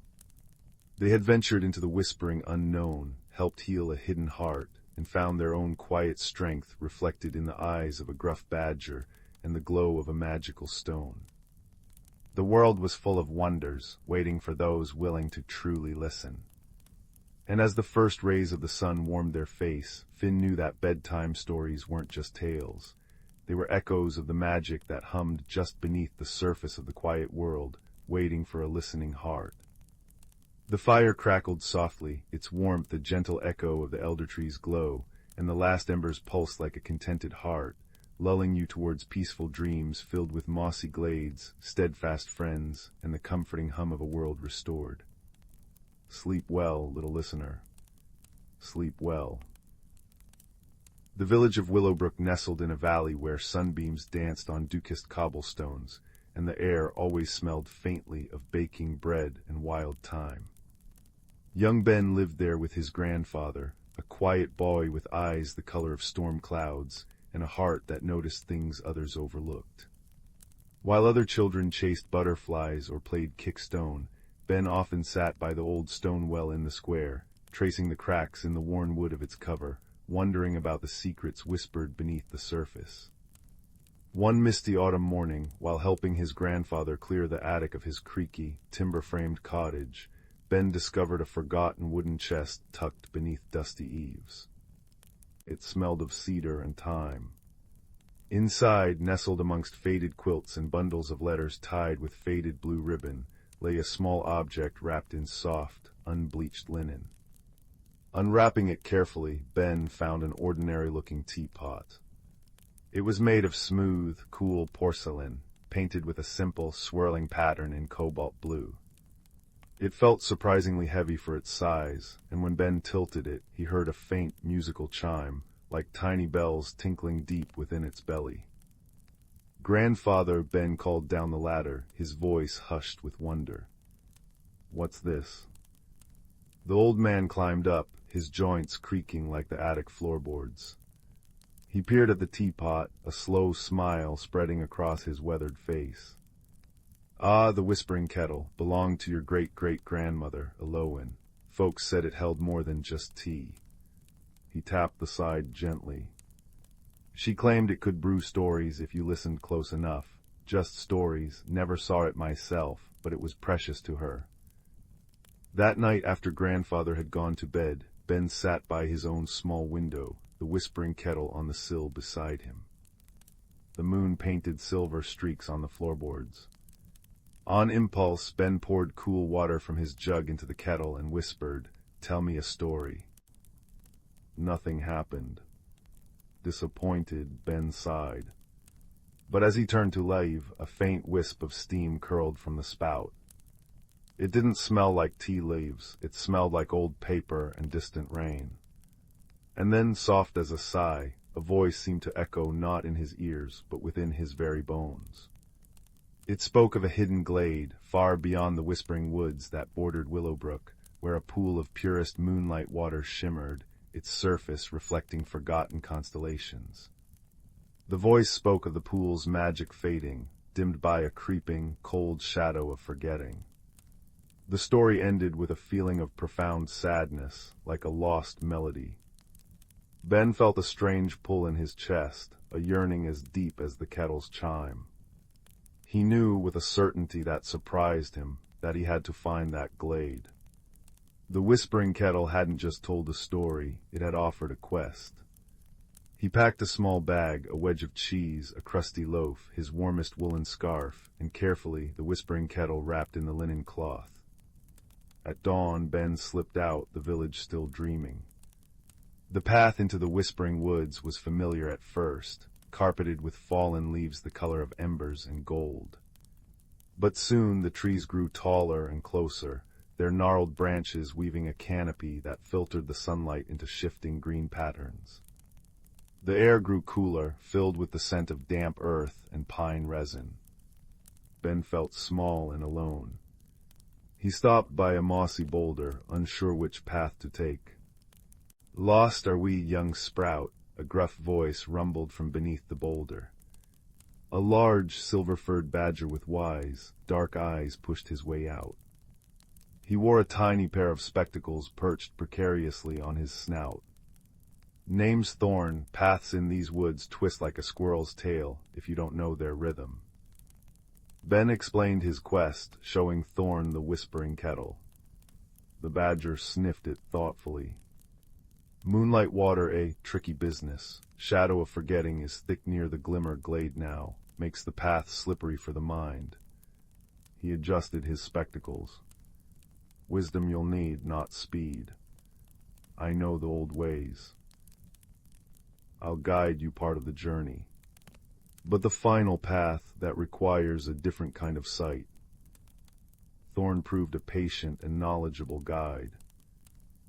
They had ventured into the whispering unknown, helped heal a hidden heart, and found their own quiet strength reflected in the eyes of a gruff badger and the glow of a magical stone. The world was full of wonders, waiting for those willing to truly listen. And as the first rays of the sun warmed their face, Finn knew that bedtime stories weren't just tales. They were echoes of the magic that hummed just beneath the surface of the quiet world, waiting for a listening heart. The fire crackled softly, its warmth a gentle echo of the elder tree's glow, and the last embers pulsed like a contented heart, lulling you towards peaceful dreams filled with mossy glades, steadfast friends, and the comforting hum of a world restored. Sleep well, little listener. Sleep well. The village of Glimmerbrook nestled in a valley where sunbeams danced on dew-kissed cobblestones, and the air always smelled faintly of baking bread and wild thyme. Young Ben lived there with his grandfather, a quiet boy with eyes the color of storm clouds, and a heart that noticed things others overlooked. While other children chased butterflies or played kick-stone, Ben often sat by the old stone well in the square, tracing the cracks in the worn wood of its cover, wondering about the secrets whispered beneath the surface. One misty autumn morning, while helping his grandfather clear the attic of his creaky, timber-framed cottage, Ben discovered a forgotten wooden chest tucked beneath dusty eaves. It smelled of cedar and thyme. Inside, nestled amongst faded quilts and bundles of letters tied with faded blue ribbon, lay a small object wrapped in soft, unbleached linen. Unwrapping it carefully, Ben found an ordinary-looking teapot. It was made of smooth, cool porcelain, painted with a simple, swirling pattern in cobalt blue. It felt surprisingly heavy for its size, and when Ben tilted it, he heard a faint musical chime, like tiny bells tinkling deep within its belly. "Grandfather," Ben called down the ladder, his voice hushed with wonder. "What's this?" The old man climbed up, his joints creaking like the attic floorboards. He peered at the teapot, a slow smile spreading across his weathered face. "Ah, the whispering kettle belonged to your great-great-grandmother, Elowen. Folks said it held more than just tea." He tapped the side gently. "She claimed it could brew stories if you listened close enough. Just stories, never saw it myself, but it was precious to her." That night after grandfather had gone to bed, Ben sat by his own small window, the whispering kettle on the sill beside him. The moon painted silver streaks on the floorboards. On impulse, Ben poured cool water from his jug into the kettle and whispered, "Tell me a story." Nothing happened. Disappointed, Ben sighed. But as he turned to leave, a faint wisp of steam curled from the spout. It didn't smell like tea leaves, it smelled like old paper and distant rain. And then, soft as a sigh, a voice seemed to echo not in his ears, but within his very bones. It spoke of a hidden glade, far beyond the whispering woods that bordered Glimmerbrook, where a pool of purest moonlight water shimmered, its surface reflecting forgotten constellations. The voice spoke of the pool's magic fading, dimmed by a creeping, cold shadow of forgetting. The story ended with a feeling of profound sadness, like a lost melody. Ben felt a strange pull in his chest, a yearning as deep as the kettle's chime. He knew with a certainty that surprised him that he had to find that glade. The whispering kettle hadn't just told a story, it had offered a quest. He packed a small bag, a wedge of cheese, a crusty loaf, his warmest woolen scarf, and carefully the whispering kettle wrapped in the linen cloth. At dawn, Ben slipped out, the village still dreaming. The path into the whispering woods was familiar at first, carpeted with fallen leaves the color of embers and gold. But soon the trees grew taller and closer, their gnarled branches weaving a canopy that filtered the sunlight into shifting green patterns. The air grew cooler, filled with the scent of damp earth and pine resin. Ben felt small and alone. He stopped by a mossy boulder, unsure which path to take. "Lost are we, young sprout," a gruff voice rumbled from beneath the boulder. A large, silver-furred badger with wise, dark eyes pushed his way out. He wore a tiny pair of spectacles perched precariously on his snout. "Name's Thorn. Paths in these woods twist like a squirrel's tail, if you don't know their rhythm." Ben explained his quest, showing Thorn the whispering kettle. The badger sniffed it thoughtfully. "Moonlight water, a tricky business. Shadow of forgetting is thick near the glimmer glade now, makes the path slippery for the mind." He adjusted his spectacles. "Wisdom you'll need, not speed. I know the old ways. I'll guide you part of the journey. But the final path, that requires a different kind of sight." Thorn proved a patient and knowledgeable guide.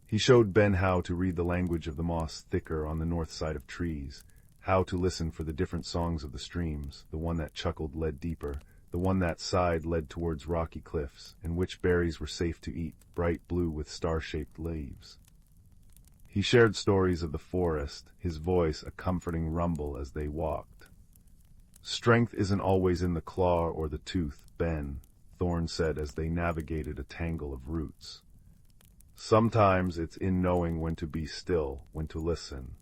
He showed Ben how to read the language of the moss thicker on the north side of trees, how to listen for the different songs of the streams, the one that chuckled led deeper, the one that sighed led towards rocky cliffs, and which berries were safe to eat, bright blue with star-shaped leaves. He shared stories of the forest, his voice a comforting rumble as they walked. "Strength isn't always in the claw or the tooth, Ben," Thorn said as they navigated a tangle of roots. "Sometimes it's in knowing when to be still, when to listen."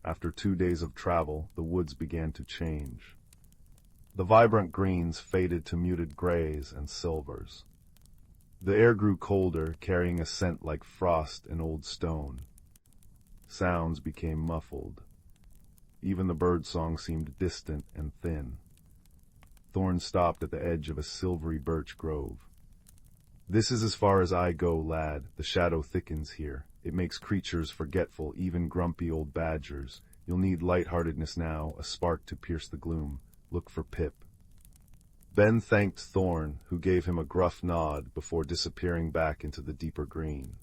After 2 days of travel, the woods began to change. The vibrant greens faded to muted grays and silvers. The air grew colder, carrying a scent like frost and old stone. Sounds became muffled. Even the birdsong seemed distant and thin. Thorn stopped at the edge of a silvery birch grove. "This is as far as I go, lad. The shadow thickens here. It makes creatures forgetful, even grumpy old badgers. You'll need lightheartedness now, a spark to pierce the gloom. Look for Pip." Ben thanked Thorn, who gave him a gruff nod before disappearing back into the deeper green.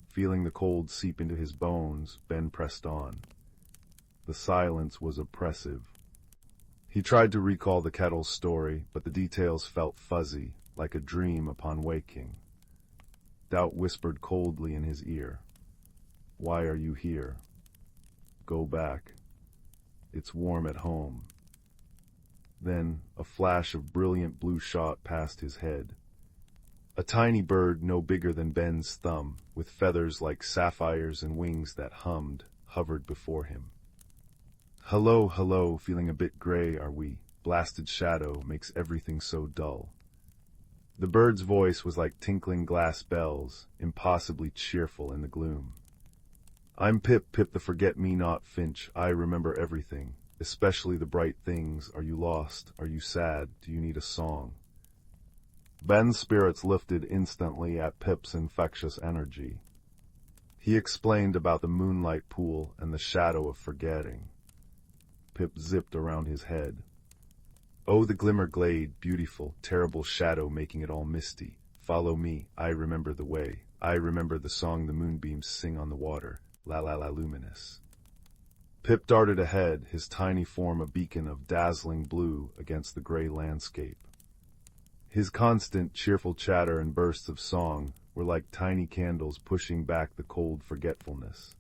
Feeling the cold seep into his bones, Ben pressed on. The silence was oppressive. He tried to recall the kettle's story, but the details felt fuzzy, like a dream upon waking. Doubt whispered coldly in his ear. "Why are you here? Go back. It's warm at home." Then a flash of brilliant blue shot past his head. A tiny bird no bigger than Ben's thumb, with feathers like sapphires and wings that hummed, hovered before him. "Hello, hello, feeling a bit gray, are we? Blasted shadow makes everything so dull." The bird's voice was like tinkling glass bells, impossibly cheerful in the gloom. "I'm Pip, Pip the forget-me-not finch. I remember everything, especially the bright things. Are you lost? Are you sad? Do you need a song?" Ben's spirits lifted instantly at Pip's infectious energy. He explained about the moonlight pool and the shadow of forgetting. Pip zipped around his head. Oh, the glimmer glade, beautiful, terrible shadow making it all misty. Follow me, I remember the way. I remember the song the moonbeams sing on the water. La la la luminous. Pip darted ahead, his tiny form a beacon of dazzling blue against the gray landscape. His constant, cheerful chatter and bursts of song were like tiny candles pushing back the cold forgetfulness.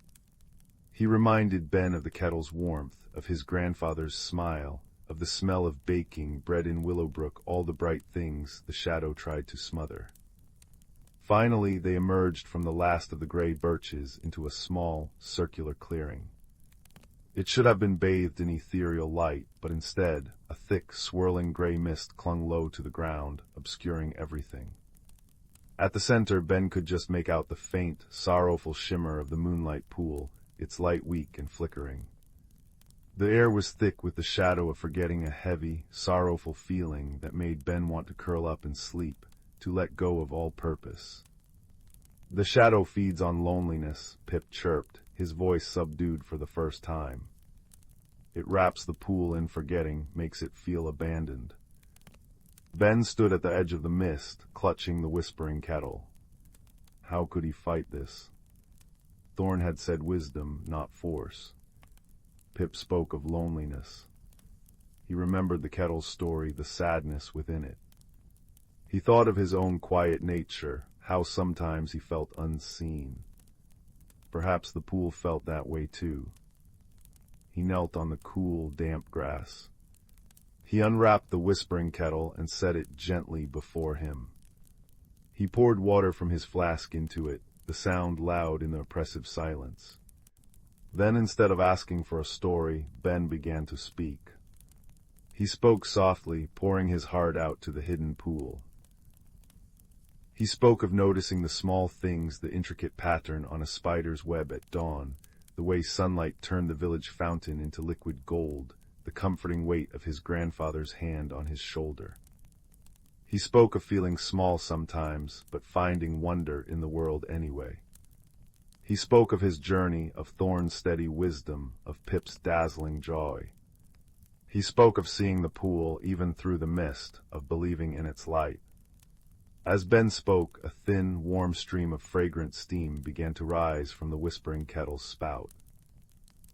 He reminded Ben of the kettle's warmth, of his grandfather's smile, of the smell of baking, bread in Willowbrook, all the bright things the shadow tried to smother. Finally, they emerged from the last of the gray birches into a small, circular clearing. It should have been bathed in ethereal light, but instead, a thick, swirling gray mist clung low to the ground, obscuring everything. At the center, Ben could just make out the faint, sorrowful shimmer of the moonlight pool, its light weak and flickering. The air was thick with the shadow of forgetting, a heavy, sorrowful feeling that made Ben want to curl up and sleep, to let go of all purpose. The shadow feeds on loneliness, Pip chirped, his voice subdued for the first time. It wraps the pool in forgetting, makes it feel abandoned. Ben stood at the edge of the mist, clutching the whispering kettle. How could he fight this? Thorn had said wisdom, not force. Pip spoke of loneliness. He remembered the kettle's story, the sadness within it. He thought of his own quiet nature, how sometimes he felt unseen. Perhaps the pool felt that way too. He knelt on the cool, damp grass. He unwrapped the whispering kettle and set it gently before him. He poured water from his flask into it, the sound loud in the oppressive silence. Then, instead of asking for a story, Ben began to speak. He spoke softly, pouring his heart out to the hidden pool. He spoke of noticing the small things, the intricate pattern on a spider's web at dawn, the way sunlight turned the village fountain into liquid gold, the comforting weight of his grandfather's hand on his shoulder. He spoke of feeling small sometimes, but finding wonder in the world anyway. He spoke of his journey, of Thorn's steady wisdom, of Pip's dazzling joy. He spoke of seeing the pool even through the mist, of believing in its light. As Ben spoke, a thin, warm stream of fragrant steam began to rise from the whispering kettle's spout.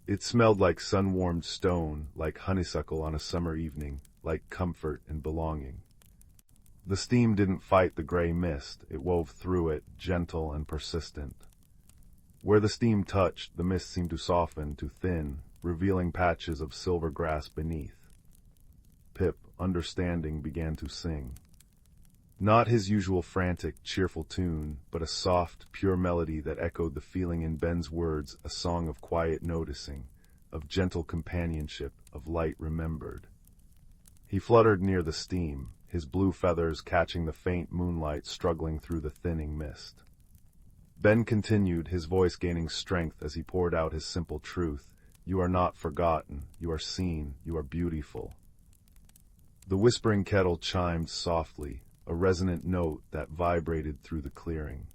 It smelled like sun-warmed stone, like honeysuckle on a summer evening, like comfort and belonging. The steam didn't fight the gray mist, it wove through it, gentle and persistent. Where the steam touched, the mist seemed to soften, to thin, revealing patches of silver grass beneath. Pip, understanding, began to sing. Not his usual frantic, cheerful tune, but a soft, pure melody that echoed the feeling in Ben's words, a song of quiet noticing, of gentle companionship, of light remembered. He fluttered near the steam, his blue feathers catching the faint moonlight struggling through the thinning mist. Ben continued, his voice gaining strength as he poured out his simple truth. You are not forgotten, you are seen, you are beautiful. The whispering kettle chimed softly, a resonant note that vibrated through the clearing.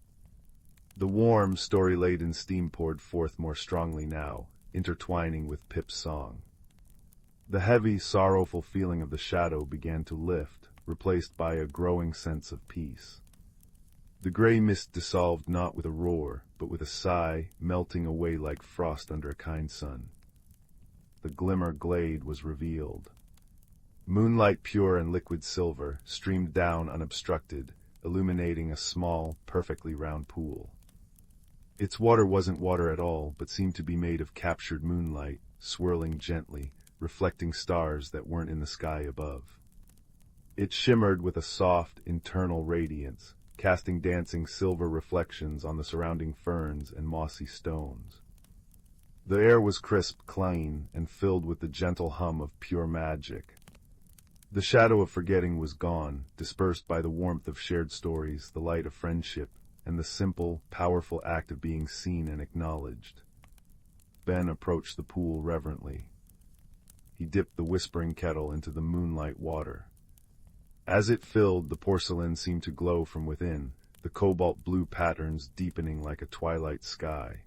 The warm, story-laden steam poured forth more strongly now, intertwining with Pip's song. The heavy, sorrowful feeling of the shadow began to lift, replaced by a growing sense of peace. The gray mist dissolved not with a roar, but with a sigh, melting away like frost under a kind sun. The glimmer glade was revealed. Moonlight pure and liquid silver streamed down unobstructed, illuminating a small, perfectly round pool. Its water wasn't water at all, but seemed to be made of captured moonlight, swirling gently, reflecting stars that weren't in the sky above. It shimmered with a soft, internal radiance, casting dancing silver reflections on the surrounding ferns and mossy stones. The air was crisp, clean, and filled with the gentle hum of pure magic. The shadow of forgetting was gone, dispersed by the warmth of shared stories, the light of friendship, and the simple, powerful act of being seen and acknowledged. Ben approached the pool reverently. He dipped the whispering kettle into the moonlight water. As it filled, the porcelain seemed to glow from within, the cobalt blue patterns deepening like a twilight sky.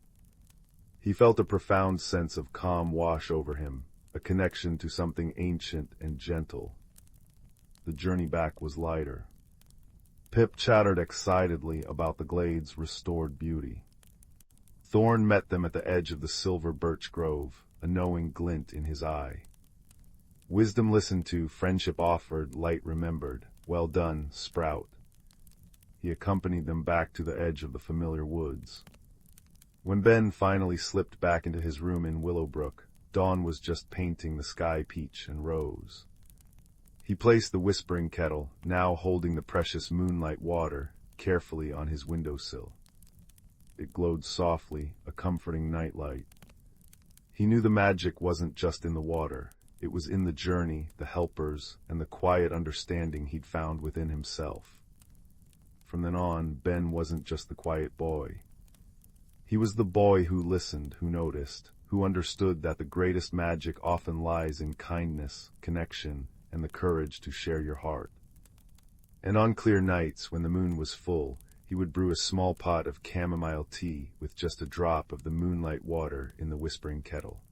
He felt a profound sense of calm wash over him, a connection to something ancient and gentle. The journey back was lighter. Pip chattered excitedly about the glade's restored beauty. Thorn met them at the edge of the silver birch grove, a knowing glint in his eye. Wisdom listened to, friendship offered, light remembered. Well done, Sprout. He accompanied them back to the edge of the familiar woods. When Ben finally slipped back into his room in Willowbrook, Dawn was just painting the sky peach and rose. He placed the whispering kettle, now holding the precious moonlight water, carefully on his windowsill. It glowed softly, a comforting nightlight. He knew the magic wasn't just in the water. It was in the journey, the helpers, and the quiet understanding he'd found within himself. From then on, Ben wasn't just the quiet boy. He was the boy who listened, who noticed, who understood that the greatest magic often lies in kindness, connection, and the courage to share your heart. And on clear nights, when the moon was full, he would brew a small pot of chamomile tea with just a drop of the moonlight water in the whispering kettle.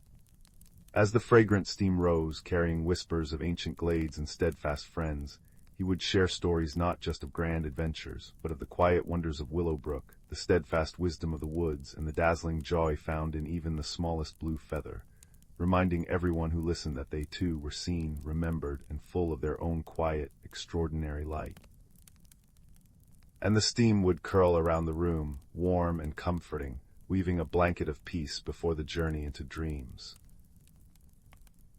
As the fragrant steam rose, carrying whispers of ancient glades and steadfast friends, he would share stories not just of grand adventures, but of the quiet wonders of Willowbrook, the steadfast wisdom of the woods, and the dazzling joy found in even the smallest blue feather, reminding everyone who listened that they too were seen, remembered, and full of their own quiet, extraordinary light. And the steam would curl around the room, warm and comforting, weaving a blanket of peace before the journey into dreams.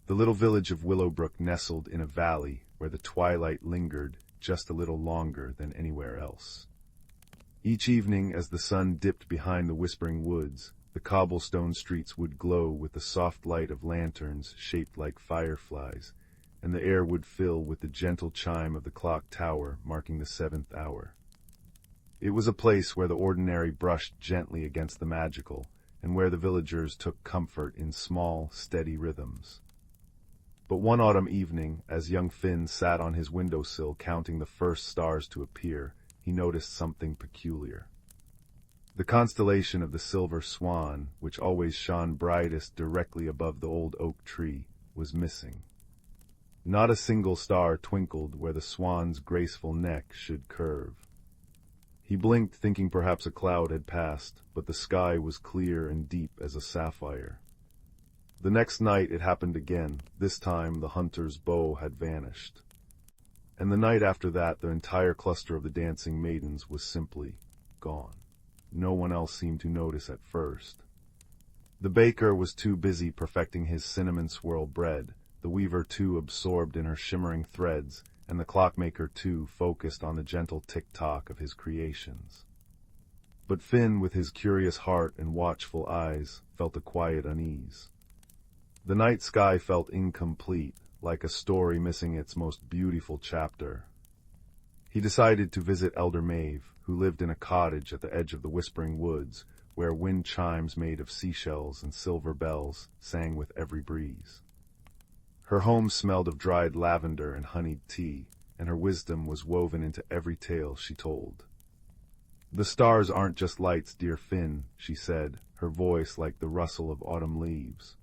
The little village of Willowbrook nestled in a valley where the twilight lingered just a little longer than anywhere else. Each evening, as the sun dipped behind the whispering woods, the cobblestone streets would glow with the soft light of lanterns shaped like fireflies, and the air would fill with the gentle chime of the clock tower marking the 7th hour. It was a place where the ordinary brushed gently against the magical, and where the villagers took comfort in small, steady rhythms. But one autumn evening, as young Finn sat on his windowsill counting the first stars to appear, he noticed something peculiar. The constellation of the silver swan, which always shone brightest directly above the old oak tree, was missing. Not a single star twinkled where the swan's graceful neck should curve. He blinked, thinking perhaps a cloud had passed, but the sky was clear and deep as a sapphire. The next night it happened again. This time the hunter's bow had vanished. And the night after that, the entire cluster of the dancing maidens was simply gone. No one else seemed to notice at first. The baker was too busy perfecting his cinnamon swirl bread, the weaver too absorbed in her shimmering threads, and the clockmaker too focused on the gentle tick-tock of his creations. But Finn, with his curious heart and watchful eyes, felt a quiet unease. The night sky felt incomplete, like a story missing its most beautiful chapter. He decided to visit Elder Maeve, who lived in a cottage at the edge of the whispering woods, where wind chimes made of seashells and silver bells sang with every breeze. Her home smelled of dried lavender and honeyed tea, and her wisdom was woven into every tale she told. "The stars aren't just lights, dear Finn," she said, her voice like the rustle of autumn leaves.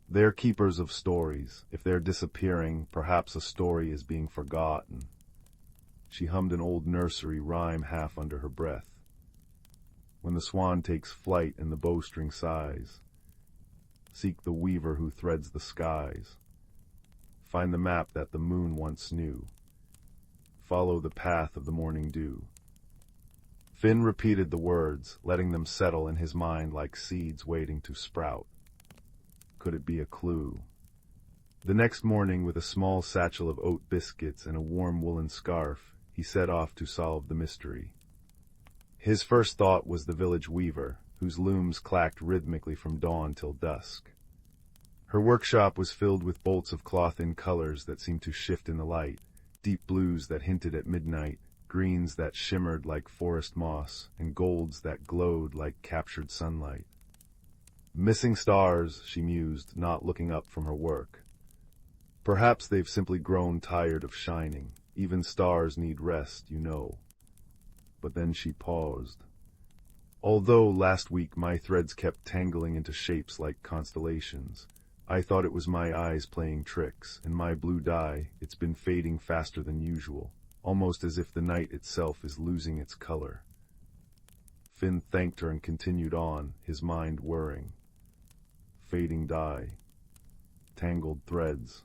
"They're keepers of stories. If they're disappearing, perhaps a story is being forgotten." She hummed an old nursery rhyme half under her breath. "When the swan takes flight and the bowstring sighs, seek the weaver who threads the skies. Find the map that the moon once knew. Follow the path of the morning dew." Finn repeated the words, letting them settle in his mind like seeds waiting to sprout. Could it be a clue? The next morning, with a small satchel of oat biscuits and a warm woolen scarf, he set off to solve the mystery. His first thought was the village weaver, whose looms clacked rhythmically from dawn till dusk. Her workshop was filled with bolts of cloth in colors that seemed to shift in the light, deep blues that hinted at midnight, greens that shimmered like forest moss, and golds that glowed like captured sunlight. "Missing stars," she mused, not looking up from her work. "Perhaps they've simply grown tired of shining. Even stars need rest, you know." But then she paused. "Although last week my threads kept tangling into shapes like constellations, I thought it was my eyes playing tricks, and my blue dye, it's been fading faster than usual, almost as if the night itself is losing its color. Finn thanked her and continued on, his mind whirring. Fading dye. Tangled threads.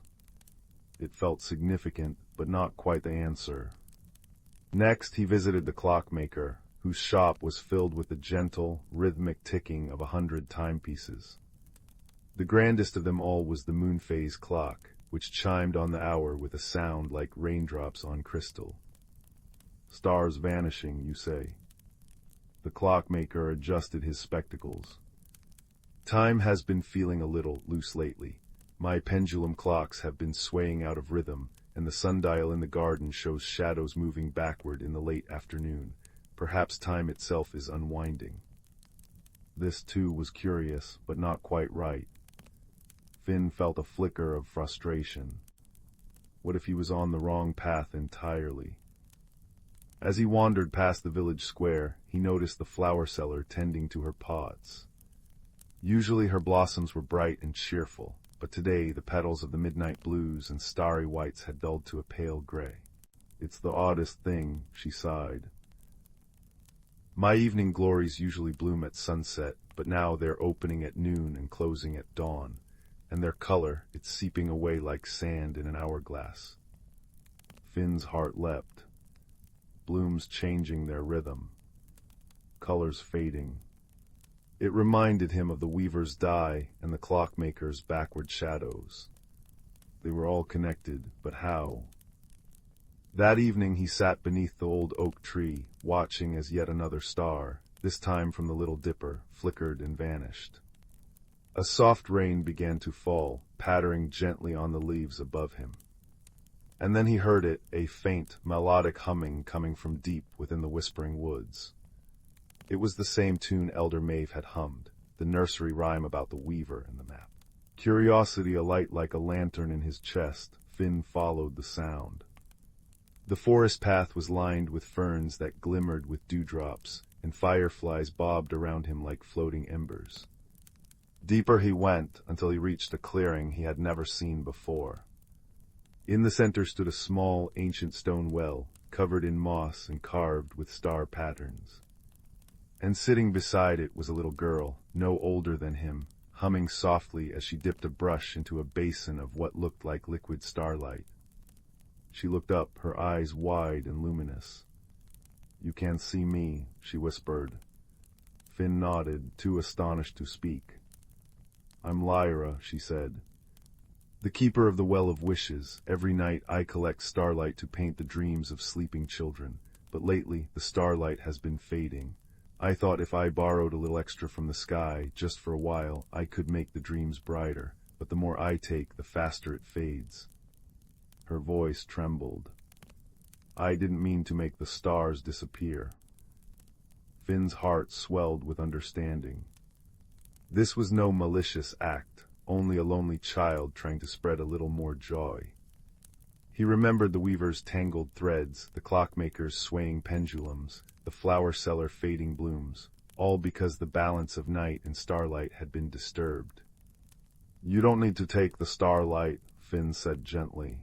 It felt significant, but not quite the answer. Next, he visited the clockmaker, whose shop was filled with the gentle, rhythmic ticking of 100 timepieces. The grandest of them all was the moon phase clock, which chimed on the hour with a sound like raindrops on crystal. Stars vanishing, you say? The clockmaker adjusted his spectacles. Time has been feeling a little loose lately. My pendulum clocks have been swaying out of rhythm, and the sundial in the garden shows shadows moving backward in the late afternoon. Perhaps time itself is unwinding. This, too, was curious, but not quite right. Finn felt a flicker of frustration. What if he was on the wrong path entirely? As he wandered past the village square, he noticed the flower seller tending to her pots. Usually her blossoms were bright and cheerful, but today the petals of the midnight blues and starry whites had dulled to a pale gray. It's the oddest thing, she sighed. My evening glories usually bloom at sunset, but now they're opening at noon and closing at dawn, and their color, it's seeping away like sand in an hourglass. Finn's heart leapt. Blooms changing their rhythm. Colors fading. It reminded him of the weaver's dye and the clockmaker's backward shadows. They were all connected, but how? That evening he sat beneath the old oak tree, watching as yet another star, this time from the Little Dipper, flickered and vanished. A soft rain began to fall, pattering gently on the leaves above him. And then he heard it, a faint, melodic humming coming from deep within the whispering woods. It was the same tune Elder Maeve had hummed, the nursery rhyme about the weaver and the map. Curiosity alight like a lantern in his chest, Finn followed the sound. The forest path was lined with ferns that glimmered with dewdrops, and fireflies bobbed around him like floating embers. Deeper he went until he reached a clearing he had never seen before. In the center stood a small, ancient stone well, covered in moss and carved with star patterns. And sitting beside it was a little girl, no older than him, humming softly as she dipped a brush into a basin of what looked like liquid starlight. She looked up, her eyes wide and luminous. "You can't see me," she whispered. Finn nodded, too astonished to speak. "I'm Lyra," she said. "The keeper of the Well of Wishes. Every night I collect starlight to paint the dreams of sleeping children, but lately the starlight has been fading. I thought if I borrowed a little extra from the sky, just for a while, I could make the dreams brighter, but the more I take, the faster it fades." Her voice trembled. "I didn't mean to make the stars disappear." Finn's heart swelled with understanding. This was no malicious act, only a lonely child trying to spread a little more joy. He remembered the weaver's tangled threads, the clockmaker's swaying pendulums, the flower seller fading blooms, all because the balance of night and starlight had been disturbed. "You don't need to take the starlight," Finn said gently.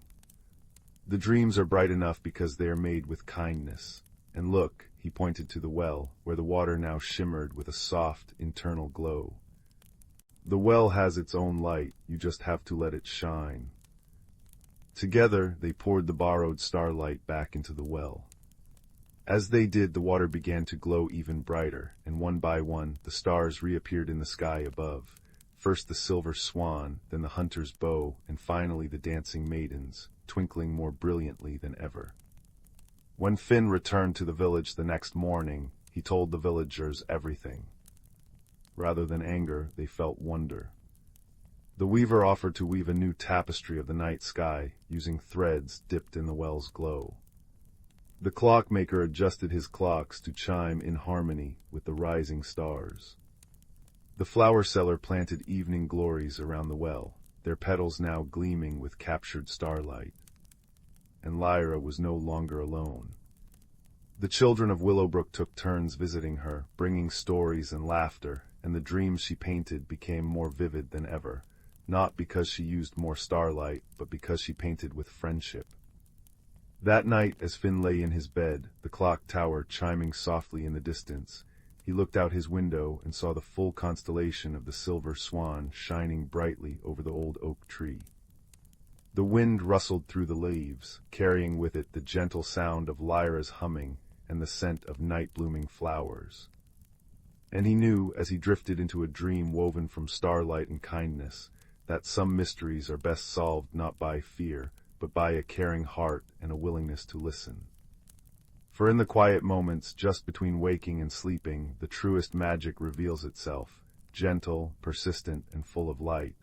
"The dreams are bright enough because they are made with kindness. And look," he pointed to the well, where the water now shimmered with a soft, internal glow. "The well has its own light, you just have to let it shine." Together, they poured the borrowed starlight back into the well. As they did, the water began to glow even brighter, and one by one, the stars reappeared in the sky above. First the silver swan, then the hunter's bow, and finally the dancing maidens, twinkling more brilliantly than ever. When Finn returned to the village the next morning, he told the villagers everything. Rather than anger, they felt wonder. The weaver offered to weave a new tapestry of the night sky, using threads dipped in the well's glow. The clockmaker adjusted his clocks to chime in harmony with the rising stars. The flower seller planted evening glories around the well, their petals now gleaming with captured starlight. And Lyra was no longer alone. The children of Glimmerbrook took turns visiting her, bringing stories and laughter, and the dreams she painted became more vivid than ever. not because she used more starlight, but because she painted with friendship. That night, as Finn lay in his bed, the clock tower chiming softly in the distance, he looked out his window and saw the full constellation of the silver swan shining brightly over the old oak tree. The wind rustled through the leaves, carrying with it the gentle sound of Lyra's humming and the scent of night-blooming flowers. And he knew, as he drifted into a dream woven from starlight and kindness, that some mysteries are best solved not by fear, but by a caring heart and a willingness to listen. For in the quiet moments just between waking and sleeping, the truest magic reveals itself, gentle, persistent, and full of light.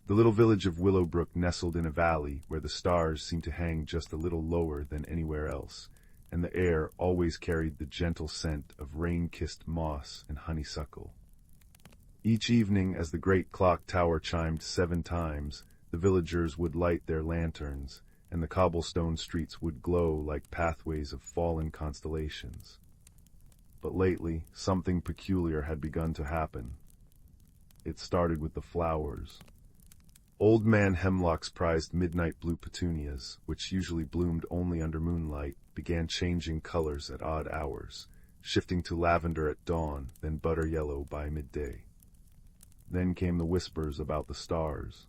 The little village of Willowbrook nestled in a valley where the stars seemed to hang just a little lower than anywhere else, and the air always carried the gentle scent of rain-kissed moss and honeysuckle. Each evening, as the great clock tower chimed 7 times, the villagers would light their lanterns, and the cobblestone streets would glow like pathways of fallen constellations. But lately, something peculiar had begun to happen. It started with the flowers. Old Man Hemlock's prized midnight blue petunias, which usually bloomed only under moonlight, began changing colors at odd hours, shifting to lavender at dawn, then butter yellow by midday. Then came the whispers about the stars.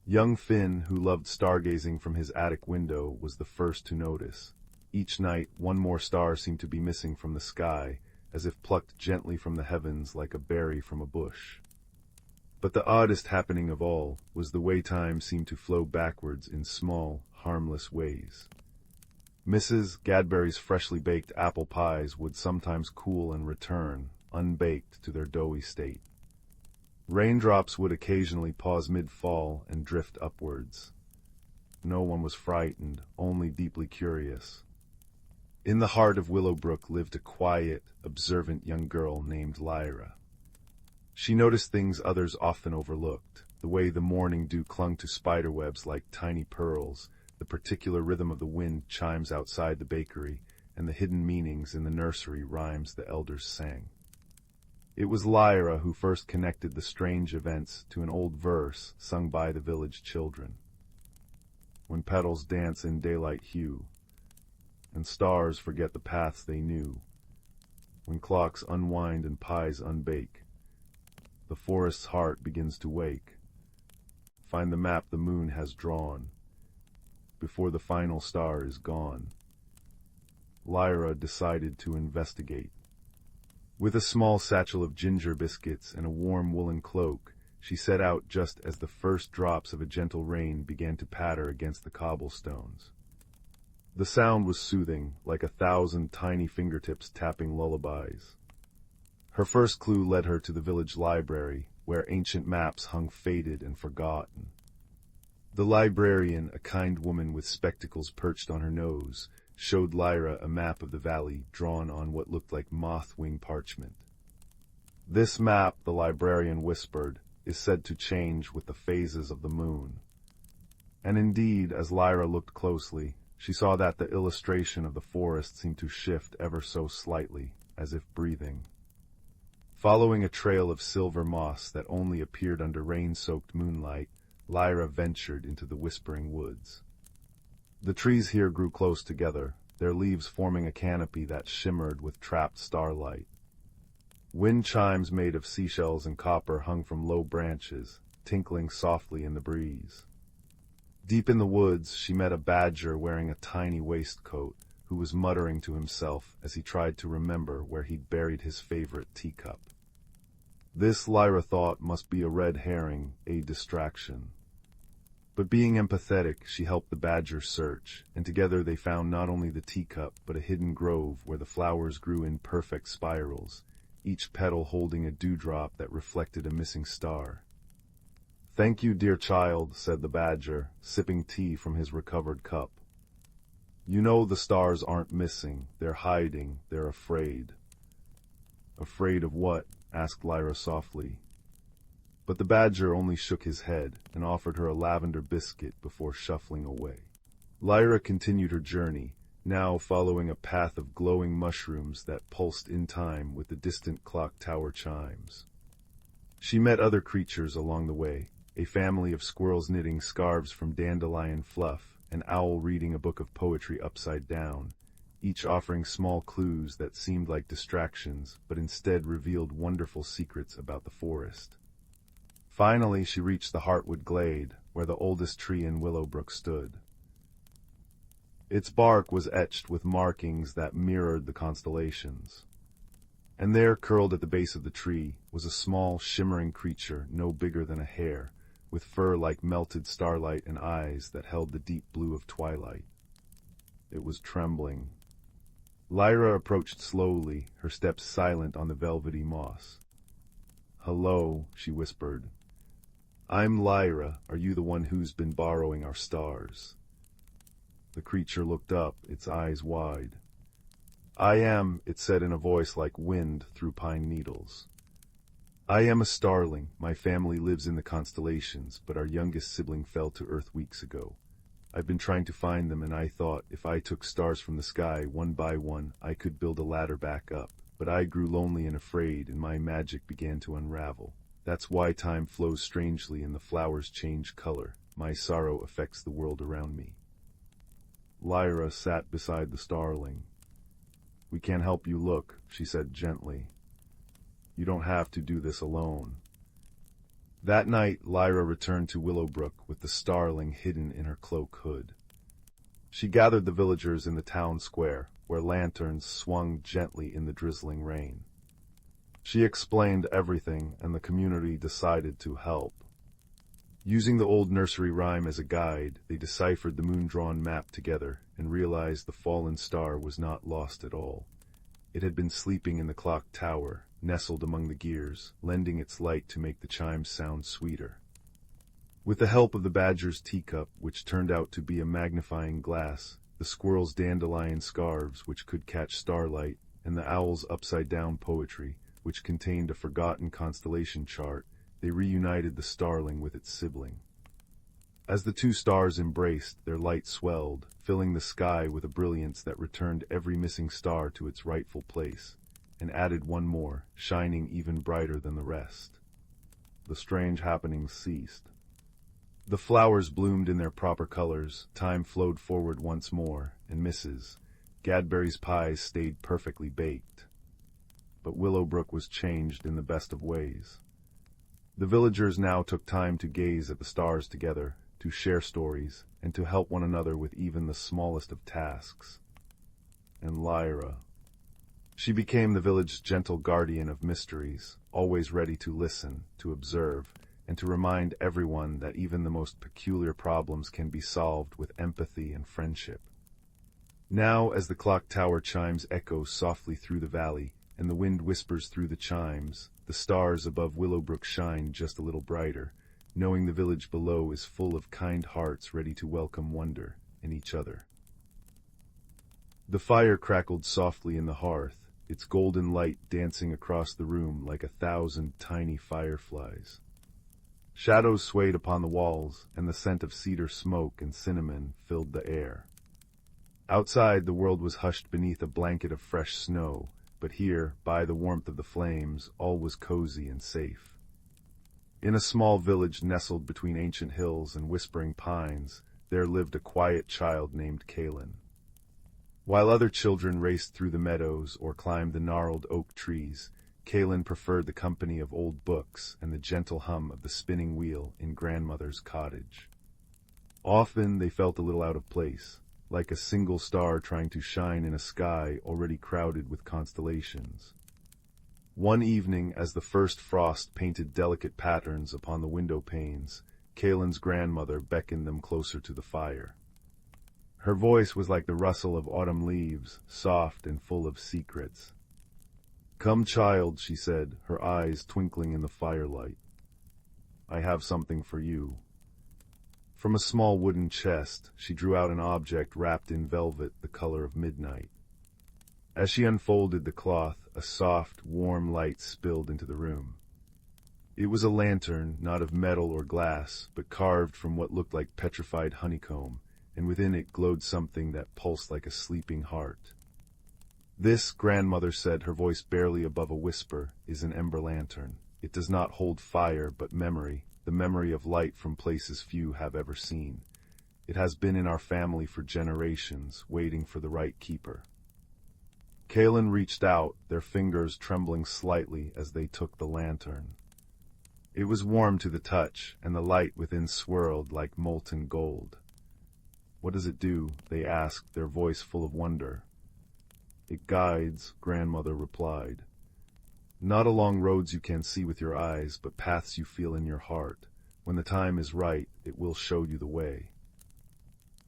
Young Finn, who loved stargazing from his attic window, was the first to notice. Each night, one more star seemed to be missing from the sky, as if plucked gently from the heavens like a berry from a bush. But the oddest happening of all was the way time seemed to flow backwards in small, harmless ways. Mrs. Gadberry's freshly baked apple pies would sometimes cool and return, unbaked, to their doughy state. Raindrops would occasionally pause mid-fall and drift upwards. No one was frightened, only deeply curious. In the heart of Willowbrook lived a quiet, observant young girl named Lyra. She noticed things others often overlooked, the way the morning dew clung to spiderwebs like tiny pearls, the particular rhythm of the wind chimes outside the bakery, and the hidden meanings in the nursery rhymes the elders sang. It was Lyra who first connected the strange events to an old verse sung by the village children. When petals dance in daylight hue, and stars forget the paths they knew, when clocks unwind and pies unbake, the forest's heart begins to wake. Find the map the moon has drawn, before the final star is gone. Lyra decided to investigate. With a small satchel of ginger biscuits and a warm woolen cloak, she set out just as the first drops of a gentle rain began to patter against the cobblestones. The sound was soothing, like 1,000 tiny fingertips tapping lullabies. Her first clue led her to the village library, where ancient maps hung faded and forgotten. The librarian, a kind woman with spectacles perched on her nose, showed Lyra a map of the valley drawn on what looked like moth-wing parchment. This map, the librarian whispered, is said to change with the phases of the moon. And indeed, as Lyra looked closely, she saw that the illustration of the forest seemed to shift ever so slightly, as if breathing. Following a trail of silver moss that only appeared under rain-soaked moonlight, Lyra ventured into the whispering woods. The trees here grew close together, their leaves forming a canopy that shimmered with trapped starlight. Wind chimes made of seashells and copper hung from low branches, tinkling softly in the breeze. Deep in the woods, she met a badger wearing a tiny waistcoat, who was muttering to himself as he tried to remember where he'd buried his favorite teacup. This, Lyra thought, must be a red herring, a distraction. But being empathetic, she helped the badger search, and together they found not only the teacup, but a hidden grove where the flowers grew in perfect spirals, each petal holding a dewdrop that reflected a missing star. "Thank you, dear child," said the badger, sipping tea from his recovered cup. "You know the stars aren't missing, they're hiding, they're afraid." "Afraid of what?" asked Lyra softly. But the badger only shook his head and offered her a lavender biscuit before shuffling away. Lyra continued her journey, now following a path of glowing mushrooms that pulsed in time with the distant clock tower chimes. She met other creatures along the way, a family of squirrels knitting scarves from dandelion fluff, an owl reading a book of poetry upside down, each offering small clues that seemed like distractions but instead revealed wonderful secrets about the forest. Finally, she reached the heartwood glade, where the oldest tree in Glimmerbrook stood. Its bark was etched with markings that mirrored the constellations. And there, curled at the base of the tree, was a small, shimmering creature no bigger than a hare, with fur like melted starlight and eyes that held the deep blue of twilight. It was trembling. Lyra approached slowly, her steps silent on the velvety moss. "Hello," she whispered. "I'm Lyra. Are you the one who's been borrowing our stars?" The creature looked up, its eyes wide. "I am," it said in a voice like wind through pine needles. "I am a starling. My family lives in the constellations, but our youngest sibling fell to Earth weeks ago. I've been trying to find them, and I thought if I took stars from the sky one by one, I could build a ladder back up. But I grew lonely and afraid, and my magic began to unravel. That's why time flows strangely and the flowers change color. My sorrow affects the world around me." Lyra sat beside the starling. "We can't help you look," she said gently. "You don't have to do this alone." That night, Lyra returned to Glimmerbrook with the starling hidden in her cloak hood. She gathered the villagers in the town square, where lanterns swung gently in the drizzling rain. She explained everything, and the community decided to help. Using the old nursery rhyme as a guide, they deciphered the moon-drawn map together and realized the fallen star was not lost at all. It had been sleeping in the clock tower, nestled among the gears, lending its light to make the chimes sound sweeter. With the help of the badger's teacup, which turned out to be a magnifying glass, the squirrel's dandelion scarves, which could catch starlight, and the owl's upside-down poetry, which contained a forgotten constellation chart, they reunited the starling with its sibling. As the two stars embraced, their light swelled, filling the sky with a brilliance that returned every missing star to its rightful place, and added one more, shining even brighter than the rest. The strange happenings ceased. The flowers bloomed in their proper colors, time flowed forward once more, and Mrs. Gadberry's pies stayed perfectly baked. But Glimmerbrook was changed in the best of ways. The villagers now took time to gaze at the stars together, to share stories, and to help one another with even the smallest of tasks. And Lyra. She became the village's gentle guardian of mysteries, always ready to listen, to observe, and to remind everyone that even the most peculiar problems can be solved with empathy and friendship. Now, as the clock tower chimes echo softly through the valley, and the wind whispers through the chimes, the stars above Glimmerbrook shine just a little brighter, knowing the village below is full of kind hearts ready to welcome wonder in each other. The fire crackled softly in the hearth, its golden light dancing across the room like 1,000 tiny fireflies. Shadows swayed upon the walls, and the scent of cedar smoke and cinnamon filled the air. Outside, the world was hushed beneath a blanket of fresh snow, but here, by the warmth of the flames, all was cozy and safe. In a small village nestled between ancient hills and whispering pines, there lived a quiet child named Kaelin. While other children raced through the meadows or climbed the gnarled oak trees, Kaelin preferred the company of old books and the gentle hum of the spinning wheel in grandmother's cottage. Often they felt a little out of place, like a single star trying to shine in a sky already crowded with constellations. One evening, as the first frost painted delicate patterns upon the window panes, Kaelin's grandmother beckoned them closer to the fire. Her voice was like the rustle of autumn leaves, soft and full of secrets. "Come, child," she said, her eyes twinkling in the firelight. "I have something for you." From a small wooden chest, she drew out an object wrapped in velvet the color of midnight. As she unfolded the cloth, a soft, warm light spilled into the room. It was a lantern, not of metal or glass, but carved from what looked like petrified honeycomb, and within it glowed something that pulsed like a sleeping heart. "This," grandmother said, her voice barely above a whisper, "is an ember lantern. It does not hold fire, but memory, the memory of light from places few have ever seen. It has been in our family for generations, waiting for the right keeper. Kalen reached out, their fingers trembling slightly as they took the lantern. It was warm to the touch, and the light within swirled like molten gold. "What does it do?" they asked, their voice full of wonder. "It guides," grandmother replied. "Not along roads you can see with your eyes, but paths you feel in your heart. When the time is right, it will show you the way."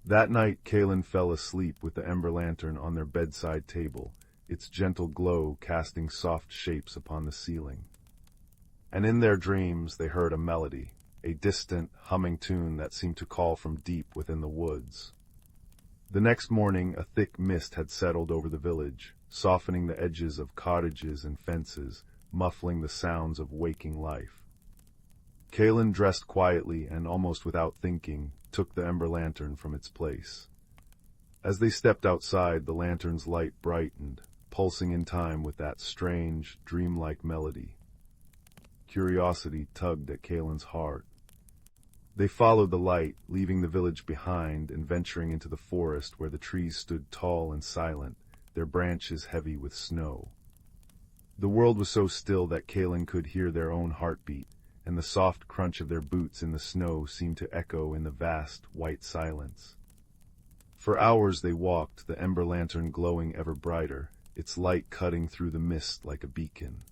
That night, Kalen fell asleep with the ember lantern on their bedside table, its gentle glow casting soft shapes upon the ceiling. And in their dreams they heard a melody, a distant, humming tune that seemed to call from deep within the woods. The next morning a thick mist had settled over the village, softening the edges of cottages and fences, muffling the sounds of waking life. Kalen dressed quietly and almost without thinking, took the ember lantern from its place. As they stepped outside, the lantern's light brightened, pulsing in time with that strange, dreamlike melody. Curiosity tugged at Kalen's heart. They followed the light, leaving the village behind and venturing into the forest where the trees stood tall and silent, their branches heavy with snow. The world was so still that Kalen could hear their own heartbeat, and the soft crunch of their boots in the snow seemed to echo in the vast, white silence. For hours they walked, the ember lantern glowing ever brighter, its light cutting through the mist like a beacon.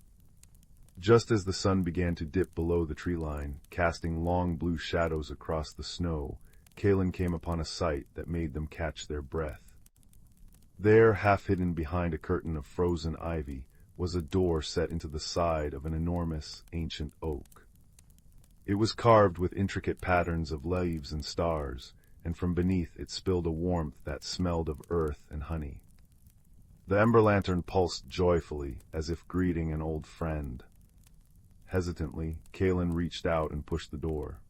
Just as the sun began to dip below the tree line, casting long blue shadows across the snow, Kalen came upon a sight that made them catch their breath. There, half hidden behind a curtain of frozen ivy, was a door set into the side of an enormous, ancient oak. It was carved with intricate patterns of leaves and stars, and from beneath it spilled a warmth that smelled of earth and honey. The ember lantern pulsed joyfully, as if greeting an old friend. Hesitantly, Kalen reached out and pushed the door.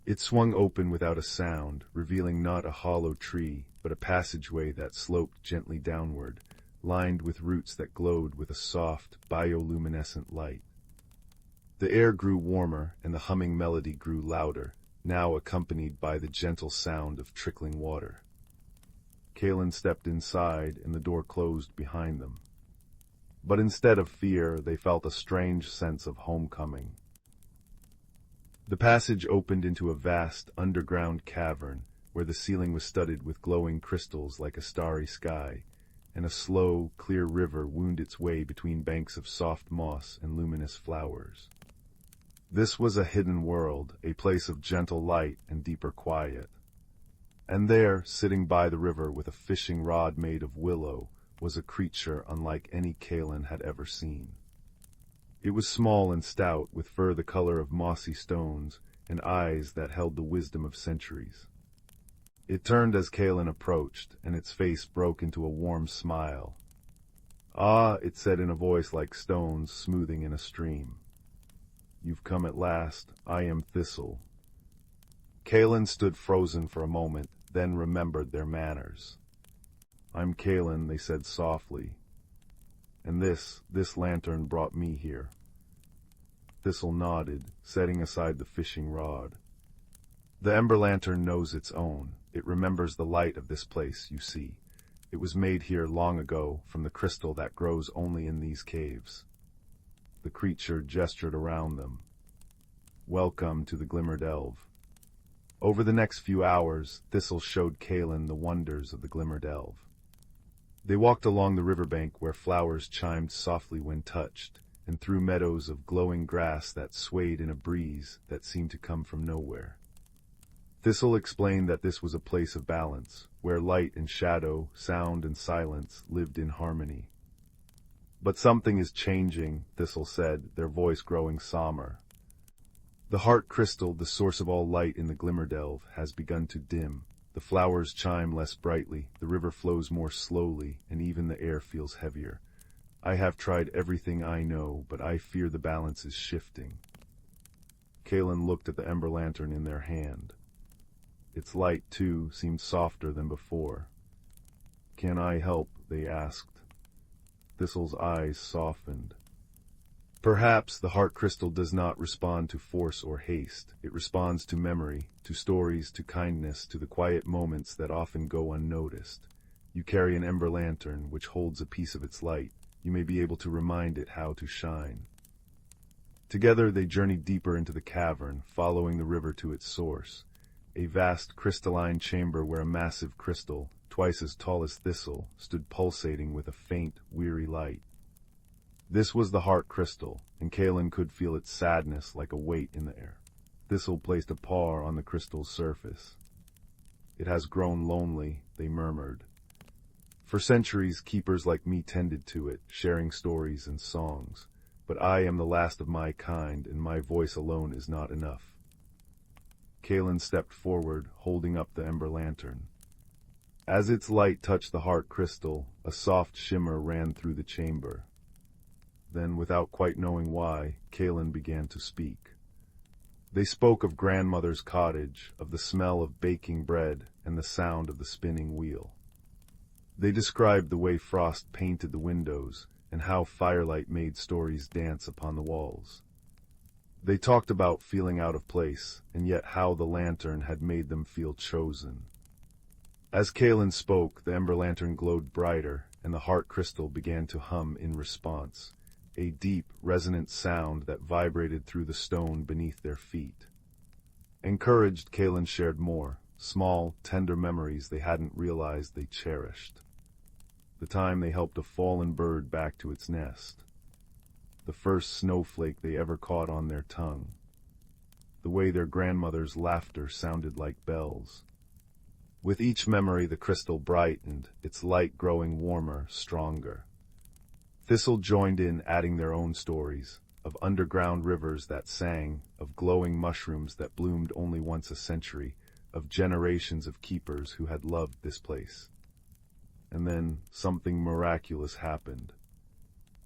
It swung open without a sound, revealing not a hollow tree, but a passageway that sloped gently downward, lined with roots that glowed with a soft, bioluminescent light. The air grew warmer, and the humming melody grew louder, now accompanied by the gentle sound of trickling water. Kalen stepped inside, and the door closed behind them. But instead of fear, they felt a strange sense of homecoming. The passage opened into a vast, underground cavern, where the ceiling was studded with glowing crystals like a starry sky, and a slow, clear river wound its way between banks of soft moss and luminous flowers. This was a hidden world, a place of gentle light and deeper quiet. And there, sitting by the river with a fishing rod made of willow, was a creature unlike any Kalen had ever seen. It was small and stout, with fur the color of mossy stones, and eyes that held the wisdom of centuries. It turned as Kalen approached, and its face broke into a warm smile. "Ah," it said in a voice like stones smoothing in a stream. "You've come at last. I am Thistle." Kalen stood frozen for a moment, then remembered their manners. "I'm Kalen," they said softly. "And this lantern brought me here." Thistle nodded, setting aside the fishing rod. "The ember lantern knows its own. It remembers the light of this place, you see. It was made here long ago, from the crystal that grows only in these caves." The creature gestured around them. "Welcome to the Glimmerdelve." Over the next few hours, Thistle showed Kalen the wonders of the Glimmerdelve. They walked along the riverbank where flowers chimed softly when touched, and through meadows of glowing grass that swayed in a breeze that seemed to come from nowhere. Thistle explained that this was a place of balance, where light and shadow, sound and silence lived in harmony. "But something is changing," Thistle said, their voice growing somber. "The heart crystal, the source of all light in the Glimmerdelve, has begun to dim. The flowers chime less brightly, the river flows more slowly, and even the air feels heavier. I have tried everything I know, but I fear the balance is shifting." Kalen looked at the ember lantern in their hand. Its light, too, seemed softer than before. "Can I help?" they asked. Thistle's eyes softened. Perhaps the heart crystal does not respond to force or haste. It responds to memory, to stories, to kindness, to the quiet moments that often go unnoticed. You carry an ember lantern which holds a piece of its light. You may be able to remind it how to shine. Together they journeyed deeper into the cavern, following the river to its source, a vast crystalline chamber where a massive crystal, twice as tall as Thistle, stood pulsating with a faint, weary light. This was the heart crystal, and Kalen could feel its sadness like a weight in the air. Thistle placed a paw on the crystal's surface. "It has grown lonely," they murmured. "For centuries, keepers like me tended to it, sharing stories and songs. But I am the last of my kind, and my voice alone is not enough." Kalen stepped forward, holding up the ember lantern. As its light touched the heart crystal, a soft shimmer ran through the chamber. Then, without quite knowing why, Kalen began to speak. They spoke of grandmother's cottage, of the smell of baking bread, and the sound of the spinning wheel. They described the way frost painted the windows, and how firelight made stories dance upon the walls. They talked about feeling out of place, and yet how the lantern had made them feel chosen. As Kalen spoke, the ember lantern glowed brighter, and the heart crystal began to hum in response, a deep, resonant sound that vibrated through the stone beneath their feet. Encouraged, Kalen shared more, small, tender memories they hadn't realized they cherished. The time they helped a fallen bird back to its nest. The first snowflake they ever caught on their tongue. The way their grandmother's laughter sounded like bells. With each memory the crystal brightened, its light growing warmer, stronger. Thistle joined in, adding their own stories, of underground rivers that sang, of glowing mushrooms that bloomed only once a century, of generations of keepers who had loved this place. And then something miraculous happened.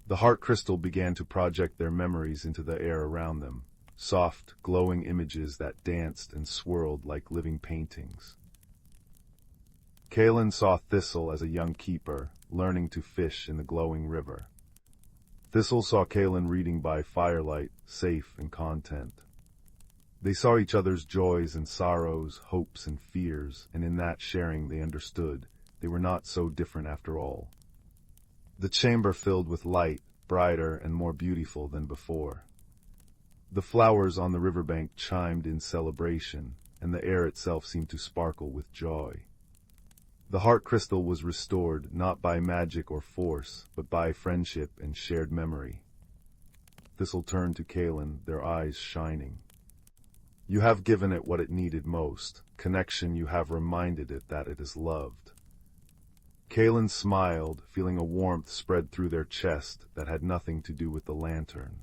The heart crystal began to project their memories into the air around them, soft, glowing images that danced and swirled like living paintings. Kalen saw Thistle as a young keeper, learning to fish in the glowing river. Thistle saw Kalen reading by firelight, safe and content. They saw each other's joys and sorrows, hopes and fears, and in that sharing they understood they were not so different after all. The chamber filled with light, brighter and more beautiful than before. The flowers on the riverbank chimed in celebration, and the air itself seemed to sparkle with joy. The heart crystal was restored not by magic or force, but by friendship and shared memory. Thistle turned to Kalen, their eyes shining. "You have given it what it needed most. Connection, you have reminded it that it is loved." Kalen smiled, feeling a warmth spread through their chest that had nothing to do with the lantern.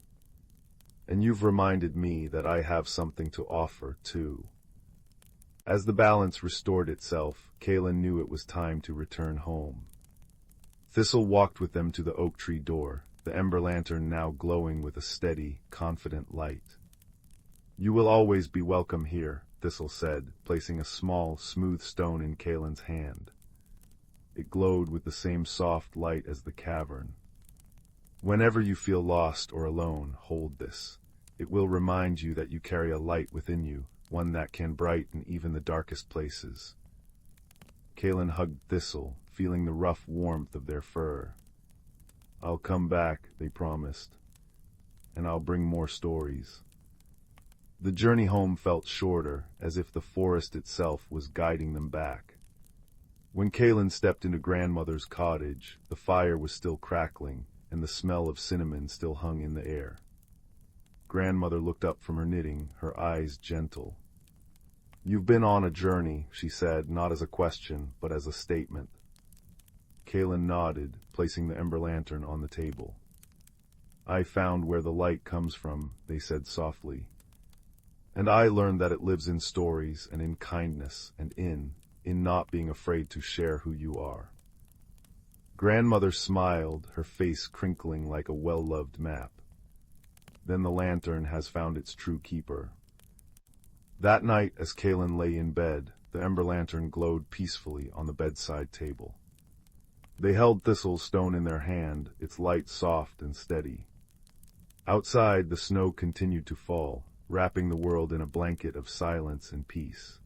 "And you've reminded me that I have something to offer, too." As the balance restored itself, Kalen knew it was time to return home. Thistle walked with them to the oak tree door, the ember lantern now glowing with a steady, confident light. "You will always be welcome here," Thistle said, placing a small, smooth stone in Kalen's hand. It glowed with the same soft light as the cavern. "Whenever you feel lost or alone, hold this. It will remind you that you carry a light within you, one that can brighten even the darkest places." Kalen hugged Thistle, feeling the rough warmth of their fur. "I'll come back," they promised, "and I'll bring more stories." The journey home felt shorter, as if the forest itself was guiding them back. When Kalen stepped into grandmother's cottage, the fire was still crackling, and the smell of cinnamon still hung in the air. Grandmother looked up from her knitting, her eyes gentle. "You've been on a journey," she said, not as a question, but as a statement. Kalen nodded, placing the ember lantern on the table. "I found where the light comes from," they said softly. "And I learned that it lives in stories and in kindness and in not being afraid to share who you are." Grandmother smiled, her face crinkling like a well-loved map. "Then the lantern has found its true keeper." That night, as Kalen lay in bed, the ember lantern glowed peacefully on the bedside table. They held Thistle's stone in their hand, its light soft and steady. Outside, the snow continued to fall, wrapping the world in a blanket of silence and peace.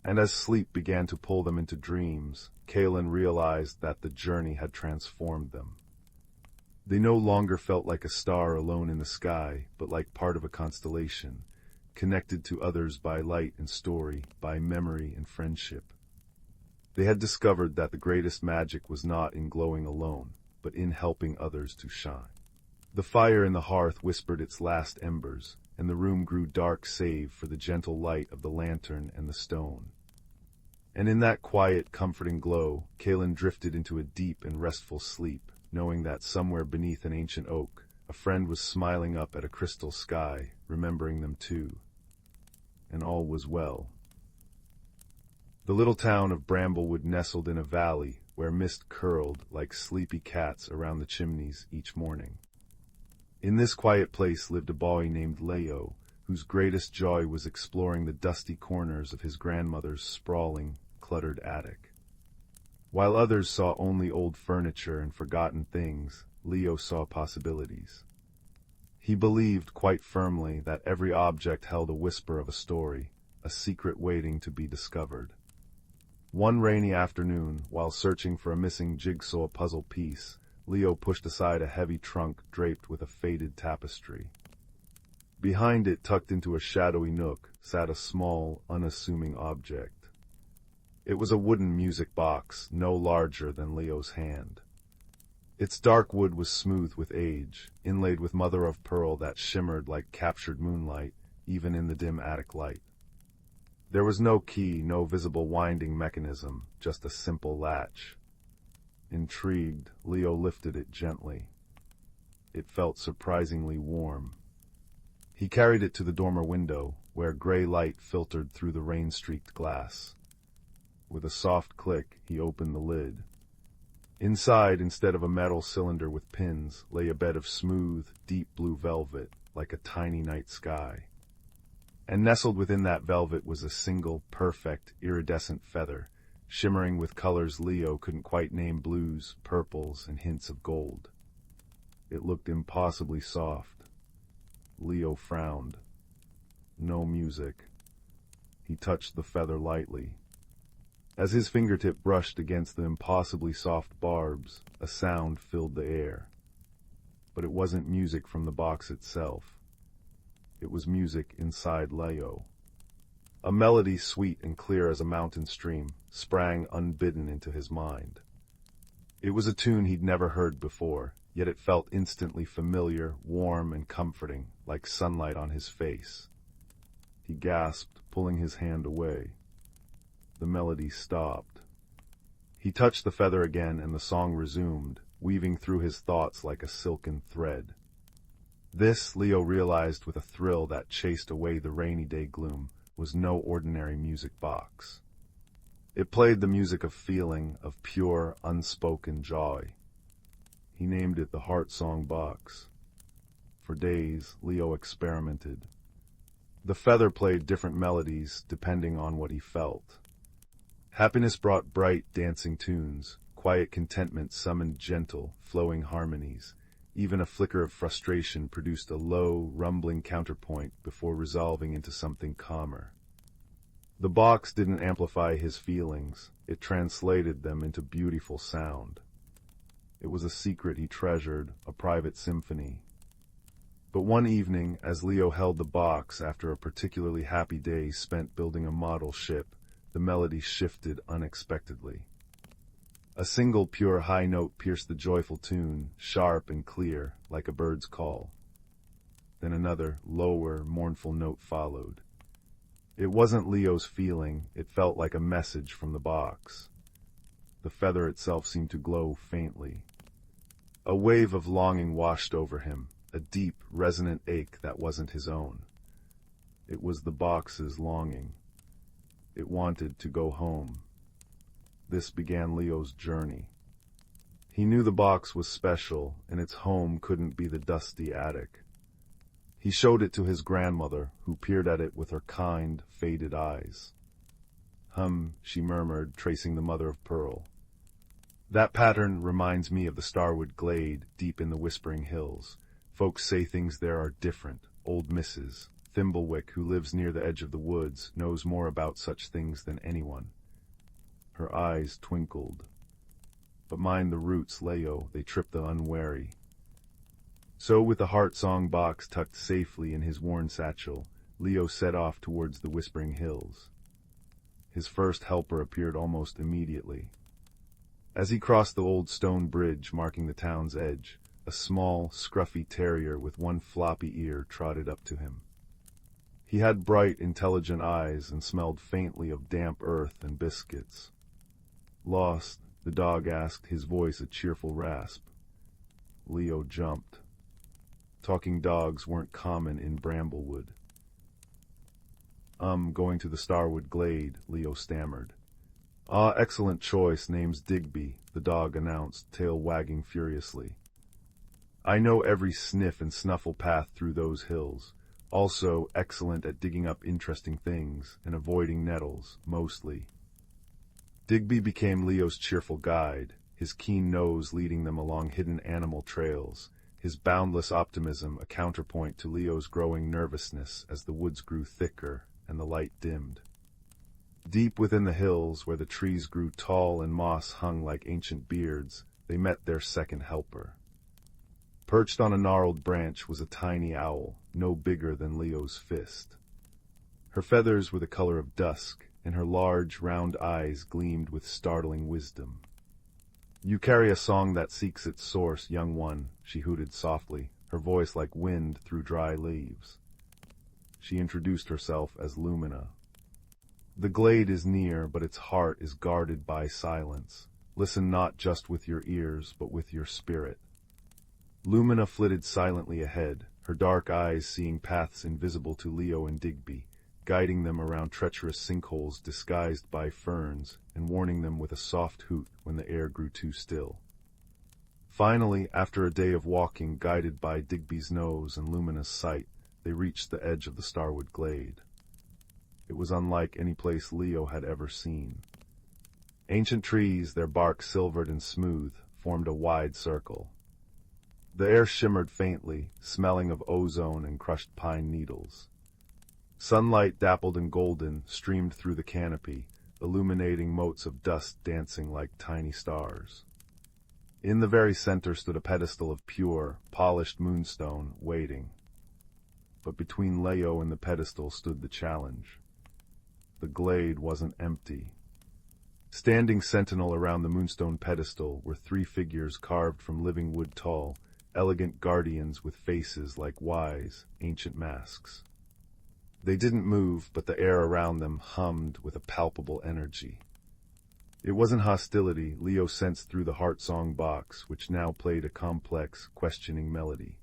And as sleep began to pull them into dreams, Kaelin realized that the journey had transformed them. They no longer felt like a star alone in the sky, but like part of a constellation, connected to others by light and story, by memory and friendship. They had discovered that the greatest magic was not in glowing alone, but in helping others to shine. The fire in the hearth whispered its last embers, and the room grew dark save for the gentle light of the lantern and the stone. And in that quiet, comforting glow, Kaelin drifted into a deep and restful sleep, knowing that somewhere beneath an ancient oak, a friend was smiling up at a crystal sky, remembering them too. And all was well. The little town of Bramblewood nestled in a valley where mist curled like sleepy cats around the chimneys each morning. In this quiet place lived a boy named Leo, whose greatest joy was exploring the dusty corners of his grandmother's sprawling, cluttered attic. While others saw only old furniture and forgotten things, Leo saw possibilities. He believed quite firmly that every object held a whisper of a story, a secret waiting to be discovered. One rainy afternoon, while searching for a missing jigsaw puzzle piece, Leo pushed aside a heavy trunk draped with a faded tapestry. Behind it, tucked into a shadowy nook, sat a small, unassuming object. It was a wooden music box, no larger than Leo's hand. Its dark wood was smooth with age, inlaid with mother-of-pearl that shimmered like captured moonlight, even in the dim attic light. There was no key, no visible winding mechanism, just a simple latch. Intrigued, Leo lifted it gently. It felt surprisingly warm. He carried it to the dormer window, where gray light filtered through the rain-streaked glass. With a soft click, he opened the lid. Inside, instead of a metal cylinder with pins, lay a bed of smooth, deep blue velvet, like a tiny night sky. And nestled within that velvet was a single, perfect, iridescent feather, shimmering with colors Leo couldn't quite name: blues, purples, and hints of gold. It looked impossibly soft. Leo frowned. No music. He touched the feather lightly. As his fingertip brushed against the impossibly soft barbs, a sound filled the air. But it wasn't music from the box itself. It was music inside Leo. A melody sweet and clear as a mountain stream sprang unbidden into his mind. It was a tune he'd never heard before, yet it felt instantly familiar, warm, and comforting, like sunlight on his face. He gasped, pulling his hand away. The melody stopped. He touched the feather again, and the song resumed, weaving through his thoughts like a silken thread. This, Leo realized with a thrill that chased away the rainy day gloom, was no ordinary music box. It played the music of feeling, of pure, unspoken joy. He named it the Heart Song Box. For days, Leo experimented. The feather played different melodies depending on what he felt. Happiness brought bright, dancing tunes. Quiet contentment summoned gentle, flowing harmonies. Even a flicker of frustration produced a low, rumbling counterpoint before resolving into something calmer. The box didn't amplify his feelings. It translated them into beautiful sound. It was a secret he treasured, a private symphony. But one evening, as Leo held the box after a particularly happy day spent building a model ship, the melody shifted unexpectedly. A single pure high note pierced the joyful tune, sharp and clear, like a bird's call. Then another, lower, mournful note followed. It wasn't Leo's feeling, it felt like a message from the box. The feather itself seemed to glow faintly. A wave of longing washed over him, a deep, resonant ache that wasn't his own. It was the box's longing. It wanted to go home. This began Leo's journey. He knew the box was special, and its home couldn't be the dusty attic. He showed it to his grandmother, who peered at it with her kind, faded eyes. She murmured, tracing the mother-of-pearl. That pattern reminds me of the starwood glade deep in the whispering hills. Folks say things there are different. Old Mrs. Thimblewick, who lives near the edge of the woods, knows more about such things than anyone. Her eyes twinkled. But mind the roots, Leo, they trip the unwary. So, with the heart song box tucked safely in his worn satchel, Leo set off towards the Whispering Hills. His first helper appeared almost immediately. As he crossed the old stone bridge marking the town's edge, a small, scruffy terrier with one floppy ear trotted up to him. He had bright, intelligent eyes and smelled faintly of damp earth and biscuits. Lost, the dog asked, his voice a cheerful rasp. Leo jumped. Talking dogs weren't common in Bramblewood. Going to the Starwood Glade, Leo stammered. Ah, excellent choice, name's Digby, the dog announced, tail wagging furiously. I know every sniff and snuffle path through those hills. Also excellent at digging up interesting things and avoiding nettles, mostly. Digby became Leo's cheerful guide, his keen nose leading them along hidden animal trails, his boundless optimism a counterpoint to Leo's growing nervousness as the woods grew thicker and the light dimmed. Deep within the hills, where the trees grew tall and moss hung like ancient beards, they met their second helper. Perched on a gnarled branch was a tiny owl, no bigger than Leo's fist. Her feathers were the color of dusk, and her large, round eyes gleamed with startling wisdom. You carry a song that seeks its source, young one, she hooted softly, her voice like wind through dry leaves. She introduced herself as Lumina. The glade is near, but its heart is guarded by silence. Listen not just with your ears, but with your spirit. Lumina flitted silently ahead, her dark eyes seeing paths invisible to Leo and Digby, guiding them around treacherous sinkholes disguised by ferns, and warning them with a soft hoot when the air grew too still. Finally, after a day of walking guided by Digby's nose and Lumina's sight, they reached the edge of the Starwood Glade. It was unlike any place Leo had ever seen. Ancient trees, their bark silvered and smooth, formed a wide circle. The air shimmered faintly, smelling of ozone and crushed pine needles. Sunlight, dappled and golden, streamed through the canopy, illuminating motes of dust dancing like tiny stars. In the very center stood a pedestal of pure, polished moonstone, waiting. But between Leo and the pedestal stood the challenge. The glade wasn't empty. Standing sentinel around the moonstone pedestal were 3 figures carved from living wood tall, elegant guardians with faces like wise, ancient masks. They didn't move, but the air around them hummed with a palpable energy. It wasn't hostility, Leo sensed through the heart song box, which now played a complex, questioning melody.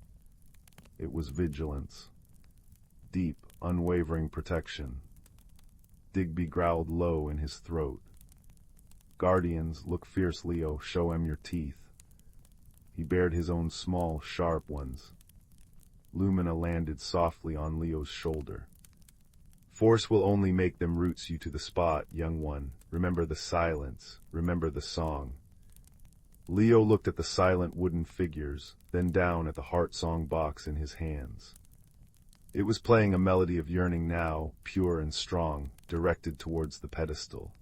It was vigilance. Deep, unwavering protection. Digby growled low in his throat. Guardians, look fierce, Leo, show 'em your teeth. He bared his own small, sharp ones. Lumina landed softly on Leo's shoulder. Force will only make them roots you to the spot, young one. Remember the silence. Remember the song. Leo looked at the silent wooden figures, then down at the heart song box in his hands. It was playing a melody of yearning now, pure and strong, directed towards the pedestal.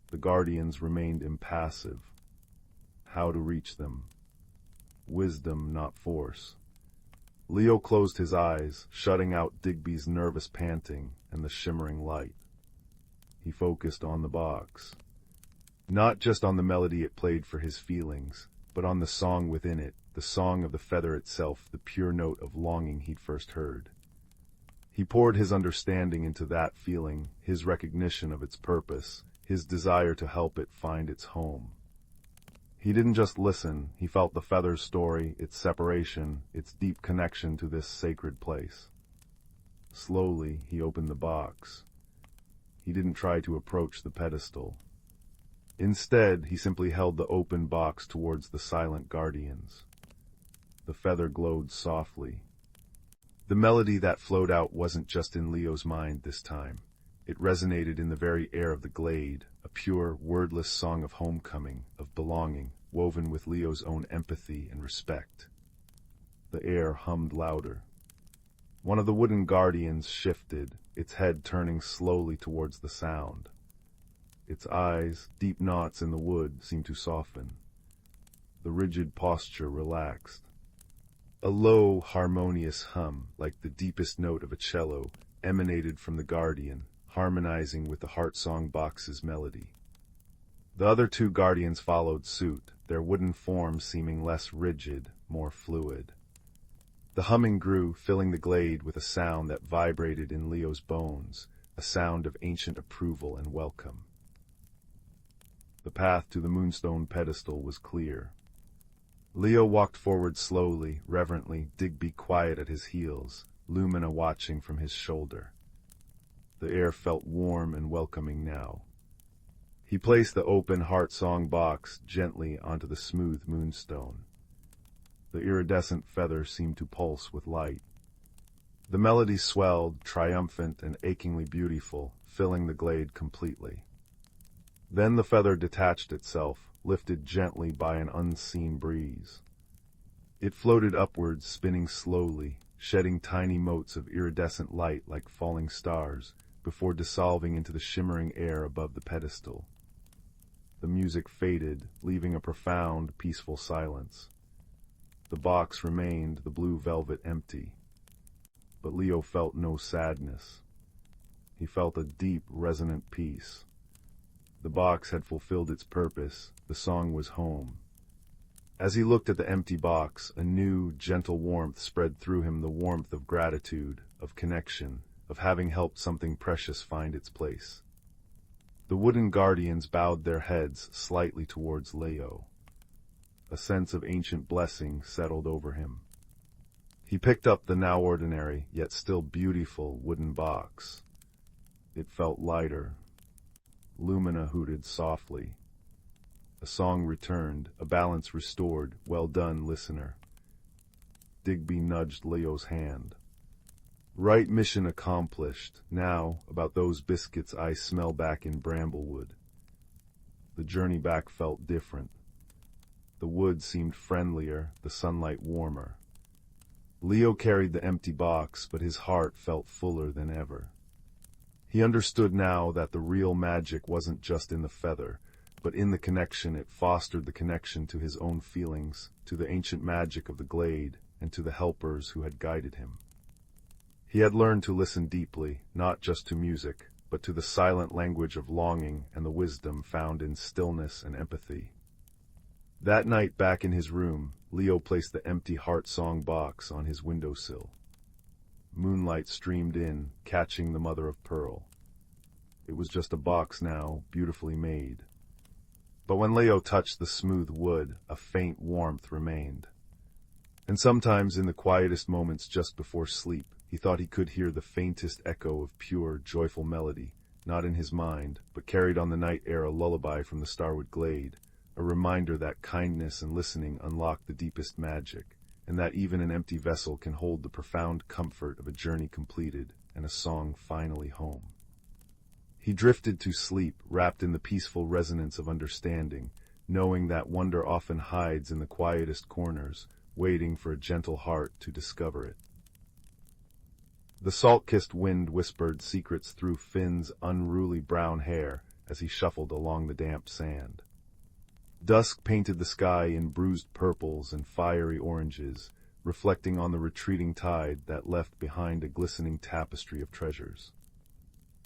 The guardians remained impassive. How to reach them? Wisdom, not force. Leo closed his eyes, shutting out Digby's nervous panting and the shimmering light. He focused on the box. Not just on the melody it played for his feelings, but on the song within it, the song of the feather itself, the pure note of longing he'd first heard. He poured his understanding into that feeling, his recognition of its purpose, his desire to help it find its home. He didn't just listen, he felt the feather's story, its separation, its deep connection to this sacred place. Slowly, he opened the box. He didn't try to approach the pedestal. Instead, he simply held the open box towards the silent guardians. The feather glowed softly. The melody that flowed out wasn't just in Leo's mind this time. It resonated in the very air of the glade, a pure, wordless song of homecoming, of belonging, woven with Leo's own empathy and respect. The air hummed louder. One of the wooden guardians shifted, its head turning slowly towards the sound. Its eyes, deep knots in the wood, seemed to soften. The rigid posture relaxed. A low, harmonious hum, like the deepest note of a cello, emanated from the guardian, harmonizing with the heart song box's melody. The other two guardians followed suit, their wooden forms seeming less rigid, more fluid. The humming grew, filling the glade with a sound that vibrated in Leo's bones, a sound of ancient approval and welcome. The path to the moonstone pedestal was clear. Leo walked forward slowly, reverently, Digby quiet at his heels, Lumina watching from his shoulder. The air felt warm and welcoming now. He placed the open heart song box gently onto the smooth moonstone. The iridescent feather seemed to pulse with light. The melody swelled, triumphant and achingly beautiful, filling the glade completely. Then the feather detached itself, lifted gently by an unseen breeze. It floated upwards, spinning slowly, shedding tiny motes of iridescent light like falling stars, before dissolving into the shimmering air above the pedestal. The music faded, leaving a profound, peaceful silence. The box remained, the blue velvet empty. But Leo felt no sadness. He felt a deep, resonant peace. The box had fulfilled its purpose. The song was home. As he looked at the empty box, a new, gentle warmth spread through him, the warmth of gratitude, of connection, of having helped something precious find its place. The wooden guardians bowed their heads slightly towards Leo. A sense of ancient blessing settled over him. He picked up the now ordinary, yet still beautiful, wooden box. It felt lighter. Lumina hooted softly. A song returned, a balance restored. Well done, listener. Digby nudged Leo's hand. Right mission accomplished. Now, about those biscuits I smell back in Bramblewood. The journey back felt different. The wood seemed friendlier, the sunlight warmer. Leo carried the empty box, but his heart felt fuller than ever. He understood now that the real magic wasn't just in the feather, but in the connection. It fostered the connection to his own feelings, to the ancient magic of the glade, and to the helpers who had guided him. He had learned to listen deeply, not just to music, but to the silent language of longing and the wisdom found in stillness and empathy. That night, back in his room, Leo placed the empty heart song box on his windowsill. Moonlight streamed in, catching the mother of pearl. It was just a box now, beautifully made. But when Leo touched the smooth wood, a faint warmth remained. And sometimes in the quietest moments just before sleep, he thought he could hear the faintest echo of pure, joyful melody, not in his mind, but carried on the night air, a lullaby from the starwood glade, a reminder that kindness and listening unlock the deepest magic, and that even an empty vessel can hold the profound comfort of a journey completed and a song finally home. He drifted to sleep, wrapped in the peaceful resonance of understanding, knowing that wonder often hides in the quietest corners, waiting for a gentle heart to discover it. The salt-kissed wind whispered secrets through Finn's unruly brown hair as he shuffled along the damp sand. Dusk painted the sky in bruised purples and fiery oranges, reflecting on the retreating tide that left behind a glistening tapestry of treasures.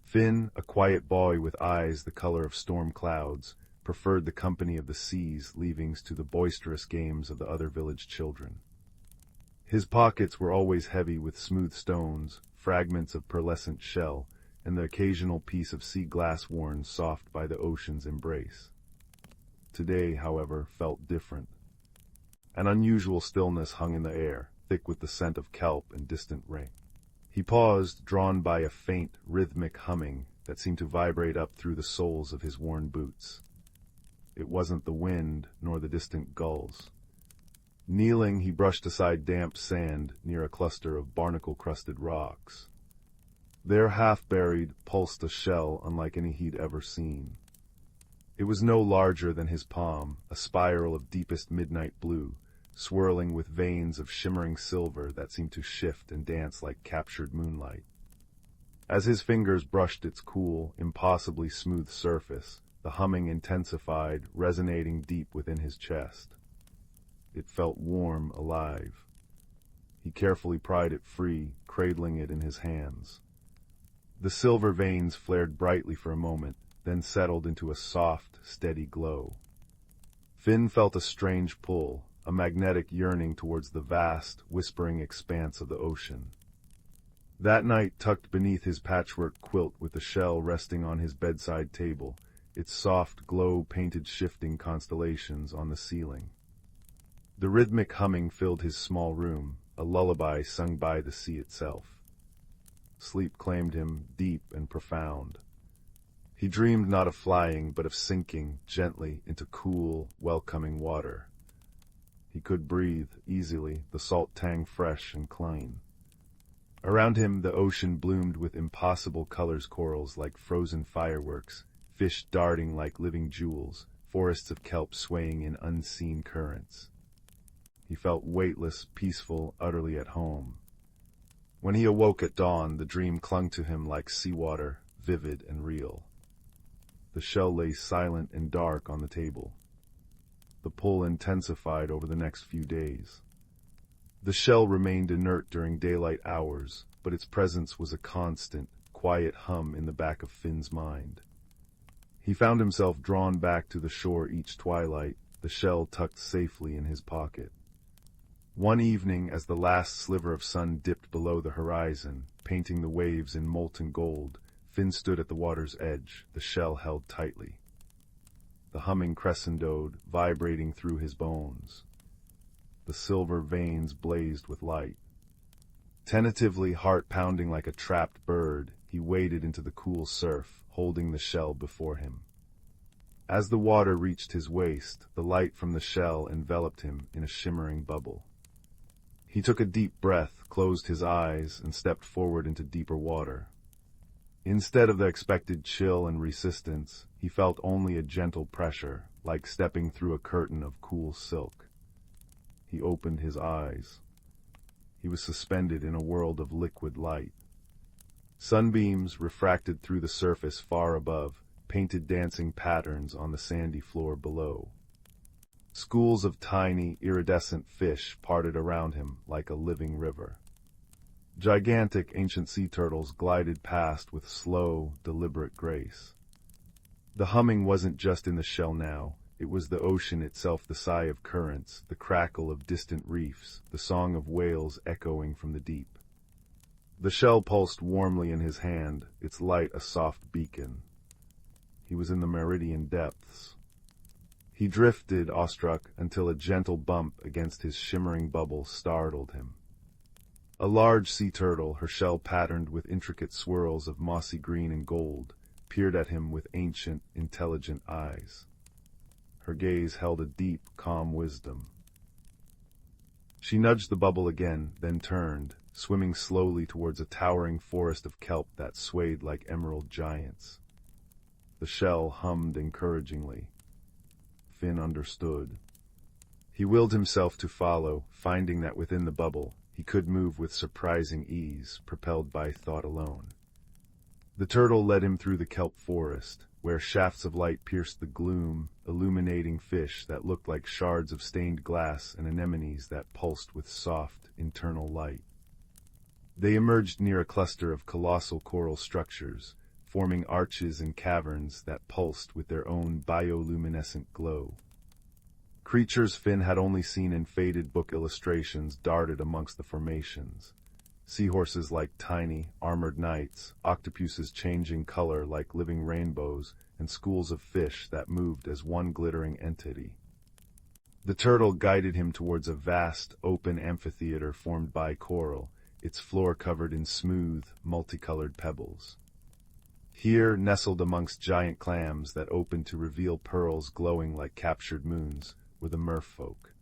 Finn, a quiet boy with eyes the color of storm clouds, preferred the company of the sea's leavings to the boisterous games of the other village children. His pockets were always heavy with smooth stones, fragments of pearlescent shell, and the occasional piece of sea glass worn soft by the ocean's embrace. Today, however, felt different. An unusual stillness hung in the air, thick with the scent of kelp and distant rain. He paused, drawn by a faint, rhythmic humming that seemed to vibrate up through the soles of his worn boots. It wasn't the wind, nor the distant gulls. Kneeling, he brushed aside damp sand near a cluster of barnacle-crusted rocks. There, half-buried, pulsed a shell unlike any he'd ever seen. It was no larger than his palm, a spiral of deepest midnight blue, swirling with veins of shimmering silver that seemed to shift and dance like captured moonlight. As his fingers brushed its cool, impossibly smooth surface, the humming intensified, resonating deep within his chest. It felt warm, alive. He carefully pried it free, cradling it in his hands. The silver veins flared brightly for a moment, then settled into a soft, steady glow. Finn felt a strange pull, a magnetic yearning towards the vast, whispering expanse of the ocean. That night, tucked beneath his patchwork quilt with the shell resting on his bedside table, its soft glow painted shifting constellations on the ceiling. The rhythmic humming filled his small room, a lullaby sung by the sea itself. Sleep claimed him, deep and profound. He dreamed not of flying, but of sinking gently into cool, welcoming water. He could breathe easily, the salt tang fresh and clean. Around him the ocean bloomed with impossible colors, corals like frozen fireworks, fish darting like living jewels, forests of kelp swaying in unseen currents. He felt weightless, peaceful, utterly at home. When he awoke at dawn, the dream clung to him like seawater, vivid and real. The shell lay silent and dark on the table. The pull intensified over the next few days. The shell remained inert during daylight hours, but its presence was a constant, quiet hum in the back of Finn's mind. He found himself drawn back to the shore each twilight, the shell tucked safely in his pocket. One evening, as the last sliver of sun dipped below the horizon, painting the waves in molten gold, Finn stood at the water's edge, the shell held tightly. The humming crescendoed, vibrating through his bones. The silver veins blazed with light. Tentatively, heart pounding like a trapped bird, he waded into the cool surf, holding the shell before him. As the water reached his waist, the light from the shell enveloped him in a shimmering bubble. He took a deep breath, closed his eyes, and stepped forward into deeper water. Instead of the expected chill and resistance, he felt only a gentle pressure, like stepping through a curtain of cool silk. He opened his eyes. He was suspended in a world of liquid light. Sunbeams, refracted through the surface far above, painted dancing patterns on the sandy floor below. Schools of tiny, iridescent fish parted around him like a living river. Gigantic ancient sea turtles glided past with slow, deliberate grace. The humming wasn't just in the shell now. It was the ocean itself, the sigh of currents, the crackle of distant reefs, the song of whales echoing from the deep. The shell pulsed warmly in his hand, its light a soft beacon. He was in the meridian depths. He drifted, awestruck, until a gentle bump against his shimmering bubble startled him. A large sea turtle, her shell patterned with intricate swirls of mossy green and gold, peered at him with ancient, intelligent eyes. Her gaze held a deep, calm wisdom. She nudged the bubble again, then turned, swimming slowly towards a towering forest of kelp that swayed like emerald giants. The shell hummed encouragingly. Finn understood. He willed himself to follow, finding that within the bubble he could move with surprising ease, propelled by thought alone. The turtle led him through the kelp forest, where shafts of light pierced the gloom, illuminating fish that looked like shards of stained glass and anemones that pulsed with soft, internal light. They emerged near a cluster of colossal coral structures, forming arches and caverns that pulsed with their own bioluminescent glow. Creatures Finn had only seen in faded book illustrations darted amongst the formations. Seahorses like tiny, armored knights, octopuses changing color like living rainbows, and schools of fish that moved as one glittering entity. The turtle guided him towards a vast, open amphitheater formed by coral, its floor covered in smooth, multicolored pebbles. Here, nestled amongst giant clams that opened to reveal pearls glowing like captured moons, were the merfolk.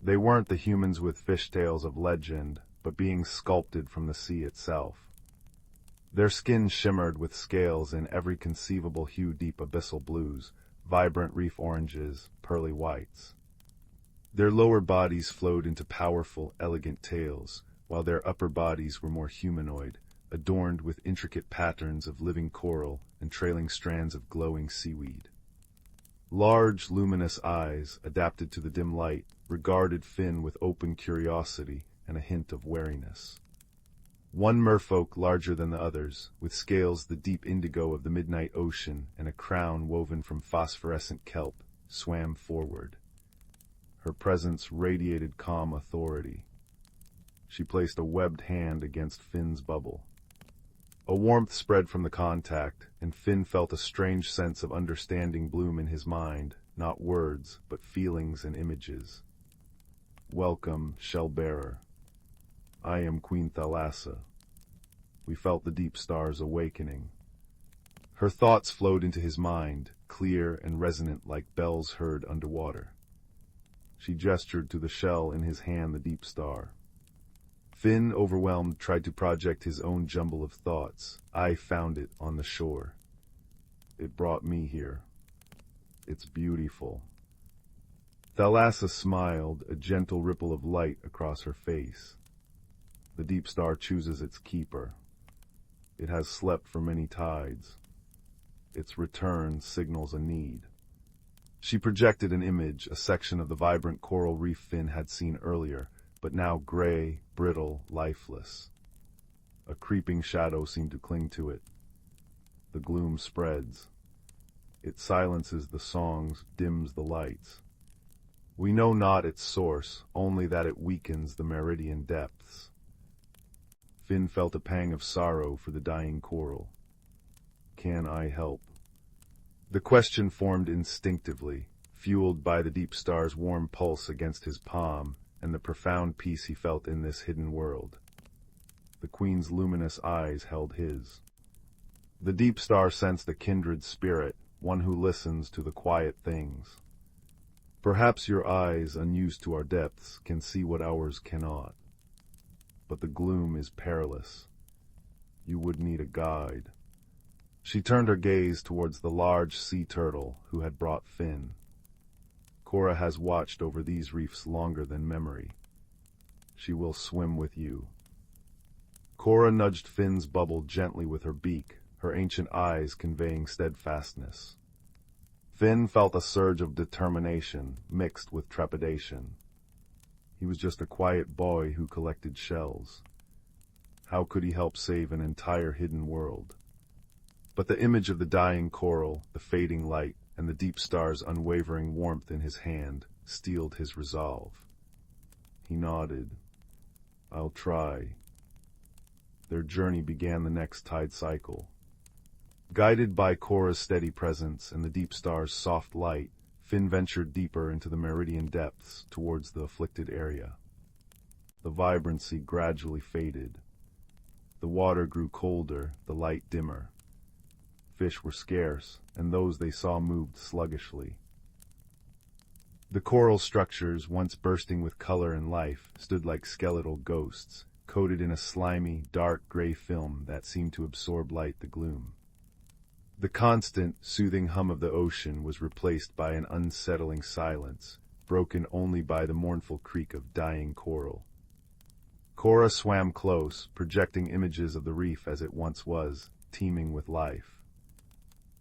They weren't the humans with fishtails of legend, but beings sculpted from the sea itself. Their skin shimmered with scales in every conceivable hue, deep abyssal blues, vibrant reef oranges, pearly whites. Their lower bodies flowed into powerful, elegant tails, while their upper bodies were more humanoid, adorned with intricate patterns of living coral and trailing strands of glowing seaweed. Large, luminous eyes, adapted to the dim light, regarded Finn with open curiosity and a hint of wariness. One merfolk larger than the others, with scales the deep indigo of the midnight ocean and a crown woven from phosphorescent kelp, swam forward. Her presence radiated calm authority. She placed a webbed hand against Finn's bubble. A warmth spread from the contact, and Finn felt a strange sense of understanding bloom in his mind, not words, but feelings and images. Welcome, shell-bearer. I am Queen Thalassa. We felt the deep stars awakening. Her thoughts flowed into his mind, clear and resonant like bells heard underwater. She gestured to the shell in his hand, the deep star. Finn, overwhelmed, tried to project his own jumble of thoughts. I found it on the shore. It brought me here. It's beautiful. Thalassa smiled, a gentle ripple of light across her face. The deep star chooses its keeper. It has slept for many tides. Its return signals a need. She projected an image, a section of the vibrant coral reef Finn had seen earlier, but now gray, brittle, lifeless. A creeping shadow seemed to cling to it. The gloom spreads. It silences the songs, dims the lights. We know not its source, only that it weakens the meridian depths. Finn felt a pang of sorrow for the dying coral. Can I help? The question formed instinctively, fueled by the deep star's warm pulse against his palm and the profound peace he felt in this hidden world. The queen's luminous eyes held his. The deep star sensed a kindred spirit, one who listens to the quiet things. Perhaps your eyes, unused to our depths, can see what ours cannot. But the gloom is perilous. You would need a guide. She turned her gaze towards the large sea turtle who had brought Finn. Cora has watched over these reefs longer than memory. She will swim with you. Cora nudged Finn's bubble gently with her beak, her ancient eyes conveying steadfastness. Finn felt a surge of determination mixed with trepidation. He was just a quiet boy who collected shells. How could he help save an entire hidden world? But the image of the dying coral, the fading light, and the deep star's unwavering warmth in his hand steeled his resolve. He nodded. I'll try. Their journey began the next tide cycle. Guided by Cora's steady presence and the deep star's soft light, Finn ventured deeper into the meridian depths towards the afflicted area. The vibrancy gradually faded. The water grew colder, the light dimmer. Fish were scarce, and those they saw moved sluggishly. The coral structures, once bursting with color and life, stood like skeletal ghosts, coated in a slimy, dark gray film that seemed to absorb light the gloom. The constant, soothing hum of the ocean was replaced by an unsettling silence, broken only by the mournful creak of dying coral. Cora swam close, projecting images of the reef as it once was, teeming with life.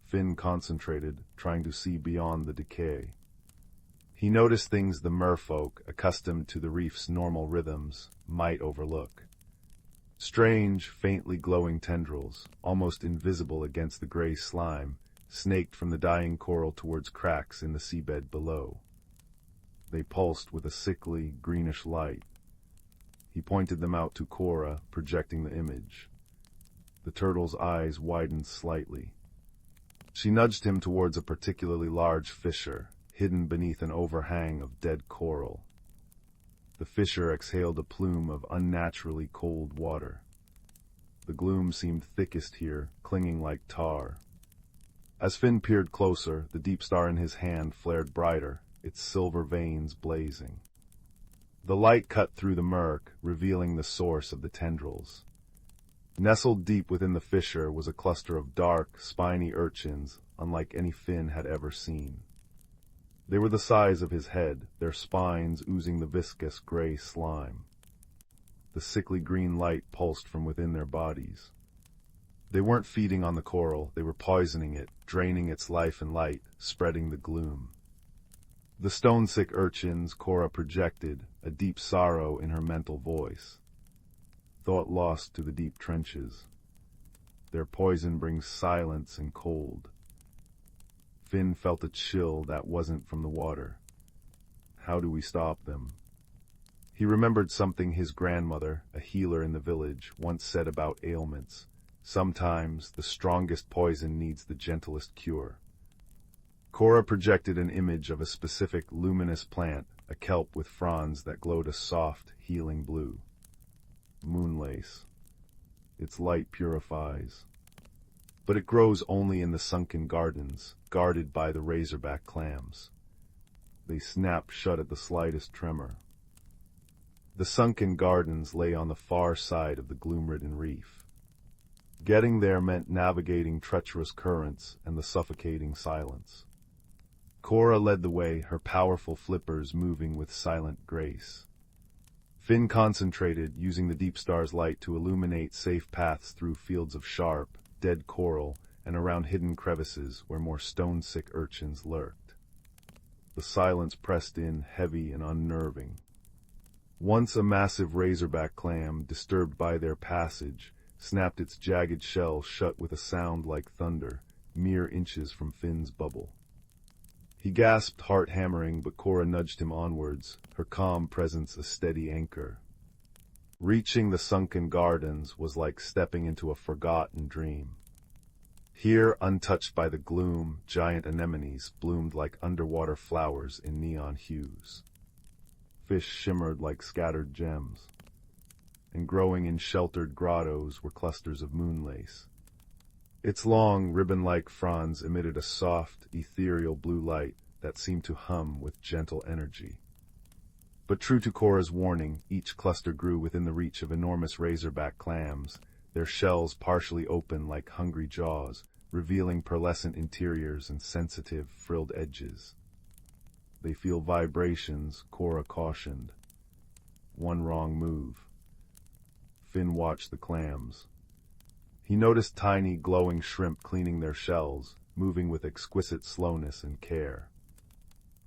Finn concentrated, trying to see beyond the decay. He noticed things the merfolk, accustomed to the reef's normal rhythms, might overlook. Strange, faintly glowing tendrils, almost invisible against the gray slime, snaked from the dying coral towards cracks in the seabed below. They pulsed with a sickly, greenish light. He pointed them out to Cora, projecting the image. The turtle's eyes widened slightly. She nudged him towards a particularly large fissure, hidden beneath an overhang of dead coral. The fissure exhaled a plume of unnaturally cold water. The gloom seemed thickest here, clinging like tar. As Finn peered closer, the deep star in his hand flared brighter, its silver veins blazing. The light cut through the murk, revealing the source of the tendrils. Nestled deep within the fissure was a cluster of dark, spiny urchins, unlike any Finn had ever seen. They were the size of his head, their spines oozing the viscous gray slime. The sickly green light pulsed from within their bodies. They weren't feeding on the coral, they were poisoning it, draining its life and light, spreading the gloom. The stone-sick urchins, Cora projected, a deep sorrow in her mental voice. Thought lost to the deep trenches. Their poison brings silence and cold. Finn felt a chill that wasn't from the water. How do we stop them? He remembered something his grandmother, a healer in the village, once said about ailments. Sometimes the strongest poison needs the gentlest cure. Cora projected an image of a specific luminous plant, a kelp with fronds that glowed a soft, healing blue. Moonlace. Its light purifies. But it grows only in the sunken gardens, guarded by the razorback clams. They snap shut at the slightest tremor. The sunken gardens lay on the far side of the gloom-ridden reef. Getting there meant navigating treacherous currents and the suffocating silence. Cora led the way, her powerful flippers moving with silent grace. Finn concentrated, using the deep star's light to illuminate safe paths through fields of sharp, dead coral and around hidden crevices where more stone-sick urchins lurked. The silence pressed in, heavy and unnerving. Once a massive razorback clam, disturbed by their passage, snapped its jagged shell shut with a sound like thunder, mere inches from Finn's bubble. He gasped, heart hammering, but Cora nudged him onwards, her calm presence a steady anchor. Reaching the sunken gardens was like stepping into a forgotten dream. Here, untouched by the gloom, giant anemones bloomed like underwater flowers in neon hues. Fish shimmered like scattered gems, and growing in sheltered grottos were clusters of moonlace. Its long, ribbon-like fronds emitted a soft, ethereal blue light that seemed to hum with gentle energy. But true to Cora's warning, each cluster grew within the reach of enormous razorback clams, their shells partially open like hungry jaws, revealing pearlescent interiors and sensitive, frilled edges. They feel vibrations, Cora cautioned. One wrong move. Finn watched the clams. He noticed tiny, glowing shrimp cleaning their shells, moving with exquisite slowness and care.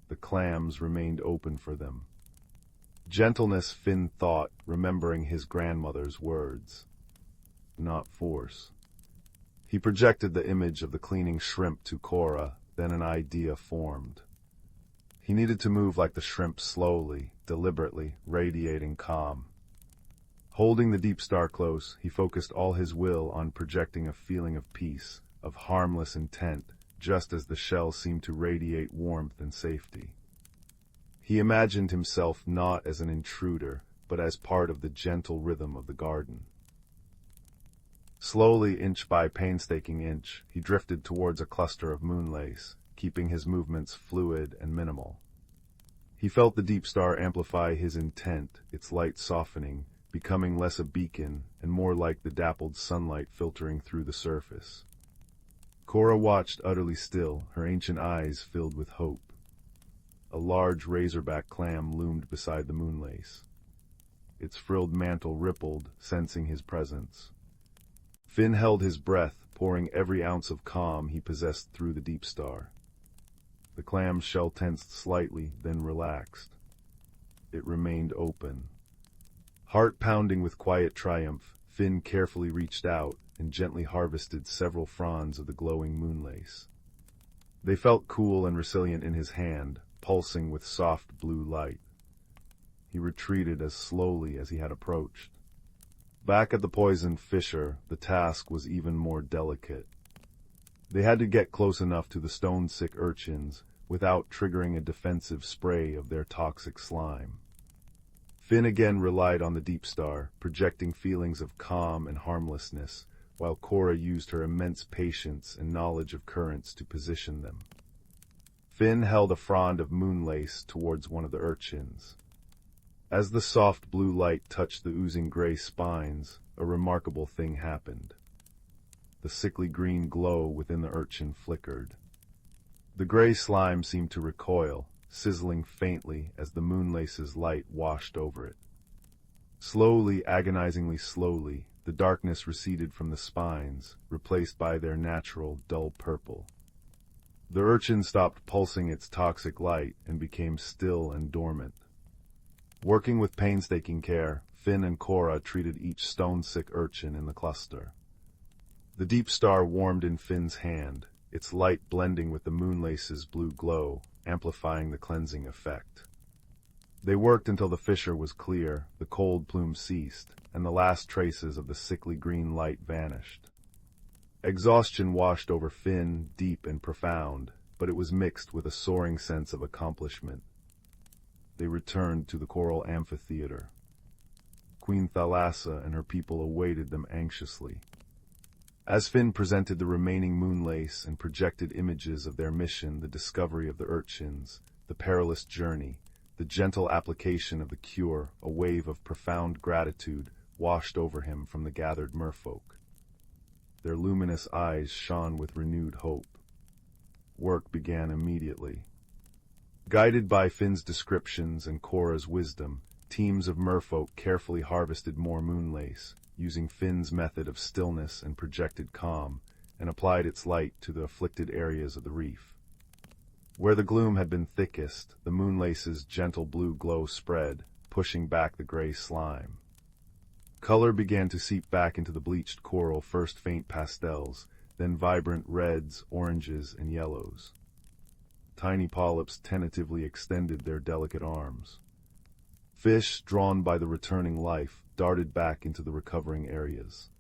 The clams remained open for them. Gentleness, Finn thought, remembering his grandmother's words. Not force. He projected the image of the cleaning shrimp to Cora, then an idea formed. He needed to move like the shrimp, slowly, deliberately, radiating calm. Holding the deep star close, he focused all his will on projecting a feeling of peace, of harmless intent, just as the shell seemed to radiate warmth and safety. He imagined himself not as an intruder, but as part of the gentle rhythm of the garden. Slowly, inch by painstaking inch, he drifted towards a cluster of moonlace, keeping his movements fluid and minimal. He felt the deep star amplify his intent, its light softening, becoming less a beacon and more like the dappled sunlight filtering through the surface. Cora watched utterly still, her ancient eyes filled with hope. A large razorback clam loomed beside the moonlace. Its frilled mantle rippled, sensing his presence. Finn held his breath, pouring every ounce of calm he possessed through the deep star. The clam's shell tensed slightly, then relaxed. It remained open. Heart pounding with quiet triumph, Finn carefully reached out and gently harvested several fronds of the glowing moonlace. They felt cool and resilient in his hand, pulsing with soft blue light. He retreated as slowly as he had approached. Back at the poisoned fissure, the task was even more delicate. They had to get close enough to the stone-sick urchins without triggering a defensive spray of their toxic slime. Finn again relied on the deep star, projecting feelings of calm and harmlessness, while Cora used her immense patience and knowledge of currents to position them. Finn held a frond of moonlace towards one of the urchins. As the soft blue light touched the oozing gray spines, a remarkable thing happened. The sickly green glow within the urchin flickered. The gray slime seemed to recoil, sizzling faintly as the moonlace's light washed over it. Slowly, agonizingly slowly, the darkness receded from the spines, replaced by their natural, dull purple. The urchin stopped pulsing its toxic light and became still and dormant. Working with painstaking care, Finn and Cora treated each stone-sick urchin in the cluster. The deep star warmed in Finn's hand, its light blending with the moonlace's blue glow, amplifying the cleansing effect. They worked until the fissure was clear, the cold plume ceased, and the last traces of the sickly green light vanished. Exhaustion washed over Finn, deep and profound, but it was mixed with a soaring sense of accomplishment. They returned to the coral amphitheater. Queen Thalassa and her people awaited them anxiously. As Finn presented the remaining moonlace and projected images of their mission, the discovery of the urchins, the perilous journey, the gentle application of the cure, a wave of profound gratitude washed over him from the gathered merfolk. Their luminous eyes shone with renewed hope. Work began immediately. Guided by Finn's descriptions and Cora's wisdom, teams of merfolk carefully harvested more moonlace, using Finn's method of stillness and projected calm, and applied its light to the afflicted areas of the reef. Where the gloom had been thickest, the moonlace's gentle blue glow spread, pushing back the gray slime. Color began to seep back into the bleached coral, first faint pastels, then vibrant reds, oranges, and yellows. Tiny polyps tentatively extended their delicate arms. Fish, drawn by the returning life, darted back into the recovering areas.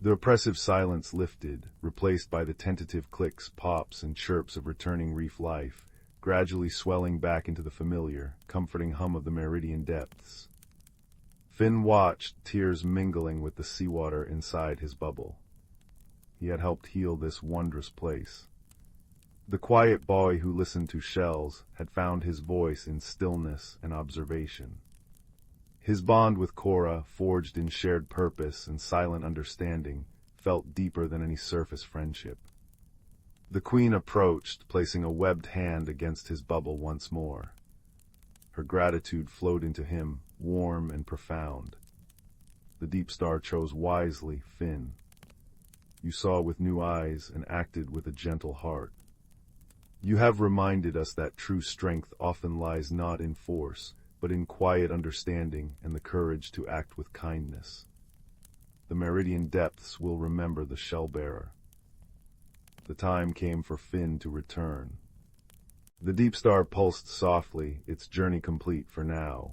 The oppressive silence lifted, replaced by the tentative clicks, pops, and chirps of returning reef life, gradually swelling back into the familiar, comforting hum of the meridian depths. Finn watched, tears mingling with the seawater inside his bubble. He had helped heal this wondrous place. The quiet boy who listened to shells had found his voice in stillness and observation. His bond with Cora, forged in shared purpose and silent understanding, felt deeper than any surface friendship. The queen approached, placing a webbed hand against his bubble once more. Her gratitude flowed into him, warm and profound. The deep star chose wisely, Finn. You saw with new eyes and acted with a gentle heart. You have reminded us that true strength often lies not in force, but in quiet understanding and the courage to act with kindness. The meridian depths will remember the shell-bearer. The time came for Finn to return. The deep star pulsed softly, its journey complete for now.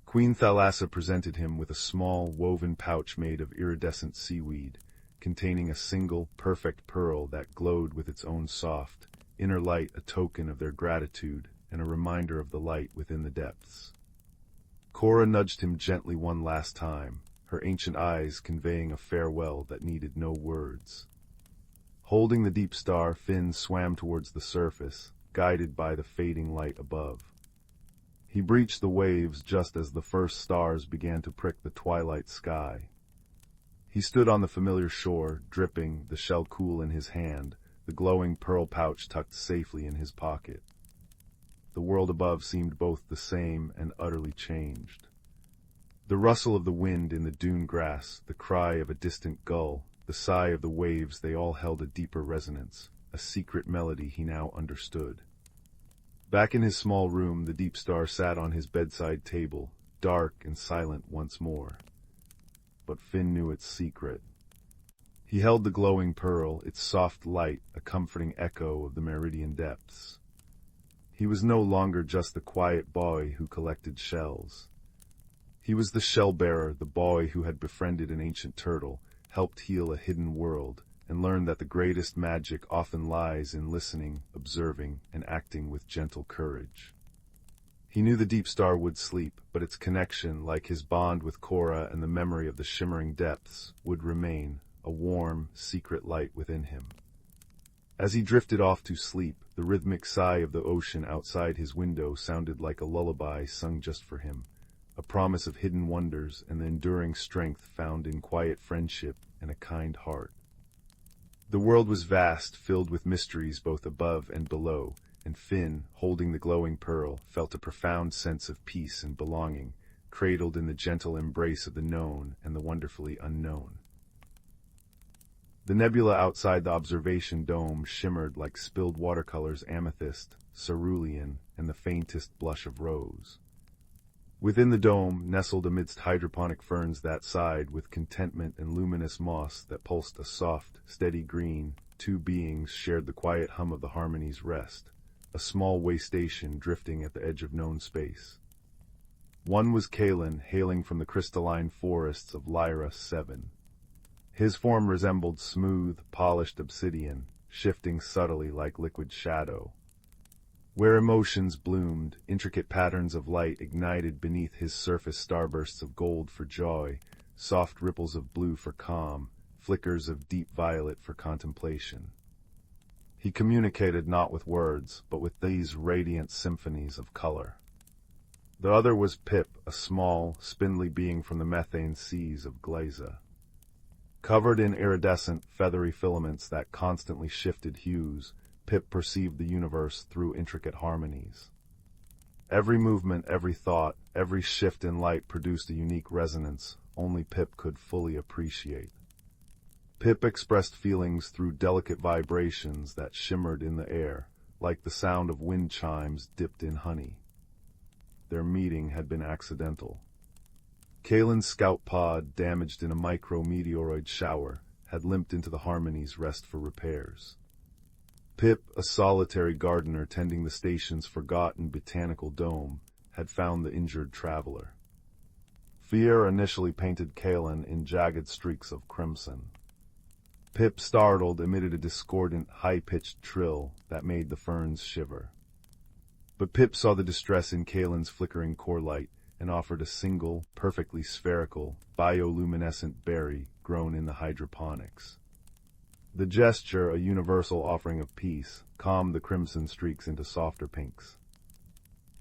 Queen Thalassa presented him with a small, woven pouch made of iridescent seaweed, containing a single, perfect pearl that glowed with its own soft, inner light, a token of their gratitude and a reminder of the light within the depths. Cora nudged him gently one last time, her ancient eyes conveying a farewell that needed no words. Holding the deep star, Finn swam towards the surface, guided by the fading light above. He breached the waves just as the first stars began to prick the twilight sky. He stood on the familiar shore, dripping, the shell cool in his hand, the glowing pearl pouch tucked safely in his pocket. The world above seemed both the same and utterly changed. The rustle of the wind in the dune grass, the cry of a distant gull, the sigh of the waves, they all held a deeper resonance, a secret melody he now understood. Back in his small room, the deep star sat on his bedside table, dark and silent once more. But Finn knew its secret. He held the glowing pearl, its soft light, a comforting echo of the meridian depths. He was no longer just the quiet boy who collected shells. He was the shell-bearer, the boy who had befriended an ancient turtle, helped heal a hidden world, and learned that the greatest magic often lies in listening, observing, and acting with gentle courage. He knew the deep star would sleep, but its connection, like his bond with Cora and the memory of the shimmering depths, would remain, a warm, secret light within him. As he drifted off to sleep, the rhythmic sigh of the ocean outside his window sounded like a lullaby sung just for him, a promise of hidden wonders and the enduring strength found in quiet friendship and a kind heart. The world was vast, filled with mysteries both above and below, and Finn, holding the glowing pearl, felt a profound sense of peace and belonging, cradled in the gentle embrace of the known and the wonderfully unknown. The nebula outside the observation dome shimmered like spilled watercolors, amethyst, cerulean, and the faintest blush of rose. Within the dome, nestled amidst hydroponic ferns that sighed with contentment and luminous moss that pulsed a soft, steady green, two beings shared the quiet hum of the harmony's rest, a small way station drifting at the edge of known space. One was Kalen, hailing from the crystalline forests of Lyra 7. His form resembled smooth, polished obsidian, shifting subtly like liquid shadow. Where emotions bloomed, intricate patterns of light ignited beneath his surface, starbursts of gold for joy, soft ripples of blue for calm, flickers of deep violet for contemplation. He communicated not with words, but with these radiant symphonies of color. The other was Pip, a small, spindly being from the methane seas of Glaza. Covered in iridescent, feathery filaments that constantly shifted hues, Pip perceived the universe through intricate harmonies. Every movement, every thought, every shift in light produced a unique resonance only Pip could fully appreciate. Pip expressed feelings through delicate vibrations that shimmered in the air, like the sound of wind chimes dipped in honey. Their meeting had been accidental. Kalen's scout pod, damaged in a micrometeoroid shower, had limped into the Harmony's rest for repairs. Pip, a solitary gardener tending the station's forgotten botanical dome, had found the injured traveler. Fear initially painted Kalen in jagged streaks of crimson. Pip, startled, emitted a discordant, high-pitched trill that made the ferns shiver. But Pip saw the distress in Kalen's flickering core light and offered a single, perfectly spherical, bioluminescent berry grown in the hydroponics. The gesture, a universal offering of peace, calmed the crimson streaks into softer pinks.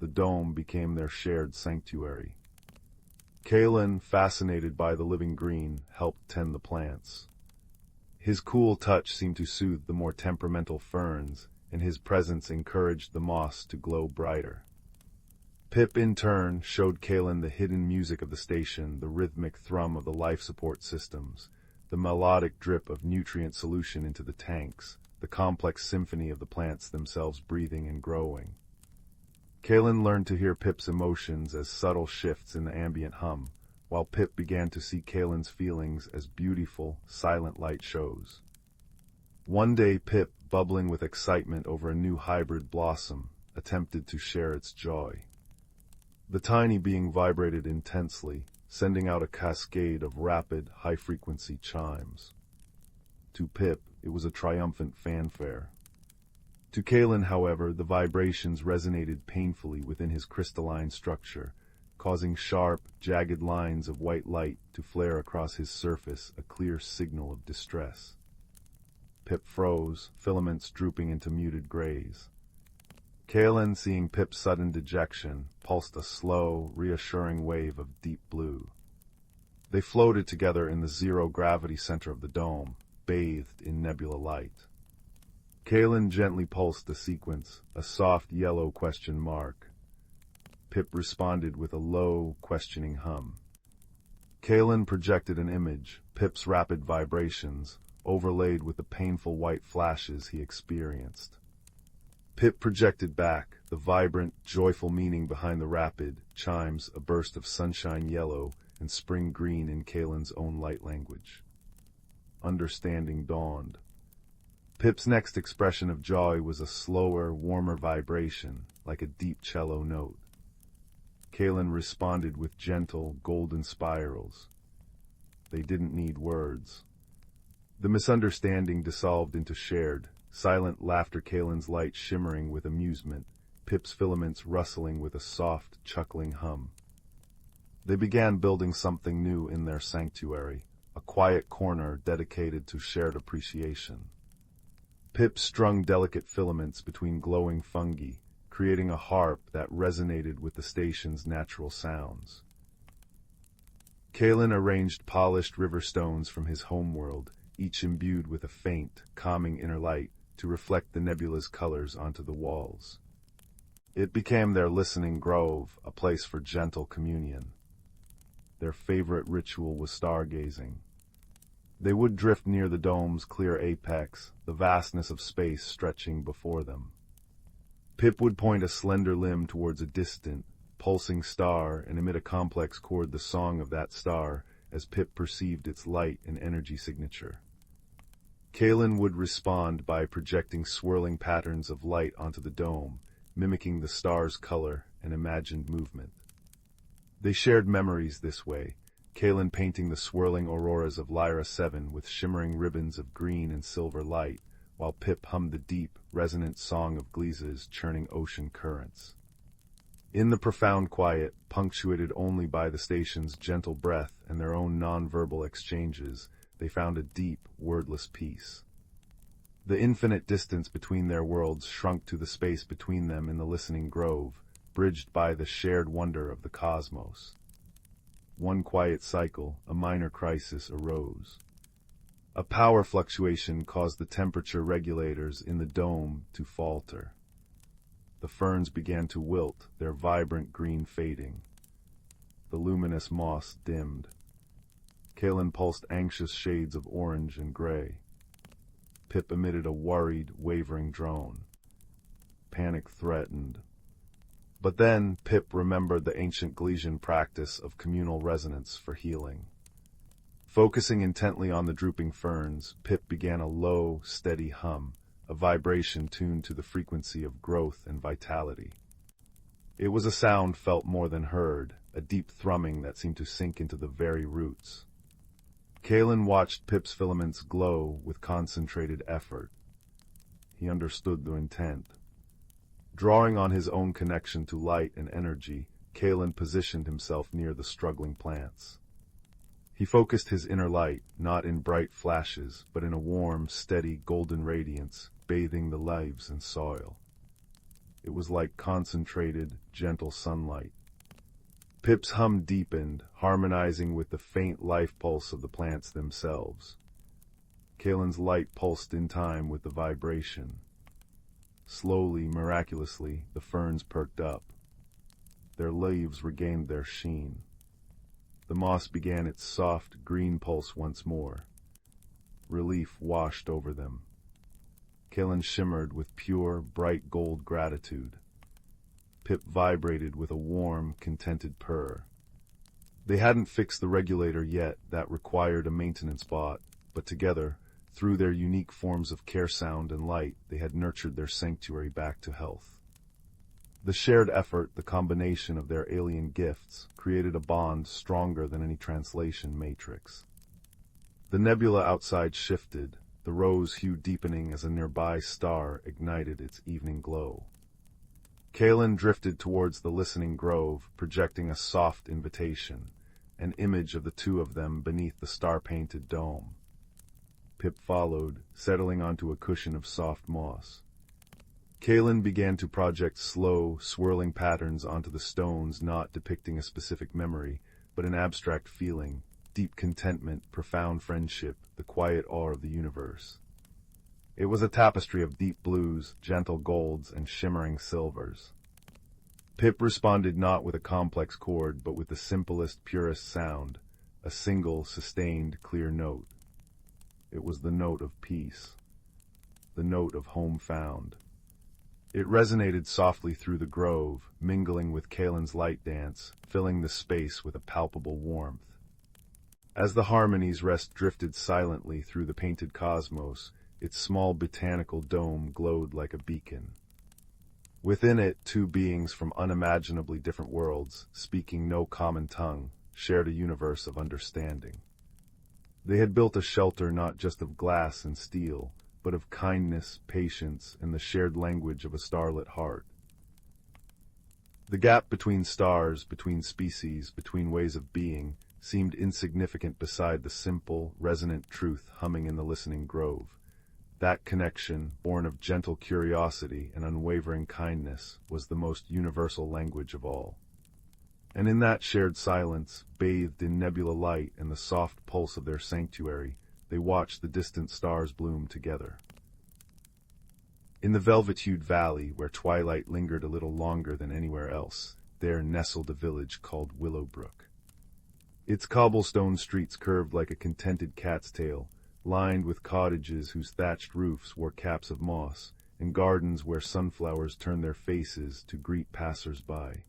The dome became their shared sanctuary. Kalen, fascinated by the living green, helped tend the plants. His cool touch seemed to soothe the more temperamental ferns, and his presence encouraged the moss to glow brighter. Pip, in turn, showed Kalen the hidden music of the station, the rhythmic thrum of the life support systems, the melodic drip of nutrient solution into the tanks, the complex symphony of the plants themselves breathing and growing. Kalen learned to hear Pip's emotions as subtle shifts in the ambient hum, while Pip began to see Kalen's feelings as beautiful, silent light shows. One day Pip, bubbling with excitement over a new hybrid blossom, attempted to share its joy. The tiny being vibrated intensely, sending out a cascade of rapid, high-frequency chimes. To Pip, it was a triumphant fanfare. To Kalen, however, the vibrations resonated painfully within his crystalline structure, causing sharp, jagged lines of white light to flare across his surface, a clear signal of distress. Pip froze, filaments drooping into muted grays. Kalen, seeing Pip's sudden dejection, pulsed a slow, reassuring wave of deep blue. They floated together in the zero-gravity center of the dome, bathed in nebula light. Kalen gently pulsed the sequence, a soft yellow question mark. Pip responded with a low, questioning hum. Kalen projected an image, Pip's rapid vibrations, overlaid with the painful white flashes he experienced. Pip projected back, the vibrant, joyful meaning behind the rapid chimes, a burst of sunshine yellow and spring green in Kalen's own light language. Understanding dawned. Pip's next expression of joy was a slower, warmer vibration, like a deep cello note. Kalen responded with gentle, golden spirals. They didn't need words. The misunderstanding dissolved into shared, silent laughter, Kalen's light shimmering with amusement, Pip's filaments rustling with a soft, chuckling hum. They began building something new in their sanctuary, a quiet corner dedicated to shared appreciation. Pip strung delicate filaments between glowing fungi, creating a harp that resonated with the station's natural sounds. Kalen arranged polished river stones from his homeworld, each imbued with a faint, calming inner light to reflect the nebula's colors onto the walls. It became their listening grove, a place for gentle communion. Their favorite ritual was stargazing. They would drift near the dome's clear apex, the vastness of space stretching before them. Pip would point a slender limb towards a distant, pulsing star and emit a complex chord, the song of that star, as Pip perceived its light and energy signature. Kaelin would respond by projecting swirling patterns of light onto the dome, mimicking the star's color and imagined movement. They shared memories this way, Kaelin painting the swirling auroras of Lyra 7 with shimmering ribbons of green and silver light, while Pip hummed the deep, resonant song of Gleeza's churning ocean currents. In the profound quiet, punctuated only by the station's gentle breath and their own non-verbal exchanges, they found a deep, wordless peace. The infinite distance between their worlds shrunk to the space between them in the listening grove, bridged by the shared wonder of the cosmos. One quiet cycle, a minor crisis, arose. A power fluctuation caused the temperature regulators in the dome to falter. The ferns began to wilt, their vibrant green fading. The luminous moss dimmed. Kaelin pulsed anxious shades of orange and gray. Pip emitted a worried, wavering drone. Panic threatened. But then Pip remembered the ancient Glesian practice of communal resonance for healing. Focusing intently on the drooping ferns, Pip began a low, steady hum, a vibration tuned to the frequency of growth and vitality. It was a sound felt more than heard, a deep thrumming that seemed to sink into the very roots. Kaelin watched Pip's filaments glow with concentrated effort. He understood the intent. Drawing on his own connection to light and energy, Kaelin positioned himself near the struggling plants. He focused his inner light, not in bright flashes, but in a warm, steady, golden radiance, bathing the leaves and soil. It was like concentrated, gentle sunlight. Pip's hum deepened, harmonizing with the faint life pulse of the plants themselves. Kaelin's light pulsed in time with the vibration. Slowly, miraculously, the ferns perked up. Their leaves regained their sheen. The moss began its soft, green pulse once more. Relief washed over them. Kaelin shimmered with pure, bright gold gratitude. Pip vibrated with a warm, contented purr. They hadn't fixed the regulator yet, that required a maintenance bot, but together, through their unique forms of care, sound, and light, they had nurtured their sanctuary back to health. The shared effort, the combination of their alien gifts, created a bond stronger than any translation matrix. The nebula outside shifted, the rose hue deepening as a nearby star ignited its evening glow. Kaelin drifted towards the listening grove, projecting a soft invitation, an image of the two of them beneath the star-painted dome. Pip followed, settling onto a cushion of soft moss. Kaelin began to project slow, swirling patterns onto the stones, not depicting a specific memory, but an abstract feeling, deep contentment, profound friendship, the quiet awe of the universe. It was a tapestry of deep blues, gentle golds, and shimmering silvers. Pip responded not with a complex chord, but with the simplest, purest sound, a single, sustained, clear note. It was the note of peace, the note of home found. It resonated softly through the grove, mingling with Kaelin's light dance, filling the space with a palpable warmth. As the harmony's rest drifted silently through the painted cosmos, its small botanical dome glowed like a beacon. Within it, two beings from unimaginably different worlds, speaking no common tongue, shared a universe of understanding. They had built a shelter not just of glass and steel, but of kindness, patience, and the shared language of a starlit heart. The gap between stars, between species, between ways of being, seemed insignificant beside the simple, resonant truth humming in the listening grove. That connection, born of gentle curiosity and unwavering kindness, was the most universal language of all. And in that shared silence, bathed in nebula light and the soft pulse of their sanctuary, they watched the distant stars bloom together. In the velvet-hued valley, where twilight lingered a little longer than anywhere else, there nestled a village called Glimmerbrook. Its cobblestone streets curved like a contented cat's tail, lined with cottages whose thatched roofs wore caps of moss, and gardens where sunflowers turned their faces to greet passers-by.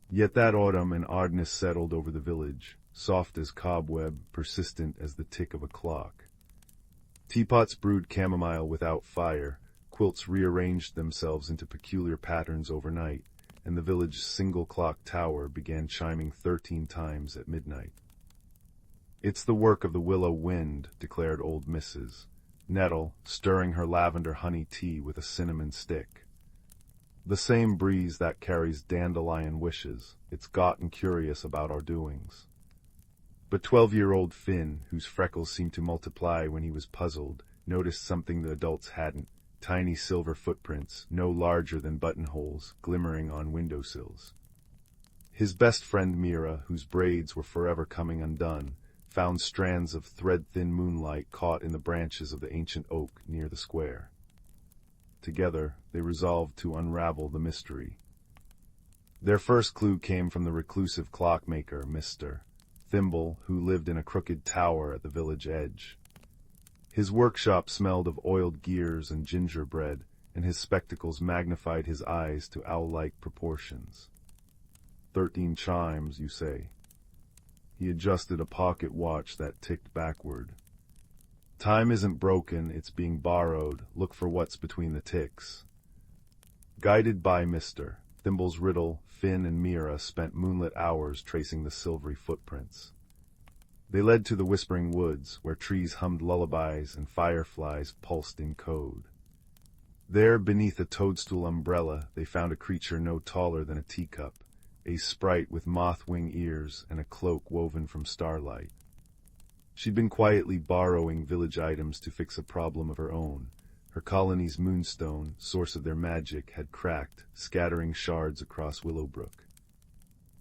Yet that autumn an oddness settled over the village, soft as cobweb, persistent as the tick of a clock. Teapots brewed chamomile without fire, quilts rearranged themselves into peculiar patterns overnight, and the village's single clock tower began chiming 13 times at midnight. "It's the work of the willow wind," declared old Mrs. Nettle, stirring her lavender honey tea with a cinnamon stick. "The same breeze that carries dandelion wishes. It's gotten curious about our doings." But 12-year-old Finn, whose freckles seemed to multiply when he was puzzled, noticed something the adults hadn't: tiny silver footprints, no larger than buttonholes, glimmering on windowsills. His best friend Mira, whose braids were forever coming undone, found strands of thread-thin moonlight caught in the branches of the ancient oak near the square. Together, they resolved to unravel the mystery. Their first clue came from the reclusive clockmaker, Mr. Thimble, who lived in a crooked tower at the village edge. His workshop smelled of oiled gears and gingerbread, and his spectacles magnified his eyes to owl-like proportions. 13 chimes, you say? He adjusted a pocket watch that ticked backward. "Time isn't broken, it's being borrowed. Look for what's between the ticks." Guided by Mr. Thimble's riddle, Finn and Mira spent moonlit hours tracing the silvery footprints. They led to the whispering woods, where trees hummed lullabies and fireflies pulsed in code. There, beneath a toadstool umbrella, they found a creature no taller than a teacup, a sprite with moth-wing ears and a cloak woven from starlight. She'd been quietly borrowing village items to fix a problem of her own. Her colony's moonstone, source of their magic, had cracked, scattering shards across Willowbrook.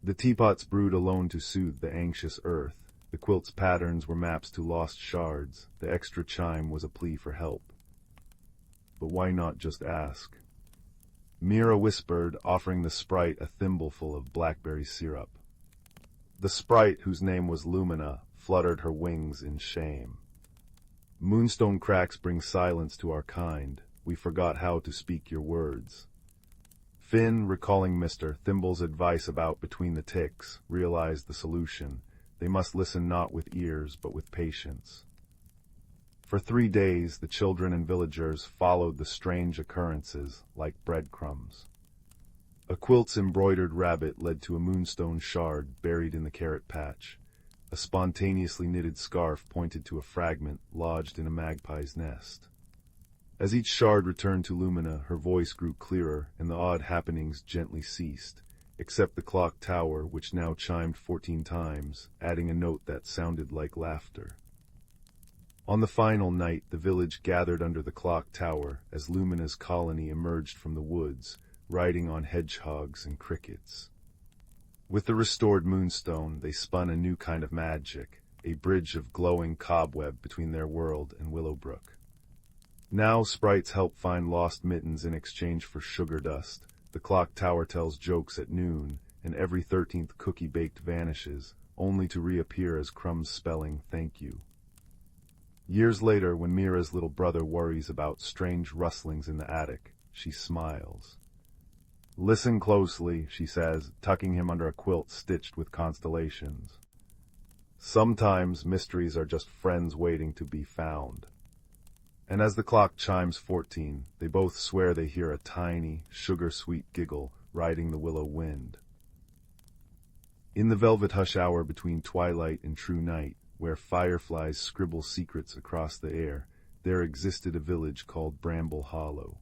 The teapots brewed alone to soothe the anxious earth. The quilt's patterns were maps to lost shards. The extra chime was a plea for help. But why not just ask? Mira whispered, offering the sprite a thimbleful of blackberry syrup. The sprite, whose name was Lumina, fluttered her wings in shame. "Moonstone cracks bring silence to our kind. We forgot how to speak your words." Finn, recalling Mr. Thimble's advice about between the ticks, realized the solution. They must listen not with ears, but with patience. For 3 days, the children and villagers followed the strange occurrences like breadcrumbs. A quilt's embroidered rabbit led to a moonstone shard buried in the carrot patch. A spontaneously knitted scarf pointed to a fragment lodged in a magpie's nest. As each shard returned to Lumina, her voice grew clearer, and the odd happenings gently ceased, except the clock tower, which now chimed 14 times, adding a note that sounded like laughter. On the final night, the village gathered under the clock tower as Lumina's colony emerged from the woods, riding on hedgehogs and crickets. With the restored moonstone, they spun a new kind of magic, a bridge of glowing cobweb between their world and Willowbrook. Now sprites help find lost mittens in exchange for sugar dust. The clock tower tells jokes at noon, and every 13th cookie baked vanishes, only to reappear as crumbs spelling "thank you." Years later, when Mira's little brother worries about strange rustlings in the attic, she smiles. "Listen closely," she says, tucking him under a quilt stitched with constellations. "Sometimes mysteries are just friends waiting to be found." And as the clock chimes 14, they both swear they hear a tiny, sugar-sweet giggle riding the willow wind. In the velvet hush hour between twilight and true night, where fireflies scribble secrets across the air, there existed a village called Bramble Hollow.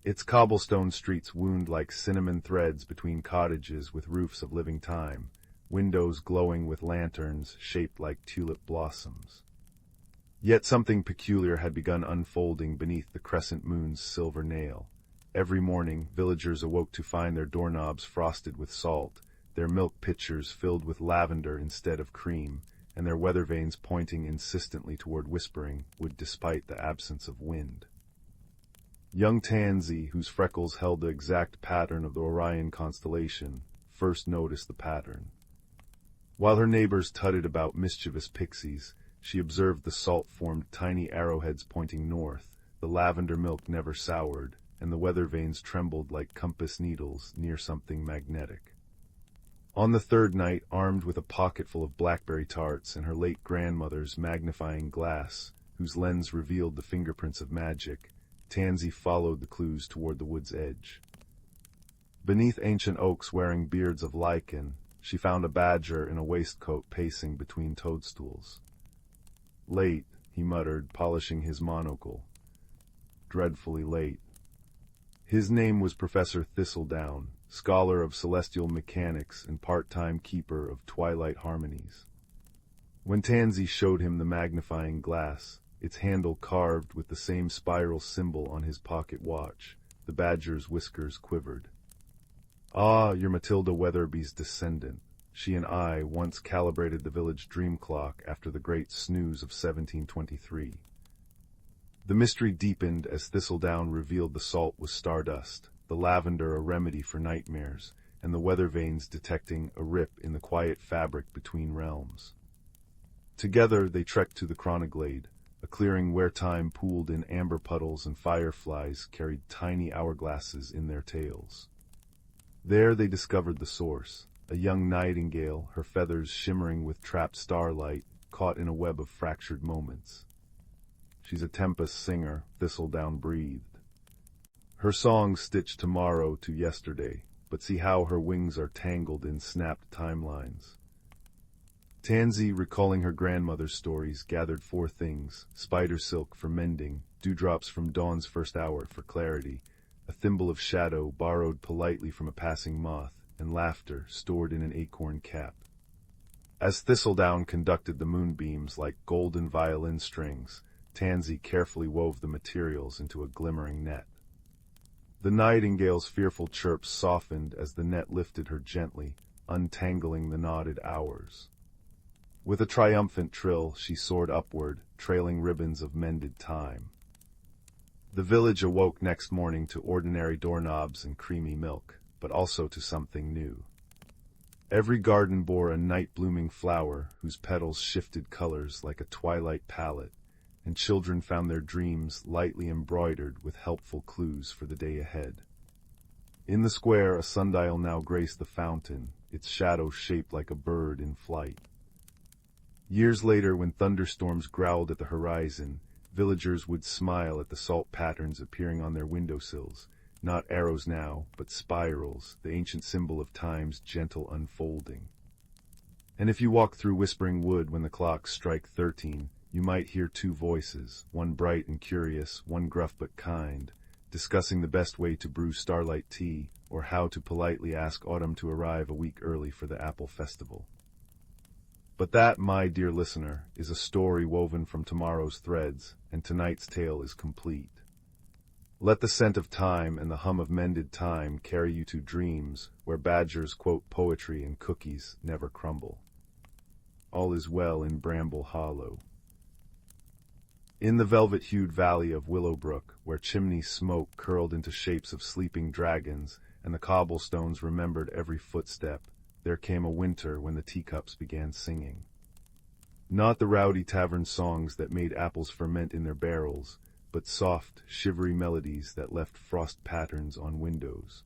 Its cobblestone streets wound like cinnamon threads between cottages with roofs of living time, windows glowing with lanterns shaped like tulip blossoms. Yet something peculiar had begun unfolding beneath the crescent moon's silver nail. Every morning, villagers awoke to find their doorknobs frosted with salt, their milk pitchers filled with lavender instead of cream, and their weather vanes pointing insistently toward whispering wood despite the absence of wind. Young Tansy, whose freckles held the exact pattern of the Orion constellation, first noticed the pattern. While her neighbors tutted about mischievous pixies, she observed the salt-formed tiny arrowheads pointing north, the lavender milk never soured, and the weather vanes trembled like compass needles near something magnetic. On the third night, armed with a pocketful of blackberry tarts and her late grandmother's magnifying glass, whose lens revealed the fingerprints of magic, Tansy followed the clues toward the wood's edge. Beneath ancient oaks wearing beards of lichen, she found a badger in a waistcoat pacing between toadstools. "Late," he muttered, polishing his monocle. "Dreadfully late." His name was Professor Thistledown, scholar of celestial mechanics and part-time keeper of twilight harmonies. When Tansy showed him the magnifying glass, its handle carved with the same spiral symbol on his pocket watch, the badger's whiskers quivered. "Ah, you're Matilda Weatherby's descendant. She and I once calibrated the village dream clock after the great snooze of 1723. The mystery deepened as Thistledown revealed the salt was stardust, the lavender a remedy for nightmares, and the weather vanes detecting a rip in the quiet fabric between realms. Together they trekked to the Chronoglade, a clearing where time pooled in amber puddles and fireflies carried tiny hourglasses in their tails. There they discovered the source, a young nightingale, her feathers shimmering with trapped starlight, caught in a web of fractured moments. "She's a tempest singer," Thistledown breathed. "Her songs stitch tomorrow to yesterday, but see how her wings are tangled in snapped timelines." Tansy, recalling her grandmother's stories, gathered four things: spider silk for mending, dewdrops from dawn's first hour for clarity, a thimble of shadow borrowed politely from a passing moth, and laughter stored in an acorn cap. As Thistledown conducted the moonbeams like golden violin strings, Tansy carefully wove the materials into a glimmering net. The nightingale's fearful chirps softened as the net lifted her gently, untangling the knotted hours. With a triumphant trill, she soared upward, trailing ribbons of mended time. The village awoke next morning to ordinary doorknobs and creamy milk, but also to something new. Every garden bore a night-blooming flower whose petals shifted colors like a twilight palette, and children found their dreams lightly embroidered with helpful clues for the day ahead. In the square, a sundial now graced the fountain, its shadow shaped like a bird in flight. Years later, when thunderstorms growled at the horizon, villagers would smile at the salt patterns appearing on their windowsills, not arrows now, but spirals, the ancient symbol of time's gentle unfolding. And if you walk through Whispering Wood when the clocks strike 13, you might hear two voices, one bright and curious, one gruff but kind, discussing the best way to brew starlight tea, or how to politely ask autumn to arrive a week early for the apple festival. But that, my dear listener, is a story woven from tomorrow's threads, and tonight's tale is complete. Let the scent of time and the hum of mended time carry you to dreams where badgers quote poetry and cookies never crumble. All is well in Bramble Hollow. In the velvet-hued valley of Willowbrook, where chimney smoke curled into shapes of sleeping dragons and the cobblestones remembered every footstep, there came a winter when the teacups began singing. Not the rowdy tavern songs that made apples ferment in their barrels, but soft, shivery melodies that left frost patterns on windows.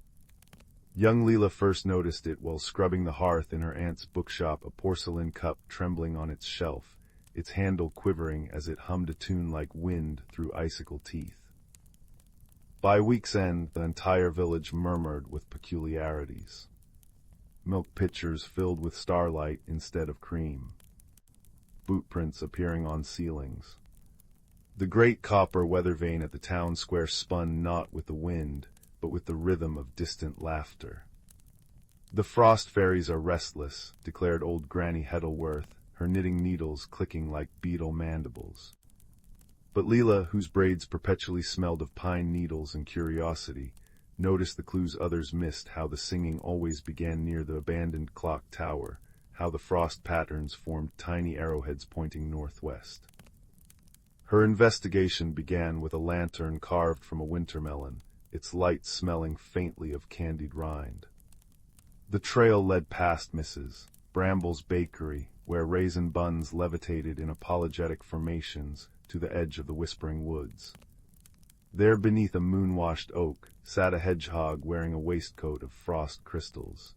Young Leela first noticed it while scrubbing the hearth in her aunt's bookshop, a porcelain cup trembling on its shelf, its handle quivering as it hummed a tune like wind through icicle teeth. By week's end, the entire village murmured with peculiarities. Milk pitchers filled with starlight instead of cream. Bootprints appearing on ceilings. The great copper weather vane at the town square spun not with the wind, but with the rhythm of distant laughter. "The frost fairies are restless," declared old Granny Heddleworth, her knitting needles clicking like beetle mandibles. But Leela, whose braids perpetually smelled of pine needles and curiosity, noticed the clues others missed: how the singing always began near the abandoned clock tower, how the frost patterns formed tiny arrowheads pointing northwest. Her investigation began with a lantern carved from a wintermelon, its light smelling faintly of candied rind. The trail led past Mrs. Bramble's bakery, where raisin buns levitated in apologetic formations to the edge of the whispering woods. There beneath a moon-washed oak sat a hedgehog wearing a waistcoat of frost crystals.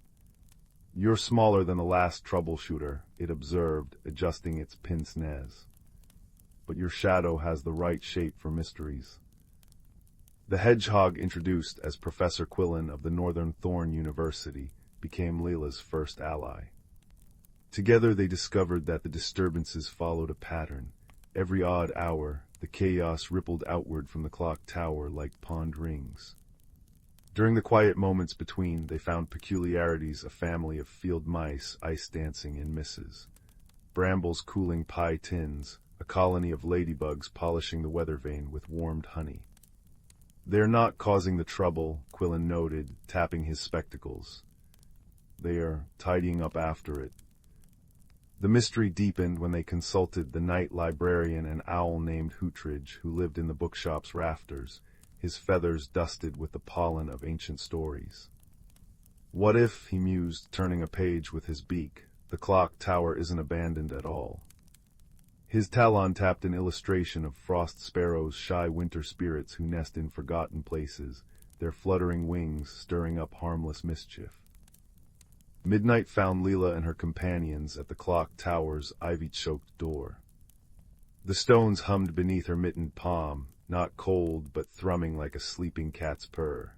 "You're smaller than the last troubleshooter," it observed, adjusting its pince-nez. "But your shadow has the right shape for mysteries." The hedgehog, introduced as Professor Quillen of the Northern Thorn University, became Leila's first ally. Together they discovered that the disturbances followed a pattern. Every odd hour, the chaos rippled outward from the clock tower like pond rings. During the quiet moments between, they found peculiarities: a family of field mice ice dancing in Mrs. Bramble's cooling pie tins, a colony of ladybugs polishing the weather vane with warmed honey. "They're not causing the trouble," Quillen noted, tapping his spectacles. "They are tidying up after it." The mystery deepened when they consulted the night librarian, an owl named Hootridge, who lived in the bookshop's rafters, his feathers dusted with the pollen of ancient stories. "What if," he mused, turning a page with his beak, "the clock tower isn't abandoned at all?" His talon tapped an illustration of frost sparrows, shy winter spirits who nest in forgotten places, their fluttering wings stirring up harmless mischief. Midnight found Leila and her companions at the clock tower's ivy-choked door. The stones hummed beneath her mittened palm, not cold but thrumming like a sleeping cat's purr.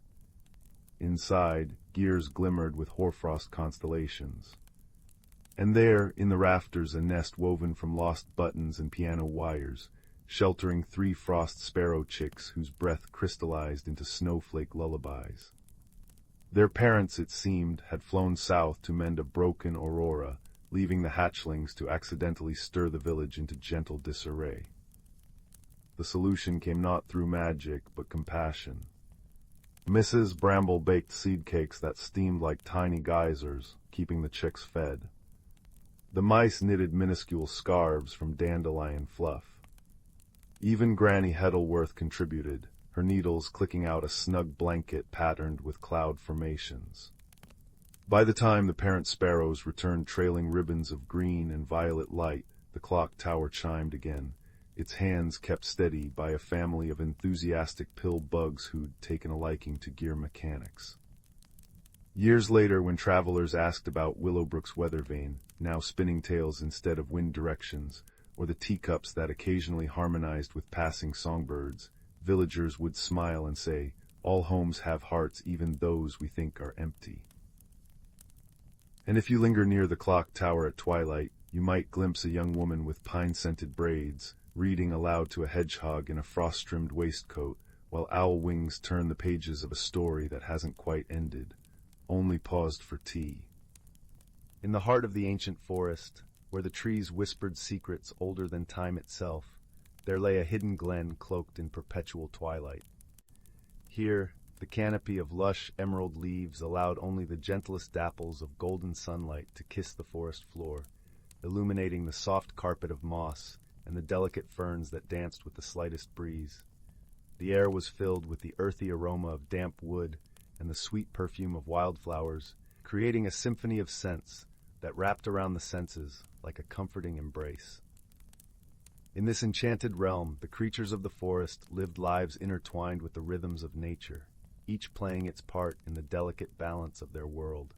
Inside, gears glimmered with hoarfrost constellations. And there, in the rafters, a nest woven from lost buttons and piano wires, sheltering 3 frost sparrow chicks whose breath crystallized into snowflake lullabies. Their parents, it seemed, had flown south to mend a broken aurora, leaving the hatchlings to accidentally stir the village into gentle disarray. The solution came not through magic, but compassion. Mrs. Bramble baked seed cakes that steamed like tiny geysers, keeping the chicks fed. The mice knitted minuscule scarves from dandelion fluff. Even Granny Heddleworth contributed, her needles clicking out a snug blanket patterned with cloud formations. By the time the parent sparrows returned trailing ribbons of green and violet light, the clock tower chimed again, its hands kept steady by a family of enthusiastic pill bugs who'd taken a liking to gear mechanics. Years later, when travelers asked about Willowbrook's weather vane, now spinning tales instead of wind directions, or the teacups that occasionally harmonized with passing songbirds, villagers would smile and say, "All homes have hearts, even those we think are empty." And if you linger near the clock tower at twilight, you might glimpse a young woman with pine-scented braids, reading aloud to a hedgehog in a frost-trimmed waistcoat, while owl wings turn the pages of a story that hasn't quite ended, only paused for tea. In the heart of the ancient forest, where the trees whispered secrets older than time itself, there lay a hidden glen cloaked in perpetual twilight. Here, the canopy of lush emerald leaves allowed only the gentlest dapples of golden sunlight to kiss the forest floor, illuminating the soft carpet of moss and the delicate ferns that danced with the slightest breeze. The air was filled with the earthy aroma of damp wood and the sweet perfume of wildflowers, creating a symphony of scents that wrapped around the senses like a comforting embrace. In this enchanted realm, the creatures of the forest lived lives intertwined with the rhythms of nature, each playing its part in the delicate balance of their world.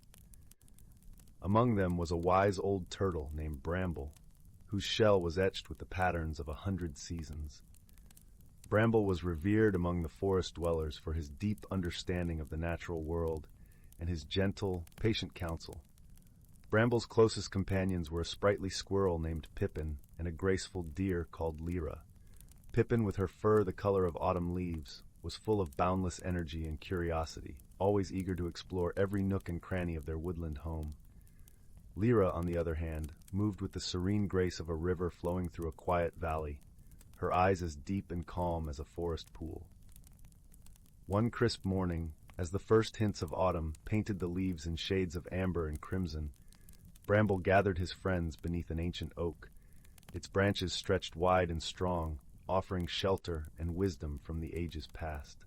Among them was a wise old turtle named Bramble, whose shell was etched with the patterns of 100 seasons. Bramble was revered among the forest dwellers for his deep understanding of the natural world and his gentle, patient counsel. Bramble's closest companions were a sprightly squirrel named Pippin and a graceful deer called Lyra. Pippin, with her fur the color of autumn leaves, was full of boundless energy and curiosity, always eager to explore every nook and cranny of their woodland home. Lyra, on the other hand, moved with the serene grace of a river flowing through a quiet valley, her eyes as deep and calm as a forest pool. One crisp morning, as the first hints of autumn painted the leaves in shades of amber and crimson, Bramble gathered his friends beneath an ancient oak. Its branches stretched wide and strong, offering shelter and wisdom from the ages past.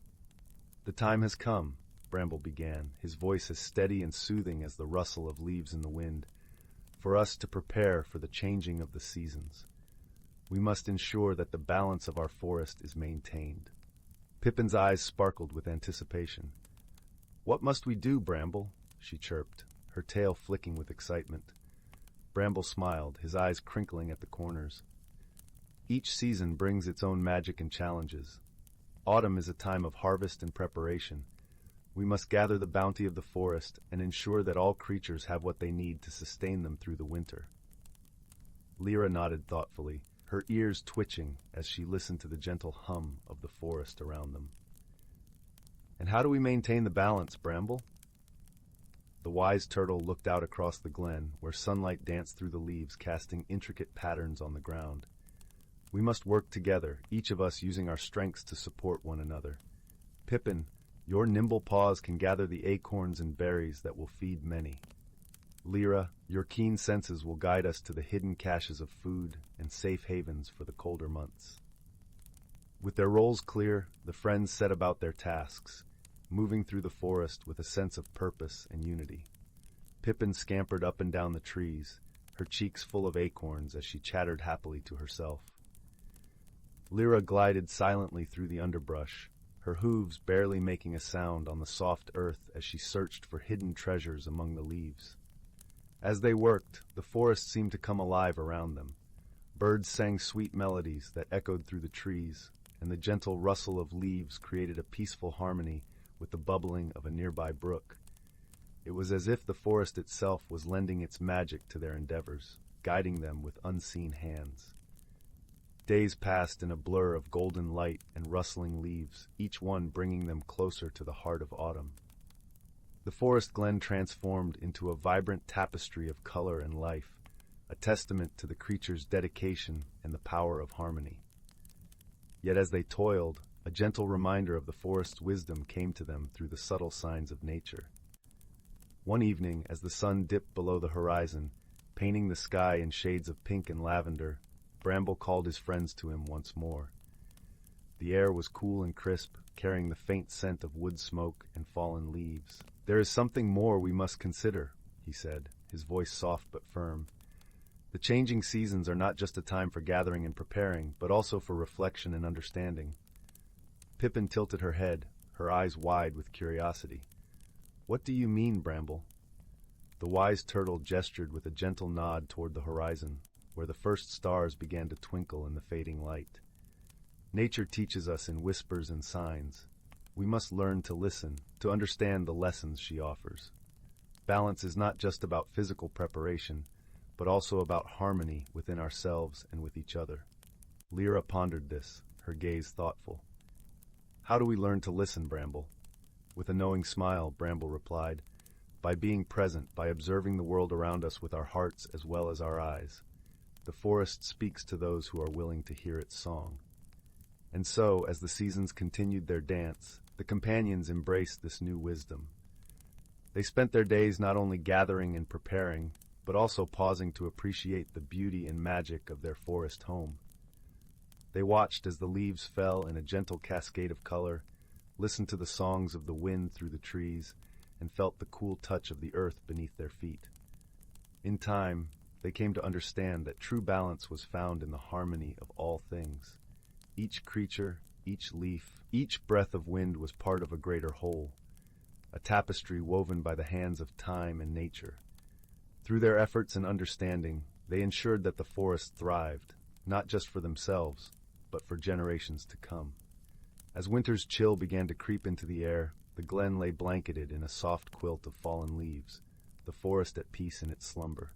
"The time has come," Bramble began, his voice as steady and soothing as the rustle of leaves in the wind, "for us to prepare for the changing of the seasons. We must ensure that the balance of our forest is maintained." Pippin's eyes sparkled with anticipation. "What must we do, Bramble?" she chirped, her tail flicking with excitement. Bramble smiled, his eyes crinkling at the corners. "Each season brings its own magic and challenges. Autumn is a time of harvest and preparation. We must gather the bounty of the forest and ensure that all creatures have what they need to sustain them through the winter." Lyra nodded thoughtfully, her ears twitching as she listened to the gentle hum of the forest around them. "And how do we maintain the balance, Bramble?" The wise turtle looked out across the glen, where sunlight danced through the leaves, casting intricate patterns on the ground. "We must work together, each of us using our strengths to support one another. Pippin, your nimble paws can gather the acorns and berries that will feed many. Lyra, your keen senses will guide us to the hidden caches of food and safe havens for the colder months." With their roles clear, the friends set about their tasks, moving through the forest with a sense of purpose and unity. Pippin scampered up and down the trees, her cheeks full of acorns as she chattered happily to herself. Lyra glided silently through the underbrush, her hooves barely making a sound on the soft earth as she searched for hidden treasures among the leaves. As they worked, the forest seemed to come alive around them. Birds sang sweet melodies that echoed through the trees, and the gentle rustle of leaves created a peaceful harmony with the bubbling of a nearby brook. It was as if the forest itself was lending its magic to their endeavors, guiding them with unseen hands. Days passed in a blur of golden light and rustling leaves, each one bringing them closer to the heart of autumn. The forest glen transformed into a vibrant tapestry of color and life, a testament to the creature's dedication and the power of harmony. Yet as they toiled, a gentle reminder of the forest's wisdom came to them through the subtle signs of nature. One evening, as the sun dipped below the horizon, painting the sky in shades of pink and lavender, Bramble called his friends to him once more. The air was cool and crisp, carrying the faint scent of wood smoke and fallen leaves. "There is something more we must consider," he said, his voice soft but firm. "The changing seasons are not just a time for gathering and preparing, but also for reflection and understanding." Pippin tilted her head, her eyes wide with curiosity. "What do you mean, Bramble?" The wise turtle gestured with a gentle nod toward the horizon, where the first stars began to twinkle in the fading light. "Nature teaches us in whispers and signs. We must learn to listen, to understand the lessons she offers. Balance is not just about physical preparation, but also about harmony within ourselves and with each other." Lyra pondered this, her gaze thoughtful. "How do we learn to listen, Bramble?" With a knowing smile, Bramble replied, "By being present, by observing the world around us with our hearts as well as our eyes. The forest speaks to those who are willing to hear its song." And so, as the seasons continued their dance, the companions embraced this new wisdom. They spent their days not only gathering and preparing, but also pausing to appreciate the beauty and magic of their forest home. They watched as the leaves fell in a gentle cascade of color, listened to the songs of the wind through the trees, and felt the cool touch of the earth beneath their feet. In time, they came to understand that true balance was found in the harmony of all things. Each creature, each leaf, each breath of wind was part of a greater whole, a tapestry woven by the hands of time and nature. Through their efforts and understanding, they ensured that the forest thrived, not just for themselves, but for generations to come. As winter's chill began to creep into the air, the glen lay blanketed in a soft quilt of fallen leaves, the forest at peace in its slumber.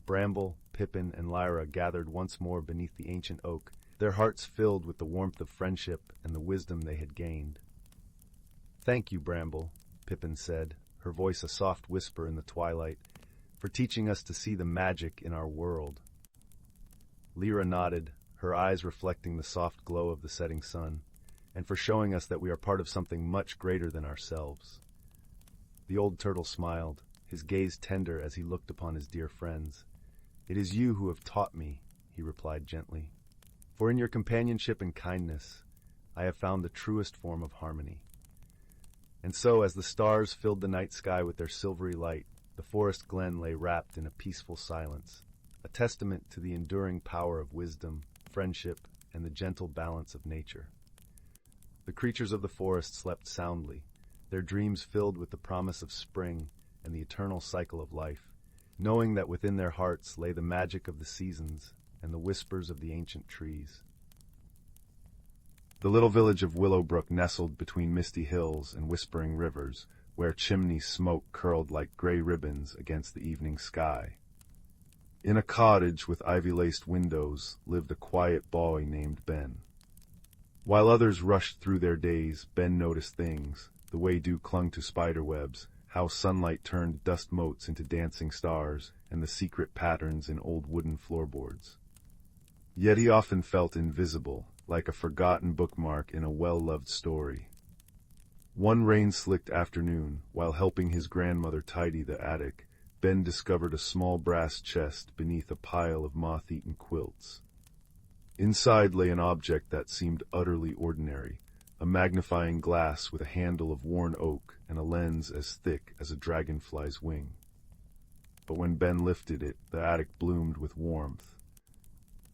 Bramble, Pippin, and Lyra gathered once more beneath the ancient oak, their hearts filled with the warmth of friendship and the wisdom they had gained. "Thank you, Bramble," Pippin said, her voice a soft whisper in the twilight, "for teaching us to see the magic in our world." Lyra nodded, her eyes reflecting the soft glow of the setting sun, and for showing us that we are part of something much greater than ourselves. The old turtle smiled, his gaze tender as he looked upon his dear friends. "It is you who have taught me," he replied gently. "For in your companionship and kindness, I have found the truest form of harmony." And so, as the stars filled the night sky with their silvery light, the forest glen lay wrapped in a peaceful silence, a testament to the enduring power of wisdom, friendship, and the gentle balance of nature. The creatures of the forest slept soundly, their dreams filled with the promise of spring and the eternal cycle of life, knowing that within their hearts lay the magic of the seasons and the whispers of the ancient trees. The little village of Glimmerbrook nestled between misty hills and whispering rivers, where chimney smoke curled like gray ribbons against the evening sky. In a cottage with ivy-laced windows lived a quiet boy named Ben. While others rushed through their days, Ben noticed things, the way dew clung to spider webs, how sunlight turned dust motes into dancing stars, and the secret patterns in old wooden floorboards. Yet he often felt invisible, like a forgotten bookmark in a well-loved story. One rain-slicked afternoon, while helping his grandmother tidy the attic, Ben discovered a small brass chest beneath a pile of moth-eaten quilts. Inside lay an object that seemed utterly ordinary, a magnifying glass with a handle of worn oak and a lens as thick as a dragonfly's wing. But when Ben lifted it, the attic bloomed with warmth.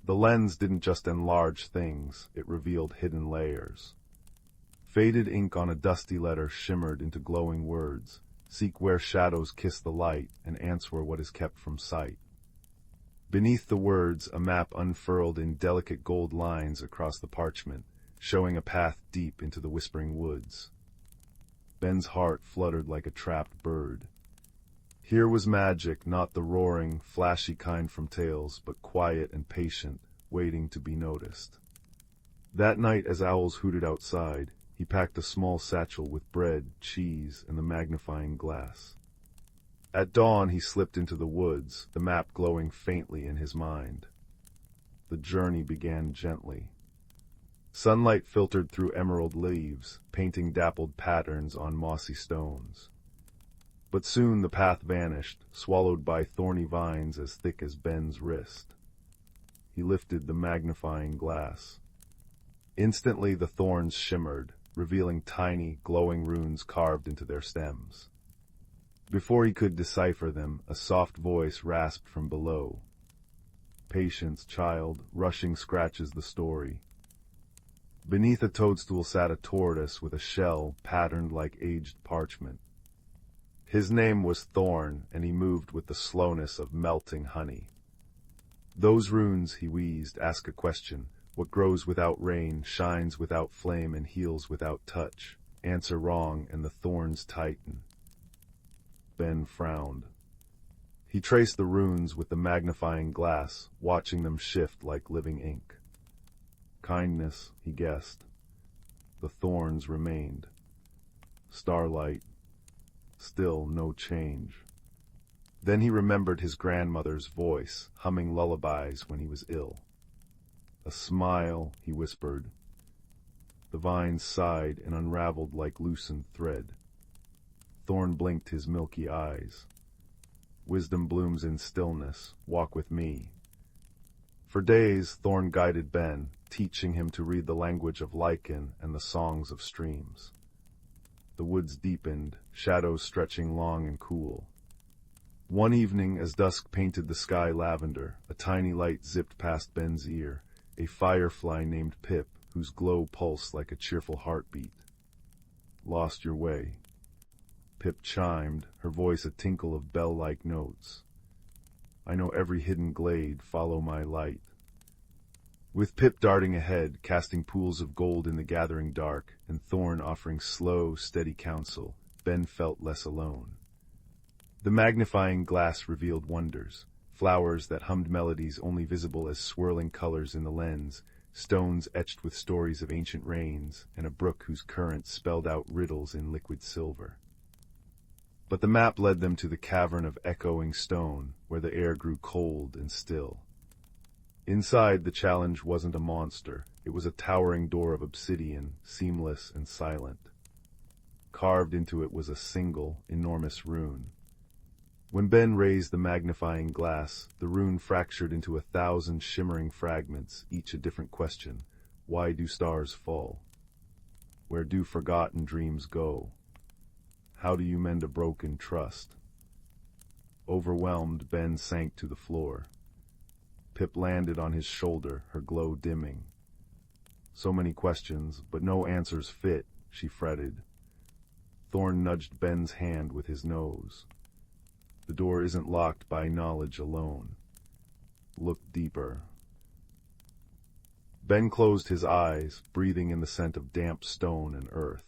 The lens didn't just enlarge things, it revealed hidden layers. Faded ink on a dusty letter shimmered into glowing words, "Seek where shadows kiss the light, and answer what is kept from sight." Beneath the words, a map unfurled in delicate gold lines across the parchment, showing a path deep into the whispering woods. Ben's heart fluttered like a trapped bird. Here was magic, not the roaring, flashy kind from tales, but quiet and patient, waiting to be noticed. That night, as owls hooted outside, he packed a small satchel with bread, cheese, and the magnifying glass. At dawn he slipped into the woods, the map glowing faintly in his mind. The journey began gently. Sunlight filtered through emerald leaves, painting dappled patterns on mossy stones. But soon the path vanished, swallowed by thorny vines as thick as Ben's wrist. He lifted the magnifying glass. Instantly the thorns shimmered, revealing tiny, glowing runes carved into their stems. Before he could decipher them, a soft voice rasped from below. "Patience, child, rushing scratches the story." Beneath a toadstool sat a tortoise with a shell patterned like aged parchment. His name was Thorn, and he moved with the slowness of melting honey. "Those runes," he wheezed, "ask a question. What grows without rain, shines without flame, and heals without touch? Answer wrong, and the thorns tighten." Ben frowned. He traced the runes with the magnifying glass, watching them shift like living ink. Kindness, he guessed. The thorns remained. Starlight. Still no change. Then he remembered his grandmother's voice, humming lullabies when he was ill. "A smile," he whispered. The vines sighed and unraveled like loosened thread. Thorn blinked his milky eyes. "Wisdom blooms in stillness. Walk with me." For days, Thorn guided Ben, teaching him to read the language of lichen and the songs of streams. The woods deepened, shadows stretching long and cool. One evening, as dusk painted the sky lavender, a tiny light zipped past Ben's ear, a firefly named Pip, whose glow pulsed like a cheerful heartbeat. "Lost your way." Pip chimed, her voice a tinkle of bell-like notes. "I know every hidden glade, follow my light." With Pip darting ahead, casting pools of gold in the gathering dark, and Thorn offering slow, steady counsel, Ben felt less alone. The magnifying glass revealed wonders, flowers that hummed melodies only visible as swirling colors in the lens, stones etched with stories of ancient rains, and a brook whose current spelled out riddles in liquid silver. But the map led them to the cavern of echoing stone, where the air grew cold and still. Inside, the challenge wasn't a monster. It was a towering door of obsidian, seamless and silent. Carved into it was a single, enormous rune. When Ben raised the magnifying glass, the rune fractured into 1,000 shimmering fragments, each a different question. Why do stars fall? Where do forgotten dreams go? How do you mend a broken trust? Overwhelmed, Ben sank to the floor. Pip landed on his shoulder, her glow dimming. So many questions, but no answers fit, she fretted. Thorn nudged Ben's hand with his nose. The door isn't locked by knowledge alone. Look deeper. Ben closed his eyes, breathing in the scent of damp stone and earth.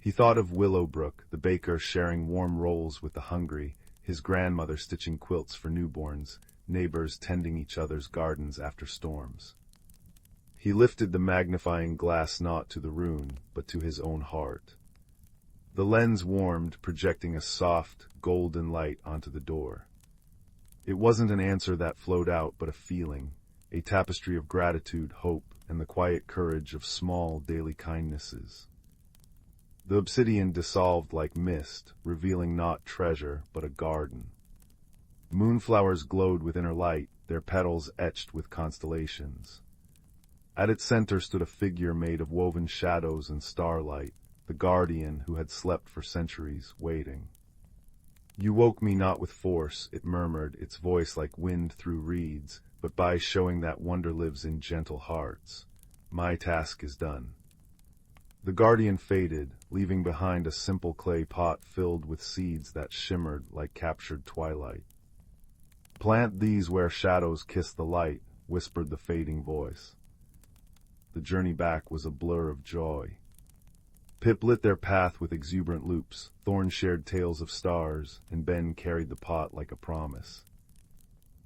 He thought of Glimmerbrook, the baker sharing warm rolls with the hungry, his grandmother stitching quilts for newborns, neighbors tending each other's gardens after storms. He lifted the magnifying glass not to the rune, but to his own heart. The lens warmed, projecting a soft, golden light onto the door. It wasn't an answer that flowed out, but a feeling, a tapestry of gratitude, hope, and the quiet courage of small daily kindnesses. The obsidian dissolved like mist, revealing not treasure, but a garden. Moonflowers glowed within her light, their petals etched with constellations. At its center stood a figure made of woven shadows and starlight, the guardian who had slept for centuries, waiting. You woke me not with force, it murmured, its voice like wind through reeds, but by showing that wonder lives in gentle hearts. My task is done. The guardian faded, leaving behind a simple clay pot filled with seeds that shimmered like captured twilight. Plant these where shadows kiss the light, whispered the fading voice. The journey back was a blur of joy. Pip lit their path with exuberant loops, Thorn shared tales of stars, and Ben carried the pot like a promise.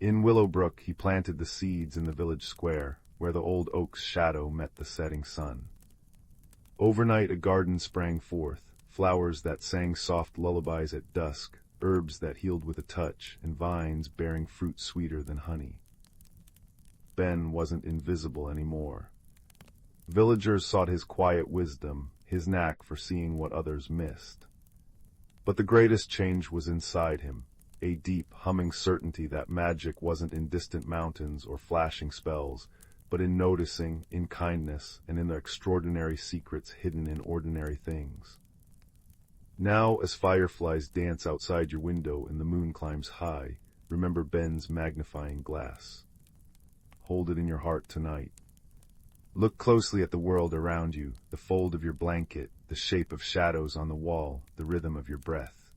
In Glimmerbrook he planted the seeds in the village square, where the old oak's shadow met the setting sun. Overnight a garden sprang forth, flowers that sang soft lullabies at dusk, herbs that healed with a touch, and vines bearing fruit sweeter than honey. Ben wasn't invisible anymore. Villagers sought his quiet wisdom, his knack for seeing what others missed. But the greatest change was inside him, a deep, humming certainty that magic wasn't in distant mountains or flashing spells, but in noticing, in kindness, and in the extraordinary secrets hidden in ordinary things. Now, as fireflies dance outside your window and the moon climbs high, remember Ben's magnifying glass. Hold it in your heart tonight. Look closely at the world around you, the fold of your blanket, the shape of shadows on the wall, the rhythm of your breath.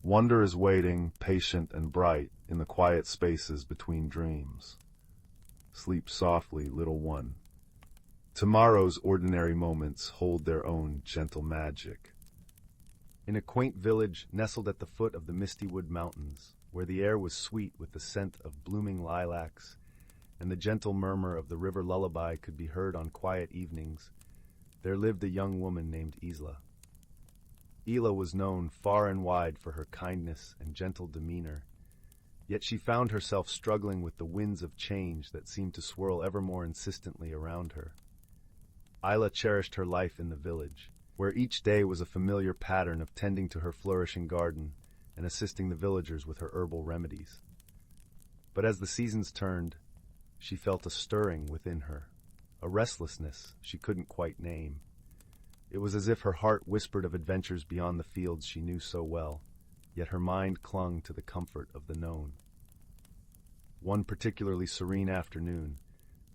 Wonder is waiting, patient and bright, in the quiet spaces between dreams. Sleep softly, little one. Tomorrow's ordinary moments hold their own gentle magic. In a quaint village nestled at the foot of the Misty Wood Mountains, where the air was sweet with the scent of blooming lilacs, and the gentle murmur of the river lullaby could be heard on quiet evenings, there lived a young woman named Isla. Isla was known far and wide for her kindness and gentle demeanor, yet she found herself struggling with the winds of change that seemed to swirl ever more insistently around her. Isla cherished her life in the village, where each day was a familiar pattern of tending to her flourishing garden and assisting the villagers with her herbal remedies. But as the seasons turned, she felt a stirring within her, a restlessness she couldn't quite name. It was as if her heart whispered of adventures beyond the fields she knew so well, yet her mind clung to the comfort of the known. One particularly serene afternoon,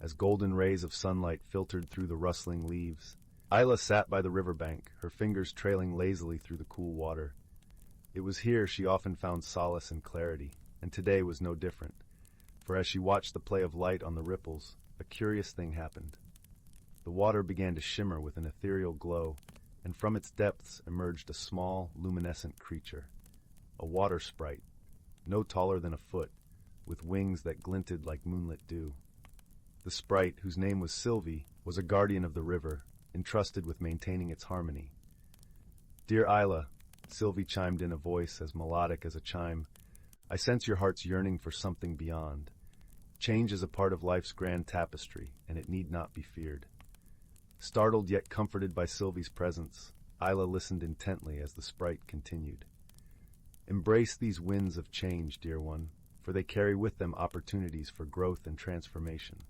as golden rays of sunlight filtered through the rustling leaves, Isla sat by the riverbank, her fingers trailing lazily through the cool water. It was here she often found solace and clarity, and today was no different. For as she watched the play of light on the ripples, a curious thing happened. The water began to shimmer with an ethereal glow, and from its depths emerged a small, luminescent creature, a water sprite, no taller than a foot, with wings that glinted like moonlit dew. The sprite, whose name was Sylvie, was a guardian of the river, entrusted with maintaining its harmony. "Dear Isla," Sylvie chimed in a voice as melodic as a chime, "I sense your heart's yearning for something beyond. Change is a part of life's grand tapestry, and it need not be feared." Startled yet comforted by Sylvie's presence, Isla listened intently as the sprite continued. Embrace these winds of change, dear one, for they carry with them opportunities for growth and transformation.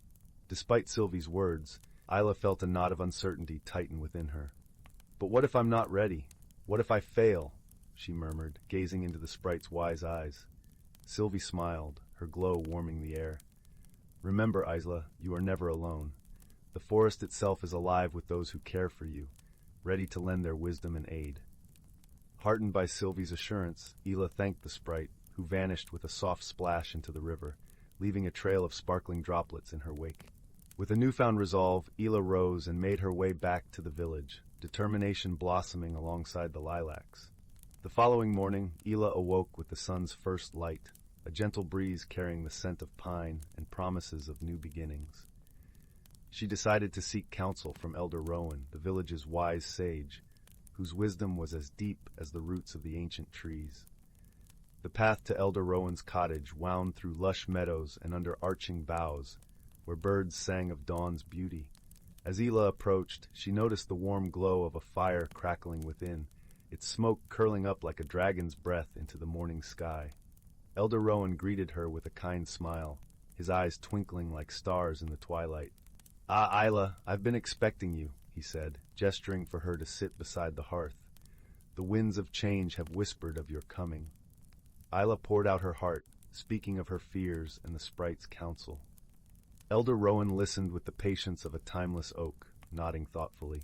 Despite Sylvie's words, Isla felt a knot of uncertainty tighten within her. But what if I'm not ready? What if I fail? She murmured, gazing into the sprite's wise eyes. Sylvie smiled, her glow warming the air. Remember, Isla, you are never alone. The forest itself is alive with those who care for you, ready to lend their wisdom and aid. Heartened by Sylvie's assurance, Isla thanked the sprite, who vanished with a soft splash into the river, leaving a trail of sparkling droplets in her wake. With a newfound resolve, Isla rose and made her way back to the village, determination blossoming alongside the lilacs. The following morning, Isla awoke with the sun's first light, a gentle breeze carrying the scent of pine and promises of new beginnings. She decided to seek counsel from Elder Rowan, the village's wise sage, whose wisdom was as deep as the roots of the ancient trees. The path to Elder Rowan's cottage wound through lush meadows and under arching boughs, where birds sang of dawn's beauty. As Isla approached, she noticed the warm glow of a fire crackling within, its smoke curling up like a dragon's breath into the morning sky. Elder Rowan greeted her with a kind smile, his eyes twinkling like stars in the twilight. "Ah, Isla, I've been expecting you," he said, gesturing for her to sit beside the hearth. "The winds of change have whispered of your coming." Isla poured out her heart, speaking of her fears and the sprite's counsel. Elder Rowan listened with the patience of a timeless oak, nodding thoughtfully.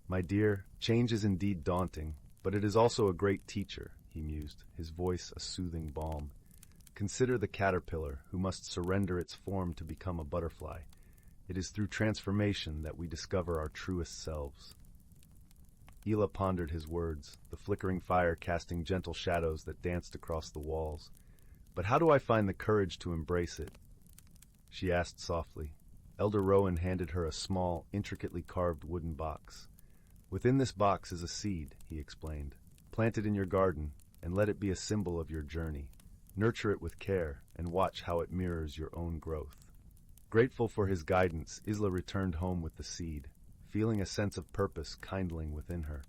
"My dear, change is indeed daunting, but it is also a great teacher," he mused, his voice a soothing balm. "Consider the caterpillar, who must surrender its form to become a butterfly. It is through transformation that we discover our truest selves." Isla pondered his words, the flickering fire casting gentle shadows that danced across the walls. "But how do I find the courage to embrace it?" she asked softly. Elder Rowan handed her a small, intricately carved wooden box. "Within this box is a seed," he explained. "Plant it in your garden, and let it be a symbol of your journey. Nurture it with care, and watch how it mirrors your own growth." Grateful for his guidance, Isla returned home with the seed, feeling a sense of purpose kindling within her.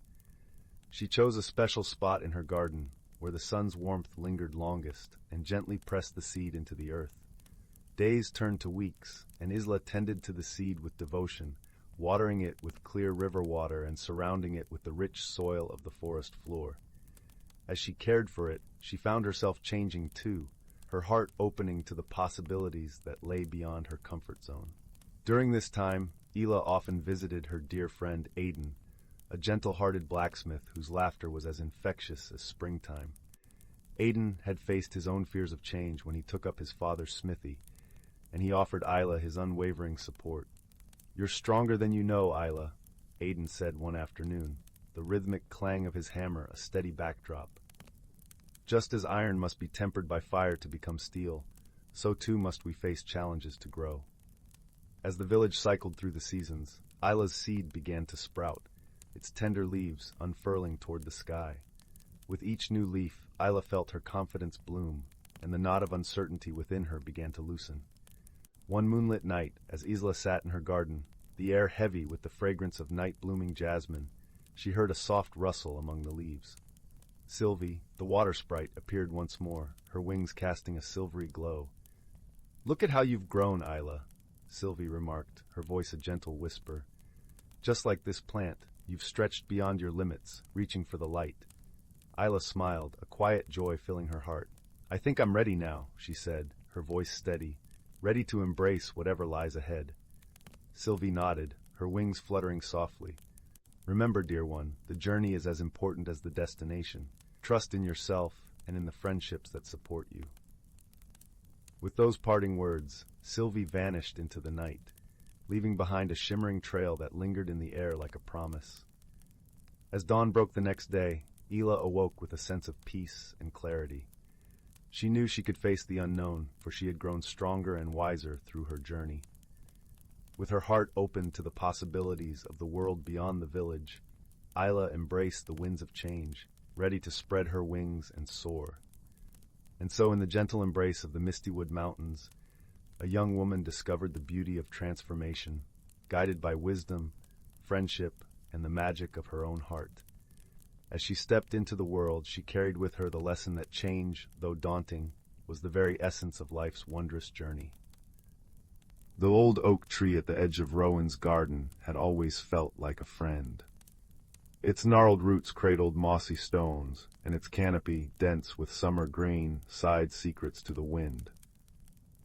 She chose a special spot in her garden, where the sun's warmth lingered longest, and gently pressed the seed into the earth. Days turned to weeks, and Isla tended to the seed with devotion, watering it with clear river water and surrounding it with the rich soil of the forest floor. As she cared for it, she found herself changing too, her heart opening to the possibilities that lay beyond her comfort zone. During this time, Isla often visited her dear friend Aiden, a gentle-hearted blacksmith whose laughter was as infectious as springtime. Aiden had faced his own fears of change when he took up his father's smithy, and he offered Isla his unwavering support. "You're stronger than you know, Isla," Aiden said one afternoon, the rhythmic clang of his hammer a steady backdrop. "Just as iron must be tempered by fire to become steel, so too must we face challenges to grow." As the village cycled through the seasons, Isla's seed began to sprout, its tender leaves unfurling toward the sky. With each new leaf, Isla felt her confidence bloom, and the knot of uncertainty within her began to loosen. One moonlit night, as Isla sat in her garden, the air heavy with the fragrance of night-blooming jasmine, she heard a soft rustle among the leaves. Sylvie, the water sprite, appeared once more, her wings casting a silvery glow. "Look at how you've grown, Isla," Sylvie remarked, her voice a gentle whisper. "Just like this plant, you've stretched beyond your limits, reaching for the light." Isla smiled, a quiet joy filling her heart. "I think I'm ready now," she said, her voice steady, ready to embrace whatever lies ahead. Sylvie nodded, her wings fluttering softly. "Remember, dear one, the journey is as important as the destination. Trust in yourself and in the friendships that support you." With those parting words, Sylvie vanished into the night, leaving behind a shimmering trail that lingered in the air like a promise. As dawn broke the next day, Isla awoke with a sense of peace and clarity. She knew she could face the unknown, for she had grown stronger and wiser through her journey. With her heart open to the possibilities of the world beyond the village, Isla embraced the winds of change, ready to spread her wings and soar. And so in the gentle embrace of the Mistywood Mountains, a young woman discovered the beauty of transformation, guided by wisdom, friendship, and the magic of her own heart. As she stepped into the world, she carried with her the lesson that change, though daunting, was the very essence of life's wondrous journey. The old oak tree at the edge of Rowan's garden had always felt like a friend. Its gnarled roots cradled mossy stones, and its canopy, dense with summer grain, sighed secrets to the wind.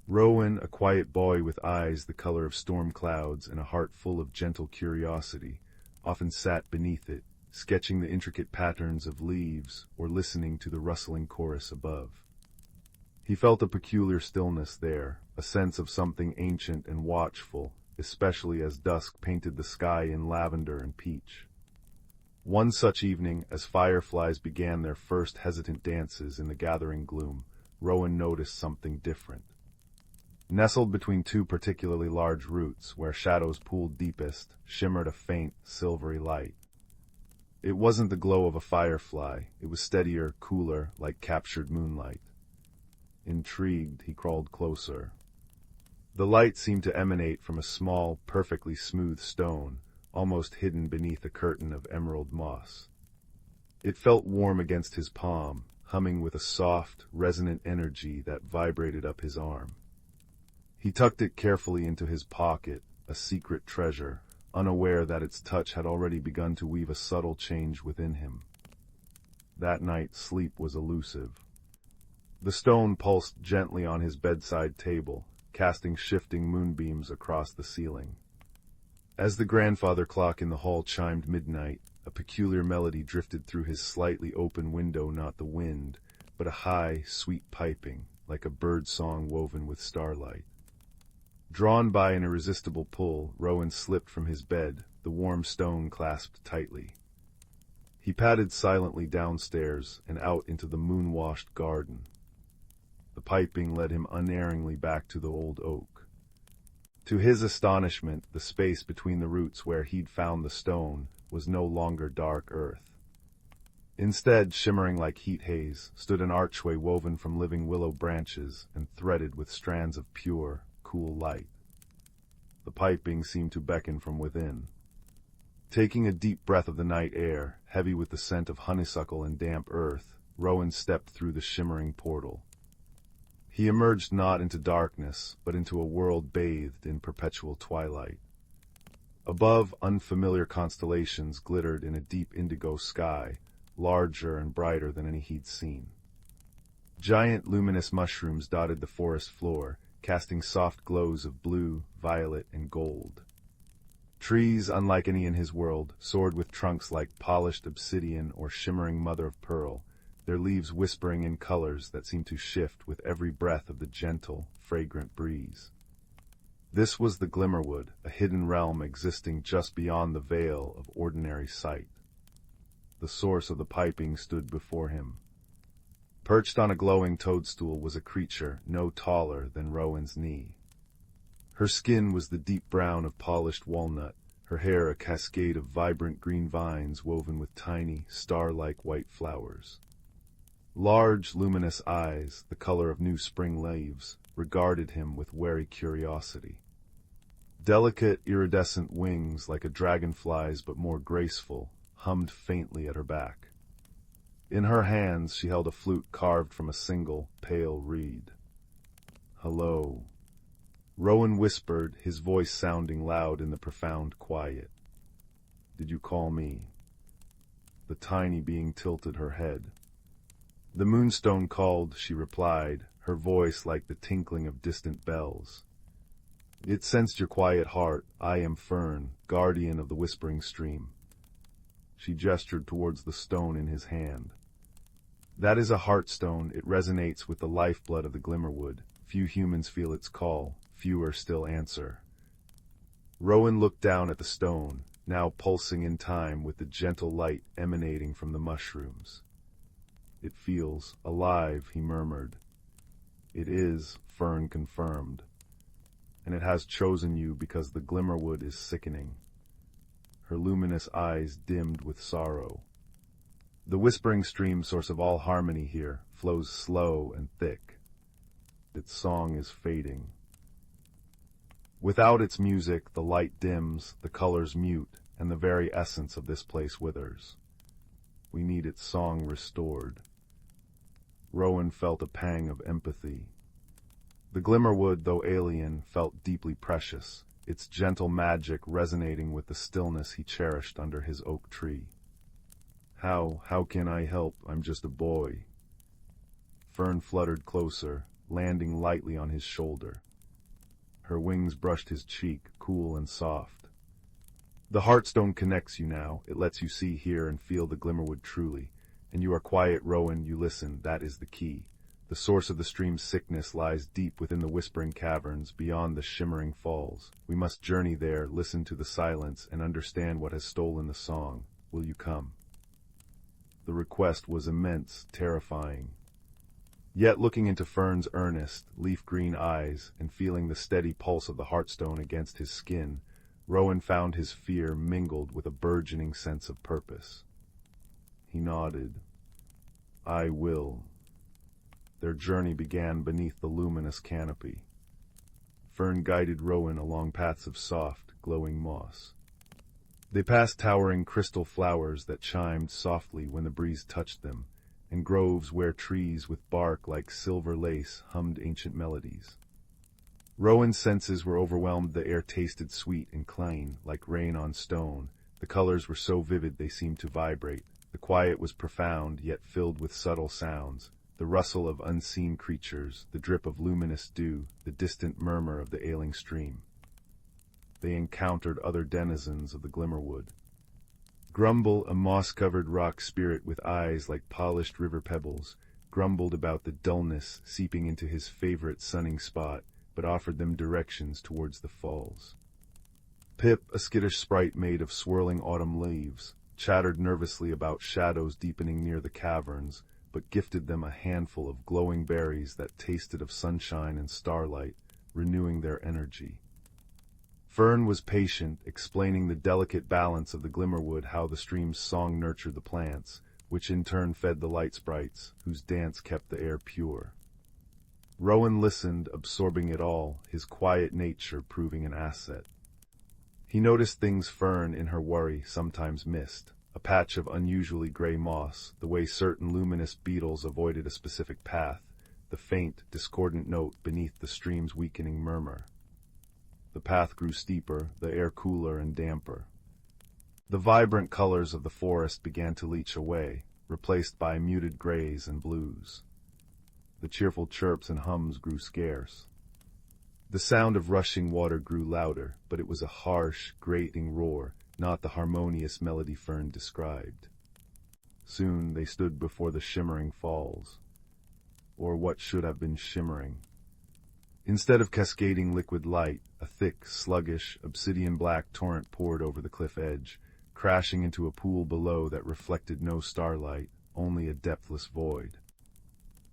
Rowan, a quiet boy with eyes the color of storm clouds and a heart full of gentle curiosity, often sat beneath it, sketching the intricate patterns of leaves or listening to the rustling chorus above. He felt a peculiar stillness there, a sense of something ancient and watchful, especially as dusk painted the sky in lavender and peach. One such evening, as fireflies began their first hesitant dances in the gathering gloom, Rowan noticed something different. Nestled between two particularly large roots, where shadows pooled deepest, shimmered a faint, silvery light. It wasn't the glow of a firefly, it was steadier, cooler, like captured moonlight. Intrigued, he crawled closer. The light seemed to emanate from a small, perfectly smooth stone, almost hidden beneath a curtain of emerald moss. It felt warm against his palm, humming with a soft, resonant energy that vibrated up his arm. He tucked it carefully into his pocket, a secret treasure, unaware that its touch had already begun to weave a subtle change within him. That night, sleep was elusive. The stone pulsed gently on his bedside table, casting shifting moonbeams across the ceiling. As the grandfather clock in the hall chimed midnight, a peculiar melody drifted through his slightly open window, not the wind, but a high, sweet piping, like a bird song woven with starlight. Drawn by an irresistible pull, Rowan slipped from his bed, the warm stone clasped tightly. He padded silently downstairs and out into the moon-washed garden. The piping led him unerringly back to the old oak. To his astonishment, the space between the roots where he'd found the stone was no longer dark earth. Instead, shimmering like heat haze, stood an archway woven from living willow branches and threaded with strands of pure, cool light. The piping seemed to beckon from within. Taking a deep breath of the night air, heavy with the scent of honeysuckle and damp earth, Rowan stepped through the shimmering portal. He emerged not into darkness, but into a world bathed in perpetual twilight. Above, unfamiliar constellations glittered in a deep indigo sky, larger and brighter than any he'd seen. Giant luminous mushrooms dotted the forest floor, casting soft glows of blue, violet, and gold. Trees, unlike any in his world, soared with trunks like polished obsidian or shimmering mother-of-pearl, their leaves whispering in colors that seemed to shift with every breath of the gentle, fragrant breeze. This was the Glimmerwood, a hidden realm existing just beyond the veil of ordinary sight. The source of the piping stood before him. Perched on a glowing toadstool was a creature no taller than Rowan's knee. Her skin was the deep brown of polished walnut, her hair a cascade of vibrant green vines woven with tiny, star-like white flowers. Large, luminous eyes, the color of new spring leaves, regarded him with wary curiosity. Delicate, iridescent wings, like a dragonfly's but more graceful, hummed faintly at her back. In her hands she held a flute carved from a single, pale reed. "Hello," Rowan whispered, his voice sounding loud in the profound quiet. "Did you call me?" The tiny being tilted her head. "The moonstone called," she replied, her voice like the tinkling of distant bells. "It sensed your quiet heart. I am Fern, guardian of the whispering stream." She gestured towards the stone in his hand. "That is a heartstone. It resonates with the lifeblood of the Glimmerwood. Few humans feel its call, fewer still answer." Rowan looked down at the stone, now pulsing in time with the gentle light emanating from the mushrooms. "It feels alive," he murmured. "It is," Fern confirmed. "And it has chosen you because the Glimmerwood is sickening." Her luminous eyes dimmed with sorrow. "The whispering stream, source of all harmony here, flows slow and thick. Its song is fading. Without its music, the light dims, the colors mute, and the very essence of this place withers. We need its song restored. Rowan felt a pang of empathy. The Glimmerwood, though alien, felt deeply precious, its gentle magic resonating with the stillness he cherished under his oak tree. How can I help? I'm just a boy." Fern fluttered closer, landing lightly on his shoulder. Her wings brushed his cheek, cool and soft. "The Heartstone connects you now. It lets you see, hear, and feel the Glimmerwood truly. And you are quiet, Rowan, you listen, that is the key. The source of the stream's sickness lies deep within the whispering caverns, beyond the shimmering falls. We must journey there, listen to the silence, and understand what has stolen the song. Will you come?" The request was immense, terrifying. Yet looking into Fern's earnest, leaf-green eyes, and feeling the steady pulse of the Heartstone against his skin, Rowan found his fear mingled with a burgeoning sense of purpose. He nodded. "I will." Their journey began beneath the luminous canopy. Fern guided Rowan along paths of soft, glowing moss. They passed towering crystal flowers that chimed softly when the breeze touched them, and groves where trees with bark like silver lace hummed ancient melodies. Rowan's senses were overwhelmed. The air tasted sweet and clean, like rain on stone. The colors were so vivid they seemed to vibrate. The quiet was profound, yet filled with subtle sounds. The rustle of unseen creatures, the drip of luminous dew, the distant murmur of the ailing stream. They encountered other denizens of the Glimmerwood. Grumble, a moss-covered rock spirit with eyes like polished river pebbles, grumbled about the dullness seeping into his favorite sunning spot, but offered them directions towards the falls. Pip, a skittish sprite made of swirling autumn leaves, chattered nervously about shadows deepening near the caverns, but gifted them a handful of glowing berries that tasted of sunshine and starlight, renewing their energy. Fern was patient, explaining the delicate balance of the Glimmerwood, how the stream's song nurtured the plants, which in turn fed the light sprites, whose dance kept the air pure. Rowan listened, absorbing it all, his quiet nature proving an asset. He noticed things Fern, in her worry, sometimes missed. A patch of unusually gray moss, the way certain luminous beetles avoided a specific path, the faint, discordant note beneath the stream's weakening murmur. The path grew steeper, the air cooler and damper. The vibrant colors of the forest began to leach away, replaced by muted grays and blues. The cheerful chirps and hums grew scarce. The sound of rushing water grew louder, but it was a harsh, grating roar, not the harmonious melody Fern described. Soon they stood before the shimmering falls, or what should have been shimmering. Instead of cascading liquid light, a thick, sluggish, obsidian-black torrent poured over the cliff edge, crashing into a pool below that reflected no starlight, only a depthless void.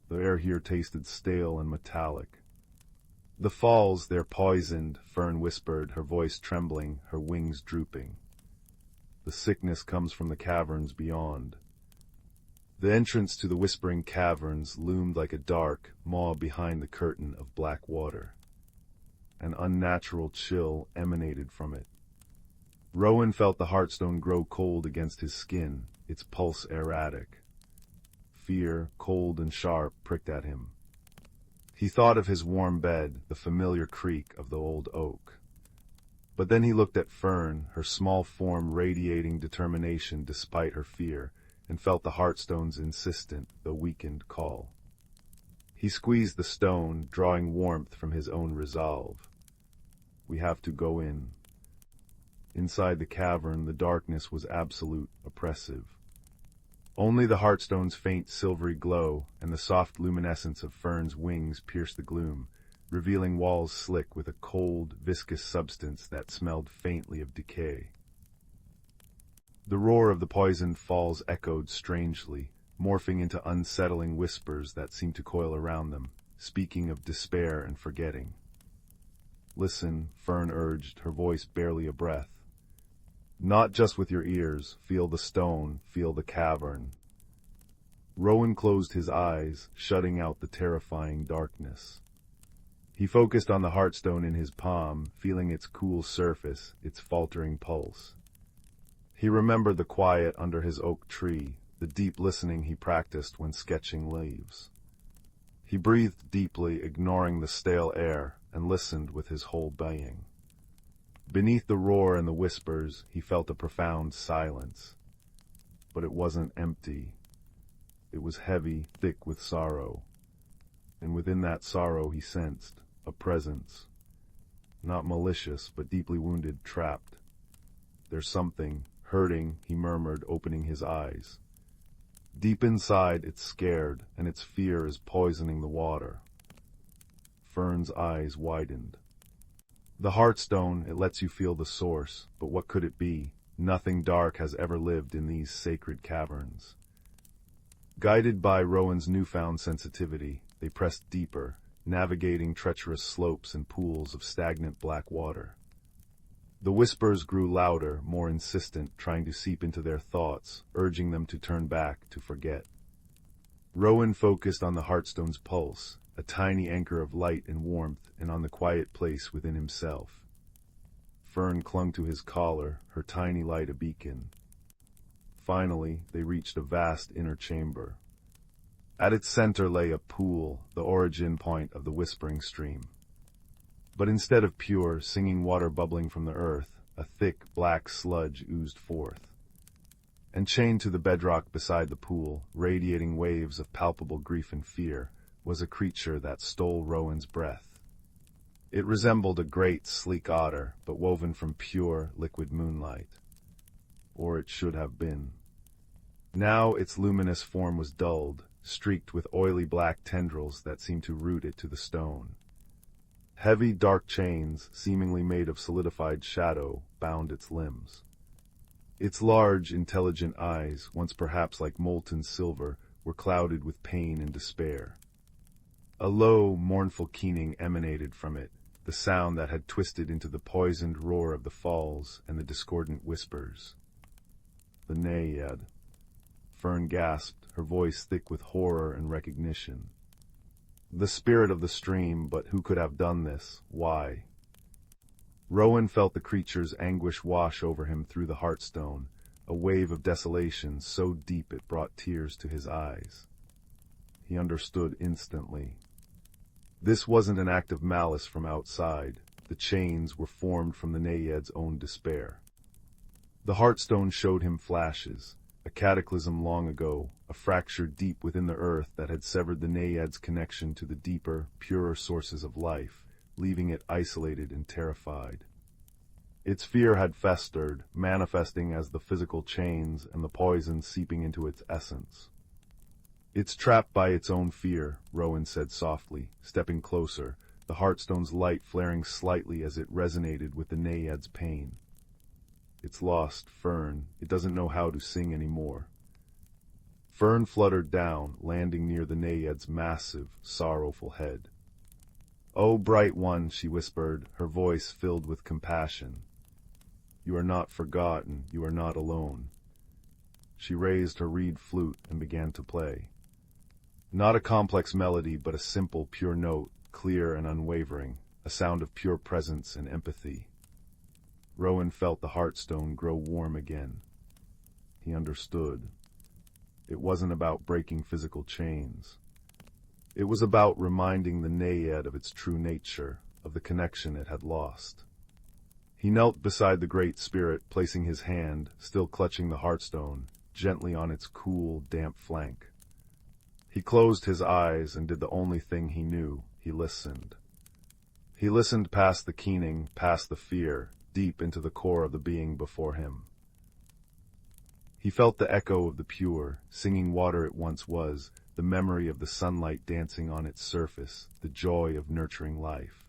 The air here tasted stale and metallic. "The falls, they're poisoned," Fern whispered, her voice trembling, her wings drooping. "The sickness comes from the caverns beyond." The entrance to the whispering caverns loomed like a dark maw behind the curtain of black water. An unnatural chill emanated from it. Rowan felt the Heartstone grow cold against his skin, its pulse erratic. Fear, cold and sharp, pricked at him. He thought of his warm bed, the familiar creak of the old oak. But then he looked at Fern, her small form radiating determination despite her fear, and felt the Heartstone's insistent, though weakened, call. He squeezed the stone, drawing warmth from his own resolve. "We have to go in." Inside the cavern, the darkness was absolute, oppressive. Only the Heartstone's faint silvery glow and the soft luminescence of Fern's wings pierced the gloom, revealing walls slick with a cold, viscous substance that smelled faintly of decay. The roar of the poisoned falls echoed strangely, morphing into unsettling whispers that seemed to coil around them, speaking of despair and forgetting. "Listen," Fern urged, her voice barely a breath. "Not just with your ears. Feel the stone, feel the cavern." Rowan closed his eyes, shutting out the terrifying darkness. He focused on the Heartstone in his palm, feeling its cool surface, its faltering pulse. He remembered the quiet under his oak tree, the deep listening he practiced when sketching leaves. He breathed deeply, ignoring the stale air, and listened with his whole being. Beneath the roar and the whispers, he felt a profound silence. But it wasn't empty. It was heavy, thick with sorrow. And within that sorrow he sensed a presence. Not malicious, but deeply wounded, trapped. "There's something, hurting," he murmured, opening his eyes. Deep inside, it's scared, and its fear is poisoning the water. Fern's eyes widened. The Heartstone, it lets you feel the source, but what could it be? Nothing dark has ever lived in these sacred caverns. Guided by Rowan's newfound sensitivity, they pressed deeper, navigating treacherous slopes and pools of stagnant black water. The whispers grew louder, more insistent, trying to seep into their thoughts, urging them to turn back, to forget. Rowan focused on the Heartstone's pulse, a tiny anchor of light and warmth, and on the quiet place within himself. Fern clung to his collar, her tiny light a beacon. Finally, they reached a vast inner chamber. At its center lay a pool, the origin point of the whispering stream. But instead of pure, singing water bubbling from the earth, a thick, black sludge oozed forth. And chained to the bedrock beside the pool, radiating waves of palpable grief and fear, was a creature that stole Rowan's breath. It resembled a great, sleek otter, but woven from pure, liquid moonlight. Or it should have been. Now its luminous form was dulled, streaked with oily black tendrils that seemed to root it to the stone. Heavy, dark chains, seemingly made of solidified shadow, bound its limbs. Its large, intelligent eyes, once perhaps like molten silver, were clouded with pain and despair. A low, mournful keening emanated from it, the sound that had twisted into the poisoned roar of the falls and the discordant whispers. The Naiad. Fern gasped, her voice thick with horror and recognition. The spirit of the stream, but who could have done this? Why? Rowan felt the creature's anguish wash over him through the Heartstone, a wave of desolation so deep it brought tears to his eyes. He understood instantly. This wasn't an act of malice from outside. The chains were formed from the Naiad's own despair. The Heartstone showed him flashes, a cataclysm long ago, a fracture deep within the earth that had severed the Naiad's connection to the deeper, purer sources of life, leaving it isolated and terrified. Its fear had festered, manifesting as the physical chains and the poison seeping into its essence. "It's trapped by its own fear," Rowan said softly, stepping closer, the Heartstone's light flaring slightly as it resonated with the Naiad's pain. "It's lost, Fern. It doesn't know how to sing anymore." Fern fluttered down, landing near the Naiad's massive, sorrowful head. "Oh, bright one," she whispered, her voice filled with compassion. "You are not forgotten. You are not alone." She raised her reed flute and began to play. Not a complex melody, but a simple, pure note, clear and unwavering, a sound of pure presence and empathy. Rowan felt the Heartstone grow warm again. He understood. It wasn't about breaking physical chains. It was about reminding the Naiad of its true nature, of the connection it had lost. He knelt beside the Great Spirit, placing his hand, still clutching the Heartstone, gently on its cool, damp flank. He closed his eyes and did the only thing he knew. He listened. He listened past the keening, past the fear, deep into the core of the being before him. He felt the echo of the pure, singing water it once was, the memory of the sunlight dancing on its surface, the joy of nurturing life.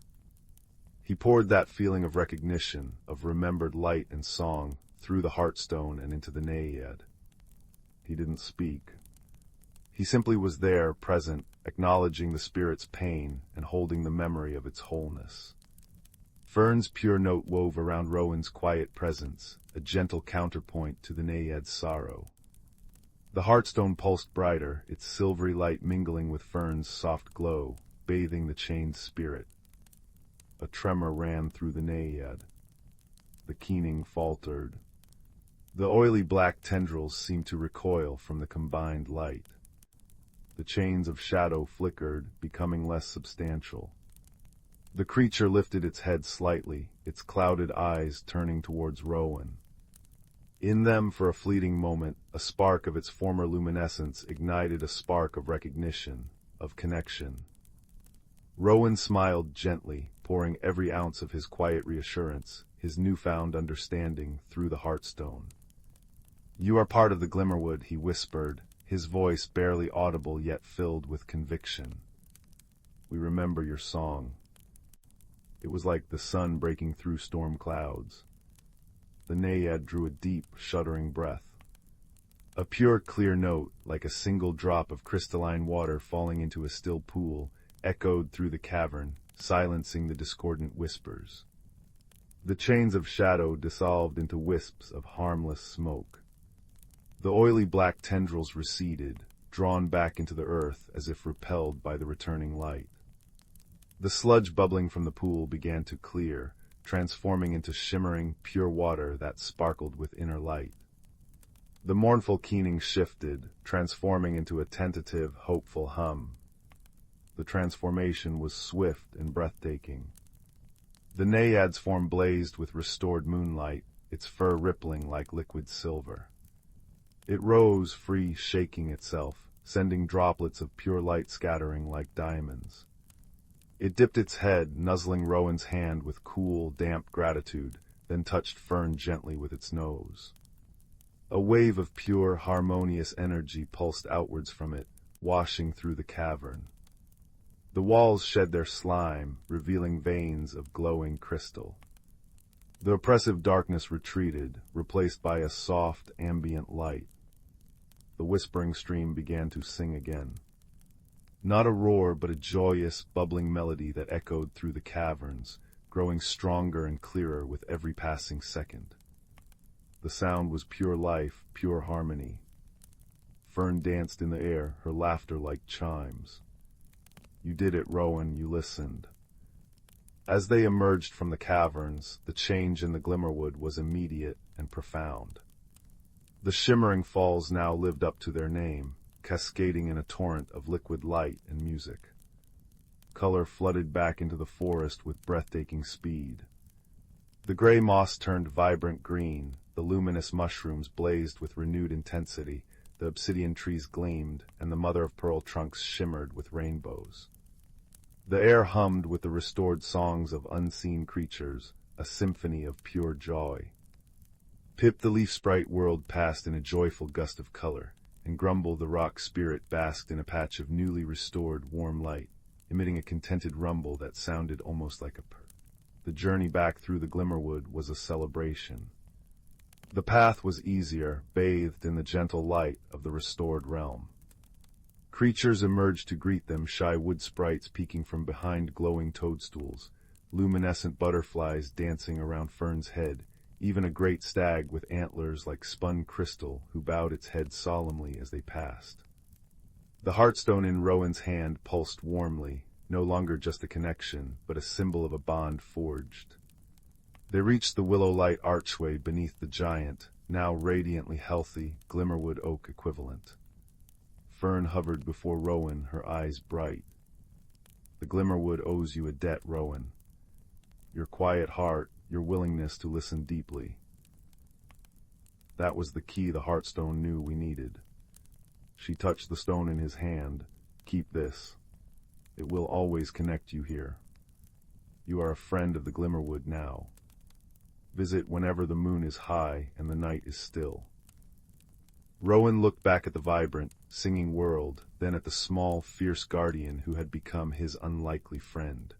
He poured that feeling of recognition, of remembered light and song, through the Heartstone and into the Naiad. He didn't speak. He simply was there, present, acknowledging the spirit's pain and holding the memory of its wholeness. Fern's pure note wove around Rowan's quiet presence, a gentle counterpoint to the Naiad's sorrow. The Heartstone pulsed brighter, its silvery light mingling with Fern's soft glow, bathing the chained spirit. A tremor ran through the Naiad. The keening faltered. The oily black tendrils seemed to recoil from the combined light. The chains of shadow flickered, becoming less substantial. The creature lifted its head slightly, its clouded eyes turning towards Rowan. In them, for a fleeting moment, a spark of its former luminescence ignited a spark of recognition, of connection. Rowan smiled gently, pouring every ounce of his quiet reassurance, his newfound understanding, through the heartstone. "You are part of the Glimmerwood," he whispered, his voice barely audible yet filled with conviction. "We remember your song." It was like the sun breaking through storm clouds. The naiad drew a deep, shuddering breath. A pure, clear note, like a single drop of crystalline water falling into a still pool, echoed through the cavern, silencing the discordant whispers. The chains of shadow dissolved into wisps of harmless smoke. The oily black tendrils receded, drawn back into the earth as if repelled by the returning light. The sludge bubbling from the pool began to clear, transforming into shimmering, pure water that sparkled with inner light. The mournful keening shifted, transforming into a tentative, hopeful hum. The transformation was swift and breathtaking. The naiad's form blazed with restored moonlight, its fur rippling like liquid silver. It rose free, shaking itself, sending droplets of pure light scattering like diamonds. It dipped its head, nuzzling Rowan's hand with cool, damp gratitude, then touched Fern gently with its nose. A wave of pure, harmonious energy pulsed outwards from it, washing through the cavern. The walls shed their slime, revealing veins of glowing crystal. The oppressive darkness retreated, replaced by a soft, ambient light. The whispering stream began to sing again. Not a roar, but a joyous, bubbling melody that echoed through the caverns, growing stronger and clearer with every passing second. The sound was pure life, pure harmony. Fern danced in the air, her laughter like chimes. "You did it, Rowan, you listened." As they emerged from the caverns, the change in the Glimmerwood was immediate and profound. The shimmering falls now lived up to their name, cascading in a torrent of liquid light and music. Color flooded back into the forest with breathtaking speed. The gray moss turned vibrant green, the luminous mushrooms blazed with renewed intensity, the obsidian trees gleamed, and the mother-of-pearl trunks shimmered with rainbows. The air hummed with the restored songs of unseen creatures, a symphony of pure joy. Pip the leaf sprite whirled past in a joyful gust of color, and Grumble the rock spirit basked in a patch of newly restored warm light, emitting a contented rumble that sounded almost like a purr. The journey back through the Glimmerwood was a celebration. The path was easier, bathed in the gentle light of the restored realm. Creatures emerged to greet them, shy wood sprites peeking from behind glowing toadstools, luminescent butterflies dancing around Fern's head, even a great stag with antlers like spun crystal who bowed its head solemnly as they passed. The heartstone in Rowan's hand pulsed warmly, no longer just a connection, but a symbol of a bond forged. They reached the willow light archway beneath the giant, now radiantly healthy, Glimmerwood oak equivalent. Fern hovered before Rowan, her eyes bright. "The Glimmerwood owes you a debt, Rowan. Your quiet heart, your willingness to listen deeply. That was the key the Heartstone knew we needed." She touched the stone in his hand. "Keep this. It will always connect you here. You are a friend of the Glimmerwood now. Visit whenever the moon is high and the night is still." Rowan looked back at the vibrant, singing world, then at the small, fierce guardian who had become his unlikely friend.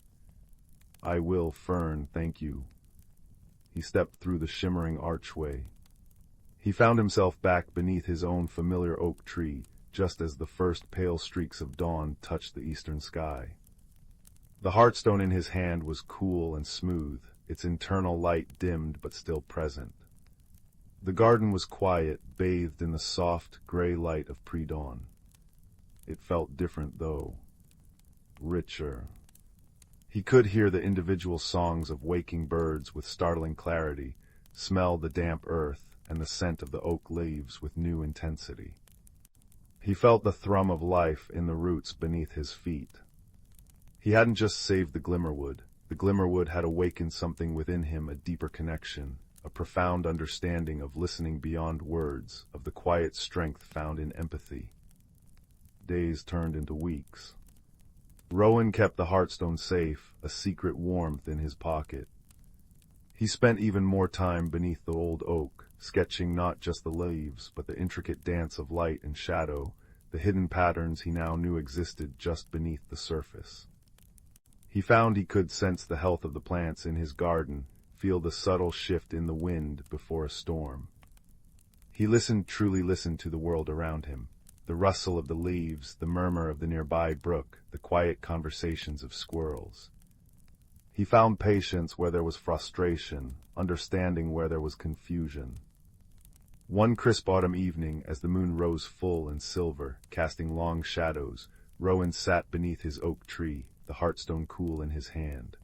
"I will, Fern, thank you." He stepped through the shimmering archway. He found himself back beneath his own familiar oak tree, just as the first pale streaks of dawn touched the eastern sky. The heartstone in his hand was cool and smooth, its internal light dimmed but still present. The garden was quiet, bathed in the soft, gray light of pre-dawn. It felt different, though. Richer. He could hear the individual songs of waking birds with startling clarity, smell the damp earth, and the scent of the oak leaves with new intensity. He felt the thrum of life in the roots beneath his feet. He hadn't just saved the Glimmerwood had awakened something within him, a deeper connection, a profound understanding of listening beyond words, of the quiet strength found in empathy. Days turned into weeks. Rowan kept the Heartstone safe, a secret warmth in his pocket. He spent even more time beneath the old oak, sketching not just the leaves, but the intricate dance of light and shadow, the hidden patterns he now knew existed just beneath the surface. He found he could sense the health of the plants in his garden, feel the subtle shift in the wind before a storm. He truly listened to the world around him, the rustle of the leaves, the murmur of the nearby brook, the quiet conversations of squirrels. He found patience where there was frustration, understanding where there was confusion. One crisp autumn evening, as the moon rose full and silver, casting long shadows, Rowan sat beneath his oak tree, the Heartstone cool in his hand.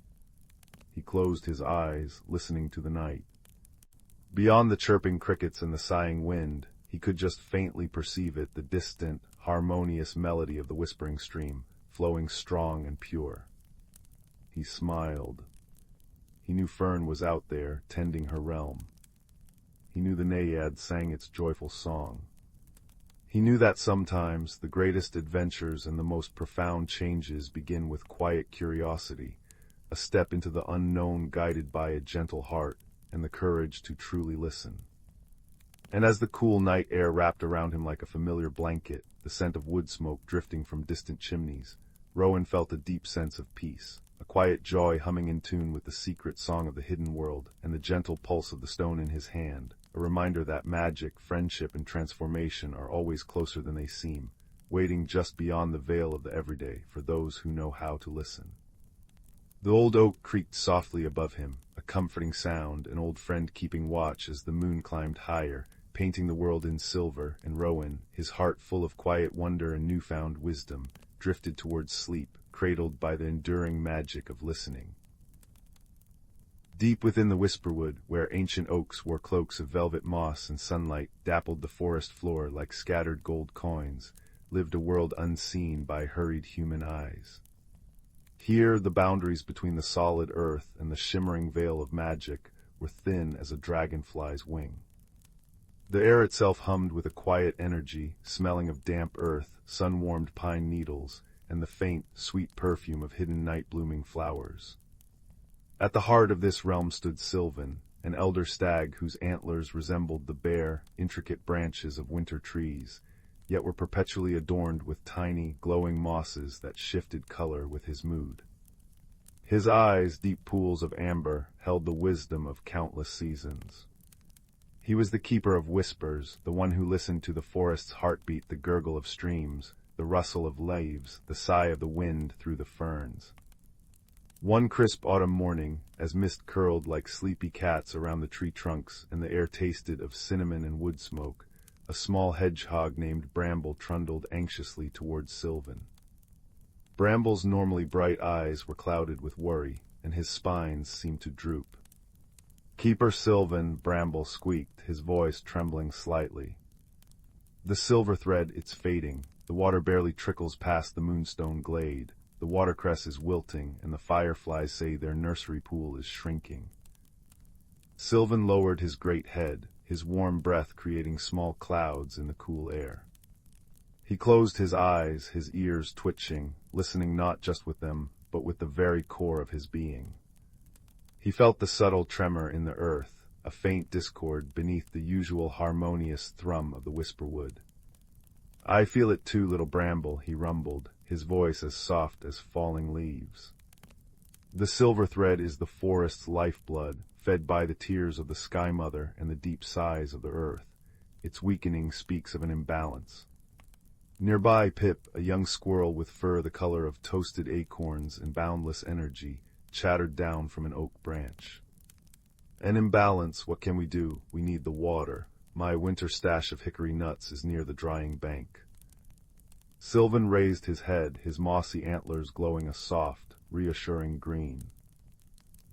He closed his eyes, listening to the night. Beyond the chirping crickets and the sighing wind, he could just faintly perceive it, the distant, harmonious melody of the whispering stream, flowing strong and pure. He smiled. He knew Fern was out there, tending her realm. He knew the naiad sang its joyful song. He knew that sometimes the greatest adventures and the most profound changes begin with quiet curiosity, a step into the unknown guided by a gentle heart and the courage to truly listen. And as the cool night air wrapped around him like a familiar blanket, the scent of wood smoke drifting from distant chimneys, Rowan felt a deep sense of peace, a quiet joy humming in tune with the secret song of the hidden world and the gentle pulse of the stone in his hand, a reminder that magic, friendship, and transformation are always closer than they seem, waiting just beyond the veil of the everyday for those who know how to listen. The old oak creaked softly above him, a comforting sound, an old friend keeping watch as the moon climbed higher, painting the world in silver, and Rowan, his heart full of quiet wonder and newfound wisdom, drifted towards sleep, cradled by the enduring magic of listening. Deep within the Whisperwood, where ancient oaks wore cloaks of velvet moss and sunlight dappled the forest floor like scattered gold coins, lived a world unseen by hurried human eyes. Here the boundaries between the solid earth and the shimmering veil of magic were thin as a dragonfly's wing. The air itself hummed with a quiet energy, smelling of damp earth, sun-warmed pine needles, and the faint, sweet perfume of hidden night-blooming flowers. At the heart of this realm stood Sylvan, an elder stag whose antlers resembled the bare, intricate branches of winter trees, yet were perpetually adorned with tiny, glowing mosses that shifted color with his mood. His eyes, deep pools of amber, held the wisdom of countless seasons. He was the keeper of whispers, the one who listened to the forest's heartbeat, the gurgle of streams, the rustle of leaves, the sigh of the wind through the ferns. One crisp autumn morning, as mist curled like sleepy cats around the tree trunks and the air tasted of cinnamon and wood smoke, a small hedgehog named Bramble trundled anxiously towards Sylvan. Bramble's normally bright eyes were clouded with worry, and his spines seemed to droop. "Keeper Sylvan," Bramble squeaked, his voice trembling slightly. "The silver thread, it's fading. The water barely trickles past the moonstone glade. The watercress is wilting, and the fireflies say their nursery pool is shrinking." Sylvan lowered his great head, his warm breath creating small clouds in the cool air. He closed his eyes, his ears twitching, listening not just with them, but with the very core of his being. He felt the subtle tremor in the earth, a faint discord beneath the usual harmonious thrum of the Whisperwood. "I feel it too, little Bramble," he rumbled, his voice as soft as falling leaves. "The silver thread is the forest's lifeblood, fed by the tears of the Sky Mother and the deep sighs of the earth. Its weakening speaks of an imbalance." Nearby, Pip, a young squirrel with fur the color of toasted acorns and boundless energy, chattered down from an oak branch. "An imbalance, what can we do? We need the water. My winter stash of hickory nuts is near the drying bank." Sylvan raised his head, his mossy antlers glowing a soft, reassuring green.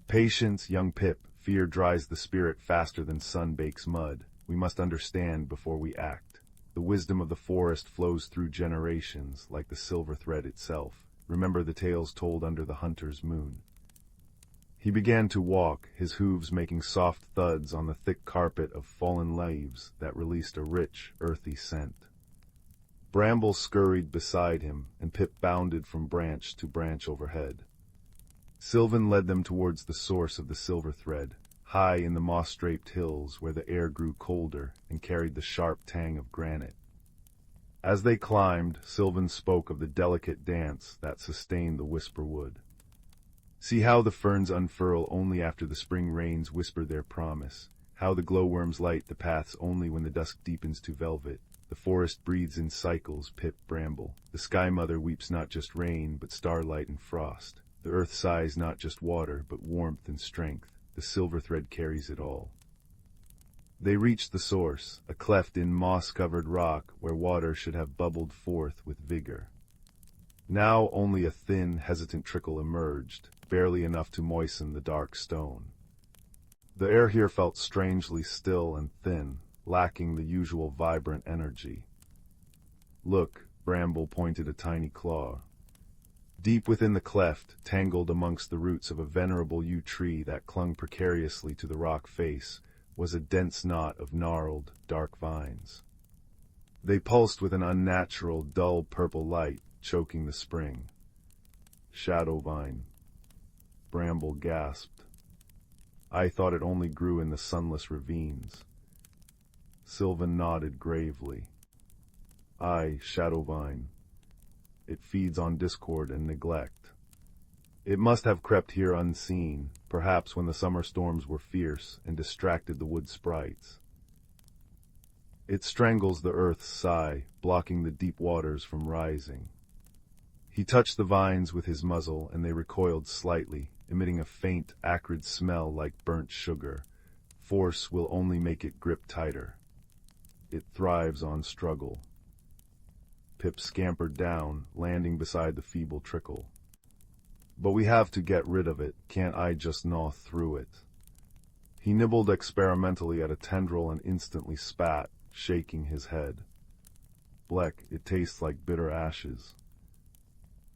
"Patience, young Pip. Fear dries the spirit faster than sun bakes mud. we must understand before we act. The wisdom of the forest flows through generations, like the silver thread itself. Remember the tales told under the hunter's moon. He began to walk, his hooves making soft thuds on the thick carpet of fallen leaves that released a rich, earthy scent. Bramble scurried beside him, and Pip bounded from branch to branch overhead. Sylvan led them towards the source of the silver thread, high in the moss-draped hills where the air grew colder and carried the sharp tang of granite. As they climbed, Sylvan spoke of the delicate dance that sustained the whisper wood. See how the ferns unfurl only after the spring rains whisper their promise, how the glowworms light the paths only when the dusk deepens to velvet. The forest breathes in cycles, Pip Bramble. The Sky Mother weeps not just rain, but starlight and frost. The earth sighs not just water, but warmth and strength. The silver thread carries it all. They reached the source, a cleft in moss-covered rock where water should have bubbled forth with vigor. Now only a thin, hesitant trickle emerged, barely enough to moisten the dark stone. The air here felt strangely still and thin, lacking the usual vibrant energy. Look, Bramble pointed a tiny claw. Deep within the cleft, tangled amongst the roots of a venerable yew tree that clung precariously to the rock face, was a dense knot of gnarled, dark vines. They pulsed with an unnatural, dull purple light, choking the spring. Shadow vine. Bramble gasped. I thought it only grew in the sunless ravines. Sylvan nodded gravely. Aye, shadow vine. It feeds on discord and neglect. It must have crept here unseen, perhaps when the summer storms were fierce and distracted the wood sprites. It strangles the earth's sigh, blocking the deep waters from rising. He touched the vines with his muzzle, and they recoiled slightly, emitting a faint, acrid smell like burnt sugar. Force will only make it grip tighter. It thrives on struggle. Pip scampered down, landing beside the feeble trickle. But we have to get rid of it, can't I just gnaw through it? He nibbled experimentally at a tendril and instantly spat, shaking his head. Bleck, it tastes like bitter ashes.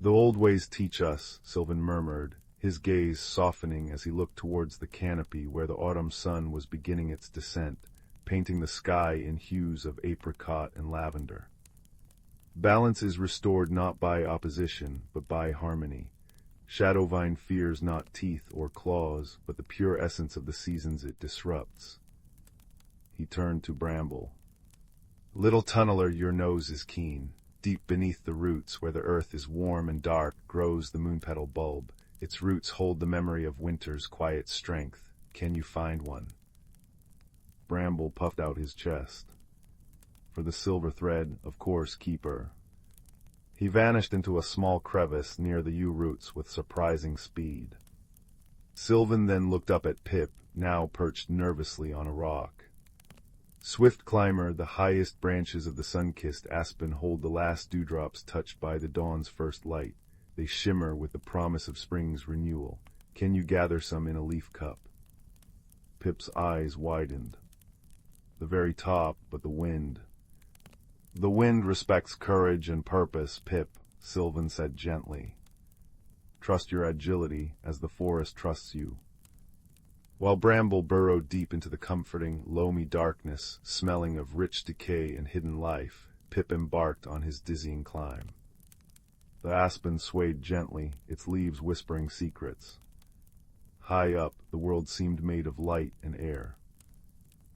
The old ways teach us, Sylvan murmured, his gaze softening as he looked towards the canopy where the autumn sun was beginning its descent, painting the sky in hues of apricot and lavender. Balance is restored not by opposition, but by harmony. Shadowvine fears not teeth or claws, but the pure essence of the seasons it disrupts. He turned to Bramble. Little tunneler, your nose is keen. Deep beneath the roots, where the earth is warm and dark, grows the moonpetal bulb. Its roots hold the memory of winter's quiet strength. Can you find one? Bramble puffed out his chest. For the silver thread, of course, keeper. He vanished into a small crevice near the yew roots with surprising speed. Sylvan then looked up at Pip, now perched nervously on a rock. Swift climber, the highest branches of the sun-kissed aspen hold the last dewdrops touched by the dawn's first light. They shimmer with the promise of spring's renewal. Can you gather some in a leaf cup? Pip's eyes widened. The very top, but the wind. The wind respects courage and purpose, Pip, Sylvan said gently. Trust your agility, as the forest trusts you. While Bramble burrowed deep into the comforting, loamy darkness, smelling of rich decay and hidden life, Pip embarked on his dizzying climb. The aspen swayed gently, its leaves whispering secrets. High up, the world seemed made of light and air.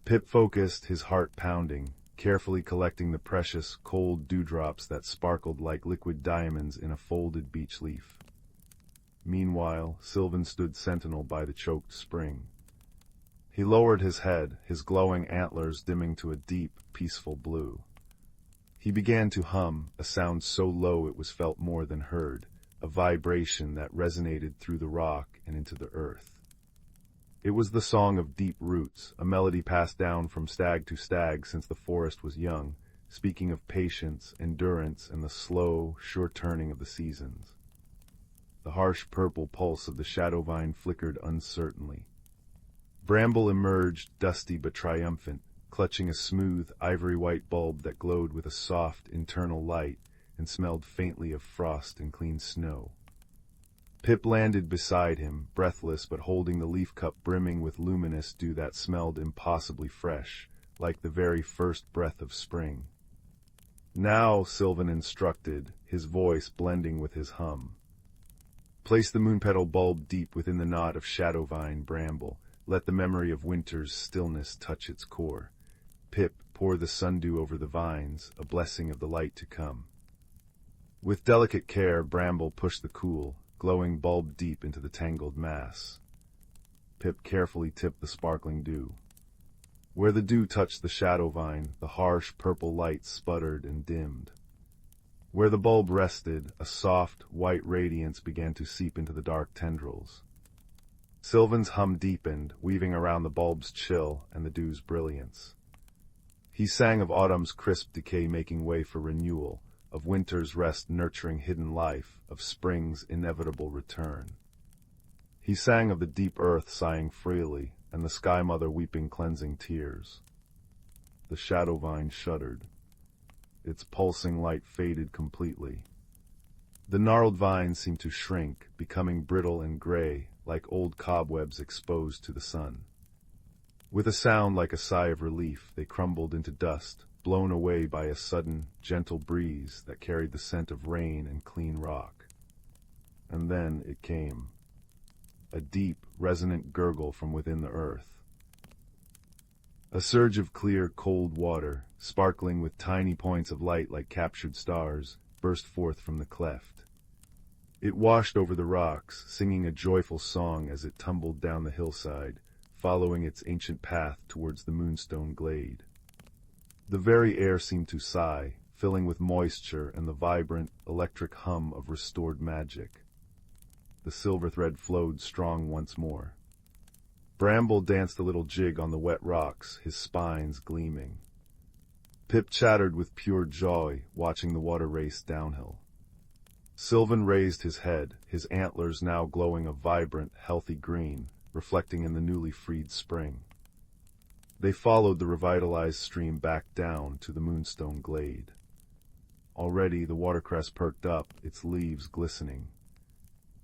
Pip focused, his heart pounding, carefully collecting the precious, cold dewdrops that sparkled like liquid diamonds in a folded beech leaf. Meanwhile, Sylvan stood sentinel by the choked spring. He lowered his head, his glowing antlers dimming to a deep, peaceful blue. He began to hum, a sound so low it was felt more than heard, a vibration that resonated through the rock and into the earth. It was the song of deep roots, a melody passed down from stag to stag since the forest was young, speaking of patience, endurance, and the slow, sure turning of the seasons. The harsh purple pulse of the shadow vine flickered uncertainly. Bramble emerged, dusty but triumphant, clutching a smooth, ivory-white bulb that glowed with a soft, internal light and smelled faintly of frost and clean snow. Pip landed beside him, breathless but holding the leaf cup brimming with luminous dew that smelled impossibly fresh, like the very first breath of spring. "Now," Sylvan instructed, his voice blending with his hum. "Place the moon-petal bulb deep within the knot of shadowvine bramble. Let the memory of winter's stillness touch its core. Pip, pour the sundew over the vines, a blessing of the light to come." With delicate care, Bramble pushed the cool, glowing bulb deep into the tangled mass. Pip carefully tipped the sparkling dew. Where the dew touched the shadow vine, the harsh purple light sputtered and dimmed. Where the bulb rested, a soft, white radiance began to seep into the dark tendrils. Sylvan's hum deepened, weaving around the bulb's chill and the dew's brilliance. He sang of autumn's crisp decay making way for renewal, of winter's rest nurturing hidden life, of spring's inevitable return. He sang of the deep earth sighing freely, and the sky mother weeping cleansing tears. The shadow vine shuddered. Its pulsing light faded completely. The gnarled vines seemed to shrink, becoming brittle and gray, like old cobwebs exposed to the sun. With a sound like a sigh of relief, they crumbled into dust, blown away by a sudden, gentle breeze that carried the scent of rain and clean rock. And then it came. A deep, resonant gurgle from within the earth. A surge of clear, cold water, sparkling with tiny points of light like captured stars, burst forth from the cleft. It washed over the rocks, singing a joyful song as it tumbled down the hillside, following its ancient path towards the moonstone glade. The very air seemed to sigh, filling with moisture and the vibrant, electric hum of restored magic. The silver thread flowed strong once more. Bramble danced a little jig on the wet rocks, his spines gleaming. Pip chattered with pure joy, watching the water race downhill. Sylvan raised his head, his antlers now glowing a vibrant, healthy green, reflecting in the newly freed spring. They followed the revitalized stream back down to the moonstone glade. Already the watercress perked up, its leaves glistening.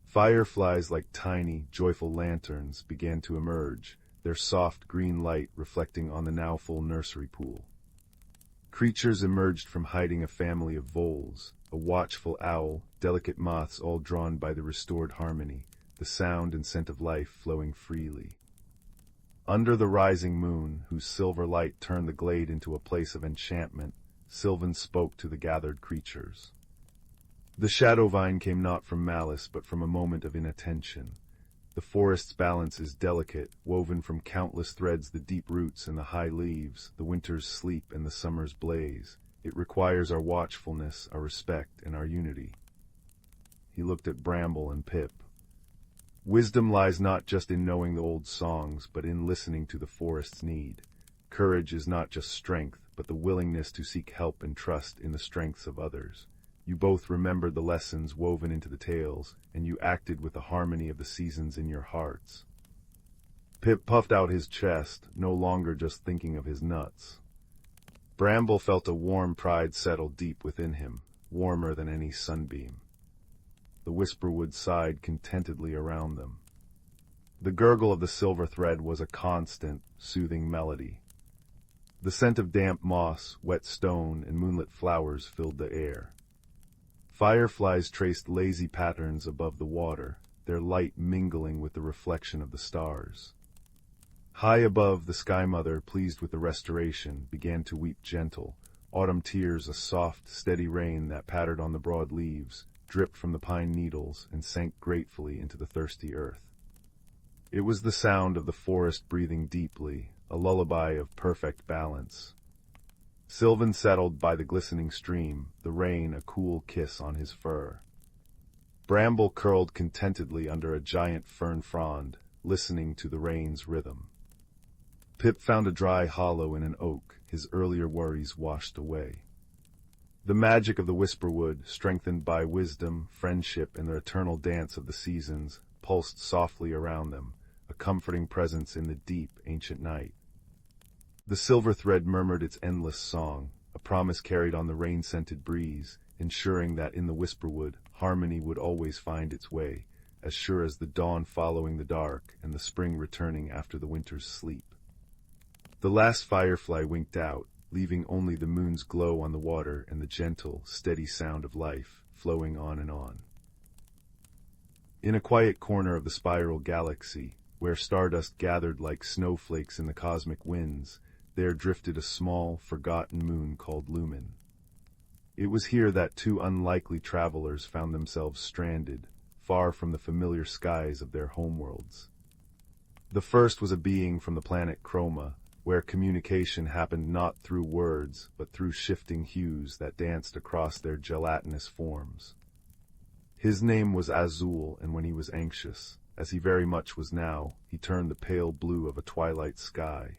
Fireflies like tiny, joyful lanterns began to emerge, their soft green light reflecting on the now full nursery pool. Creatures emerged from hiding, a family of voles, a watchful owl, delicate moths all drawn by the restored harmony, the sound and scent of life flowing freely. Under the rising moon, whose silver light turned the glade into a place of enchantment, Sylvan spoke to the gathered creatures. The shadow vine came not from malice, but from a moment of inattention. The forest's balance is delicate, woven from countless threads, the deep roots and the high leaves, the winter's sleep and the summer's blaze. It requires our watchfulness, our respect, and our unity. He looked at Bramble and Pip. Wisdom lies not just in knowing the old songs, but in listening to the forest's need. Courage is not just strength, but the willingness to seek help and trust in the strengths of others. You both remembered the lessons woven into the tales, and you acted with the harmony of the seasons in your hearts. Pip puffed out his chest, no longer just thinking of his nuts. Bramble felt a warm pride settle deep within him, warmer than any sunbeam. The whisperwood sighed contentedly around them. The gurgle of the silver thread was a constant, soothing melody. The scent of damp moss, wet stone, and moonlit flowers filled the air. Fireflies traced lazy patterns above the water, their light mingling with the reflection of the stars. High above, the sky mother, pleased with the restoration, began to weep gentle, autumn tears, a soft, steady rain that pattered on the broad leaves, dripped from the pine needles, and sank gratefully into the thirsty earth. It was the sound of the forest breathing deeply, a lullaby of perfect balance. Sylvan settled by the glistening stream, the rain a cool kiss on his fur. Bramble curled contentedly under a giant fern frond, listening to the rain's rhythm. Pip found a dry hollow in an oak, his earlier worries washed away. The magic of the whisperwood, strengthened by wisdom, friendship, and the eternal dance of the seasons, pulsed softly around them, a comforting presence in the deep, ancient night. The silver thread murmured its endless song, a promise carried on the rain-scented breeze, ensuring that in the whisperwood, harmony would always find its way, as sure as the dawn following the dark and the spring returning after the winter's sleep. The last firefly winked out, leaving only the moon's glow on the water and the gentle, steady sound of life flowing on and on. In a quiet corner of the spiral galaxy, where stardust gathered like snowflakes in the cosmic winds, there drifted a small, forgotten moon called Lumen. It was here that two unlikely travelers found themselves stranded, far from the familiar skies of their homeworlds. The first was a being from the planet Chroma, where communication happened not through words, but through shifting hues that danced across their gelatinous forms. His name was Azul, and when he was anxious, as he very much was now, he turned the pale blue of a twilight sky.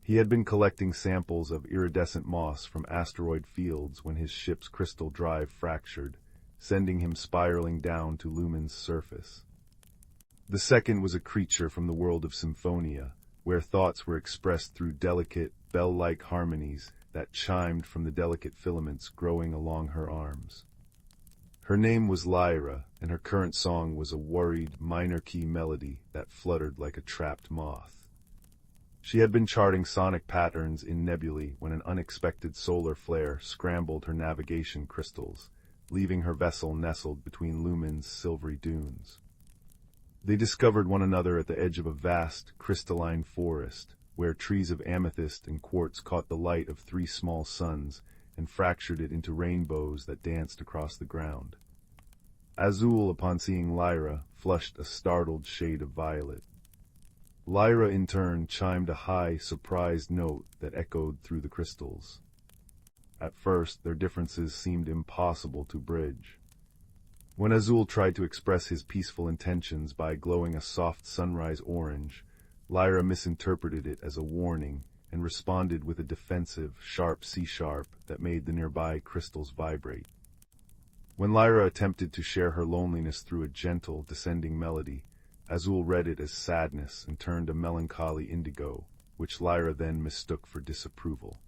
He had been collecting samples of iridescent moss from asteroid fields when his ship's crystal drive fractured, sending him spiraling down to Lumen's surface. The second was a creature from the world of Symphonia, where thoughts were expressed through delicate, bell-like harmonies that chimed from the delicate filaments growing along her arms. Her name was Lyra, and her current song was a worried, minor-key melody that fluttered like a trapped moth. She had been charting sonic patterns in nebulae when an unexpected solar flare scrambled her navigation crystals, leaving her vessel nestled between Lumen's silvery dunes. They discovered one another at the edge of a vast, crystalline forest, where trees of amethyst and quartz caught the light of three small suns and fractured it into rainbows that danced across the ground. Azul, upon seeing Lyra, flushed a startled shade of violet. Lyra, in turn, chimed a high, surprised note that echoed through the crystals. At first, their differences seemed impossible to bridge. When Azul tried to express his peaceful intentions by glowing a soft sunrise orange, Lyra misinterpreted it as a warning and responded with a defensive, sharp C-sharp that made the nearby crystals vibrate. When Lyra attempted to share her loneliness through a gentle, descending melody, Azul read it as sadness and turned a melancholy indigo, which Lyra then mistook for disapproval.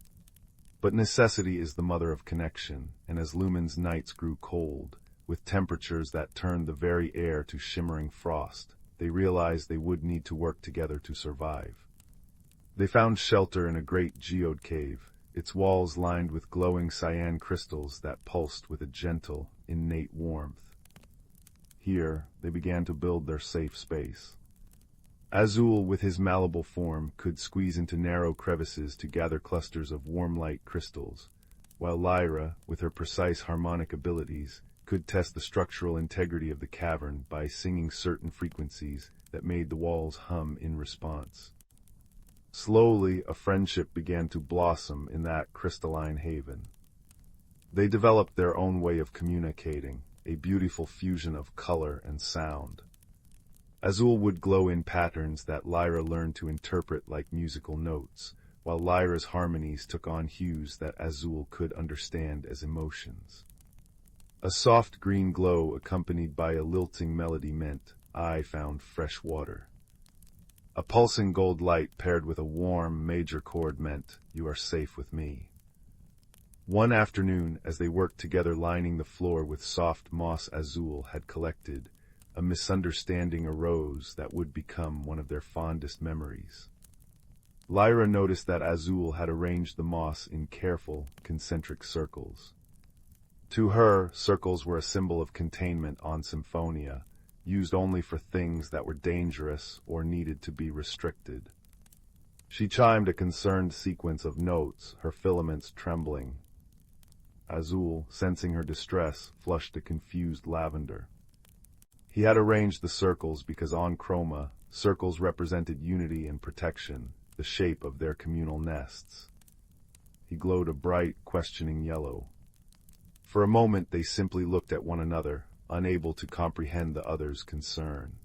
But necessity is the mother of connection, and as Lumen's nights grew cold, with temperatures that turned the very air to shimmering frost, they realized they would need to work together to survive. They found shelter in a great geode cave, its walls lined with glowing cyan crystals that pulsed with a gentle, innate warmth. Here, they began to build their safe space. Azul, with his malleable form, could squeeze into narrow crevices to gather clusters of warm light crystals, while Lyra, with her precise harmonic abilities, could test the structural integrity of the cavern by singing certain frequencies that made the walls hum in response. Slowly, a friendship began to blossom in that crystalline haven. They developed their own way of communicating, a beautiful fusion of color and sound. Azul would glow in patterns that Lyra learned to interpret like musical notes, while Lyra's harmonies took on hues that Azul could understand as emotions. A soft green glow accompanied by a lilting melody meant, "I found fresh water." A pulsing gold light paired with a warm major chord meant, "You are safe with me." One afternoon, as they worked together lining the floor with soft moss Azul had collected, a misunderstanding arose that would become one of their fondest memories. Lyra noticed that Azul had arranged the moss in careful, concentric circles. To her, circles were a symbol of containment on Symphonia, used only for things that were dangerous or needed to be restricted. She chimed a concerned sequence of notes, her filaments trembling. Azul, sensing her distress, flushed a confused lavender. He had arranged the circles because on Chroma, circles represented unity and protection, the shape of their communal nests. He glowed a bright, questioning yellow. For a moment they simply looked at one another, unable to comprehend the other's concern.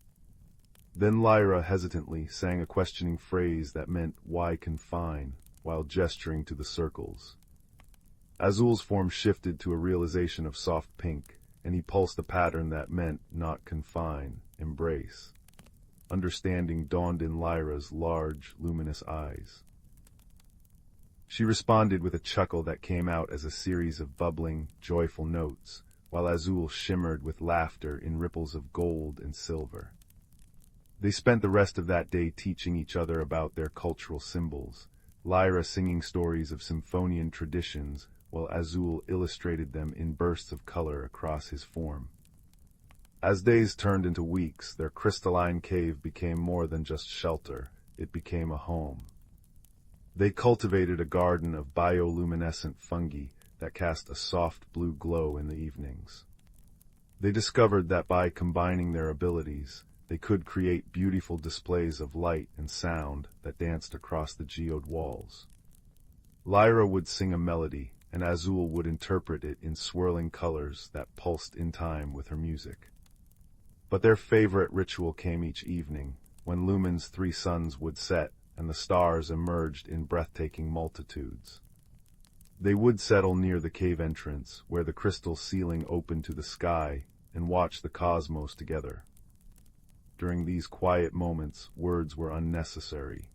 Then Lyra hesitantly sang a questioning phrase that meant, "Why confine?" while gesturing to the circles. Azul's form shifted to a realization of soft pink, and he pulsed a pattern that meant, "Not confine, embrace." Understanding dawned in Lyra's large, luminous eyes. She responded with a chuckle that came out as a series of bubbling, joyful notes, while Azul shimmered with laughter in ripples of gold and silver. They spent the rest of that day teaching each other about their cultural symbols, Lyra singing stories of symphonian traditions, while Azul illustrated them in bursts of color across his form. As days turned into weeks, their crystalline cave became more than just shelter, it became a home. They cultivated a garden of bioluminescent fungi that cast a soft blue glow in the evenings. They discovered that by combining their abilities, they could create beautiful displays of light and sound that danced across the geode walls. Lyra would sing a melody, and Azul would interpret it in swirling colors that pulsed in time with her music. But their favorite ritual came each evening, when Lumen's 3 suns would set and the stars emerged in breathtaking multitudes. They would settle near the cave entrance, where the crystal ceiling opened to the sky, and watch the cosmos together. During these quiet moments, words were unnecessary.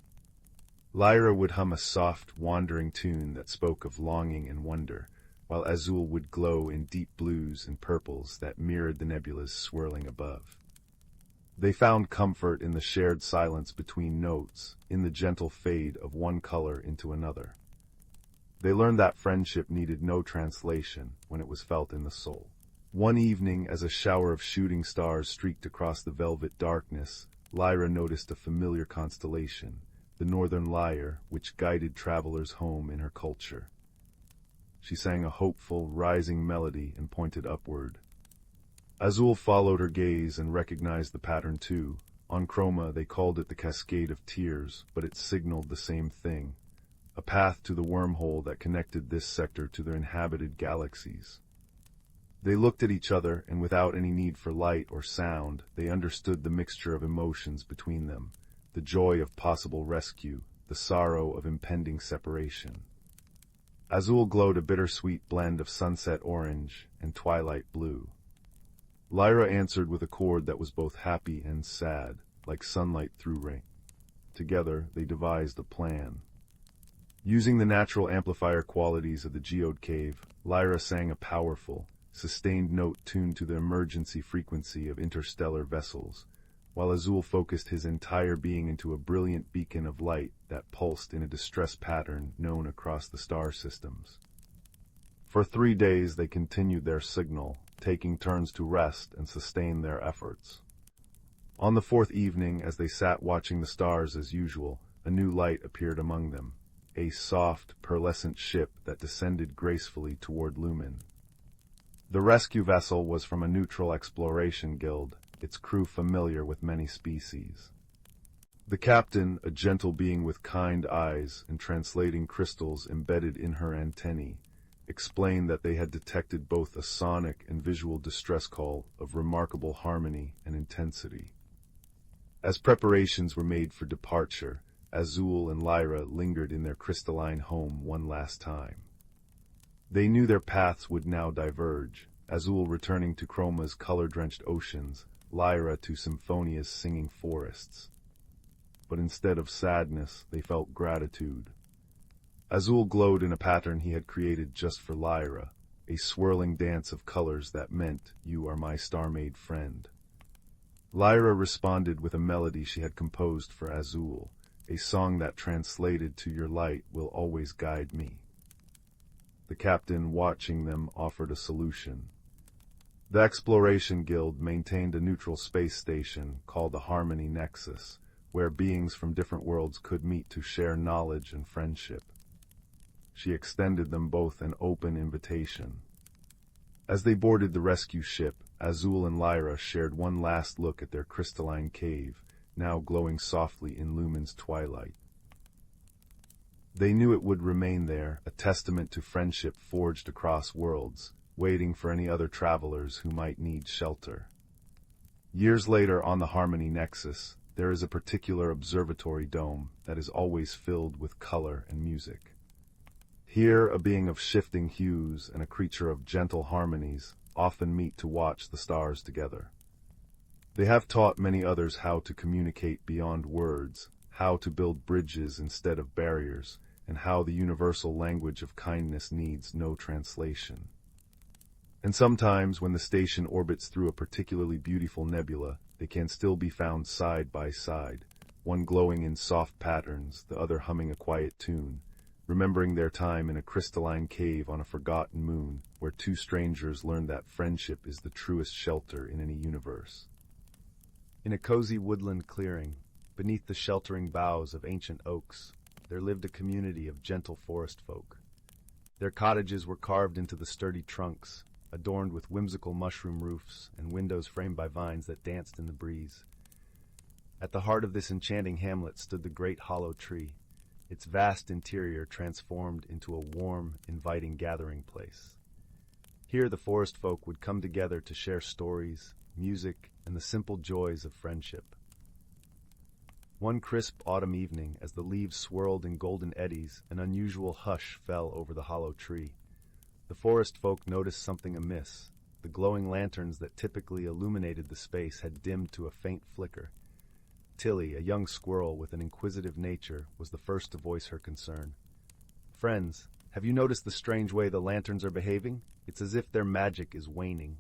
Lyra would hum a soft, wandering tune that spoke of longing and wonder, while Azul would glow in deep blues and purples that mirrored the nebulas swirling above. They found comfort in the shared silence between notes, in the gentle fade of one color into another. They learned that friendship needed no translation when it was felt in the soul. One evening, as a shower of shooting stars streaked across the velvet darkness, Lyra noticed a familiar constellation, the Northern Lyre, which guided travelers home in her culture. She sang a hopeful, rising melody and pointed upward. Azul followed her gaze and recognized the pattern too. On Chroma they called it the Cascade of Tears, but it signaled the same thing, a path to the wormhole that connected this sector to their inhabited galaxies. They looked at each other, and without any need for light or sound, they understood the mixture of emotions between them, the joy of possible rescue, the sorrow of impending separation. Azul glowed a bittersweet blend of sunset orange and twilight blue. Lyra answered with a chord that was both happy and sad, like sunlight through rain. Together, they devised a plan. Using the natural amplifier qualities of the geode cave, Lyra sang a powerful, sustained note tuned to the emergency frequency of interstellar vessels, while Azul focused his entire being into a brilliant beacon of light that pulsed in a distress pattern known across the star systems. For 3 days they continued their signal, taking turns to rest and sustain their efforts. On the 4th evening, as they sat watching the stars as usual, a new light appeared among them, a soft, pearlescent ship that descended gracefully toward Lumen. The rescue vessel was from a neutral exploration guild, its crew familiar with many species. The captain, a gentle being with kind eyes and translating crystals embedded in her antennae, explained that they had detected both a sonic and visual distress call of remarkable harmony and intensity. As preparations were made for departure, Azul and Lyra lingered in their crystalline home one last time. They knew their paths would now diverge, Azul returning to Chroma's color-drenched oceans, Lyra to Symphonia's singing forests. But instead of sadness, they felt gratitude. Azul glowed in a pattern he had created just for Lyra, a swirling dance of colors that meant, "You are my star-made friend." Lyra responded with a melody she had composed for Azul, a song that translated to "Your light will always guide me." The captain, watching them, offered a solution. The Exploration Guild maintained a neutral space station called the Harmony Nexus, where beings from different worlds could meet to share knowledge and friendship. She extended them both an open invitation. As they boarded the rescue ship, Azul and Lyra shared one last look at their crystalline cave, now glowing softly in Lumen's twilight. They knew it would remain there, a testament to friendship forged across worlds, waiting for any other travelers who might need shelter. Years later, on the Harmony Nexus, there is a particular observatory dome that is always filled with color and music. Here, a being of shifting hues and a creature of gentle harmonies often meet to watch the stars together. They have taught many others how to communicate beyond words, how to build bridges instead of barriers, and how the universal language of kindness needs no translation. And sometimes, when the station orbits through a particularly beautiful nebula, they can still be found side by side, one glowing in soft patterns, the other humming a quiet tune, remembering their time in a crystalline cave on a forgotten moon, where two strangers learned that friendship is the truest shelter in any universe. In a cozy woodland clearing, beneath the sheltering boughs of ancient oaks, there lived a community of gentle forest folk. Their cottages were carved into the sturdy trunks, adorned with whimsical mushroom roofs and windows framed by vines that danced in the breeze. At the heart of this enchanting hamlet stood the great hollow tree, its vast interior transformed into a warm, inviting gathering place. Here the forest folk would come together to share stories, music, and the simple joys of friendship. One crisp autumn evening, as the leaves swirled in golden eddies, an unusual hush fell over the hollow tree. The forest folk noticed something amiss. The glowing lanterns that typically illuminated the space had dimmed to a faint flicker. Tilly, a young squirrel with an inquisitive nature, was the first to voice her concern. "Friends, have you noticed the strange way the lanterns are behaving? It's as if their magic is waning."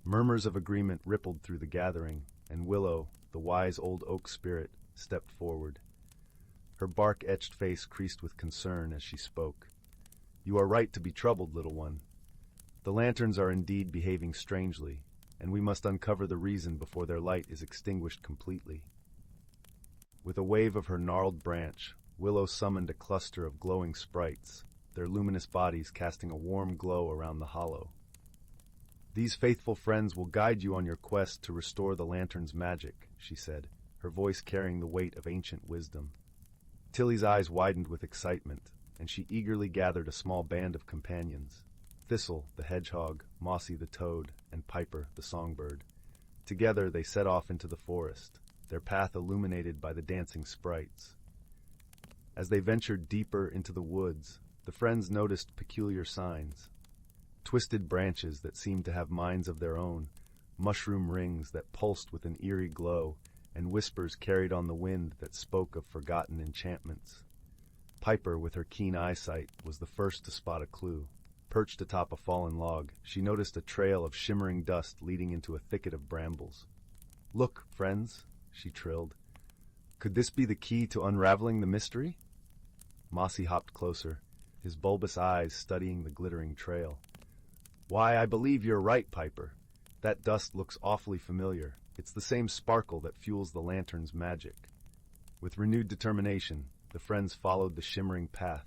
Murmurs of agreement rippled through the gathering, and Willow, the wise old oak spirit, stepped forward. Her bark-etched face creased with concern as she spoke. "You are right to be troubled, little one. The lanterns are indeed behaving strangely, and we must uncover the reason before their light is extinguished completely." With a wave of her gnarled branch, Willow summoned a cluster of glowing sprites, their luminous bodies casting a warm glow around the hollow. "These faithful friends will guide you on your quest to restore the lantern's magic," she said, her voice carrying the weight of ancient wisdom. Tilly's eyes widened with excitement, and she eagerly gathered a small band of companions: Thistle, the hedgehog, Mossy the toad, and Piper, the songbird. Together they set off into the forest, their path illuminated by the dancing sprites. As they ventured deeper into the woods, the friends noticed peculiar signs: twisted branches that seemed to have minds of their own, mushroom rings that pulsed with an eerie glow, and whispers carried on the wind that spoke of forgotten enchantments. Piper, with her keen eyesight, was the first to spot a clue. Perched atop a fallen log, she noticed a trail of shimmering dust leading into a thicket of brambles. "Look, friends," she trilled. "Could this be the key to unraveling the mystery?" Mossy hopped closer, his bulbous eyes studying the glittering trail. "Why, I believe you're right, Piper. That dust looks awfully familiar. It's the same sparkle that fuels the lantern's magic." With renewed determination, the friends followed the shimmering path,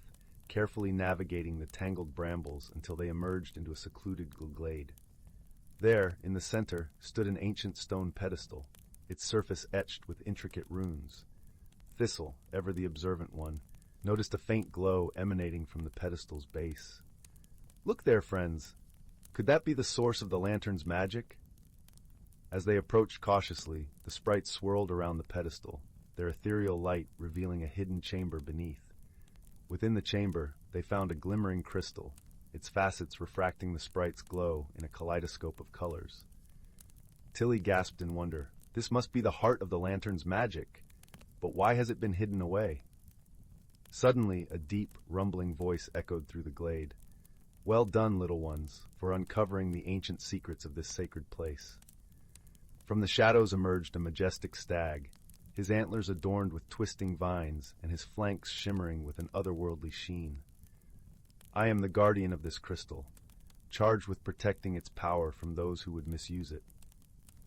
carefully navigating the tangled brambles until they emerged into a secluded glade. There, in the center, stood an ancient stone pedestal, its surface etched with intricate runes. Thistle, ever the observant one, noticed a faint glow emanating from the pedestal's base. "Look there, friends. Could that be the source of the lantern's magic?" As they approached cautiously, the sprites swirled around the pedestal, their ethereal light revealing a hidden chamber beneath. Within the chamber, they found a glimmering crystal, its facets refracting the sprite's glow in a kaleidoscope of colors. Tilly gasped in wonder. "This must be the heart of the lantern's magic. But why has it been hidden away?" Suddenly, a deep, rumbling voice echoed through the glade. "Well done, little ones, for uncovering the ancient secrets of this sacred place." From the shadows emerged a majestic stag, his antlers adorned with twisting vines and his flanks shimmering with an otherworldly sheen. "I am the guardian of this crystal, charged with protecting its power from those who would misuse it."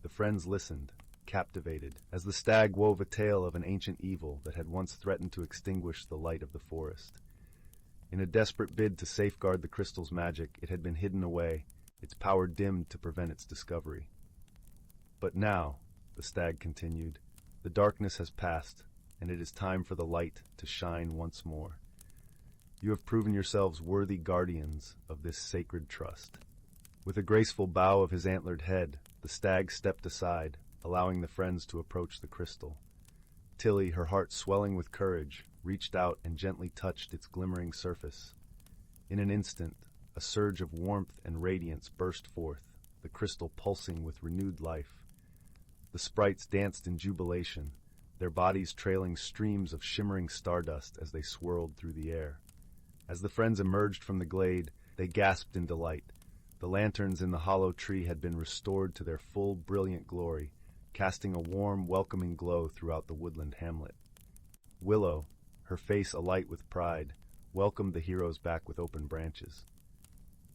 The friends listened, captivated, as the stag wove a tale of an ancient evil that had once threatened to extinguish the light of the forest. In a desperate bid to safeguard the crystal's magic, it had been hidden away, its power dimmed to prevent its discovery. "But now," the stag continued, "the darkness has passed, and it is time for the light to shine once more. You have proven yourselves worthy guardians of this sacred trust." With a graceful bow of his antlered head, the stag stepped aside, allowing the friends to approach the crystal. Tilly, her heart swelling with courage, reached out and gently touched its glimmering surface. In an instant, a surge of warmth and radiance burst forth, the crystal pulsing with renewed life. The sprites danced in jubilation, their bodies trailing streams of shimmering stardust as they swirled through the air. As the friends emerged from the glade, they gasped in delight. The lanterns in the hollow tree had been restored to their full, brilliant glory, casting a warm, welcoming glow throughout the woodland hamlet. Willow, her face alight with pride, welcomed the heroes back with open branches.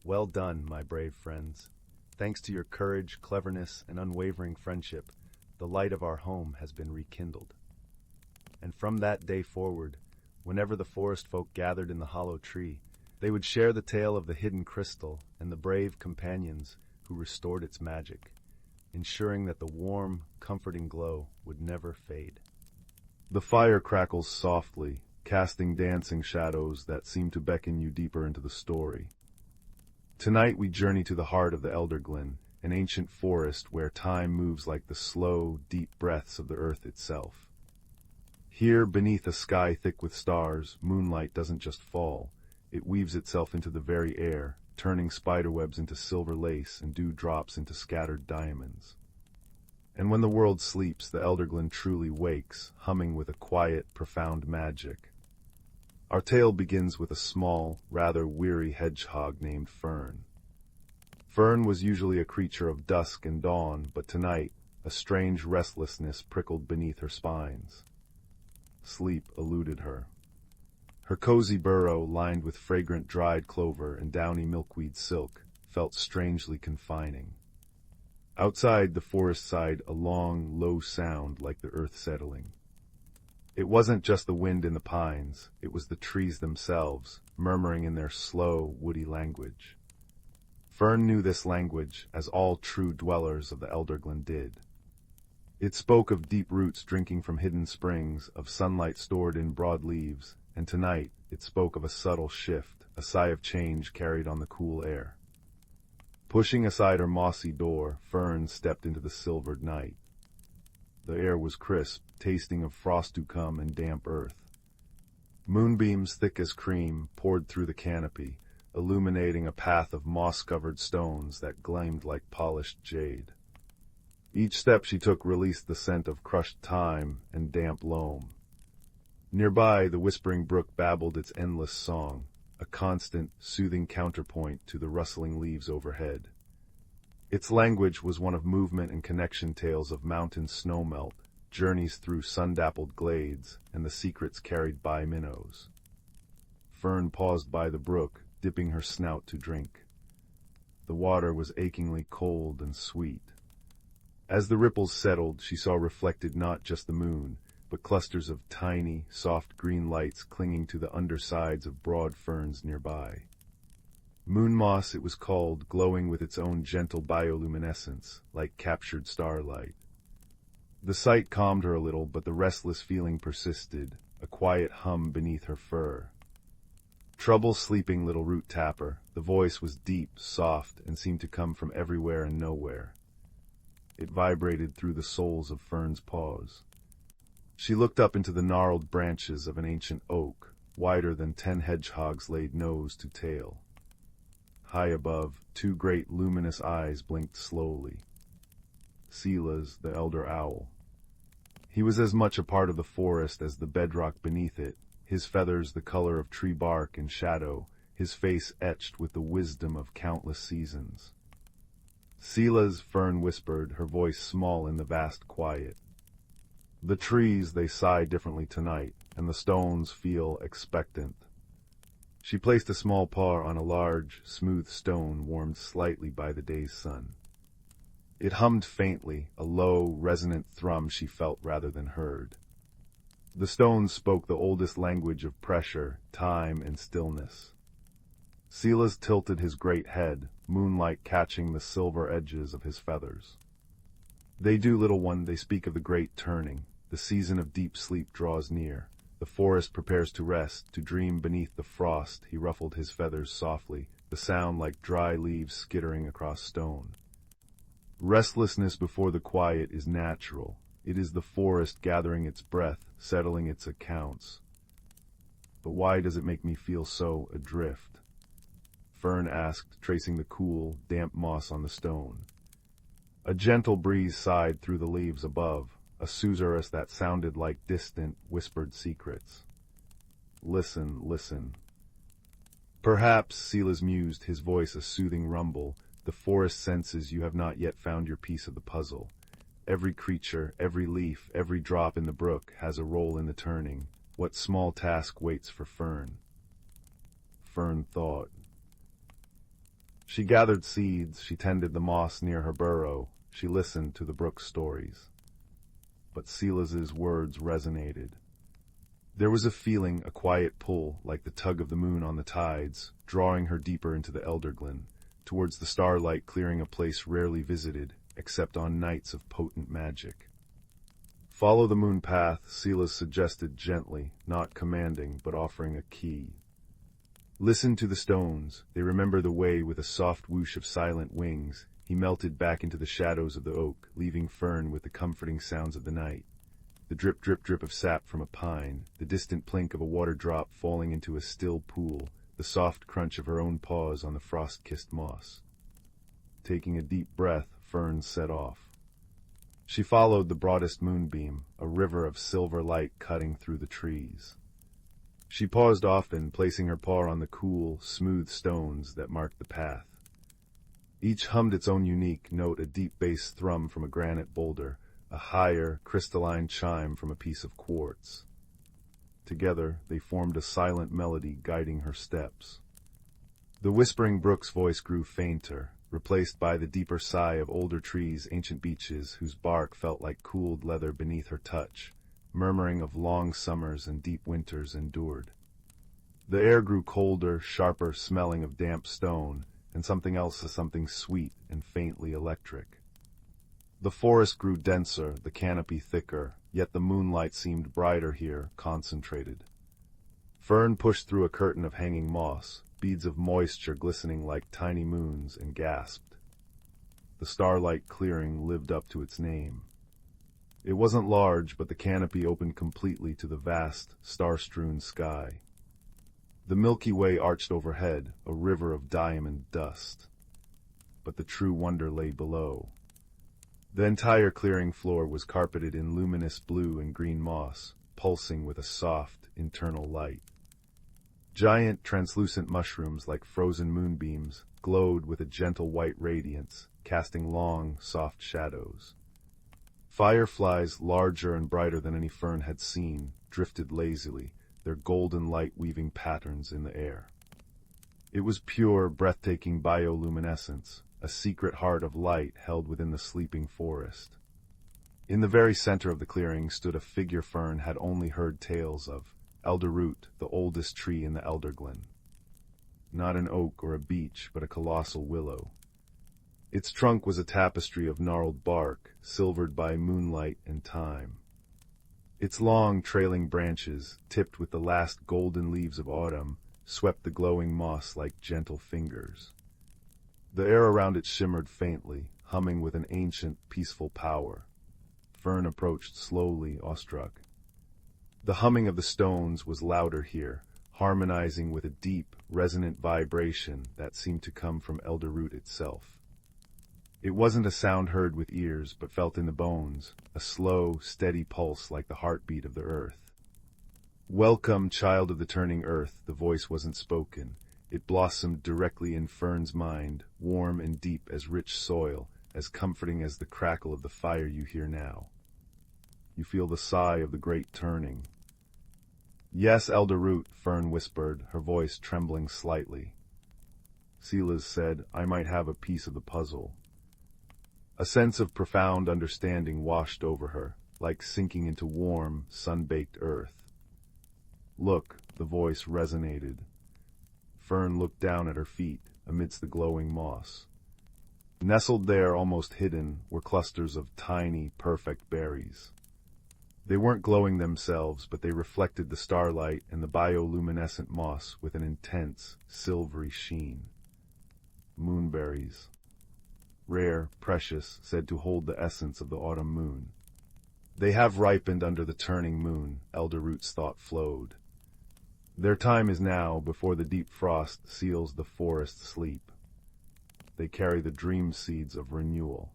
"Well done, my brave friends. Thanks to your courage, cleverness, and unwavering friendship, the light of our home has been rekindled." And from that day forward, whenever the forest folk gathered in the hollow tree, they would share the tale of the hidden crystal and the brave companions who restored its magic, ensuring that the warm, comforting glow would never fade. The fire crackles softly, casting dancing shadows that seem to beckon you deeper into the story. Tonight we journey to the heart of the Elderglen, an ancient forest where time moves like the slow, deep breaths of the earth itself. Here, beneath a sky thick with stars, moonlight doesn't just fall. It weaves itself into the very air, turning spiderwebs into silver lace and dewdrops into scattered diamonds. And when the world sleeps, the Elderglen truly wakes, humming with a quiet, profound magic. Our tale begins with a small, rather weary hedgehog named Fern. Fern was usually a creature of dusk and dawn, but tonight, a strange restlessness prickled beneath her spines. Sleep eluded her. Her cozy burrow, lined with fragrant dried clover and downy milkweed silk, felt strangely confining. Outside, the forest sighed a long, low sound like the earth settling. It wasn't just the wind in the pines, it was the trees themselves, murmuring in their slow, woody language. Fern knew this language, as all true dwellers of the Elderglen did. It spoke of deep roots drinking from hidden springs, of sunlight stored in broad leaves, and tonight it spoke of a subtle shift, a sigh of change carried on the cool air. Pushing aside her mossy door, Fern stepped into the silvered night. The air was crisp, tasting of frost to come and damp earth. Moonbeams thick as cream poured through the canopy, illuminating a path of moss-covered stones that gleamed like polished jade. Each step she took released the scent of crushed thyme and damp loam. Nearby, the whispering brook babbled its endless song, a constant, soothing counterpoint to the rustling leaves overhead. Its language was one of movement and connection, tales of mountain snowmelt, journeys through sun-dappled glades, and the secrets carried by minnows. Fern paused by the brook, dipping her snout to drink. The water was achingly cold and sweet. As the ripples settled, she saw reflected not just the moon, but clusters of tiny, soft green lights clinging to the undersides of broad ferns nearby. Moon moss, it was called, glowing with its own gentle bioluminescence, like captured starlight. The sight calmed her a little, but the restless feeling persisted, a quiet hum beneath her fur. "Trouble sleeping, little root tapper." The voice was deep, soft, and seemed to come from everywhere and nowhere. It vibrated through the soles of Fern's paws. She looked up into the gnarled branches of an ancient oak, wider than 10 hedgehogs laid nose to tail. High above, 2 great luminous eyes blinked slowly. Silas, the elder owl. He was as much a part of the forest as the bedrock beneath it, his feathers the color of tree bark and shadow, his face etched with the wisdom of countless seasons. "Silas," Fern whispered, her voice small in the vast quiet. "The trees, they sigh differently tonight, and the stones feel expectant." She placed a small paw on a large, smooth stone warmed slightly by the day's sun. It hummed faintly, a low, resonant thrum she felt rather than heard. The stone spoke the oldest language of pressure, time, and stillness. Silas tilted his great head, moonlight catching the silver edges of his feathers. "They do, little one, they speak of the great turning. The season of deep sleep draws near. The forest prepares to rest, to dream beneath the frost." He ruffled his feathers softly, the sound like dry leaves skittering across stone. "Restlessness before the quiet is natural. It is the forest gathering its breath, settling its accounts." "But why does it make me feel so adrift?" Fern asked, tracing the cool, damp moss on the stone. A gentle breeze sighed through the leaves above, a susurrus that sounded like distant, whispered secrets. Listen, listen. Perhaps, Silas mused, his voice a soothing rumble, the forest senses you have not yet found your piece of the puzzle. Every creature, every leaf, every drop in the brook has a role in the turning. What small task waits for Fern? Fern thought. She gathered seeds, she tended the moss near her burrow, she listened to the brook's stories. But Silas's words resonated. There was a feeling, a quiet pull, like the tug of the moon on the tides, drawing her deeper into the Elderglen, towards the starlight clearing a place rarely visited, except on nights of potent magic. Follow the moon path, Silas suggested gently, not commanding, but offering a key. Listen to the stones, they remember the way with a soft whoosh of silent wings. He melted back into the shadows of the oak, leaving Fern with the comforting sounds of the night. The drip, drip, drip of sap from a pine, the distant plink of a water drop falling into a still pool, the soft crunch of her own paws on the frost-kissed moss. Taking a deep breath, Fern set off. She followed the broadest moonbeam, a river of silver light cutting through the trees. She paused often, placing her paw on the cool, smooth stones that marked the path. Each hummed its own unique note, a deep bass thrum from a granite boulder, a higher, crystalline chime from a piece of quartz. Together, they formed a silent melody guiding her steps. The whispering brook's voice grew fainter, replaced by the deeper sigh of older trees, ancient beeches, whose bark felt like cooled leather beneath her touch, murmuring of long summers and deep winters endured. The air grew colder, sharper, smelling of damp stone, and something else, something sweet and faintly electric. The forest grew denser, the canopy thicker, yet the moonlight seemed brighter here, concentrated. Fern pushed through a curtain of hanging moss, beads of moisture glistening like tiny moons, and gasped. The starlight clearing lived up to its name. It wasn't large, but the canopy opened completely to the vast, star-strewn sky. The Milky Way arched overhead, a river of diamond dust. But the true wonder lay below. The entire clearing floor was carpeted in luminous blue and green moss, pulsing with a soft, internal light. Giant, translucent mushrooms like frozen moonbeams glowed with a gentle white radiance, casting long, soft shadows. Fireflies, larger and brighter than any Fern had seen, drifted lazily, their golden light weaving patterns in the air. It was pure, breathtaking bioluminescence, a secret heart of light held within the sleeping forest. In the very center of the clearing stood a figure Fern had only heard tales of, Elderroot, the oldest tree in the Elderglen. Not an oak or a beech, but a colossal willow. Its trunk was a tapestry of gnarled bark, silvered by moonlight and time. Its long, trailing branches, tipped with the last golden leaves of autumn, swept the glowing moss like gentle fingers. The air around it shimmered faintly, humming with an ancient, peaceful power. Fern approached slowly, awestruck. The humming of the stones was louder here, harmonizing with a deep, resonant vibration that seemed to come from Elderroot itself. It wasn't a sound heard with ears, but felt in the bones, a slow, steady pulse like the heartbeat of the earth. Welcome, child of the turning earth, the voice wasn't spoken. It blossomed directly in Fern's mind, warm and deep as rich soil, as comforting as the crackle of the fire you hear now. You feel the sigh of the great turning. Yes, Elderroot, Fern whispered, her voice trembling slightly. Silas said, I might have a piece of the puzzle. A sense of profound understanding washed over her, like sinking into warm, sun-baked earth. Look, the voice resonated. Fern looked down at her feet, amidst the glowing moss. Nestled there, almost hidden, were clusters of tiny, perfect berries. They weren't glowing themselves, but they reflected the starlight and the bioluminescent moss with an intense, silvery sheen. Moonberries. Rare, precious, said to hold the essence of the autumn moon. They have ripened under the turning moon, Elderroot's thought flowed. Their time is now, before the deep frost seals the forest sleep. They carry the dream seeds of renewal.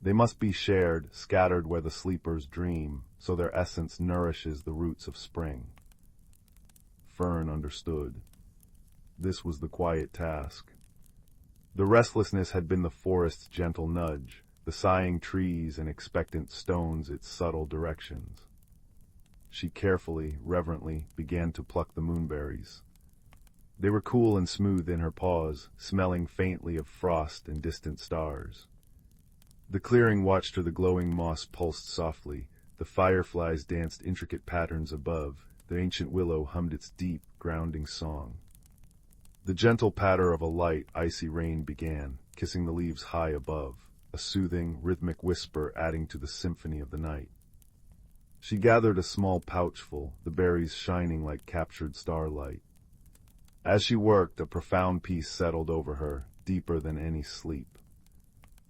They must be shared, scattered where the sleepers dream, so their essence nourishes the roots of spring. Fern understood. This was the quiet task. The restlessness had been the forest's gentle nudge, the sighing trees and expectant stones its subtle directions. She carefully, reverently, began to pluck the moonberries. They were cool and smooth in her paws, smelling faintly of frost and distant stars. The clearing watched her. The glowing moss pulsed softly, the fireflies danced intricate patterns above, the ancient willow hummed its deep, grounding song. The gentle patter of a light, icy rain began, kissing the leaves high above, a soothing, rhythmic whisper adding to the symphony of the night. She gathered a small pouchful, the berries shining like captured starlight. As she worked, a profound peace settled over her, deeper than any sleep.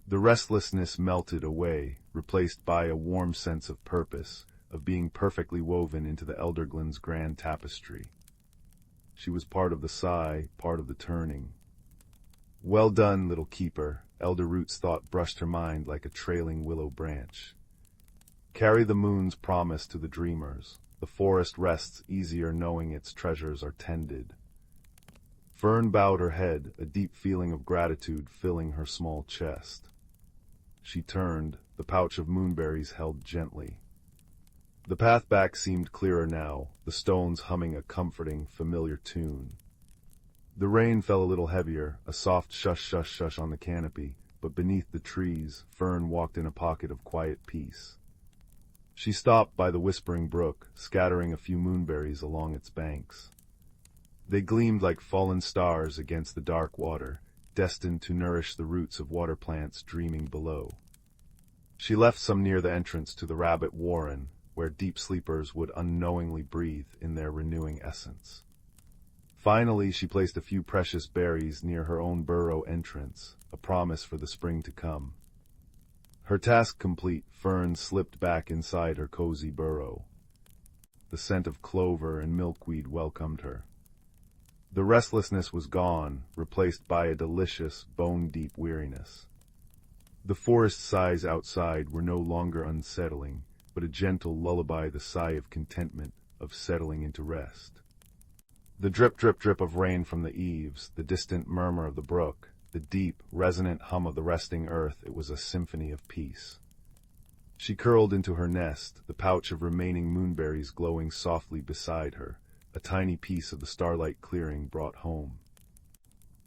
The restlessness melted away, replaced by a warm sense of purpose, of being perfectly woven into the Elderglen's grand tapestry. She was part of the sigh, part of the turning. Well done, little keeper, Elder Root's thought brushed her mind like a trailing willow branch. Carry the moon's promise to the dreamers. The forest rests easier knowing its treasures are tended. Fern bowed her head, a deep feeling of gratitude filling her small chest. She turned, the pouch of moonberries held gently. The path back seemed clearer now, the stones humming a comforting, familiar tune. The rain fell a little heavier, a soft shush-shush-shush on the canopy, but beneath the trees, Fern walked in a pocket of quiet peace. She stopped by the whispering brook, scattering a few moonberries along its banks. They gleamed like fallen stars against the dark water, destined to nourish the roots of water plants dreaming below. She left some near the entrance to the rabbit warren, where deep sleepers would unknowingly breathe in their renewing essence. Finally, she placed a few precious berries near her own burrow entrance, a promise for the spring to come. Her task complete, Fern slipped back inside her cozy burrow. The scent of clover and milkweed welcomed her. The restlessness was gone, replaced by a delicious, bone-deep weariness. The forest sighs outside were no longer unsettling, but a gentle lullaby, the sigh of contentment, of settling into rest. The drip-drip-drip of rain from the eaves, the distant murmur of the brook, the deep, resonant hum of the resting earth, it was a symphony of peace. She curled into her nest, the pouch of remaining moonberries glowing softly beside her, a tiny piece of the starlight clearing brought home.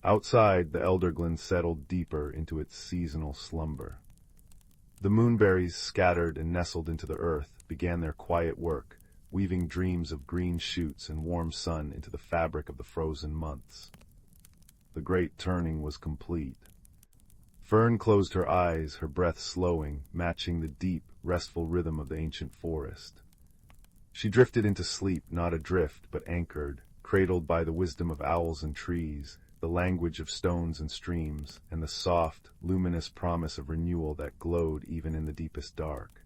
Outside, the Elderglen settled deeper into its seasonal slumber. The moonberries, scattered and nestled into the earth, began their quiet work, weaving dreams of green shoots and warm sun into the fabric of the frozen months. The great turning was complete. Fern closed her eyes, her breath slowing, matching the deep, restful rhythm of the ancient forest. She drifted into sleep, not adrift, but anchored, cradled by the wisdom of owls and trees, the language of stones and streams, and the soft, luminous promise of renewal that glowed even in the deepest dark.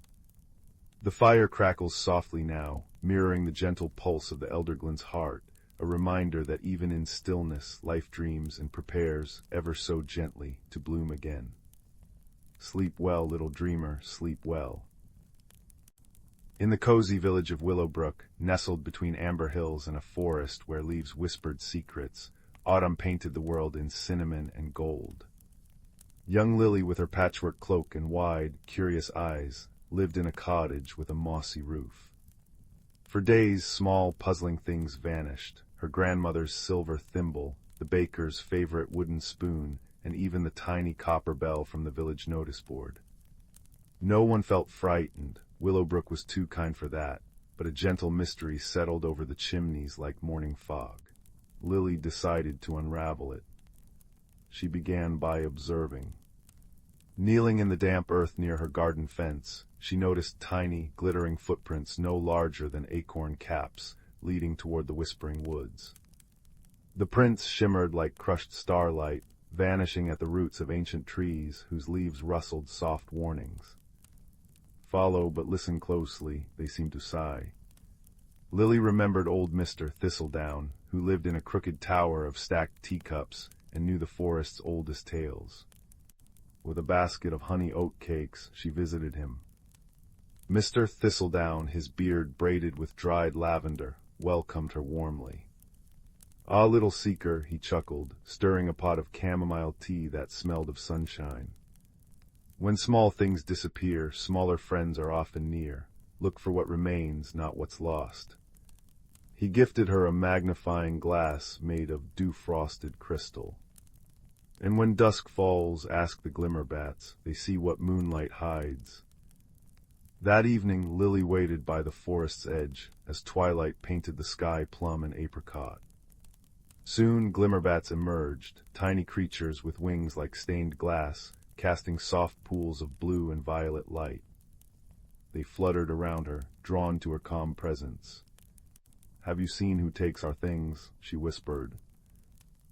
The fire crackles softly now, mirroring the gentle pulse of the Elderglen's heart, a reminder that even in stillness life dreams and prepares, ever so gently, to bloom again. Sleep well, little dreamer, sleep well. In the cozy village of Glimmerbrook, nestled between amber hills and a forest where leaves whispered secrets, autumn painted the world in cinnamon and gold. Young Lily, with her patchwork cloak and wide, curious eyes, lived in a cottage with a mossy roof. For days, small, puzzling things vanished, her grandmother's silver thimble, the baker's favorite wooden spoon, and even the tiny copper bell from the village notice board. No one felt frightened. Glimmerbrook was too kind for that, but a gentle mystery settled over the chimneys like morning fog. Lily decided to unravel it. She began by observing. Kneeling in the damp earth near her garden fence, she noticed tiny, glittering footprints no larger than acorn caps, leading toward the whispering woods. The prints shimmered like crushed starlight, vanishing at the roots of ancient trees whose leaves rustled soft warnings. Follow, but listen closely, they seemed to sigh. Lily remembered old Mr. Thistledown, who lived in a crooked tower of stacked teacups and knew the forest's oldest tales. With a basket of honey oat cakes, she visited him. Mr. Thistledown, his beard braided with dried lavender, welcomed her warmly. "Ah, little seeker," he chuckled, stirring a pot of chamomile tea that smelled of sunshine. "When small things disappear, smaller friends are often near. Look for what remains, not what's lost." He gifted her a magnifying glass made of dew-frosted crystal. "And when dusk falls, ask the glimmerbats, they see what moonlight hides." That evening Lily waited by the forest's edge, as twilight painted the sky plum and apricot. Soon glimmerbats emerged, tiny creatures with wings like stained glass, casting soft pools of blue and violet light. They fluttered around her, drawn to her calm presence. "Have you seen who takes our things?" she whispered.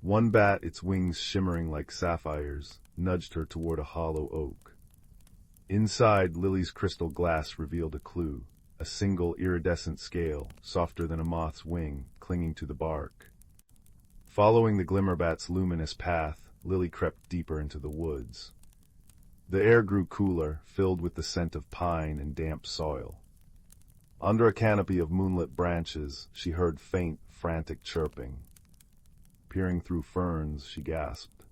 One bat, its wings shimmering like sapphires, nudged her toward a hollow oak. Inside, Lily's crystal glass revealed a clue, a single iridescent scale, softer than a moth's wing, clinging to the bark. Following the glimmerbat's luminous path, Lily crept deeper into the woods. The air grew cooler, filled with the scent of pine and damp soil. Under a canopy of moonlit branches, she heard faint, frantic chirping. Peering through ferns, she gasped.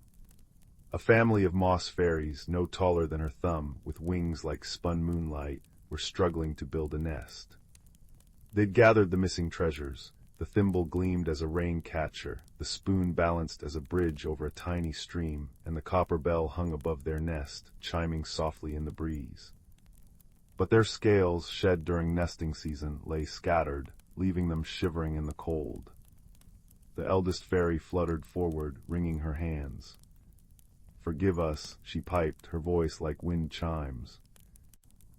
A family of moss fairies, no taller than her thumb, with wings like spun moonlight, were struggling to build a nest. They'd gathered the missing treasures. The thimble gleamed as a rain catcher, the spoon balanced as a bridge over a tiny stream, and the copper bell hung above their nest, chiming softly in the breeze. But their scales, shed during nesting season, lay scattered, leaving them shivering in the cold. The eldest fairy fluttered forward, wringing her hands. "Forgive us," she piped, her voice like wind chimes.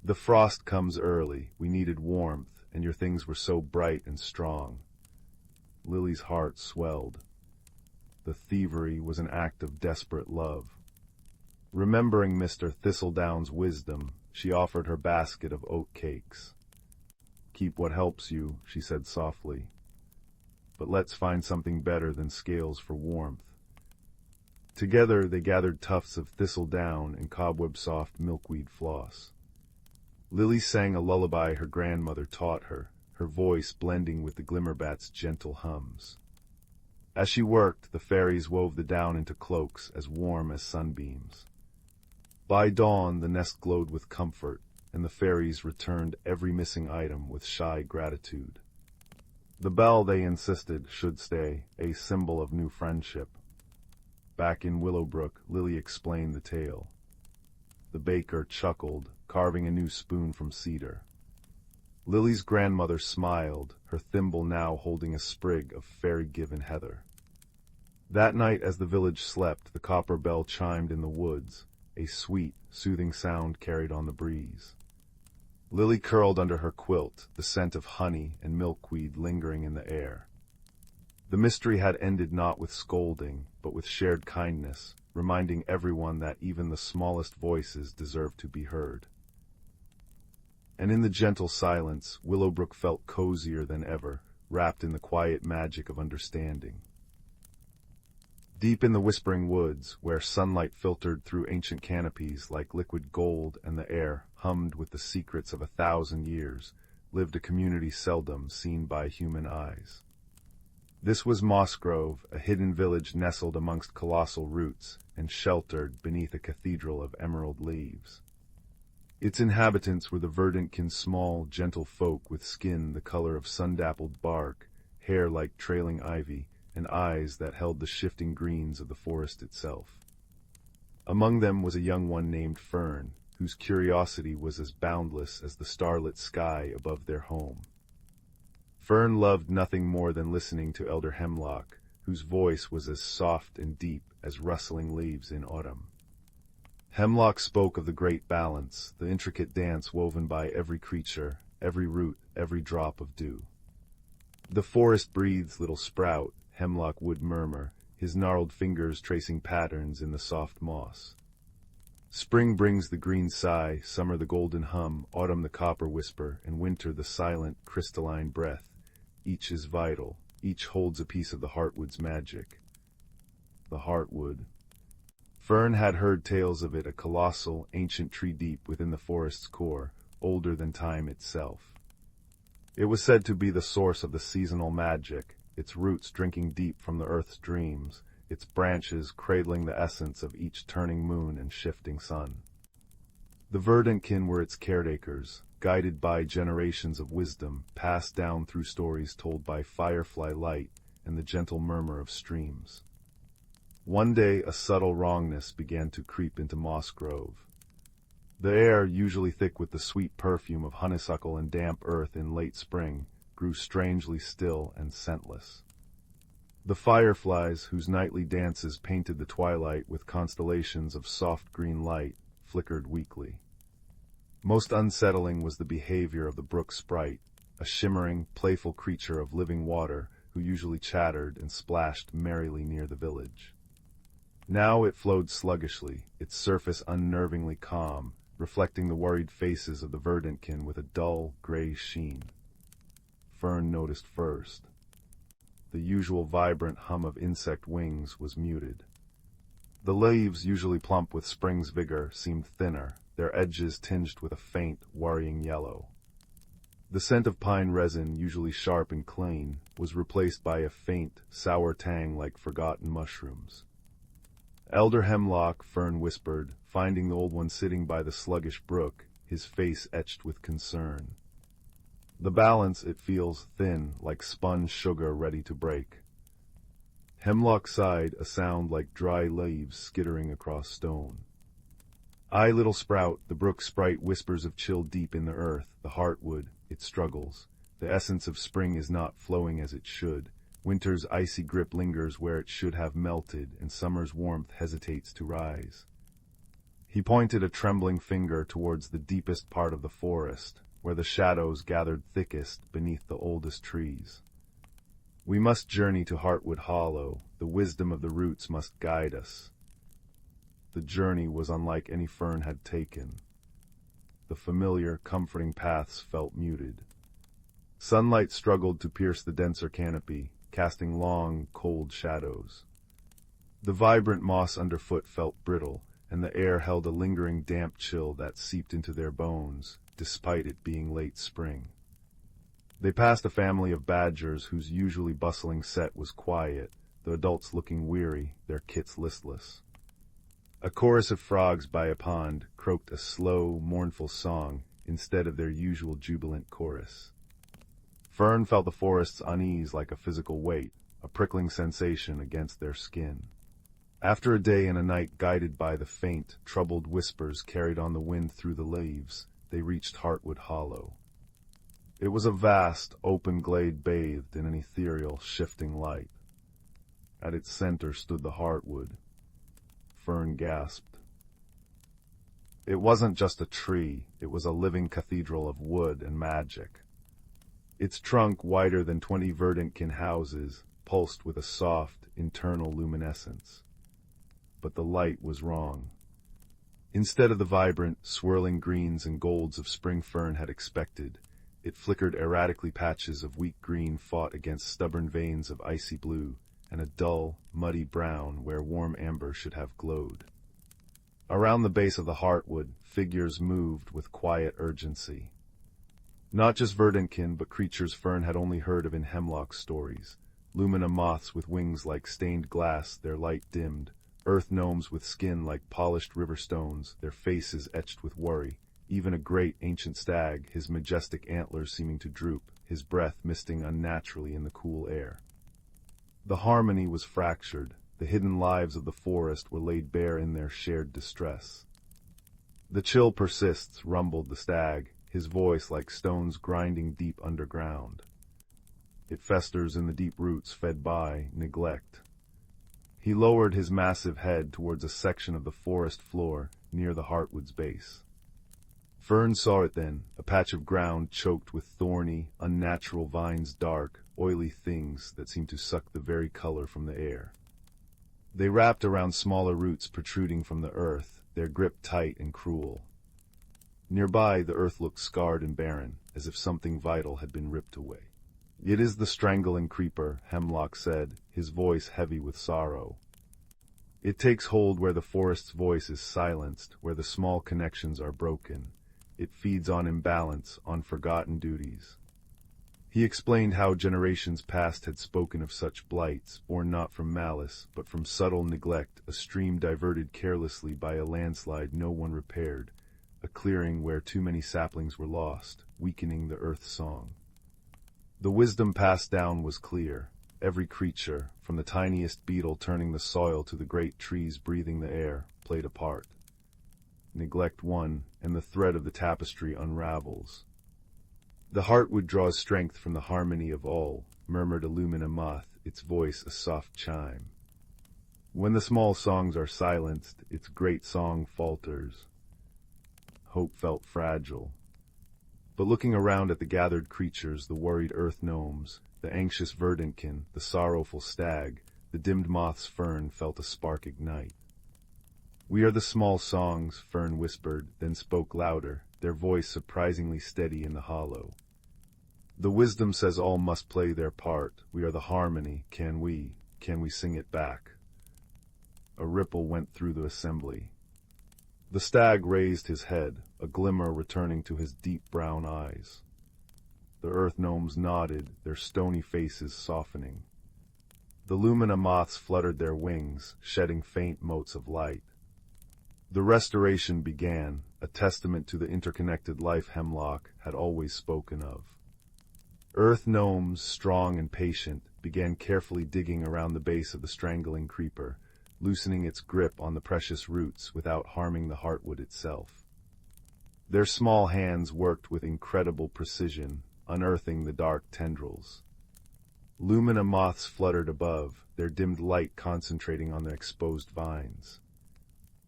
"The frost comes early, we needed warmth, and your things were so bright and strong." Lily's heart swelled. The thievery was an act of desperate love. Remembering Mr. Thistledown's wisdom, she offered her basket of oat cakes. "Keep what helps you," she said softly. "But let's find something better than scales for warmth." Together they gathered tufts of thistledown and cobweb-soft milkweed floss. Lily sang a lullaby her grandmother taught her, her voice blending with the glimmerbat's gentle hums. As she worked, the fairies wove the down into cloaks as warm as sunbeams. By dawn, the nest glowed with comfort, and the fairies returned every missing item with shy gratitude. The bell, they insisted, should stay, a symbol of new friendship. Back in Willowbrook, Lily explained the tale. The baker chuckled, carving a new spoon from cedar. Lily's grandmother smiled, her thimble now holding a sprig of fairy-given heather. That night, as the village slept, the copper bell chimed in the woods, a sweet, soothing sound carried on the breeze. Lily curled under her quilt, the scent of honey and milkweed lingering in the air. The mystery had ended not with scolding, but with shared kindness, reminding everyone that even the smallest voices deserve to be heard. And in the gentle silence, Willowbrook felt cozier than ever, wrapped in the quiet magic of understanding. Deep in the whispering woods, where sunlight filtered through ancient canopies like liquid gold and the air hummed with the secrets of 1,000 years, lived a community seldom seen by human eyes. This was Mossgrove, a hidden village nestled amongst colossal roots and sheltered beneath a cathedral of emerald leaves. Its inhabitants were the Verdantkin small, gentle folk with skin the color of sun-dappled bark, hair like trailing ivy, and eyes that held the shifting greens of the forest itself. Among them was a young one named Fern, whose curiosity was as boundless as the starlit sky above their home. Fern loved nothing more than listening to Elder Hemlock, whose voice was as soft and deep as rustling leaves in autumn. Hemlock spoke of the great balance, the intricate dance woven by every creature, every root, every drop of dew. "The forest breathes, little sprout," Hemlock would murmur, his gnarled fingers tracing patterns in the soft moss. "Spring brings the green sigh, summer the golden hum, autumn the copper whisper, and winter the silent, crystalline breath. Each is vital, each holds a piece of the heartwood's magic." The heartwood. Fern had heard tales of it, a colossal, ancient tree deep within the forest's core, older than time itself. It was said to be the source of the seasonal magic, its roots drinking deep from the earth's dreams, its branches cradling the essence of each turning moon and shifting sun. The Verdantkin were its caretakers, guided by generations of wisdom passed down through stories told by firefly light and the gentle murmur of streams. One day a subtle wrongness began to creep into Moss Grove. The air, usually thick with the sweet perfume of honeysuckle and damp earth in late spring, grew strangely still and scentless. The fireflies, whose nightly dances painted the twilight with constellations of soft green light, flickered weakly. Most unsettling was the behavior of the brook sprite, a shimmering, playful creature of living water who usually chattered and splashed merrily near the village. Now it flowed sluggishly, its surface unnervingly calm, reflecting the worried faces of the Verdantkin with a dull, gray sheen. Fern noticed first. The usual vibrant hum of insect wings was muted. The leaves, usually plump with spring's vigor, seemed thinner, their edges tinged with a faint, worrying yellow. The scent of pine resin, usually sharp and clean, was replaced by a faint, sour tang like forgotten mushrooms. Elder Hemlock, Fern whispered, finding the old one sitting by the sluggish brook, his face etched with concern. The balance, it feels, thin, like spun sugar ready to break. Hemlock sighed, a sound like dry leaves skittering across stone. I, little sprout, the brook sprite whispers of chill deep in the earth, the heartwood, it struggles. The essence of spring is not flowing as it should. Winter's icy grip lingers where it should have melted, and summer's warmth hesitates to rise. He pointed a trembling finger towards the deepest part of the forest, where the shadows gathered thickest beneath the oldest trees. We must journey to Heartwood Hollow. The wisdom of the roots must guide us. The journey was unlike any Fern had taken. The familiar, comforting paths felt muted. Sunlight struggled to pierce the denser canopy, casting long, cold shadows. The vibrant moss underfoot felt brittle, and the air held a lingering damp chill that seeped into their bones, despite it being late spring. They passed a family of badgers whose usually bustling set was quiet, the adults looking weary, their kits listless. A chorus of frogs by a pond croaked a slow, mournful song instead of their usual jubilant chorus. Fern felt the forest's unease like a physical weight, a prickling sensation against their skin. After a day and a night guided by the faint, troubled whispers carried on the wind through the leaves, they reached Heartwood Hollow. It was a vast, open glade bathed in an ethereal, shifting light. At its center stood the heartwood. Fern gasped. It wasn't just a tree, it was a living cathedral of wood and magic. Its trunk, wider than 20 Verdantkin houses, pulsed with a soft, internal luminescence. But the light was wrong. Instead of the vibrant, swirling greens and golds of spring fern had expected, it flickered erratically. Patches of weak green fought against stubborn veins of icy blue, and a dull, muddy brown where warm amber should have glowed. Around the base of the heartwood, figures moved with quiet urgency. Not just Verdantkin, but creatures Fern had only heard of in Hemlock stories. Lumina moths with wings like stained glass, their light dimmed. Earth gnomes with skin like polished river stones, their faces etched with worry. Even a great ancient stag, his majestic antlers seeming to droop, his breath misting unnaturally in the cool air. The harmony was fractured. The hidden lives of the forest were laid bare in their shared distress. The chill persists, rumbled the stag, his voice like stones grinding deep underground. It festers in the deep roots fed by neglect. He lowered his massive head towards a section of the forest floor near the heartwood's base. Fern saw it then, a patch of ground choked with thorny, unnatural vines, dark, oily things that seemed to suck the very color from the air. They wrapped around smaller roots protruding from the earth, their grip tight and cruel. Nearby, the earth looked scarred and barren, as if something vital had been ripped away. "It is the strangling creeper," Hemlock said, his voice heavy with sorrow. It takes hold where the forest's voice is silenced, where the small connections are broken. It feeds on imbalance, on forgotten duties. He explained how generations past had spoken of such blights, born not from malice, but from subtle neglect, a stream diverted carelessly by a landslide no one repaired, a clearing where too many saplings were lost, weakening the earth's song. The wisdom passed down was clear. Every creature, from the tiniest beetle turning the soil to the great trees breathing the air, played a part. Neglect one, and the thread of the tapestry unravels. The heartwood draws strength from the harmony of all, murmured Illumina moth, its voice a soft chime. When the small songs are silenced, its great song falters. Hope felt fragile. But looking around at the gathered creatures, the worried earth gnomes, the anxious verdantkin, the sorrowful stag, the dimmed moth's Fern felt a spark ignite. We are the small songs, Fern whispered, then spoke louder, their voice surprisingly steady in the hollow. The wisdom says all must play their part. We are the harmony. Can we sing it back? A ripple went through the assembly. The stag raised his head, a glimmer returning to his deep brown eyes. The earth gnomes nodded, their stony faces softening. The lumina moths fluttered their wings, shedding faint motes of light. The restoration began, a testament to the interconnected life Hemlock had always spoken of. Earth gnomes, strong and patient, began carefully digging around the base of the strangling creeper, loosening its grip on the precious roots without harming the heartwood itself. Their small hands worked with incredible precision, unearthing the dark tendrils. Lumina moths fluttered above, their dimmed light concentrating on the exposed vines.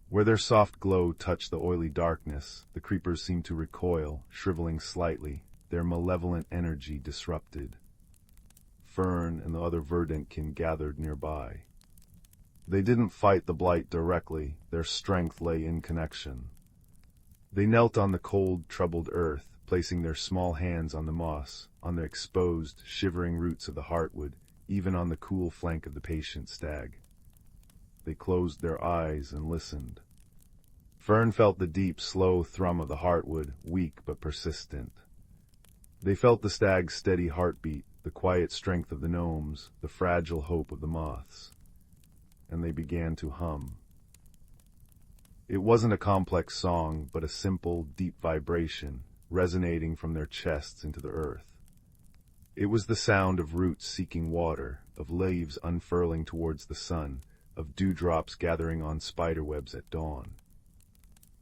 Where their soft glow touched the oily darkness, the creepers seemed to recoil, shriveling slightly, their malevolent energy disrupted. Fern and the other verdantkin gathered nearby. They didn't fight the blight directly, their strength lay in connection. They knelt on the cold, troubled earth, placing their small hands on the moss, on the exposed, shivering roots of the heartwood, even on the cool flank of the patient stag. They closed their eyes and listened. Fern felt the deep, slow thrum of the heartwood, weak but persistent. They felt the stag's steady heartbeat, the quiet strength of the gnomes, the fragile hope of the moths. And they began to hum. It wasn't a complex song, but a simple, deep vibration, resonating from their chests into the earth. It was the sound of roots seeking water, of leaves unfurling towards the sun, of dewdrops gathering on spiderwebs at dawn.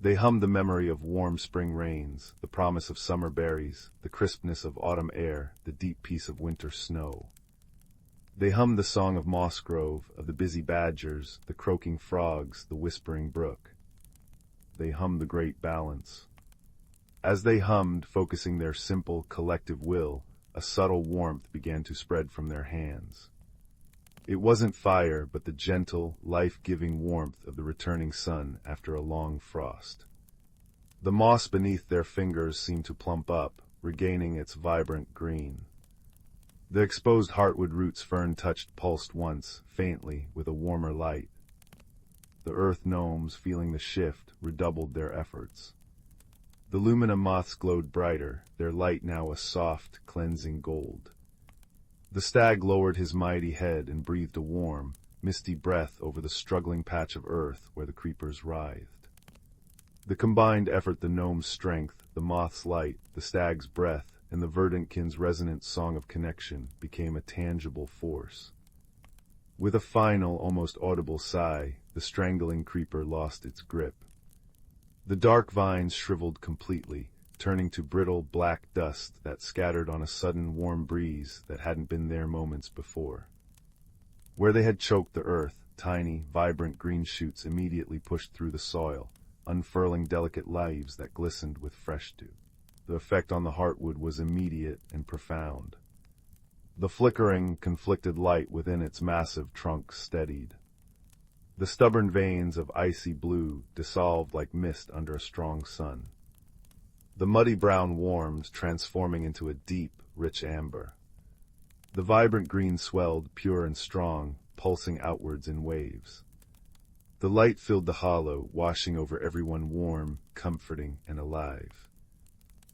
They hummed the memory of warm spring rains, the promise of summer berries, the crispness of autumn air, the deep peace of winter snow. They hummed the song of moss grove, of the busy badgers, the croaking frogs, the whispering brook. They hummed the great balance. As they hummed, focusing their simple, collective will, a subtle warmth began to spread from their hands. It wasn't fire, but the gentle, life-giving warmth of the returning sun after a long frost. The moss beneath their fingers seemed to plump up, regaining its vibrant green. The exposed heartwood roots Fern touched pulsed once, faintly, with a warmer light. The earth gnomes, feeling the shift, redoubled their efforts. The lumina moths glowed brighter, their light now a soft, cleansing gold. The stag lowered his mighty head and breathed a warm, misty breath over the struggling patch of earth where the creepers writhed. The combined effort, the gnome's strength, the moth's light, the stag's breath, and the verdantkin's resonant song of connection became a tangible force. With a final, almost audible sigh, the strangling creeper lost its grip. The dark vines shriveled completely, turning to brittle black dust that scattered on a sudden warm breeze that hadn't been there moments before. Where they had choked the earth, tiny, vibrant green shoots immediately pushed through the soil, unfurling delicate leaves that glistened with fresh dew. The effect on the heartwood was immediate and profound. The flickering, conflicted light within its massive trunk steadied. The stubborn veins of icy blue dissolved like mist under a strong sun. The muddy brown warmed, transforming into a deep, rich amber. The vibrant green swelled, pure and strong, pulsing outwards in waves. The light filled the hollow, washing over everyone warm, comforting, and alive.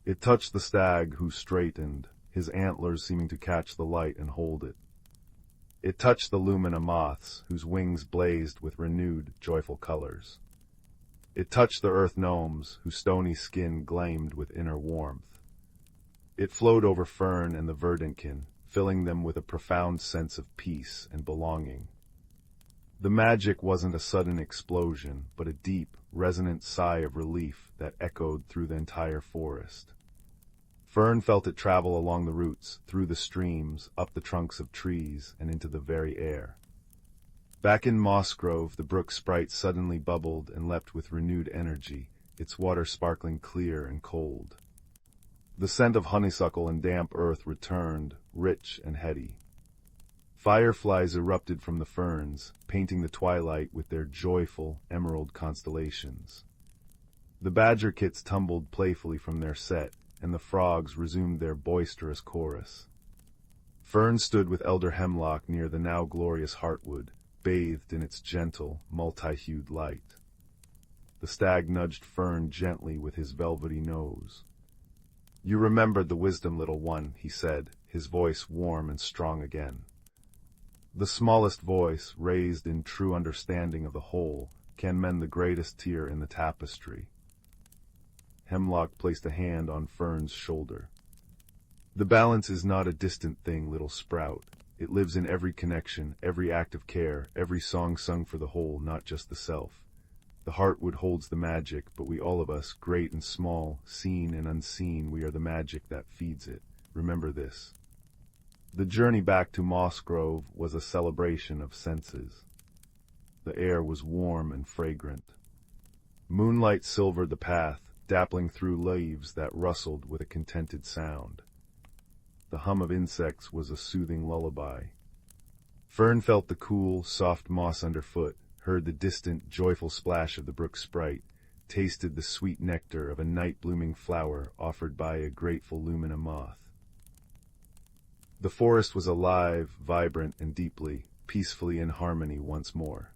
It touched the stag, who straightened, his antlers seeming to catch the light and hold it. It touched the lumina moths, whose wings blazed with renewed, joyful colors. It touched the earth gnomes, whose stony skin gleamed with inner warmth. It flowed over Fern and the Verdantkin, filling them with a profound sense of peace and belonging. The magic wasn't a sudden explosion, but a deep, resonant sigh of relief that echoed through the entire forest. Fern felt it travel along the roots, through the streams, up the trunks of trees, and into the very air. Back in Moss Grove, the brook sprite suddenly bubbled and leapt with renewed energy, its water sparkling clear and cold. The scent of honeysuckle and damp earth returned, rich and heady. Fireflies erupted from the ferns, painting the twilight with their joyful, emerald constellations. The badger kits tumbled playfully from their set, and the frogs resumed their boisterous chorus. Fern stood with elder hemlock near the now glorious heartwood, bathed in its gentle, multi-hued light. The stag nudged Fern gently with his velvety nose. "You remembered the wisdom, little one," he said, his voice warm and strong again. "The smallest voice, raised in true understanding of the whole, can mend the greatest tear in the tapestry." Hemlock placed a hand on Fern's shoulder. "The balance is not a distant thing, little sprout. It lives in every connection, every act of care, every song sung for the whole, not just the self. The heartwood holds the magic, but we all of us, great and small, seen and unseen, we are the magic that feeds it. Remember this." The journey back to Moss Grove was a celebration of senses. The air was warm and fragrant. Moonlight silvered the path, dappling through leaves that rustled with a contented sound. The hum of insects was a soothing lullaby. Fern felt the cool, soft moss underfoot, heard the distant, joyful splash of the brook sprite, tasted the sweet nectar of a night-blooming flower offered by a grateful lumina moth. The forest was alive, vibrant, and deeply, peacefully in harmony once more.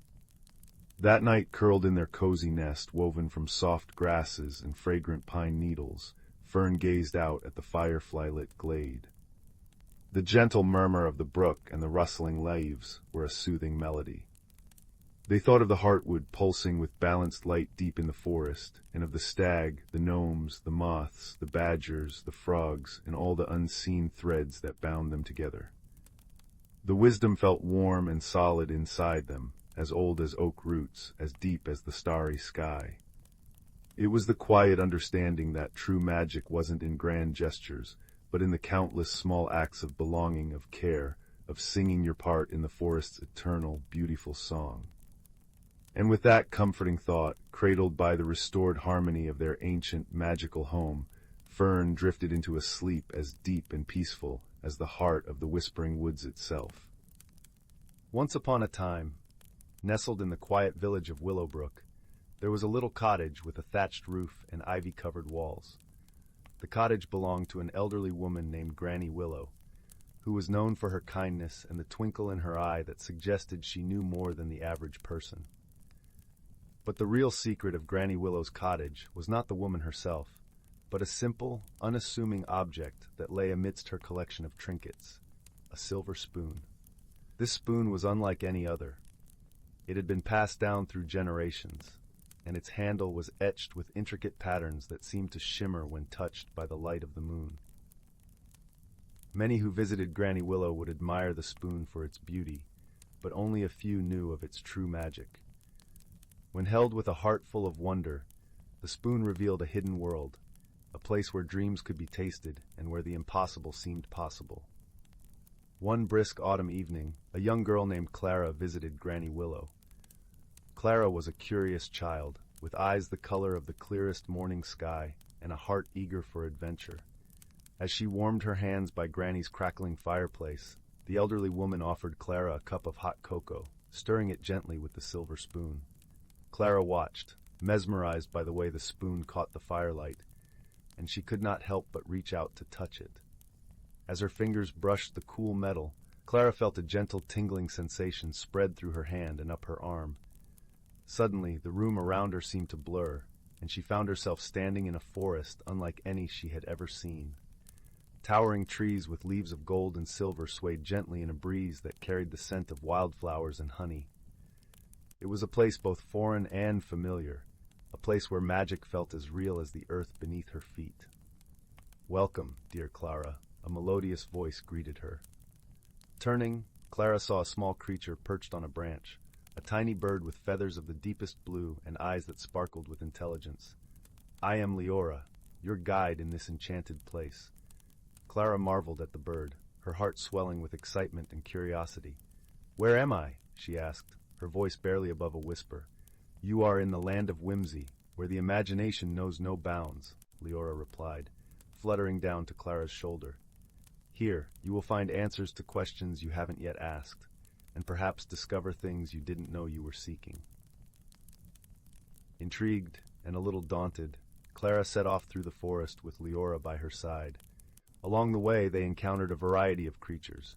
That night, curled in their cozy nest, woven from soft grasses and fragrant pine needles, Fern gazed out at the firefly-lit glade. The gentle murmur of the brook and the rustling leaves were a soothing melody. They thought of the heartwood pulsing with balanced light deep in the forest, and of the stag, the gnomes, the moths, the badgers, the frogs, and all the unseen threads that bound them together. The wisdom felt warm and solid inside them, as old as oak roots, as deep as the starry sky. It was the quiet understanding that true magic wasn't in grand gestures, but in the countless small acts of belonging, of care, of singing your part in the forest's eternal, beautiful song. And with that comforting thought, cradled by the restored harmony of their ancient, magical home, Fern drifted into a sleep as deep and peaceful as the heart of the whispering woods itself. Once upon a time, nestled in the quiet village of Glimmerbrook, there was a little cottage with a thatched roof and ivy-covered walls. The cottage belonged to an elderly woman named Granny Willow, who was known for her kindness and the twinkle in her eye that suggested she knew more than the average person. But the real secret of Granny Willow's cottage was not the woman herself, but a simple, unassuming object that lay amidst her collection of trinkets, a silver spoon. This spoon was unlike any other. It had been passed down through generations, and its handle was etched with intricate patterns that seemed to shimmer when touched by the light of the moon. Many who visited Granny Willow would admire the spoon for its beauty, but only a few knew of its true magic. When held with a heart full of wonder, the spoon revealed a hidden world, a place where dreams could be tasted and where the impossible seemed possible. One brisk autumn evening, a young girl named Clara visited Granny Willow. Clara was a curious child, with eyes the color of the clearest morning sky and a heart eager for adventure. As she warmed her hands by Granny's crackling fireplace, the elderly woman offered Clara a cup of hot cocoa, stirring it gently with the silver spoon. Clara watched, mesmerized by the way the spoon caught the firelight, and she could not help but reach out to touch it. As her fingers brushed the cool metal, Clara felt a gentle tingling sensation spread through her hand and up her arm. Suddenly, the room around her seemed to blur, and she found herself standing in a forest unlike any she had ever seen. Towering trees with leaves of gold and silver swayed gently in a breeze that carried the scent of wildflowers and honey. It was a place both foreign and familiar, a place where magic felt as real as the earth beneath her feet. "Welcome, dear Clara," a melodious voice greeted her. Turning, Clara saw a small creature perched on a branch, a tiny bird with feathers of the deepest blue and eyes that sparkled with intelligence. "I am Leora, your guide in this enchanted place." Clara marveled at the bird, her heart swelling with excitement and curiosity. "Where am I?" she asked, her voice barely above a whisper. "You are in the land of whimsy, where the imagination knows no bounds," Leora replied, fluttering down to Clara's shoulder. "Here, you will find answers to questions you haven't yet asked, and perhaps discover things you didn't know you were seeking." Intrigued and a little daunted, Clara set off through the forest with Leora by her side. Along the way, they encountered a variety of creatures.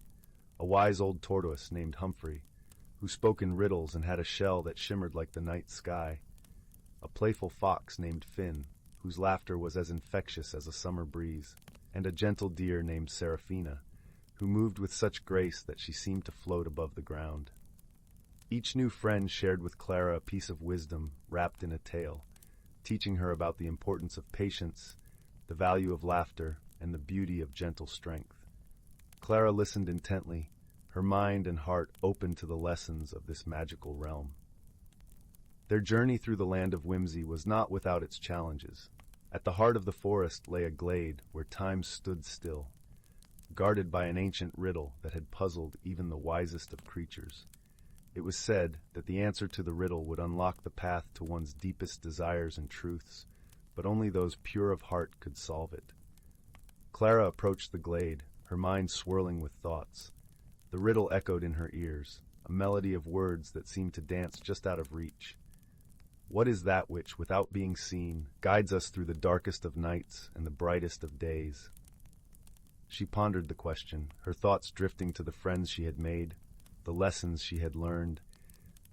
A wise old tortoise named Humphrey, who spoke in riddles and had a shell that shimmered like the night sky. A playful fox named Finn, whose laughter was as infectious as a summer breeze. And a gentle deer named Seraphina, who moved with such grace that she seemed to float above the ground. Each new friend shared with Clara a piece of wisdom wrapped in a tale, teaching her about the importance of patience, the value of laughter, and the beauty of gentle strength. Clara listened intently, her mind and heart open to the lessons of this magical realm. Their journey through the land of whimsy was not without its challenges. At the heart of the forest lay a glade where time stood still, guarded by an ancient riddle that had puzzled even the wisest of creatures. It was said that the answer to the riddle would unlock the path to one's deepest desires and truths, but only those pure of heart could solve it. Clara approached the glade, her mind swirling with thoughts. The riddle echoed in her ears, a melody of words that seemed to dance just out of reach. What is that which, without being seen, guides us through the darkest of nights and the brightest of days? She pondered the question, her thoughts drifting to the friends she had made, the lessons she had learned,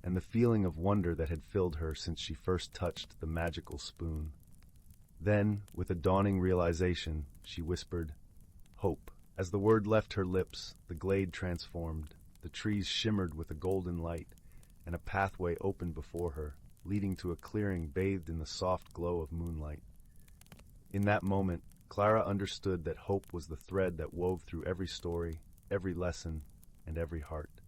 and the feeling of wonder that had filled her since she first touched the magical spoon. Then, with a dawning realization, she whispered, "Hope." As the word left her lips, the glade transformed, the trees shimmered with a golden light, and a pathway opened before her, leading to a clearing bathed in the soft glow of moonlight. In that moment, Clara understood that hope was the thread that wove through every story, every lesson, and every heart.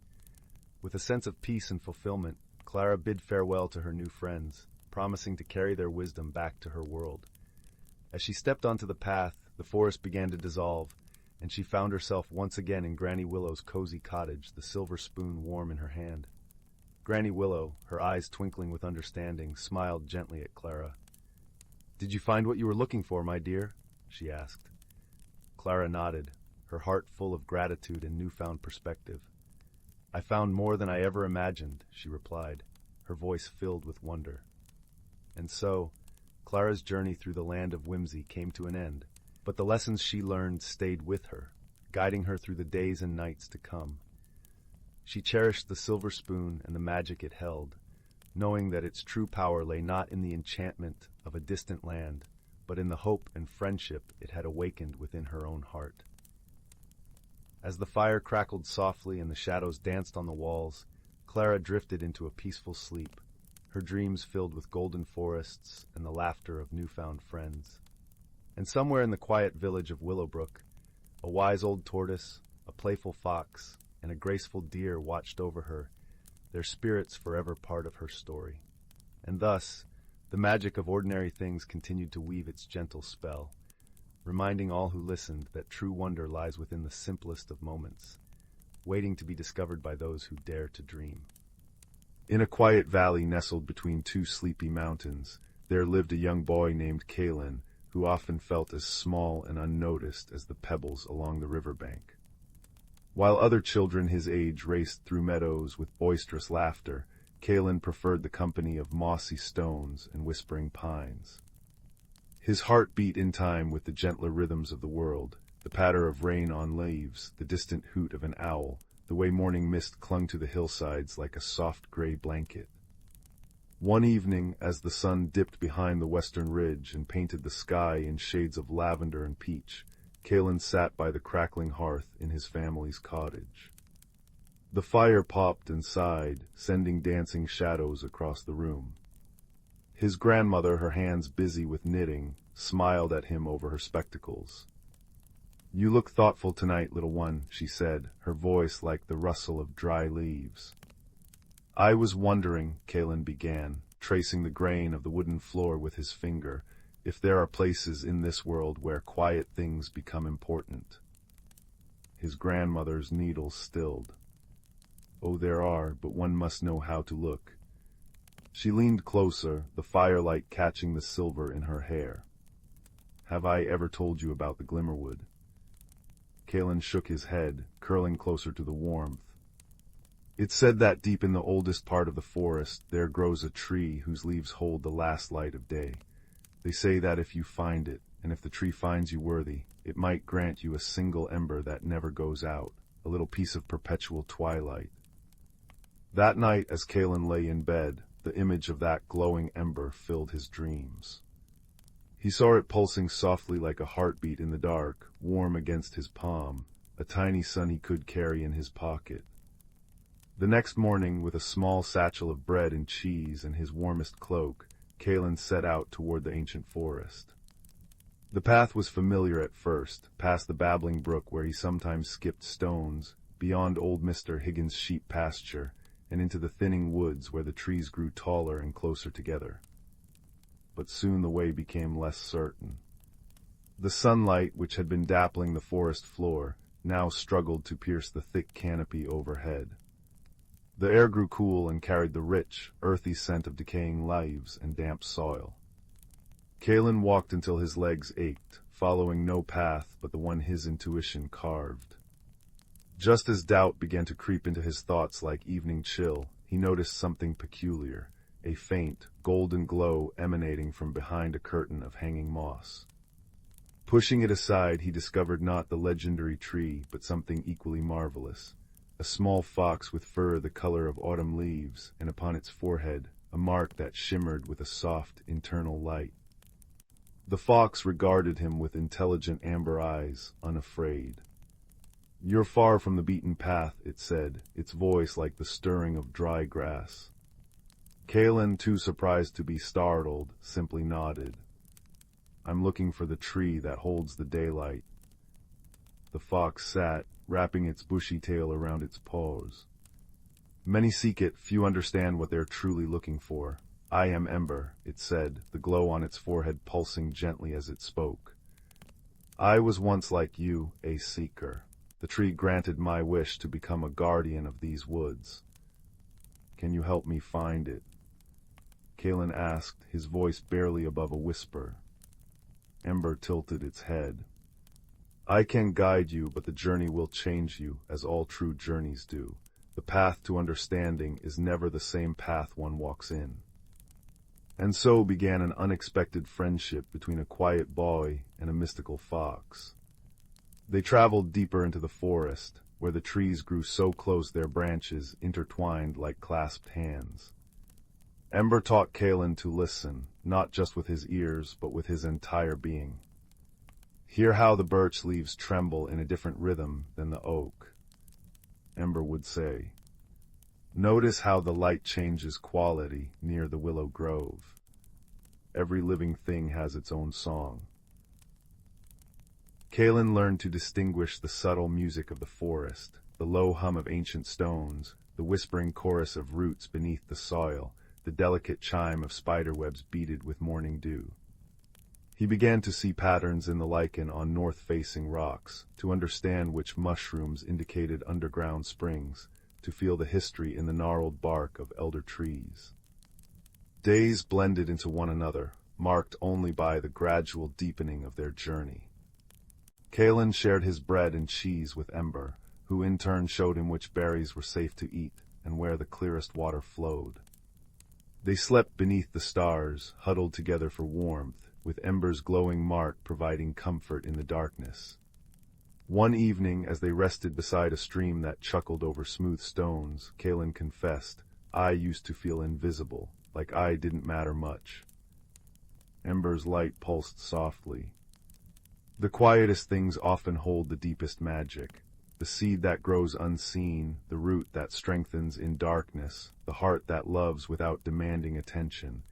With a sense of peace and fulfillment, Clara bid farewell to her new friends, promising to carry their wisdom back to her world. As she stepped onto the path, the forest began to dissolve, and she found herself once again in Granny Willow's cozy cottage, the silver spoon warm in her hand. Granny Willow, her eyes twinkling with understanding, smiled gently at Clara. "Did you find what you were looking for, my dear?" she asked. Clara nodded, her heart full of gratitude and newfound perspective. "I found more than I ever imagined," she replied, her voice filled with wonder. And so, Clara's journey through the land of whimsy came to an end, but the lessons she learned stayed with her, guiding her through the days and nights to come. She cherished the silver spoon and the magic it held, knowing that its true power lay not in the enchantment of a distant land, but in the hope and friendship it had awakened within her own heart. As the fire crackled softly and the shadows danced on the walls, Clara drifted into a peaceful sleep, her dreams filled with golden forests and the laughter of newfound friends. And somewhere in the quiet village of Glimmerbrook, a wise old tortoise, a playful fox, and a graceful deer watched over her, their spirits forever part of her story. And thus, the magic of ordinary things continued to weave its gentle spell, reminding all who listened that true wonder lies within the simplest of moments, waiting to be discovered by those who dare to dream. In a quiet valley nestled between two sleepy mountains, there lived a young boy named Kalen, who often felt as small and unnoticed as the pebbles along the riverbank. While other children his age raced through meadows with boisterous laughter, Kalen preferred the company of mossy stones and whispering pines. His heart beat in time with the gentler rhythms of the world, the patter of rain on leaves, the distant hoot of an owl, the way morning mist clung to the hillsides like a soft gray blanket. One evening, as the sun dipped behind the western ridge and painted the sky in shades of lavender and peach, Kalen sat by the crackling hearth in his family's cottage. The fire popped and sighed, sending dancing shadows across the room. His grandmother, her hands busy with knitting, smiled at him over her spectacles. "You look thoughtful tonight, little one," she said, her voice like the rustle of dry leaves. "I was wondering," Kalen began, tracing the grain of the wooden floor with his finger, "if there are places in this world where quiet things become important." His grandmother's needles stilled. "Oh, there are, but one must know how to look." She leaned closer, the firelight catching the silver in her hair. "Have I ever told you about the Glimmerwood?" Kalen shook his head, curling closer to the warmth. "It's said that deep in the oldest part of the forest there grows a tree whose leaves hold the last light of day. They say that if you find it, and if the tree finds you worthy, it might grant you a single ember that never goes out, a little piece of perpetual twilight." That night, as Kalen lay in bed, the image of that glowing ember filled his dreams. He saw it pulsing softly like a heartbeat in the dark, warm against his palm, a tiny sun he could carry in his pocket. The next morning, with a small satchel of bread and cheese and his warmest cloak, Kalen set out toward the ancient forest. The path was familiar at first, past the babbling brook where he sometimes skipped stones, beyond old Mr. Higgins' sheep pasture, and into the thinning woods where the trees grew taller and closer together. But soon the way became less certain. The sunlight, which had been dappling the forest floor, now struggled to pierce the thick canopy overhead. The air grew cool and carried the rich, earthy scent of decaying leaves and damp soil. Kalen walked until his legs ached, following no path but the one his intuition carved. Just as doubt began to creep into his thoughts like evening chill, he noticed something peculiar, a faint, golden glow emanating from behind a curtain of hanging moss. Pushing it aside, he discovered not the legendary tree, but something equally marvelous. A small fox with fur the color of autumn leaves, and upon its forehead a mark that shimmered with a soft internal light. The fox regarded him with intelligent amber eyes, unafraid. "You're far from the beaten path," it said, its voice like the stirring of dry grass. Kalen, too surprised to be startled, simply nodded. "I'm looking for the tree that holds the daylight." The fox sat, wrapping its bushy tail around its paws. "Many seek it, few understand what they're truly looking for. I am Ember," it said, the glow on its forehead pulsing gently as it spoke. "I was once like you, a seeker. The tree granted my wish to become a guardian of these woods. Can you help me find it?" Kalen asked, his voice barely above a whisper. Ember tilted its head. "I can guide you, but the journey will change you, as all true journeys do. The path to understanding is never the same path one walks in." And so began an unexpected friendship between a quiet boy and a mystical fox. They traveled deeper into the forest, where the trees grew so close their branches intertwined like clasped hands. Ember taught Kalen to listen, not just with his ears, but with his entire being. "Hear how the birch leaves tremble in a different rhythm than the oak," Ember would say. "Notice how the light changes quality near the willow grove. Every living thing has its own song." Kalen learned to distinguish the subtle music of the forest, the low hum of ancient stones, the whispering chorus of roots beneath the soil, the delicate chime of spiderwebs beaded with morning dew. He began to see patterns in the lichen on north-facing rocks, to understand which mushrooms indicated underground springs, to feel the history in the gnarled bark of elder trees. Days blended into one another, marked only by the gradual deepening of their journey. Kalen shared his bread and cheese with Ember, who in turn showed him which berries were safe to eat and where the clearest water flowed. They slept beneath the stars, huddled together for warmth, with Ember's glowing mark providing comfort in the darkness. One evening, as they rested beside a stream that chuckled over smooth stones, Kalen confessed, "I used to feel invisible. like I didn't matter much. Ember's light pulsed softly. The quietest things often hold the deepest magic. The seed that grows unseen, the root that strengthens in darkness, the heart that loves without demanding attention.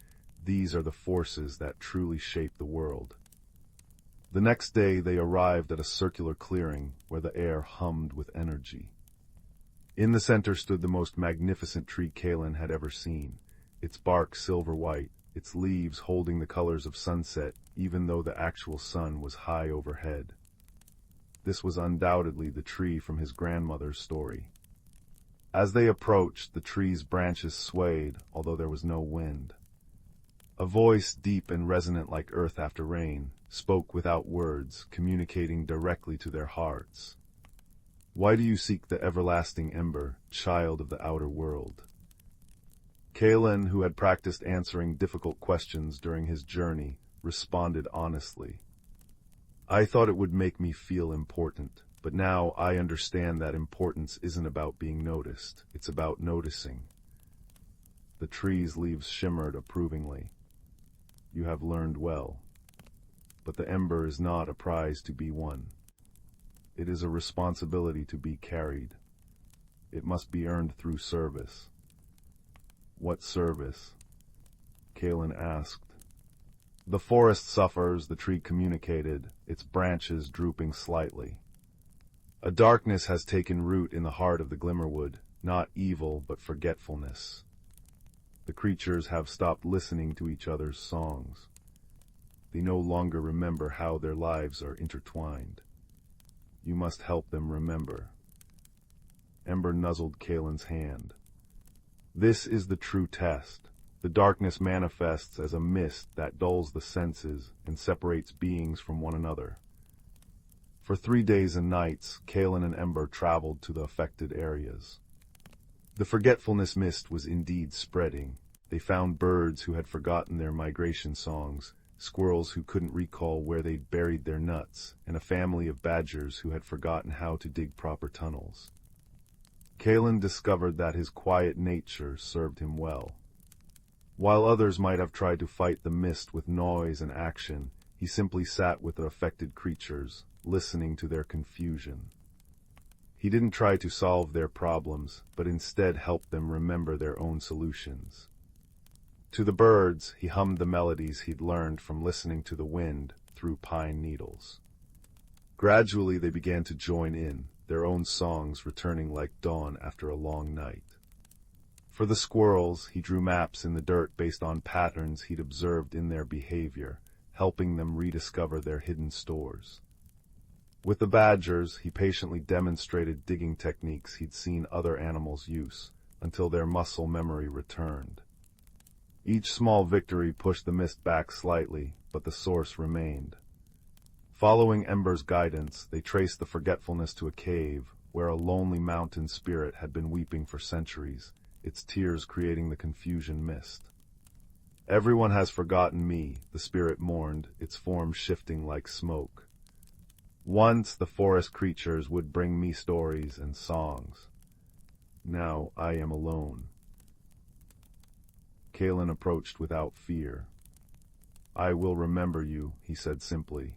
These are the forces that truly shape the world. The next day they arrived at a circular clearing where the air hummed with energy. In the center stood the most magnificent tree Kalen had ever seen, its bark silver white, its leaves holding the colors of sunset even though the actual sun was high overhead. This was undoubtedly the tree from his grandmother's story. As they approached, the tree's branches swayed, although there was no wind. A voice, deep and resonant like earth after rain, spoke without words, communicating directly to their hearts. Why do you seek the everlasting ember, child of the outer world? Kalen, who had practiced answering difficult questions during his journey, responded honestly. I thought it would make me feel important, but now I understand that importance isn't about being noticed, it's about noticing. The tree's leaves shimmered approvingly. You have learned well. But the ember is not a prize to be won. It is a responsibility to be carried. It must be earned through service. What service? Kalen asked. The forest suffers, the tree communicated, its branches drooping slightly. A darkness has taken root in the heart of the Glimmerwood, not evil but forgetfulness. The creatures have stopped listening to each other's songs. They no longer remember how their lives are intertwined. You must help them remember. Ember nuzzled Kalen's hand. This is the true test. The darkness manifests as a mist that dulls the senses and separates beings from one another. For 3 days and nights, Kalen and Ember traveled to the affected areas. The forgetfulness mist was indeed spreading. They found birds who had forgotten their migration songs, squirrels who couldn't recall where they'd buried their nuts, and a family of badgers who had forgotten how to dig proper tunnels. Kalen discovered that his quiet nature served him well. While others might have tried to fight the mist with noise and action, he simply sat with the affected creatures, listening to their confusion. He didn't try to solve their problems, but instead helped them remember their own solutions. To the birds, he hummed the melodies he'd learned from listening to the wind through pine needles. Gradually they began to join in, their own songs returning like dawn after a long night. For the squirrels, he drew maps in the dirt based on patterns he'd observed in their behavior, helping them rediscover their hidden stores. With the badgers, he patiently demonstrated digging techniques he'd seen other animals use, until their muscle memory returned. Each small victory pushed the mist back slightly, but the source remained. Following Ember's guidance, they traced the forgetfulness to a cave, where a lonely mountain spirit had been weeping for centuries, its tears creating the confusion mist. Everyone has forgotten me, the spirit mourned, its form shifting like smoke. Once the forest creatures would bring me stories and songs. Now I am alone. Kalen approached without fear. I will remember you, he said simply,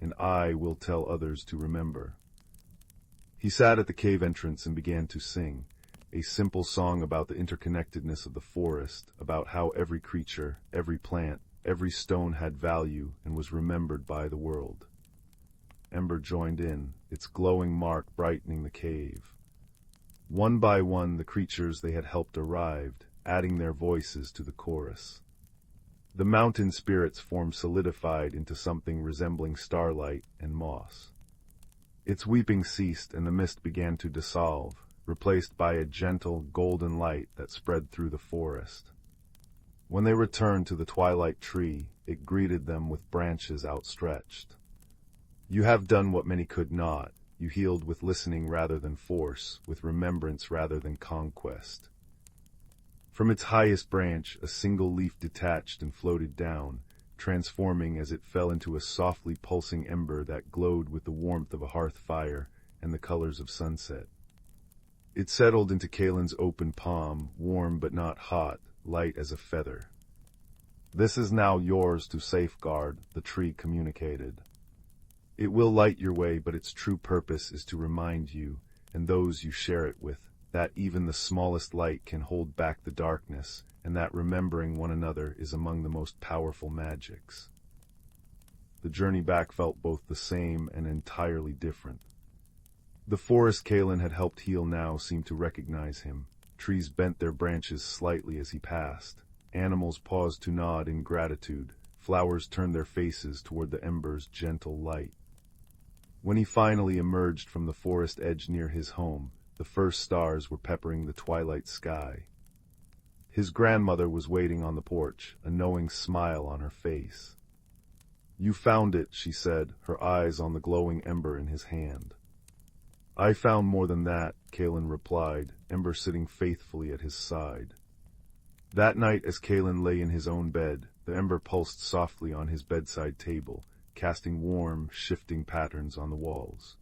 and I will tell others to remember. He sat at the cave entrance and began to sing, a simple song about the interconnectedness of the forest, about how every creature, every plant, every stone had value and was remembered by the world. Ember joined in, its glowing mark brightening the cave. One by one, the creatures they had helped arrived, adding their voices to the chorus. The mountain spirit's form solidified into something resembling starlight and moss. Its weeping ceased and the mist began to dissolve, replaced by a gentle, golden light that spread through the forest. When they returned to the twilight tree, it greeted them with branches outstretched. You have done what many could not. You healed with listening rather than force, with remembrance rather than conquest. From its highest branch, a single leaf detached and floated down, transforming as it fell into a softly pulsing ember that glowed with the warmth of a hearth fire and the colors of sunset. It settled into Kalen's open palm, warm but not hot, light as a feather. "This is now yours to safeguard," the tree communicated. "It will light your way, but its true purpose is to remind you, and those you share it with, that even the smallest light can hold back the darkness, and that remembering one another is among the most powerful magics." The journey back felt both the same and entirely different. The forest Kalen had helped heal now seemed to recognize him. Trees bent their branches slightly as he passed. Animals paused to nod in gratitude. Flowers turned their faces toward the ember's gentle light. When he finally emerged from the forest edge near his home, the first stars were peppering the twilight sky. His grandmother was waiting on the porch, a knowing smile on her face. "You found it," she said, her eyes on the glowing ember in his hand. "I found more than that," Kalen replied, Ember sitting faithfully at his side. That night, as Kalen lay in his own bed, the ember pulsed softly on his bedside table, casting warm, shifting patterns on the walls.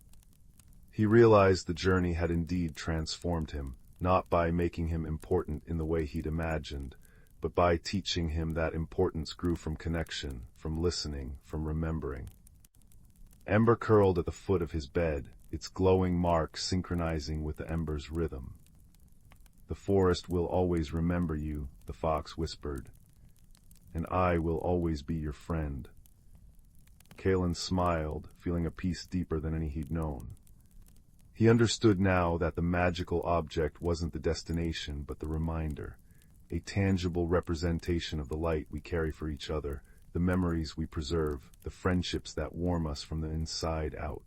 He realized the journey had indeed transformed him, not by making him important in the way he'd imagined, but by teaching him that importance grew from connection, from listening, from remembering. Ember curled at the foot of his bed, its glowing mark synchronizing with the ember's rhythm. "The forest will always remember you," the fox whispered, "and I will always be your friend." Kalen smiled, feeling a peace deeper than any he'd known. He understood now that the magical object wasn't the destination but the reminder, a tangible representation of the light we carry for each other, the memories we preserve, the friendships that warm us from the inside out.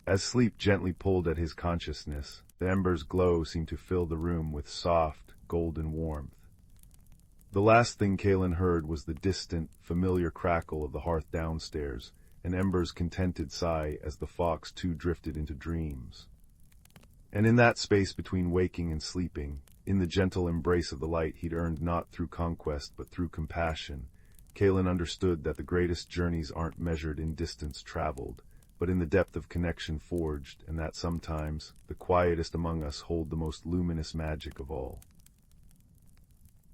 As sleep gently pulled at his consciousness, the ember's glow seemed to fill the room with soft, golden warmth. The last thing Kalen heard was the distant, familiar crackle of the hearth downstairs, and Ember's contented sigh as the fox too drifted into dreams. And in that space between waking and sleeping, in the gentle embrace of the light he'd earned not through conquest but through compassion, Kalen understood that the greatest journeys aren't measured in distance traveled, but in the depth of connection forged, and that sometimes the quietest among us hold the most luminous magic of all.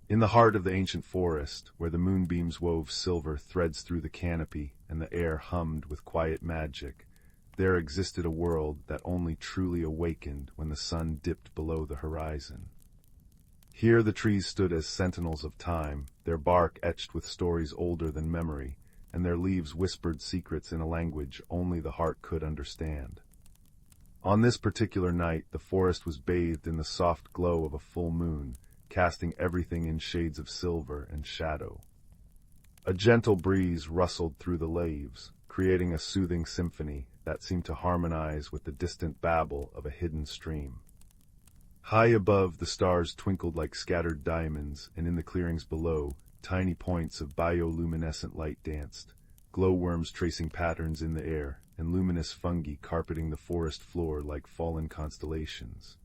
In the heart of the ancient forest, where the moonbeams wove silver threads through the canopy and the air hummed with quiet magic, there existed a world that only truly awakened when the sun dipped below the horizon. Here the trees stood as sentinels of time, their bark etched with stories older than memory, and their leaves whispered secrets in a language only the heart could understand. On this particular night, the forest was bathed in the soft glow of a full moon, casting everything in shades of silver and shadow. A gentle breeze rustled through the leaves, creating a soothing symphony that seemed to harmonize with the distant babble of a hidden stream. High above, the stars twinkled like scattered diamonds, and in the clearings below, tiny points of bioluminescent light danced, glowworms tracing patterns in the air, and luminous fungi carpeting the forest floor like fallen constellations.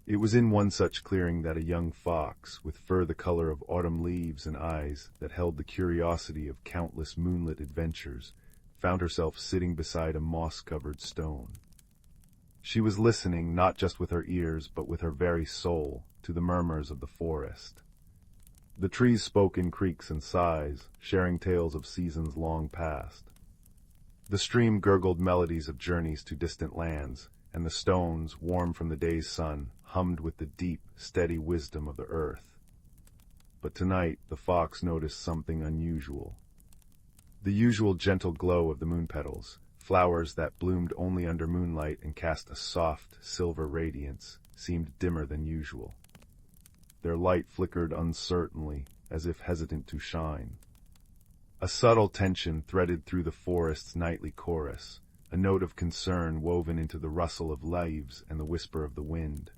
It was in one such clearing that a young fox, with fur the color of autumn leaves and eyes that held the curiosity of countless moonlit adventures, found herself sitting beside a moss-covered stone. She was listening not just with her ears but with her very soul to the murmurs of the forest. The trees spoke in creaks and sighs, sharing tales of seasons long past. The stream gurgled melodies of journeys to distant lands, and the stones, warm from the day's sun, hummed with the deep, steady wisdom of the earth. But tonight the fox noticed something unusual. The usual gentle glow of the moon petals, flowers that bloomed only under moonlight and cast a soft, silver radiance, seemed dimmer than usual. Their light flickered uncertainly, as if hesitant to shine. A subtle tension threaded through the forest's nightly chorus, a note of concern woven into the rustle of leaves and the whisper of the wind.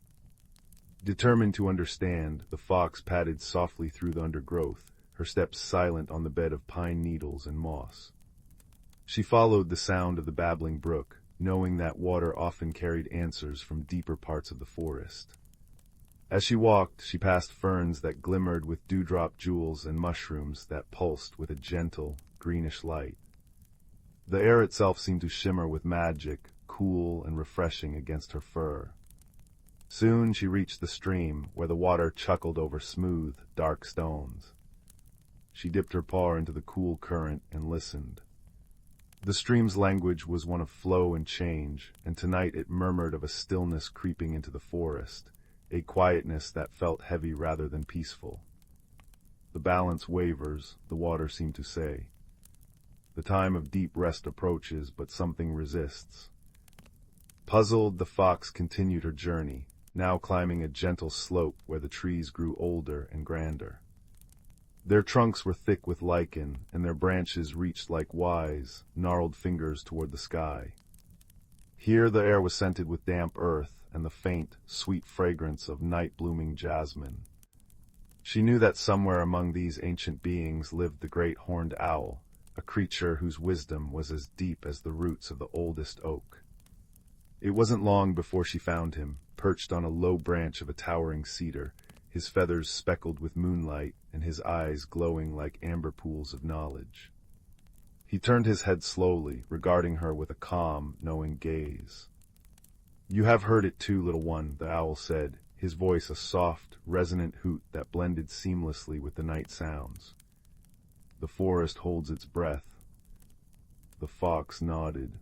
Determined to understand, the fox padded softly through the undergrowth, her steps silent on the bed of pine needles and moss. She followed the sound of the babbling brook, knowing that water often carried answers from deeper parts of the forest. As she walked, she passed ferns that glimmered with dewdrop jewels and mushrooms that pulsed with a gentle, greenish light. The air itself seemed to shimmer with magic, cool and refreshing against her fur. Soon she reached the stream, where the water chuckled over smooth, dark stones. She dipped her paw into the cool current and listened. The stream's language was one of flow and change, and tonight it murmured of a stillness creeping into the forest, a quietness that felt heavy rather than peaceful. The balance wavers, the water seemed to say. The time of deep rest approaches, but something resists. Puzzled, the fox continued her journey, now climbing a gentle slope where the trees grew older and grander. Their trunks were thick with lichen, and their branches reached like wise, gnarled fingers toward the sky. Here the air was scented with damp earth and the faint, sweet fragrance of night-blooming jasmine. She knew that somewhere among these ancient beings lived the great horned owl, a creature whose wisdom was as deep as the roots of the oldest oak. It wasn't long before she found him, perched on a low branch of a towering cedar, his feathers speckled with moonlight and his eyes glowing like amber pools of knowledge. He turned his head slowly, regarding her with a calm, knowing gaze. "You have heard it too, little one," the owl said, his voice a soft, resonant hoot that blended seamlessly with the night sounds. "The forest holds its breath." The fox nodded.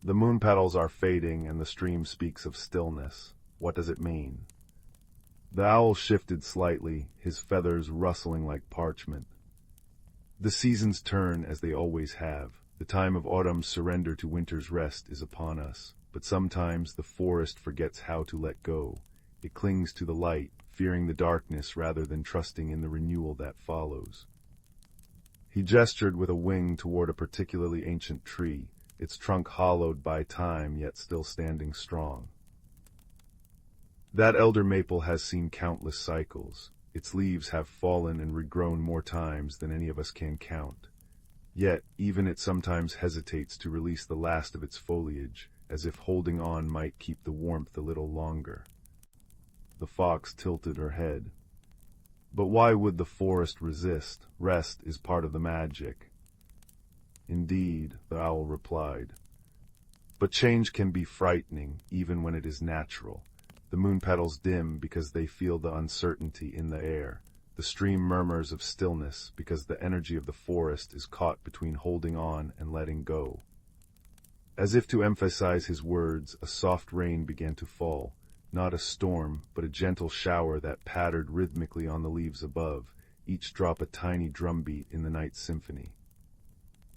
"The moon petals are fading and the stream speaks of stillness. What does it mean?" The owl shifted slightly, his feathers rustling like parchment. "The seasons turn as they always have. The time of autumn's surrender to winter's rest is upon us, but sometimes the forest forgets how to let go. It clings to the light, fearing the darkness rather than trusting in the renewal that follows." He gestured with a wing toward a particularly ancient tree, its trunk hollowed by time yet still standing strong. "That elder maple has seen countless cycles. Its leaves have fallen and regrown more times than any of us can count. Yet, even it sometimes hesitates to release the last of its foliage, as if holding on might keep the warmth a little longer." The fox tilted her head. "But why would the forest resist? Rest is part of the magic." "Indeed," the owl replied. "But change can be frightening, even when it is natural. The moon petals dim because they feel the uncertainty in the air. The stream murmurs of stillness because the energy of the forest is caught between holding on and letting go." As if to emphasize his words, a soft rain began to fall, not a storm, but a gentle shower that pattered rhythmically on the leaves above, each drop a tiny drumbeat in the night symphony.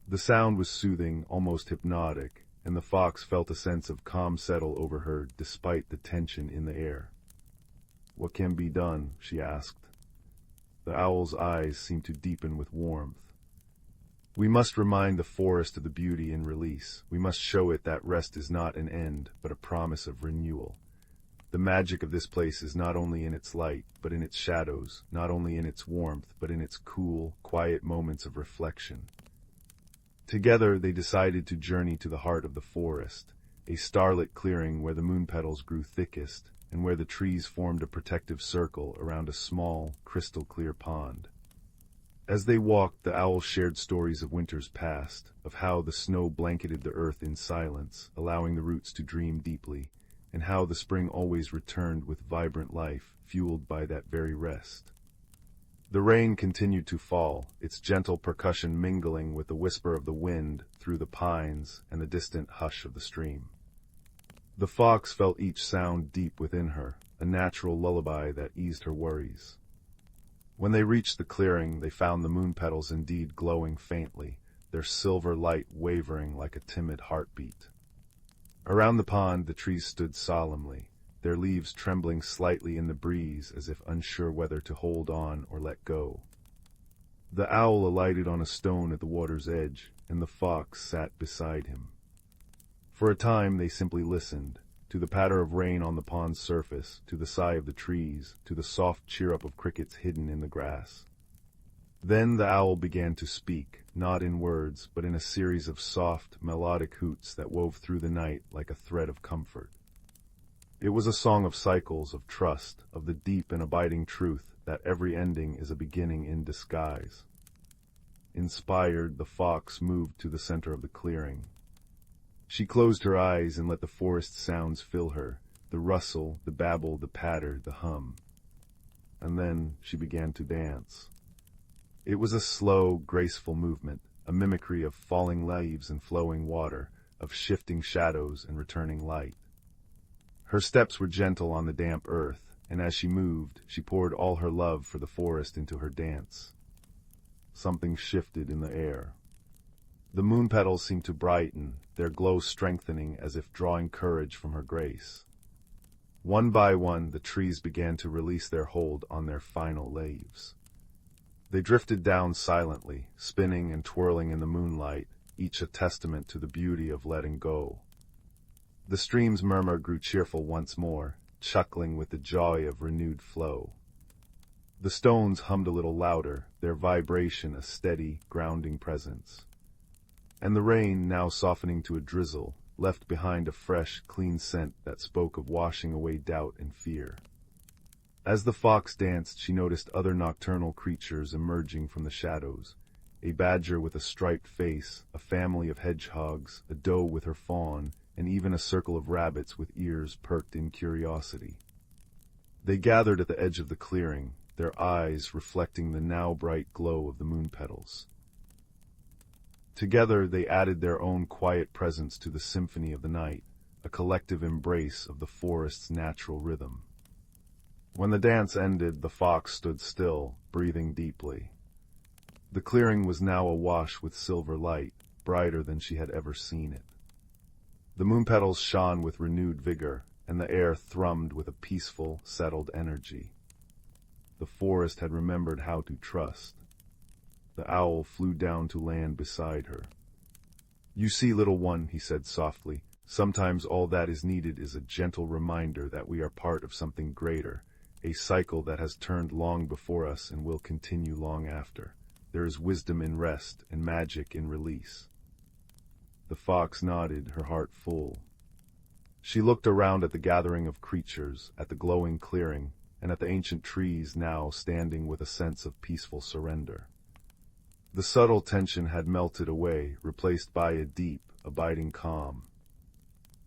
The sound was soothing, almost hypnotic, and the fox felt a sense of calm settle over her despite the tension in the air. "What can be done?" she asked. The owl's eyes seemed to deepen with warmth. "We must remind the forest of the beauty in release. We must show it that rest is not an end, but a promise of renewal. The magic of this place is not only in its light, but in its shadows, not only in its warmth, but in its cool, quiet moments of reflection." Together they decided to journey to the heart of the forest, a starlit clearing where the moon petals grew thickest, and where the trees formed a protective circle around a small, crystal-clear pond. As they walked, the owl shared stories of winters past, of how the snow blanketed the earth in silence, allowing the roots to dream deeply, and how the spring always returned with vibrant life, fueled by that very rest. The rain continued to fall, its gentle percussion mingling with the whisper of the wind through the pines and the distant hush of the stream. The fox felt each sound deep within her, a natural lullaby that eased her worries. When they reached the clearing, they found the moon petals indeed glowing faintly, their silver light wavering like a timid heartbeat. Around the pond, the trees stood solemnly, their leaves trembling slightly in the breeze as if unsure whether to hold on or let go. The owl alighted on a stone at the water's edge, and the fox sat beside him. For a time they simply listened, to the patter of rain on the pond's surface, to the sigh of the trees, to the soft cheer-up of crickets hidden in the grass. Then the owl began to speak, not in words, but in a series of soft, melodic hoots that wove through the night like a thread of comfort. It was a song of cycles, of trust, of the deep and abiding truth that every ending is a beginning in disguise. Inspired, the fox moved to the center of the clearing. She closed her eyes and let the forest sounds fill her, the rustle, the babble, the patter, the hum. And then she began to dance. It was a slow, graceful movement, a mimicry of falling leaves and flowing water, of shifting shadows and returning light. Her steps were gentle on the damp earth, and as she moved, she poured all her love for the forest into her dance. Something shifted in the air. The moon petals seemed to brighten, their glow strengthening as if drawing courage from her grace. One by one, the trees began to release their hold on their final leaves. They drifted down silently, spinning and twirling in the moonlight, each a testament to the beauty of letting go. The stream's murmur grew cheerful once more, chuckling with the joy of renewed flow. The stones hummed a little louder, their vibration a steady, grounding presence. And the rain, now softening to a drizzle, left behind a fresh, clean scent that spoke of washing away doubt and fear. As the fox danced, she noticed other nocturnal creatures emerging from the shadows. A badger with a striped face, a family of hedgehogs, a doe with her fawn, and even a circle of rabbits with ears perked in curiosity. They gathered at the edge of the clearing, their eyes reflecting the now bright glow of the moon petals. Together they added their own quiet presence to the symphony of the night, a collective embrace of the forest's natural rhythm. When the dance ended, the fox stood still, breathing deeply. The clearing was now awash with silver light, brighter than she had ever seen it. The moon petals shone with renewed vigor, and the air thrummed with a peaceful, settled energy. The forest had remembered how to trust. The owl flew down to land beside her. "You see, little one," he said softly, "sometimes all that is needed is a gentle reminder that we are part of something greater, a cycle that has turned long before us and will continue long after. There is wisdom in rest and magic in release." The fox nodded, her heart full. She looked around at the gathering of creatures, at the glowing clearing, and at the ancient trees now standing with a sense of peaceful surrender. The subtle tension had melted away, replaced by a deep, abiding calm.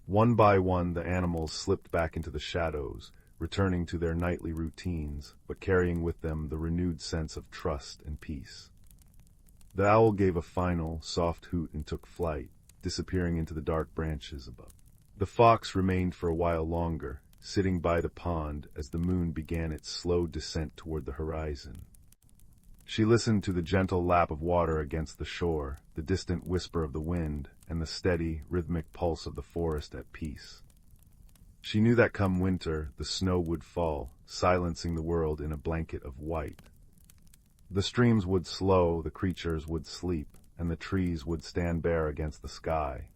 One by one, the animals slipped back into the shadows, returning to their nightly routines, but carrying with them the renewed sense of trust and peace. The owl gave a final, soft hoot and took flight, disappearing into the dark branches above. The fox remained for a while longer, sitting by the pond as the moon began its slow descent toward the horizon. She listened to the gentle lap of water against the shore, the distant whisper of the wind, and the steady, rhythmic pulse of the forest at peace. She knew that come winter, the snow would fall, silencing the world in a blanket of white. The streams would slow, the creatures would sleep, and the trees would stand bare against the sky.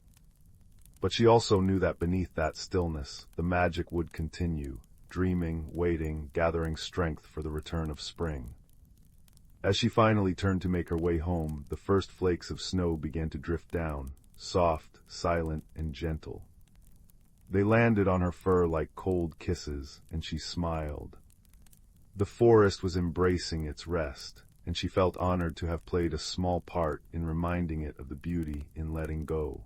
But she also knew that beneath that stillness, the magic would continue, dreaming, waiting, gathering strength for the return of spring. As she finally turned to make her way home, the first flakes of snow began to drift down, soft, silent, and gentle. They landed on her fur like cold kisses, and she smiled. The forest was embracing its rest, and she felt honored to have played a small part in reminding it of the beauty in letting go.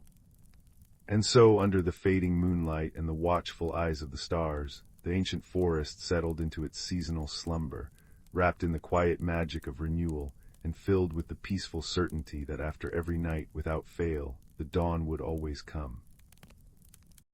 And so, under the fading moonlight and the watchful eyes of the stars, the ancient forest settled into its seasonal slumber, wrapped in the quiet magic of renewal, and filled with the peaceful certainty that after every night without fail, the dawn would always come.